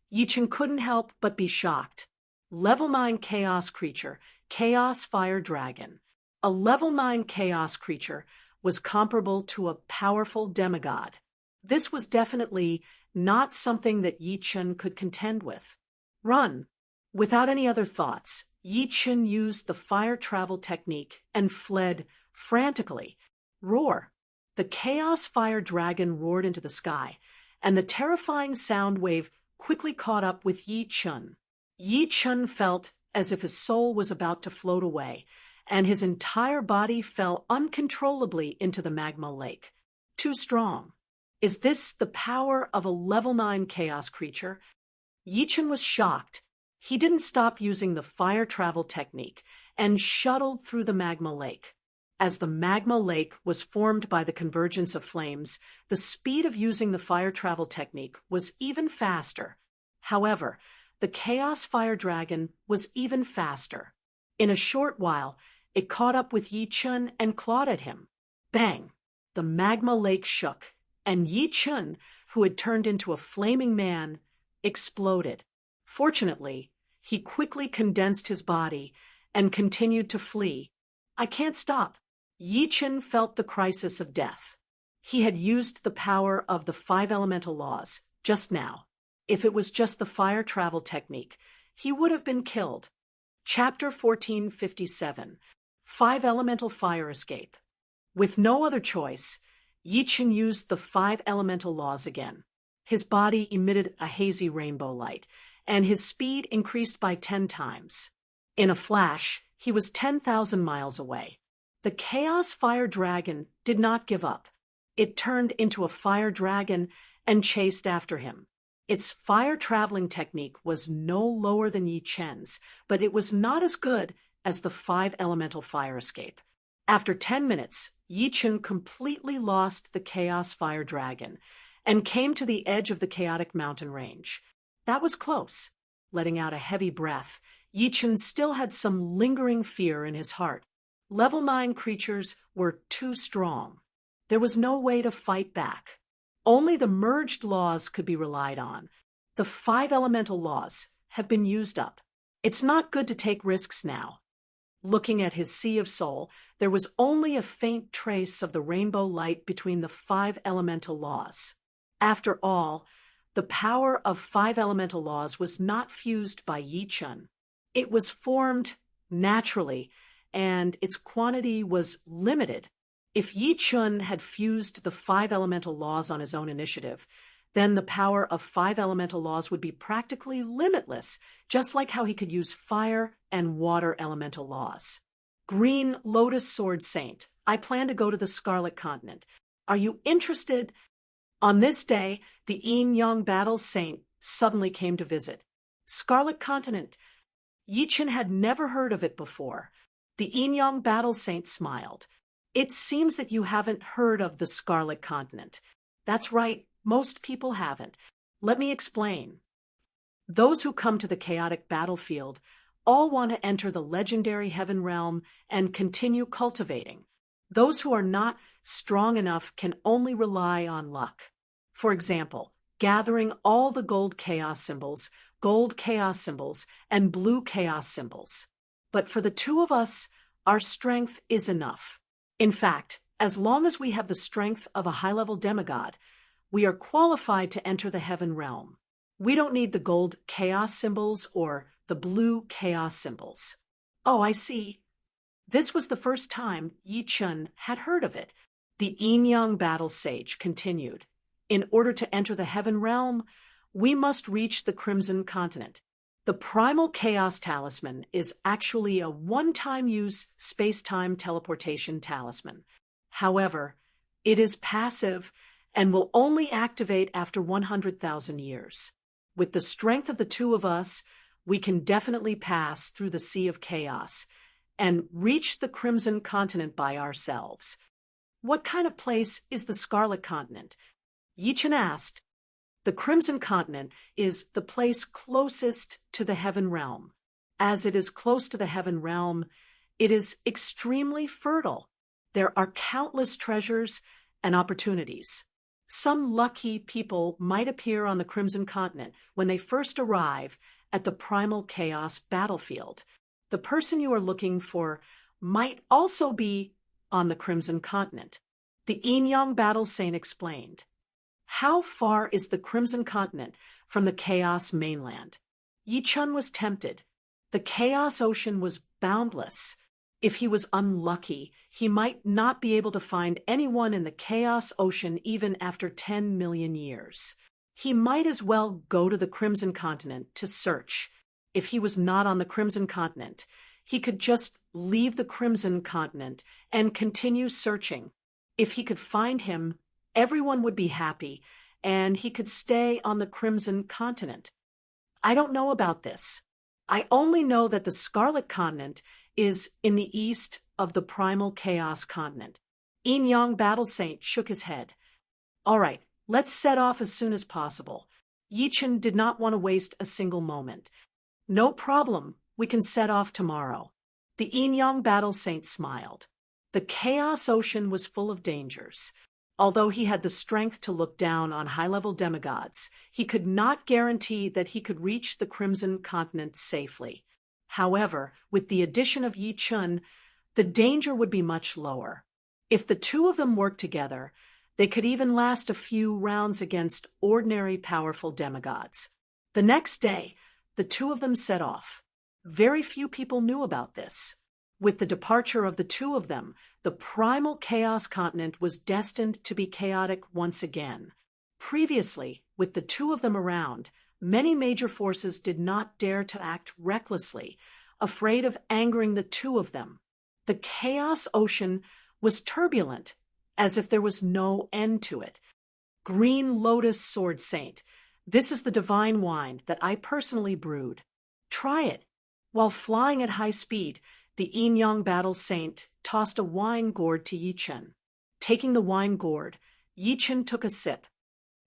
Yi-Chen couldn't help but be shocked. Level 9 chaos creature, Chaos Fire Dragon. A level 9 chaos creature was comparable to a powerful demigod. This was definitely not something that Yi Chen could contend with. Run! Without any other thoughts, Yi Chen used the fire travel technique and fled frantically. Roar! The Chaos Fire Dragon roared into the sky, and the terrifying sound wave quickly caught up with Yi Chen. Yi Chen felt as if his soul was about to float away, and his entire body fell uncontrollably into the magma lake. Too strong. Is this the power of a level 9 chaos creature? Yi Chen was shocked. He didn't stop using the fire travel technique and shuttled through the magma lake. As the magma lake was formed by the convergence of flames, the speed of using the fire travel technique was even faster. However, the Chaos Fire Dragon was even faster. In a short while, it caught up with Yi Chen and clawed at him. Bang! The magma lake shook, and Yi Chen, who had turned into a flaming man, exploded. Fortunately, he quickly condensed his body and continued to flee. I can't stop. Yi Chen felt the crisis of death. He had used the power of the 5 elemental laws just now. If it was just the fire travel technique, he would have been killed. Chapter 1457. 5 Elemental Fire Escape. With no other choice, Yi Chen used the 5 elemental laws again. His body emitted a hazy rainbow light, and his speed increased by 10 times. In a flash, he was 10,000 miles away. The Chaos Fire Dragon did not give up. It turned into a fire dragon and chased after him. Its fire traveling technique was no lower than Yi Chen's, but it was not as good as the 5 elemental fire escape. After 10 minutes, Yi Chen completely lost the Chaos Fire Dragon and came to the edge of the chaotic mountain range. That was close. Letting out a heavy breath, Yi Chen still had some lingering fear in his heart. Level 9 creatures were too strong. There was no way to fight back. Only the merged laws could be relied on. The 5 elemental laws have been used up. It's not good to take risks now. Looking at his sea of soul, there was only a faint trace of the rainbow light between the 5 elemental laws. After all, the power of 5 elemental laws was not fused by Yi Chen. It was formed naturally, and its quantity was limited. If Yi Chen had fused the 5 elemental laws on his own initiative, then the power of 5 elemental laws would be practically limitless, just like how he could use fire and water elemental laws. Green Lotus Sword Saint, I plan to go to the Scarlet Continent. Are you interested? On this day, the Yin-Yang Battle Saint suddenly came to visit. Scarlet Continent. Yi Chen had never heard of it before. The Yin-Yang Battle Saint smiled. It seems that you haven't heard of the Scarlet Continent. That's right, most people haven't. Let me explain. Those who come to the chaotic battlefield all want to enter the legendary heaven realm and continue cultivating. Those who are not strong enough can only rely on luck. For example, gathering all the gold chaos symbols, and blue chaos symbols. But for the 2 of us, our strength is enough. In fact, as long as we have the strength of a high-level demigod, we are qualified to enter the heaven realm. We don't need the gold chaos symbols or the blue chaos symbols. Oh, I see. This was the first time Yi Chen had heard of it. The Yin-Yang Battle Sage continued. In order to enter the heaven realm, we must reach the Crimson Continent. The Primal Chaos Talisman is actually a one-time use space-time teleportation talisman. However, it is passive and will only activate after 100,000 years. With the strength of the 2 of us, we can definitely pass through the Sea of Chaos and reach the Crimson Continent by ourselves. What kind of place is the Scarlet Continent? Yi Chen asked. The Crimson Continent is the place closest to the heaven realm. As it is close to the heaven realm, it is extremely fertile. There are countless treasures and opportunities. Some lucky people might appear on the Crimson Continent when they first arrive at the Primal Chaos battlefield. The person you are looking for might also be on the Crimson Continent. The Yin-Yang Battle Saint explained. How far is the Crimson Continent from the Chaos mainland? Yi Chun was tempted. The Chaos Ocean was boundless. If he was unlucky, he might not be able to find anyone in the Chaos Ocean even after 10 million years. He might as well go to the Crimson Continent to search. If he was not on the Crimson Continent, he could just leave the Crimson Continent and continue searching. If he could find him, everyone would be happy, and he could stay on the Crimson Continent. I don't know about this. I only know that the Scarlet Continent is in the east of the Primal Chaos Continent. Yin Yang Battle Saint shook his head. All right, let's set off as soon as possible. Yi Chun did not want to waste a single moment. No problem, we can set off tomorrow. The Yin Yang Battle Saint smiled. The Chaos Ocean was full of dangers. Although he had the strength to look down on high-level demigods, he could not guarantee that he could reach the Crimson Continent safely. However, with the addition of Yi Chun, the danger would be much lower. If the two of them worked together, they could even last a few rounds against ordinary powerful demigods. The next day, the two of them set off. Very few people knew about this. With the departure of the two of them, the Primal Chaos Continent was destined to be chaotic once again. Previously, with the two of them around, many major forces did not dare to act recklessly, afraid of angering the two of them. The Chaos Ocean was turbulent, as if there was no end to it. Green Lotus Sword Saint, this is the divine wine that I personally brewed. Try it. While flying at high speed, the Yin Yang Battle Saint tossed a wine gourd to Yi Chun. Taking the wine gourd, Yi Chun took a sip.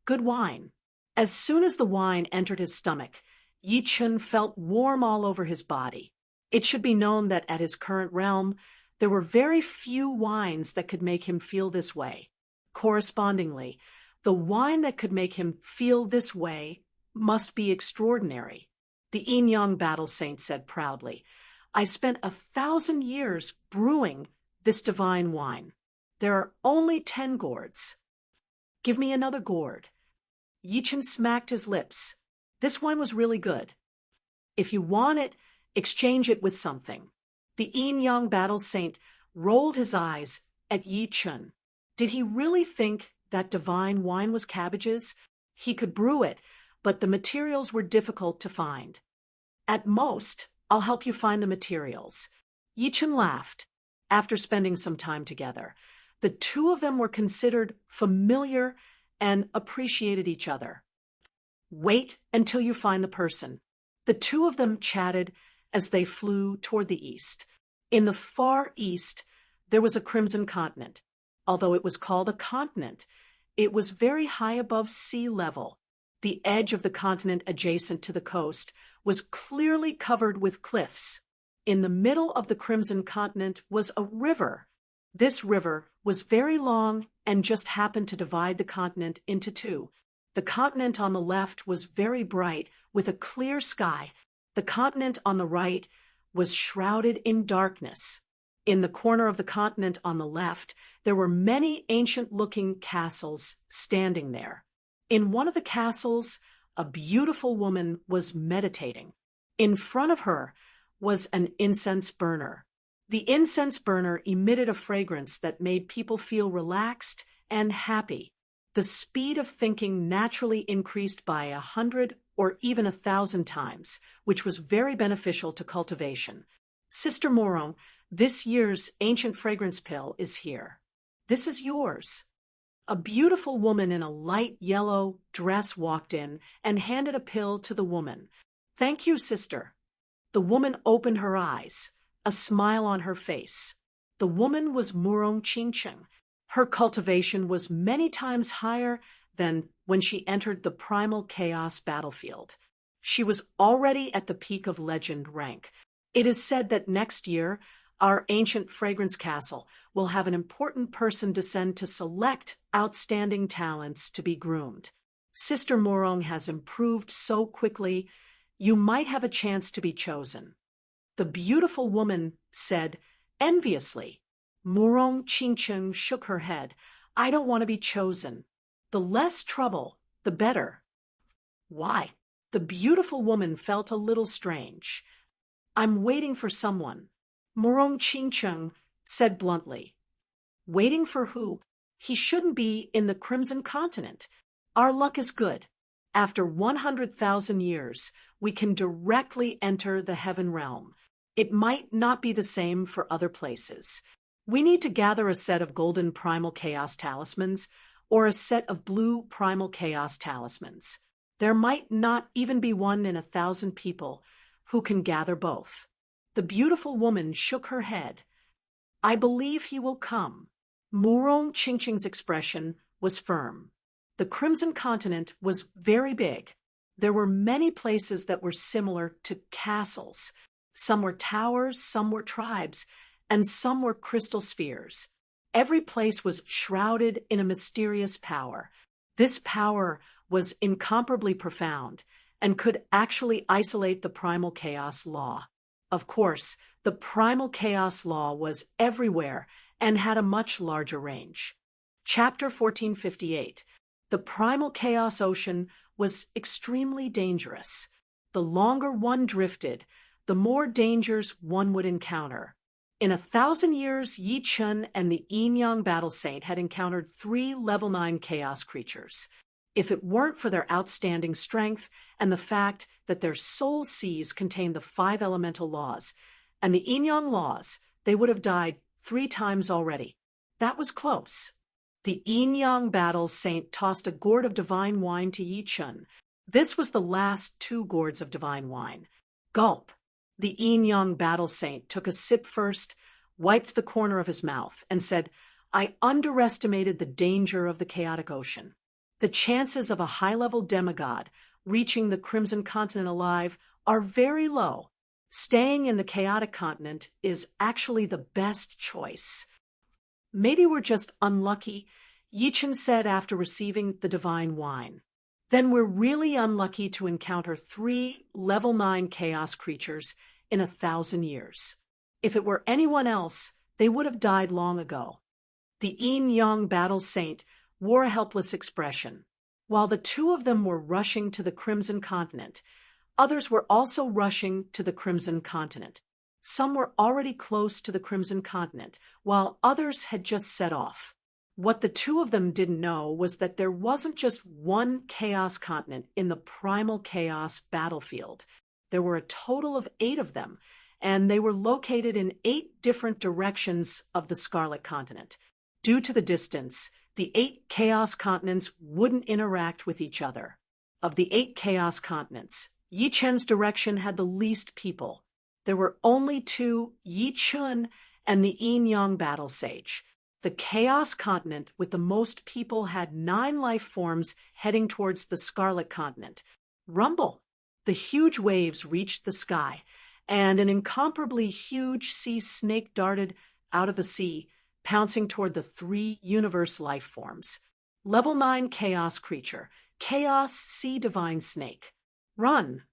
Good wine. As soon as the wine entered his stomach, Yi Chun felt warm all over his body. It should be known that at his current realm, there were very few wines that could make him feel this way. Correspondingly, the wine that could make him feel this way must be extraordinary. The Yin Yang Battle Saint said proudly, I spent 1,000 years brewing this divine wine. There are only 10 gourds. Give me another gourd. Yi Chun smacked his lips. This wine was really good. If you want it, exchange it with something. The Yin Yang Battle Saint rolled his eyes at Yi Chun. Did he really think that divine wine was cabbages? He could brew it, but the materials were difficult to find. At most, I'll help you find the materials. Yi Chun laughed. After spending some time together, the two of them were considered familiar and appreciated each other. Wait until you find the person. The two of them chatted as they flew toward the east. In the far east, there was a Crimson Continent. Although it was called a continent, it was very high above sea level. The edge of the continent adjacent to the coast was clearly covered with cliffs. In the middle of the Crimson Continent was a river. This river was very long and just happened to divide the continent into two. The continent on the left was very bright, with a clear sky. The continent on the right was shrouded in darkness. In the corner of the continent on the left, there were many ancient-looking castles standing there. In one of the castles, a beautiful woman was meditating. In front of her was an incense burner. The incense burner emitted a fragrance that made people feel relaxed and happy. The speed of thinking naturally increased by 100 or even 1,000 times, which was very beneficial to cultivation. Sister Morong, this year's ancient fragrance pill is here. This is yours. A beautiful woman in a light yellow dress walked in and handed a pill to the woman. Thank you, sister. The woman opened her eyes, a smile on her face. The woman was Murong Qingcheng. Her cultivation was many times higher than when she entered the Primal Chaos battlefield. She was already at the peak of legend rank. It is said that next year, our ancient fragrance castle will have an important person descend to select outstanding talents to be groomed. Sister Morong has improved so quickly, you might have a chance to be chosen. The beautiful woman said enviously. Murong Qingcheng shook her head. I don't want to be chosen. The less trouble, the better. Why? The beautiful woman felt a little strange. I'm waiting for someone, Morong Chingcheng said bluntly. Waiting for who? He shouldn't be in the Crimson Continent. Our luck is good. After 100,000 years, we can directly enter the Heaven Realm. It might not be the same for other places. We need to gather a set of golden primal chaos talismans or a set of blue primal chaos talismans. There might not even be one in 1,000 people who can gather both. The beautiful woman shook her head. I believe he will come. Murong Qingqing's expression was firm. The Crimson Continent was very big. There were many places that were similar to castles. Some were towers, some were tribes, and some were crystal spheres. Every place was shrouded in a mysterious power. This power was incomparably profound and could actually isolate the primal chaos law. Of course, the primal chaos law was everywhere and had a much larger range. Chapter 1458. The primal chaos ocean was extremely dangerous. The longer one drifted, the more dangers one would encounter. In 1,000 years, Yi Chun and the Yin-Yang Battle Saint had encountered 3 level 9 chaos creatures. If it weren't for their outstanding strength and the fact that their soul seas contained the 5 elemental laws and the Yin-Yang laws, they would have died 3 times already. That was close. The Yin-Yang Battle Saint tossed a gourd of divine wine to Yi Chun. This was the last 2 gourds of divine wine. Gulp. The Yin-Yang Battle Saint took a sip first, wiped the corner of his mouth, and said, I underestimated the danger of the chaotic ocean. The chances of a high-level demigod reaching the Crimson Continent alive are very low. Staying in the chaotic continent is actually the best choice. Maybe we're just unlucky, Yi Chun said after receiving the divine wine. Then we're really unlucky to encounter 3 level 9 chaos creatures in 1,000 years. If it were anyone else, they would have died long ago. The Yin-Yang Battle Saint wore a helpless expression. While the 2 of them were rushing to the Crimson Continent, others were also rushing to the Crimson Continent. Some were already close to the Crimson Continent, while others had just set off. What the 2 of them didn't know was that there wasn't just one chaos continent in the primal chaos battlefield. There were a total of 8 of them, and they were located in 8 different directions of the Scarlet Continent. Due to the distance, the 8 chaos continents wouldn't interact with each other. Of the 8 chaos continents, Yi Chun's direction had the least people. There were only 2, Yi Chun and the Yin-Yang Battle Sage. The Chaos Continent with the most people had 9 life forms heading towards the Scarlet Continent. Rumble! The huge waves reached the sky, and an incomparably huge sea snake darted out of the sea, pouncing toward the 3 universe life forms. Level 9 Chaos Creature, Chaos Sea Divine Snake. Run!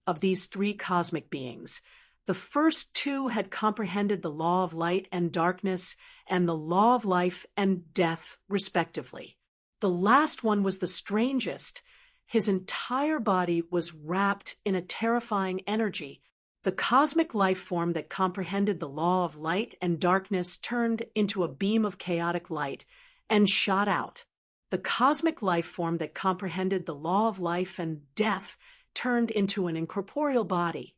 Of these 3 cosmic beings, the first 2 had comprehended the law of light and darkness and the law of life and death, respectively. The last one was the strangest. His entire body was wrapped in a terrifying energy. The cosmic life form that comprehended the law of light and darkness turned into a beam of chaotic light and shot out. The cosmic life form that comprehended the law of life and death turned into an incorporeal body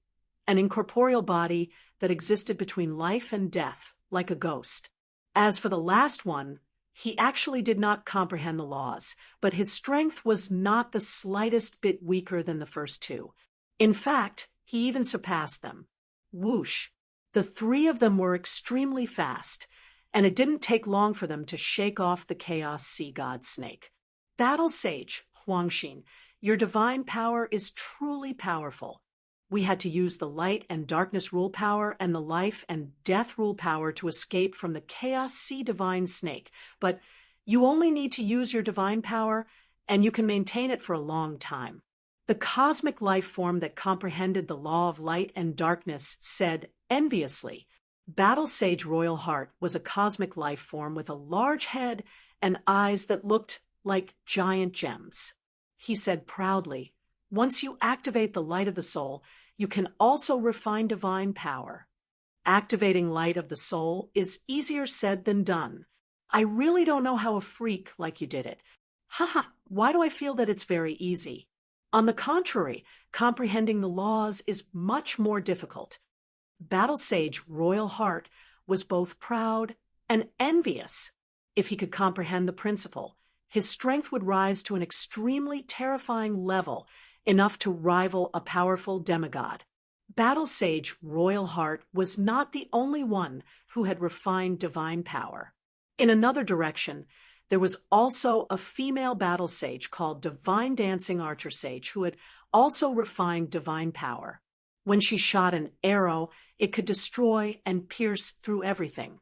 that existed between life and death, like a ghost. As for the last one, he actually did not comprehend the laws, but his strength was not the slightest bit weaker than the first 2. In fact, he even surpassed them. Whoosh! The 3 of them were extremely fast, and it didn't take long for them to shake off the Chaos Sea God Snake. Battle Sage, Huangxin, your divine power is truly powerful. We had to use the light and darkness rule power and the life and death rule power to escape from the Chaos Sea Divine Snake, but you only need to use your divine power, and you can maintain it for a long time. The cosmic life form that comprehended the law of light and darkness said enviously, Battle Sage Royal Heart was a cosmic life form with a large head and eyes that looked like giant gems. He said proudly, "Once you activate the light of the soul, you can also refine divine power. Activating light of the soul is easier said than done. I really don't know how a freak like you did it. Haha, why do I feel that it's very easy? On the contrary, comprehending the laws is much more difficult." Battle Sage Royal Heart was both proud and envious. If he could comprehend the principle, his strength would rise to an extremely terrifying level, enough to rival a powerful demigod. Battle Sage Royal Heart was not the only one who had refined divine power. In another direction, there was also a female battle sage called Divine Dancing Archer Sage who had also refined divine power. When she shot an arrow, it could destroy and pierce through everything.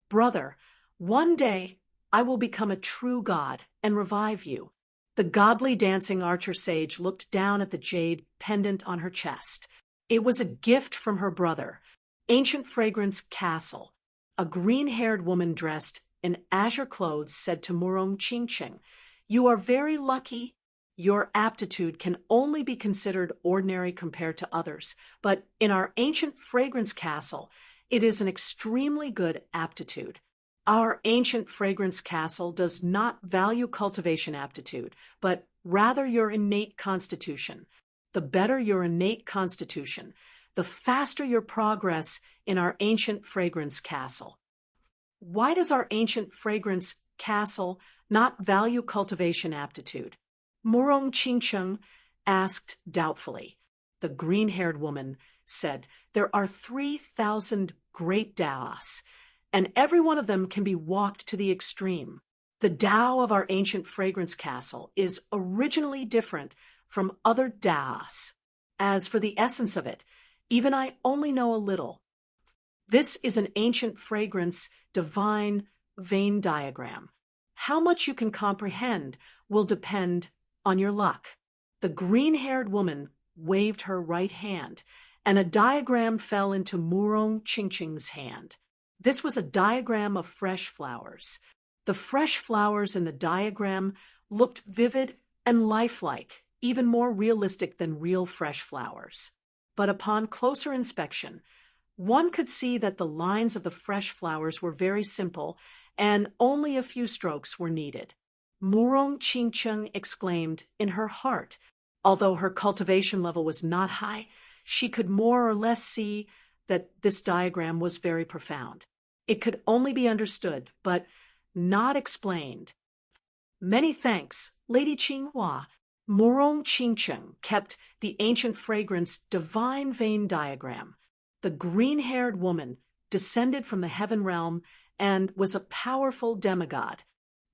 "Brother, one day I will become a true god and revive you." The godly dancing archer sage looked down at the jade pendant on her chest. It was a gift from her brother, Ancient Fragrance Castle. A green-haired woman dressed in azure clothes said to Murong Qingqing, "You are very lucky. Your aptitude can only be considered ordinary compared to others, but in our Ancient Fragrance Castle, it is an extremely good aptitude. Our Ancient Fragrance Castle does not value cultivation aptitude, but rather your innate constitution. The better your innate constitution, the faster your progress in our Ancient Fragrance Castle." Why does our Ancient Fragrance Castle not value cultivation aptitude? Murong Qingcheng asked doubtfully. The green-haired woman said, "There are 3,000 great Daos, and every one of them can be walked to the extreme. The Tao of our Ancient Fragrance Castle is originally different from other Daos. As for the essence of it, even I only know a little. This is an Ancient Fragrance divine vein diagram. How much you can comprehend will depend on your luck." The green-haired woman waved her right hand, and a diagram fell into Murong Qingqing's hand. This was a diagram of fresh flowers. The fresh flowers in the diagram looked vivid and lifelike, even more realistic than real fresh flowers. But upon closer inspection, one could see that the lines of the fresh flowers were very simple, and only a few strokes were needed. Murong Qingcheng exclaimed in her heart. Although her cultivation level was not high, she could more or less see that this diagram was very profound. It could only be understood, but not explained. "Many thanks, Lady Qinghua." Murong Qingcheng kept the Ancient Fragrance divine vein diagram. The green-haired woman descended from the heaven realm and was a powerful demigod,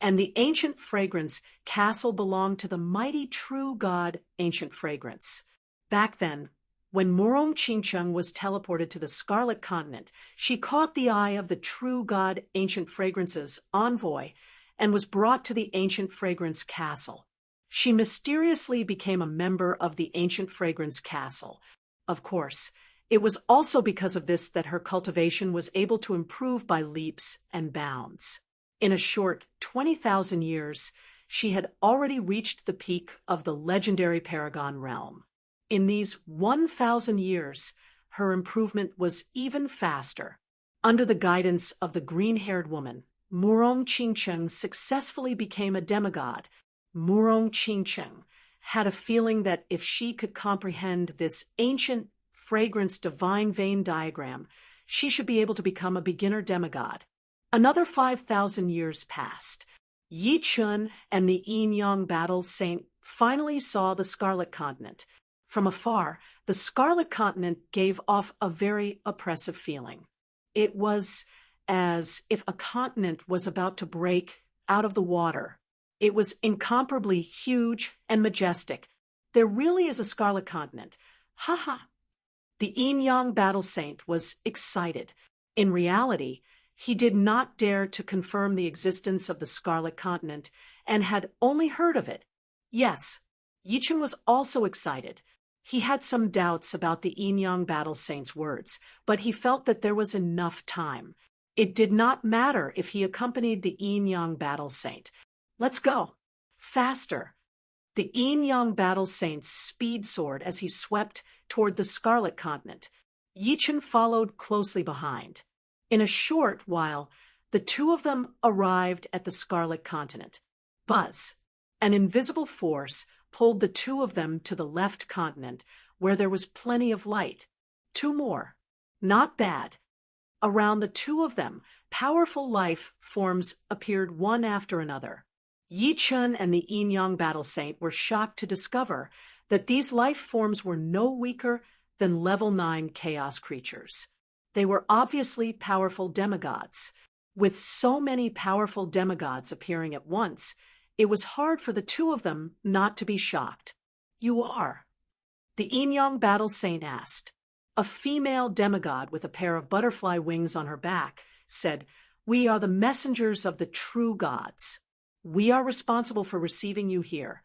and the Ancient Fragrance Castle belonged to the mighty true god Ancient Fragrance. Back then, when Murong Qingcheng was teleported to the Scarlet Continent, she caught the eye of the true god Ancient Fragrance's envoy and was brought to the Ancient Fragrance Castle. She mysteriously became a member of the Ancient Fragrance Castle. Of course, it was also because of this that her cultivation was able to improve by leaps and bounds. In a short 20,000 years, she had already reached the peak of the legendary Paragon realm. In these 1,000 years, her improvement was even faster. Under the guidance of the green-haired woman, Murong Qingcheng successfully became a demigod. Murong Qingcheng had a feeling that if she could comprehend this ancient fragrance divine vein diagram, she should be able to become a beginner demigod. Another 5,000 years passed. Yi Chun and the Yin Yang battle saint finally saw the Scarlet Continent. From afar, the Scarlet Continent gave off a very oppressive feeling. It was as if a continent was about to break out of the water. It was incomparably huge and majestic. There really is a Scarlet Continent. Ha ha! The Yin Yang battle saint was excited. In reality, he did not dare to confirm the existence of the Scarlet Continent and had only heard of it. Yes, Yichun was also excited. He had some doubts about the Yin Yang battle saint's words, but he felt that there was enough time. It did not matter if he accompanied the Yin Yang battle saint. Let's go. Faster! The Yin-Yang Battle Saint's speed soared as he swept toward the Scarlet Continent. Yichen followed closely behind. In a short while, the two of them arrived at the Scarlet Continent. Buzz! An invisible force pulled the two of them to the left continent, where there was plenty of light. Two more. Not bad. Around the two of them, powerful life forms appeared one after another. Yi Chun and the Yin-Yang Battle Saint were shocked to discover that these life forms were no weaker than level 9 chaos creatures. They were obviously powerful demigods. With so many powerful demigods appearing at once, it was hard for the two of them not to be shocked. You are? The Yin-Yang Battle Saint asked. A female demigod with a pair of butterfly wings on her back said, "We are the messengers of the true gods. We are responsible for receiving you here."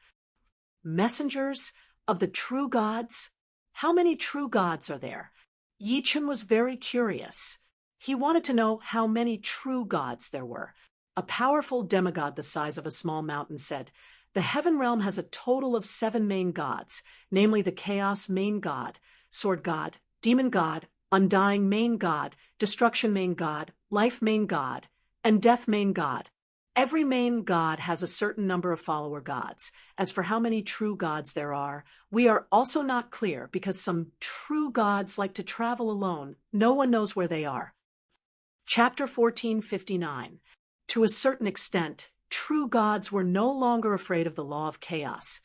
Messengers of the true gods? How many true gods are there? Yichen was very curious. He wanted to know how many true gods there were. A powerful demigod the size of a small mountain said, "The Heaven Realm has a total of 7 main gods, namely the Chaos Main God, Sword God, Demon God, Undying Main God, Destruction Main God, Life Main God, and Death Main God. Every main god has a certain number of follower gods. As for how many true gods there are, we are also not clear because some true gods like to travel alone. No one knows where they are." Chapter 1459. To a certain extent, true gods were no longer afraid of the law of chaos,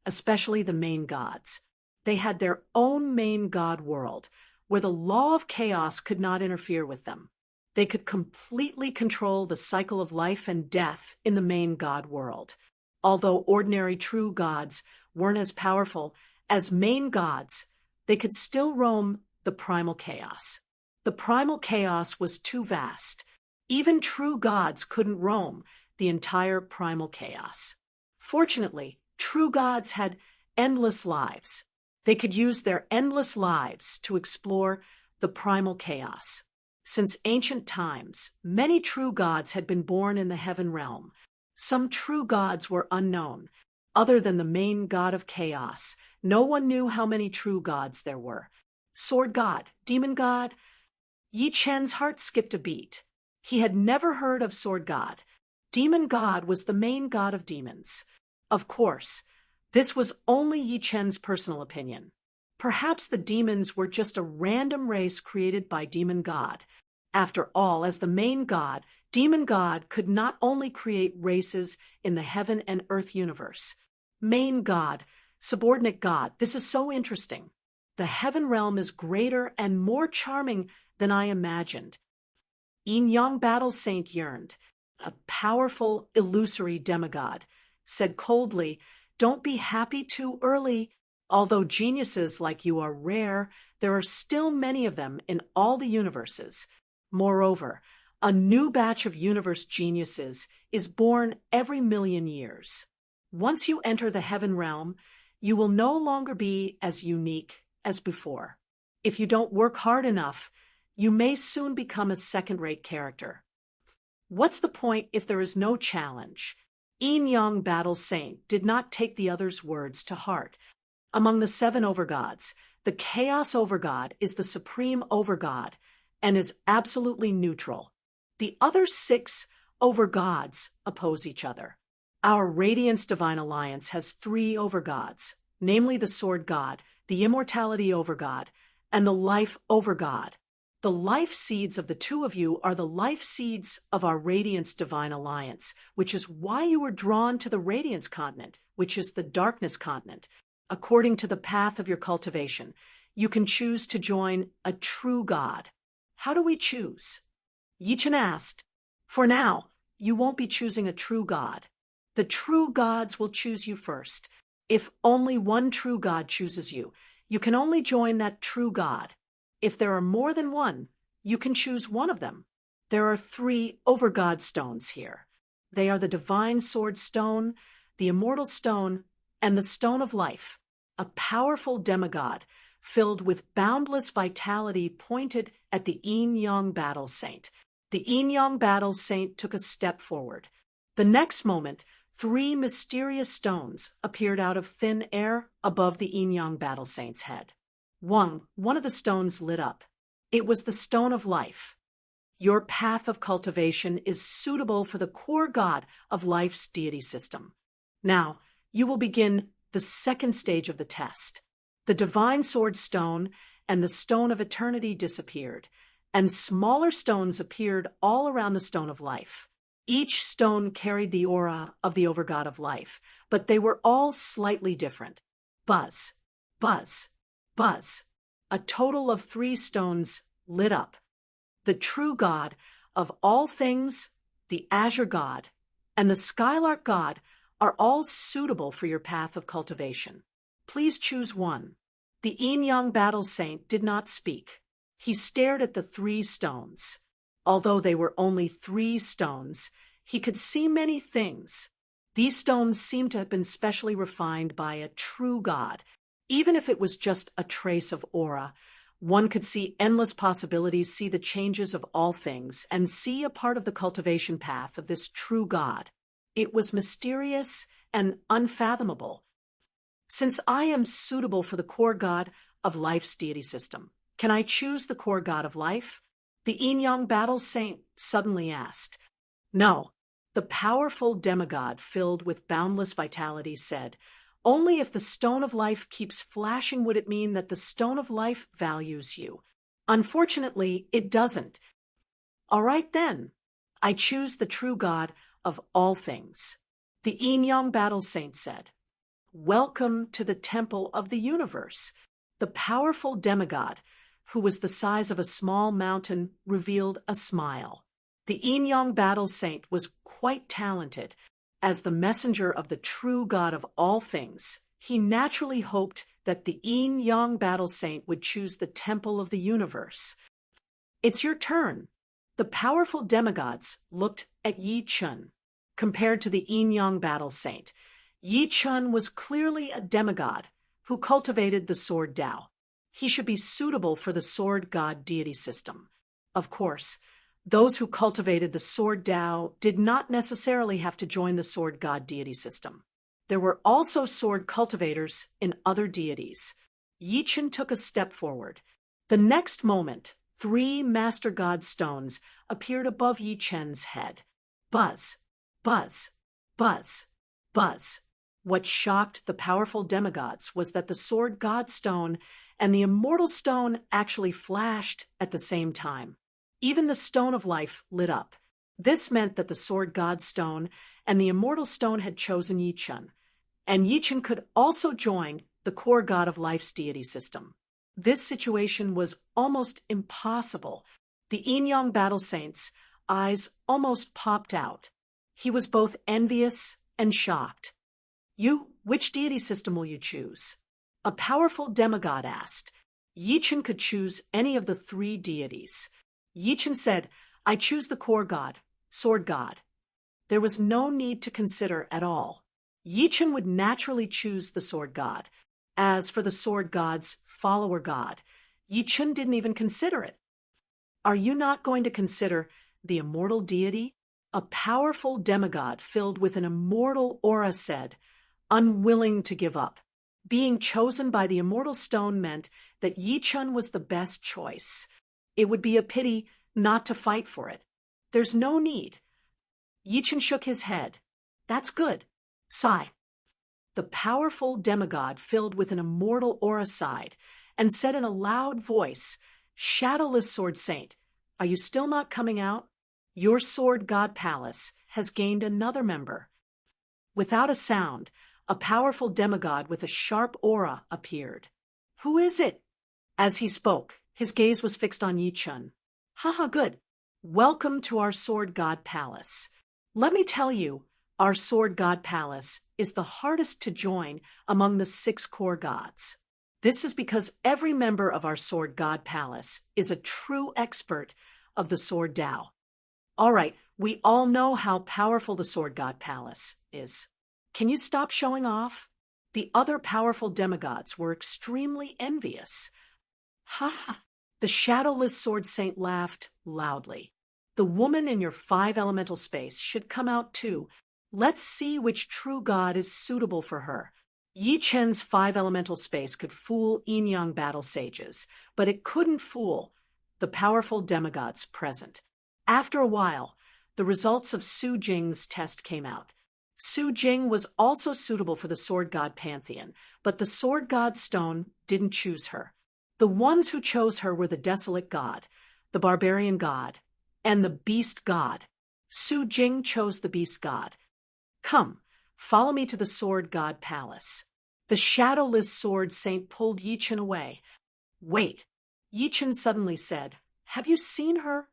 especially the main gods. They had their own main god world, where the law of chaos could not interfere with them. They could completely control the cycle of life and death in the main god world. Although ordinary true gods weren't as powerful as main gods, they could still roam the primal chaos. The primal chaos was too vast. Even true gods couldn't roam the entire primal chaos. Fortunately, true gods had endless lives. They could use their endless lives to explore the primal chaos. Since ancient times, many true gods had been born in the Heaven Realm. Some true gods were unknown. Other than the main god of chaos, no one knew how many true gods there were. Sword God, Demon God? Yi Chen's heart skipped a beat. He had never heard of Sword God. Demon God was the main god of demons. Of course, this was only Yi Chen's personal opinion. Perhaps the demons were just a random race created by Demon God. After all, as the main god, Demon God could not only create races in the heaven and earth universe. Main god, subordinate god, this is so interesting. The Heaven Realm is greater and more charming than I imagined. Yin-Yang Battle Saint yearned. A powerful, illusory demigod said coldly, "Don't be happy too early. Although geniuses like you are rare, there are still many of them in all the universes. Moreover, a new batch of universe geniuses is born every 1,000,000 years. Once you enter the Heaven Realm, you will no longer be as unique as before. If you don't work hard enough, you may soon become a second-rate character." What's the point if there is no challenge? Yin-Yang Battle Saint did not take the other's words to heart. Among the 7 overgods, the Chaos Overgod is the supreme overgod and is absolutely neutral. The other 6 overgods oppose each other. Our Radiance Divine Alliance has 3 overgods, namely the Sword God, the Immortality Overgod, and the Life Overgod. The life seeds of the two of you are the life seeds of our Radiance Divine Alliance, which is why you were drawn to the Radiance Continent, which is the Darkness Continent. According to the path of your cultivation, you can choose to join a true god. How do we choose? Yichen asked. For now, you won't be choosing a true god. The true gods will choose you first. If only one true god chooses you, you can only join that true god. If there are more than one, you can choose one of them. There are 3 overgod stones here. They are the Divine Sword Stone, the Immortal Stone, and the Stone of Life, a powerful demigod filled with boundless vitality pointed at the Yin-Yang Battle Saint. The Yin-Yang Battle Saint took a step forward. The next moment, 3 mysterious stones appeared out of thin air above the Yin-Yang Battle Saint's head. One of the stones lit up. It was the Stone of Life. Your path of cultivation is suitable for the core god of life's deity system. Now, you will begin the second stage of the test. The Divine Sword Stone and the Stone of Eternity disappeared, and smaller stones appeared all around the Stone of Life. Each stone carried the aura of the Overgod of Life, but they were all slightly different. Buzz, buzz, buzz. A total of 3 stones lit up. The true God of all things, the Azure God, and the Skylark God are all suitable for your path of cultivation. Please choose one. The Yin-Yang Battle Saint did not speak. He stared at the 3 stones. Although they were only 3 stones, he could see many things. These stones seemed to have been specially refined by a true God. Even if it was just a trace of aura, one could see endless possibilities, see the changes of all things, and see a part of the cultivation path of this true God. It was mysterious and unfathomable. Since I am suitable for the core god of life's deity system, can I choose the core god of life? The Yin-Yang Battle Saint suddenly asked. No. The powerful demigod filled with boundless vitality said, only if the Stone of Life keeps flashing would it mean that the Stone of Life values you. Unfortunately, it doesn't. All right then. I choose the true God of all things. The Yin-Yang Battle Saint said, welcome to the temple of the universe. The powerful demigod, who was the size of a small mountain, revealed a smile. The Yin-Yang Battle Saint was quite talented. As the messenger of the true God of all things, he naturally hoped that the Yin-Yang Battle Saint would choose the temple of the universe. It's your turn. The powerful demigods looked at Yi Chun. Compared to the Yin-Yang Battle Saint, Yi Chun was clearly a demigod who cultivated the Sword Tao. He should be suitable for the Sword God deity system. Of course, those who cultivated the Sword Tao did not necessarily have to join the Sword God deity system. There were also sword cultivators in other deities. Yi Chun took a step forward. The next moment, 3 Master God stones appeared above Yi Chun's head. Buzz, buzz, buzz, buzz. What shocked the powerful demigods was that the Sword God Stone and the Immortal Stone actually flashed at the same time. Even the Stone of Life lit up. This meant that the Sword God Stone and the Immortal Stone had chosen Yi Chun, and Yi Chun could also join the core god of life's deity system. This situation was almost impossible. The Yin-Yang Battle Saint's eyes almost popped out. He was both envious and shocked. Which deity system will you choose? A powerful demigod asked. Yi Chun could choose any of the 3 deities. Yi Chun said, I choose the core god, Sword God. There was no need to consider at all. Yi Chun would naturally choose the Sword God. As for the Sword God's follower god, Yi Chun didn't even consider it. Are you not going to consider the immortal deity? A powerful demigod filled with an immortal aura said, unwilling to give up. Being chosen by the Immortal Stone meant that Yi Chun was the best choice. It would be a pity not to fight for it. There's no need. Yi Chun shook his head. That's good. Sigh. The powerful demigod filled with an immortal aura sighed and said in a loud voice, Shadowless Sword Saint, are you still not coming out? Your Sword God Palace has gained another member. Without a sound, a powerful demigod with a sharp aura appeared. Who is it? As he spoke, his gaze was fixed on Yi Chun. Haha, good. Welcome to our Sword God Palace. Let me tell you, our Sword God Palace is the hardest to join among the 6 core gods. This is because every member of our Sword God Palace is a true expert of the Sword Tao. All right, we all know how powerful the Sword God Palace is. Can you stop showing off? The other powerful demigods were extremely envious. Ha ha! The Shadowless Sword Saint laughed loudly. The woman in your 5 elemental space should come out too. Let's see which true god is suitable for her. Yi Chen's 5-elemental space could fool yin-yang battle sages, but it couldn't fool the powerful demigods present. After a while, the results of Su Jing's test came out. Su Jing was also suitable for the Sword God pantheon, but the Sword God stone didn't choose her. The ones who chose her were the Desolate God, the Barbarian God, and the Beast God. Su Jing chose the Beast God. Come, follow me to the Sword God Palace. The shadowless sword saint pulled Yi Chen away. Wait, Yi Chen suddenly said, have you seen her?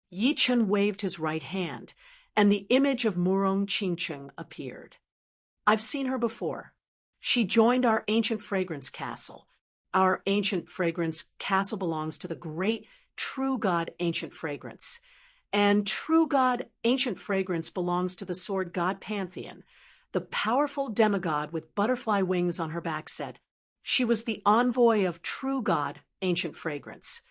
Yi Chen waved his right hand, and the image of Murong Qingcheng appeared. I've seen her before. She joined our ancient fragrance castle. Our ancient fragrance castle belongs to the great true god Ancient Fragrance. And true god Ancient Fragrance belongs to the Sword God pantheon. The powerful demigod with butterfly wings on her back said, she was the envoy of true god Ancient Fragrance.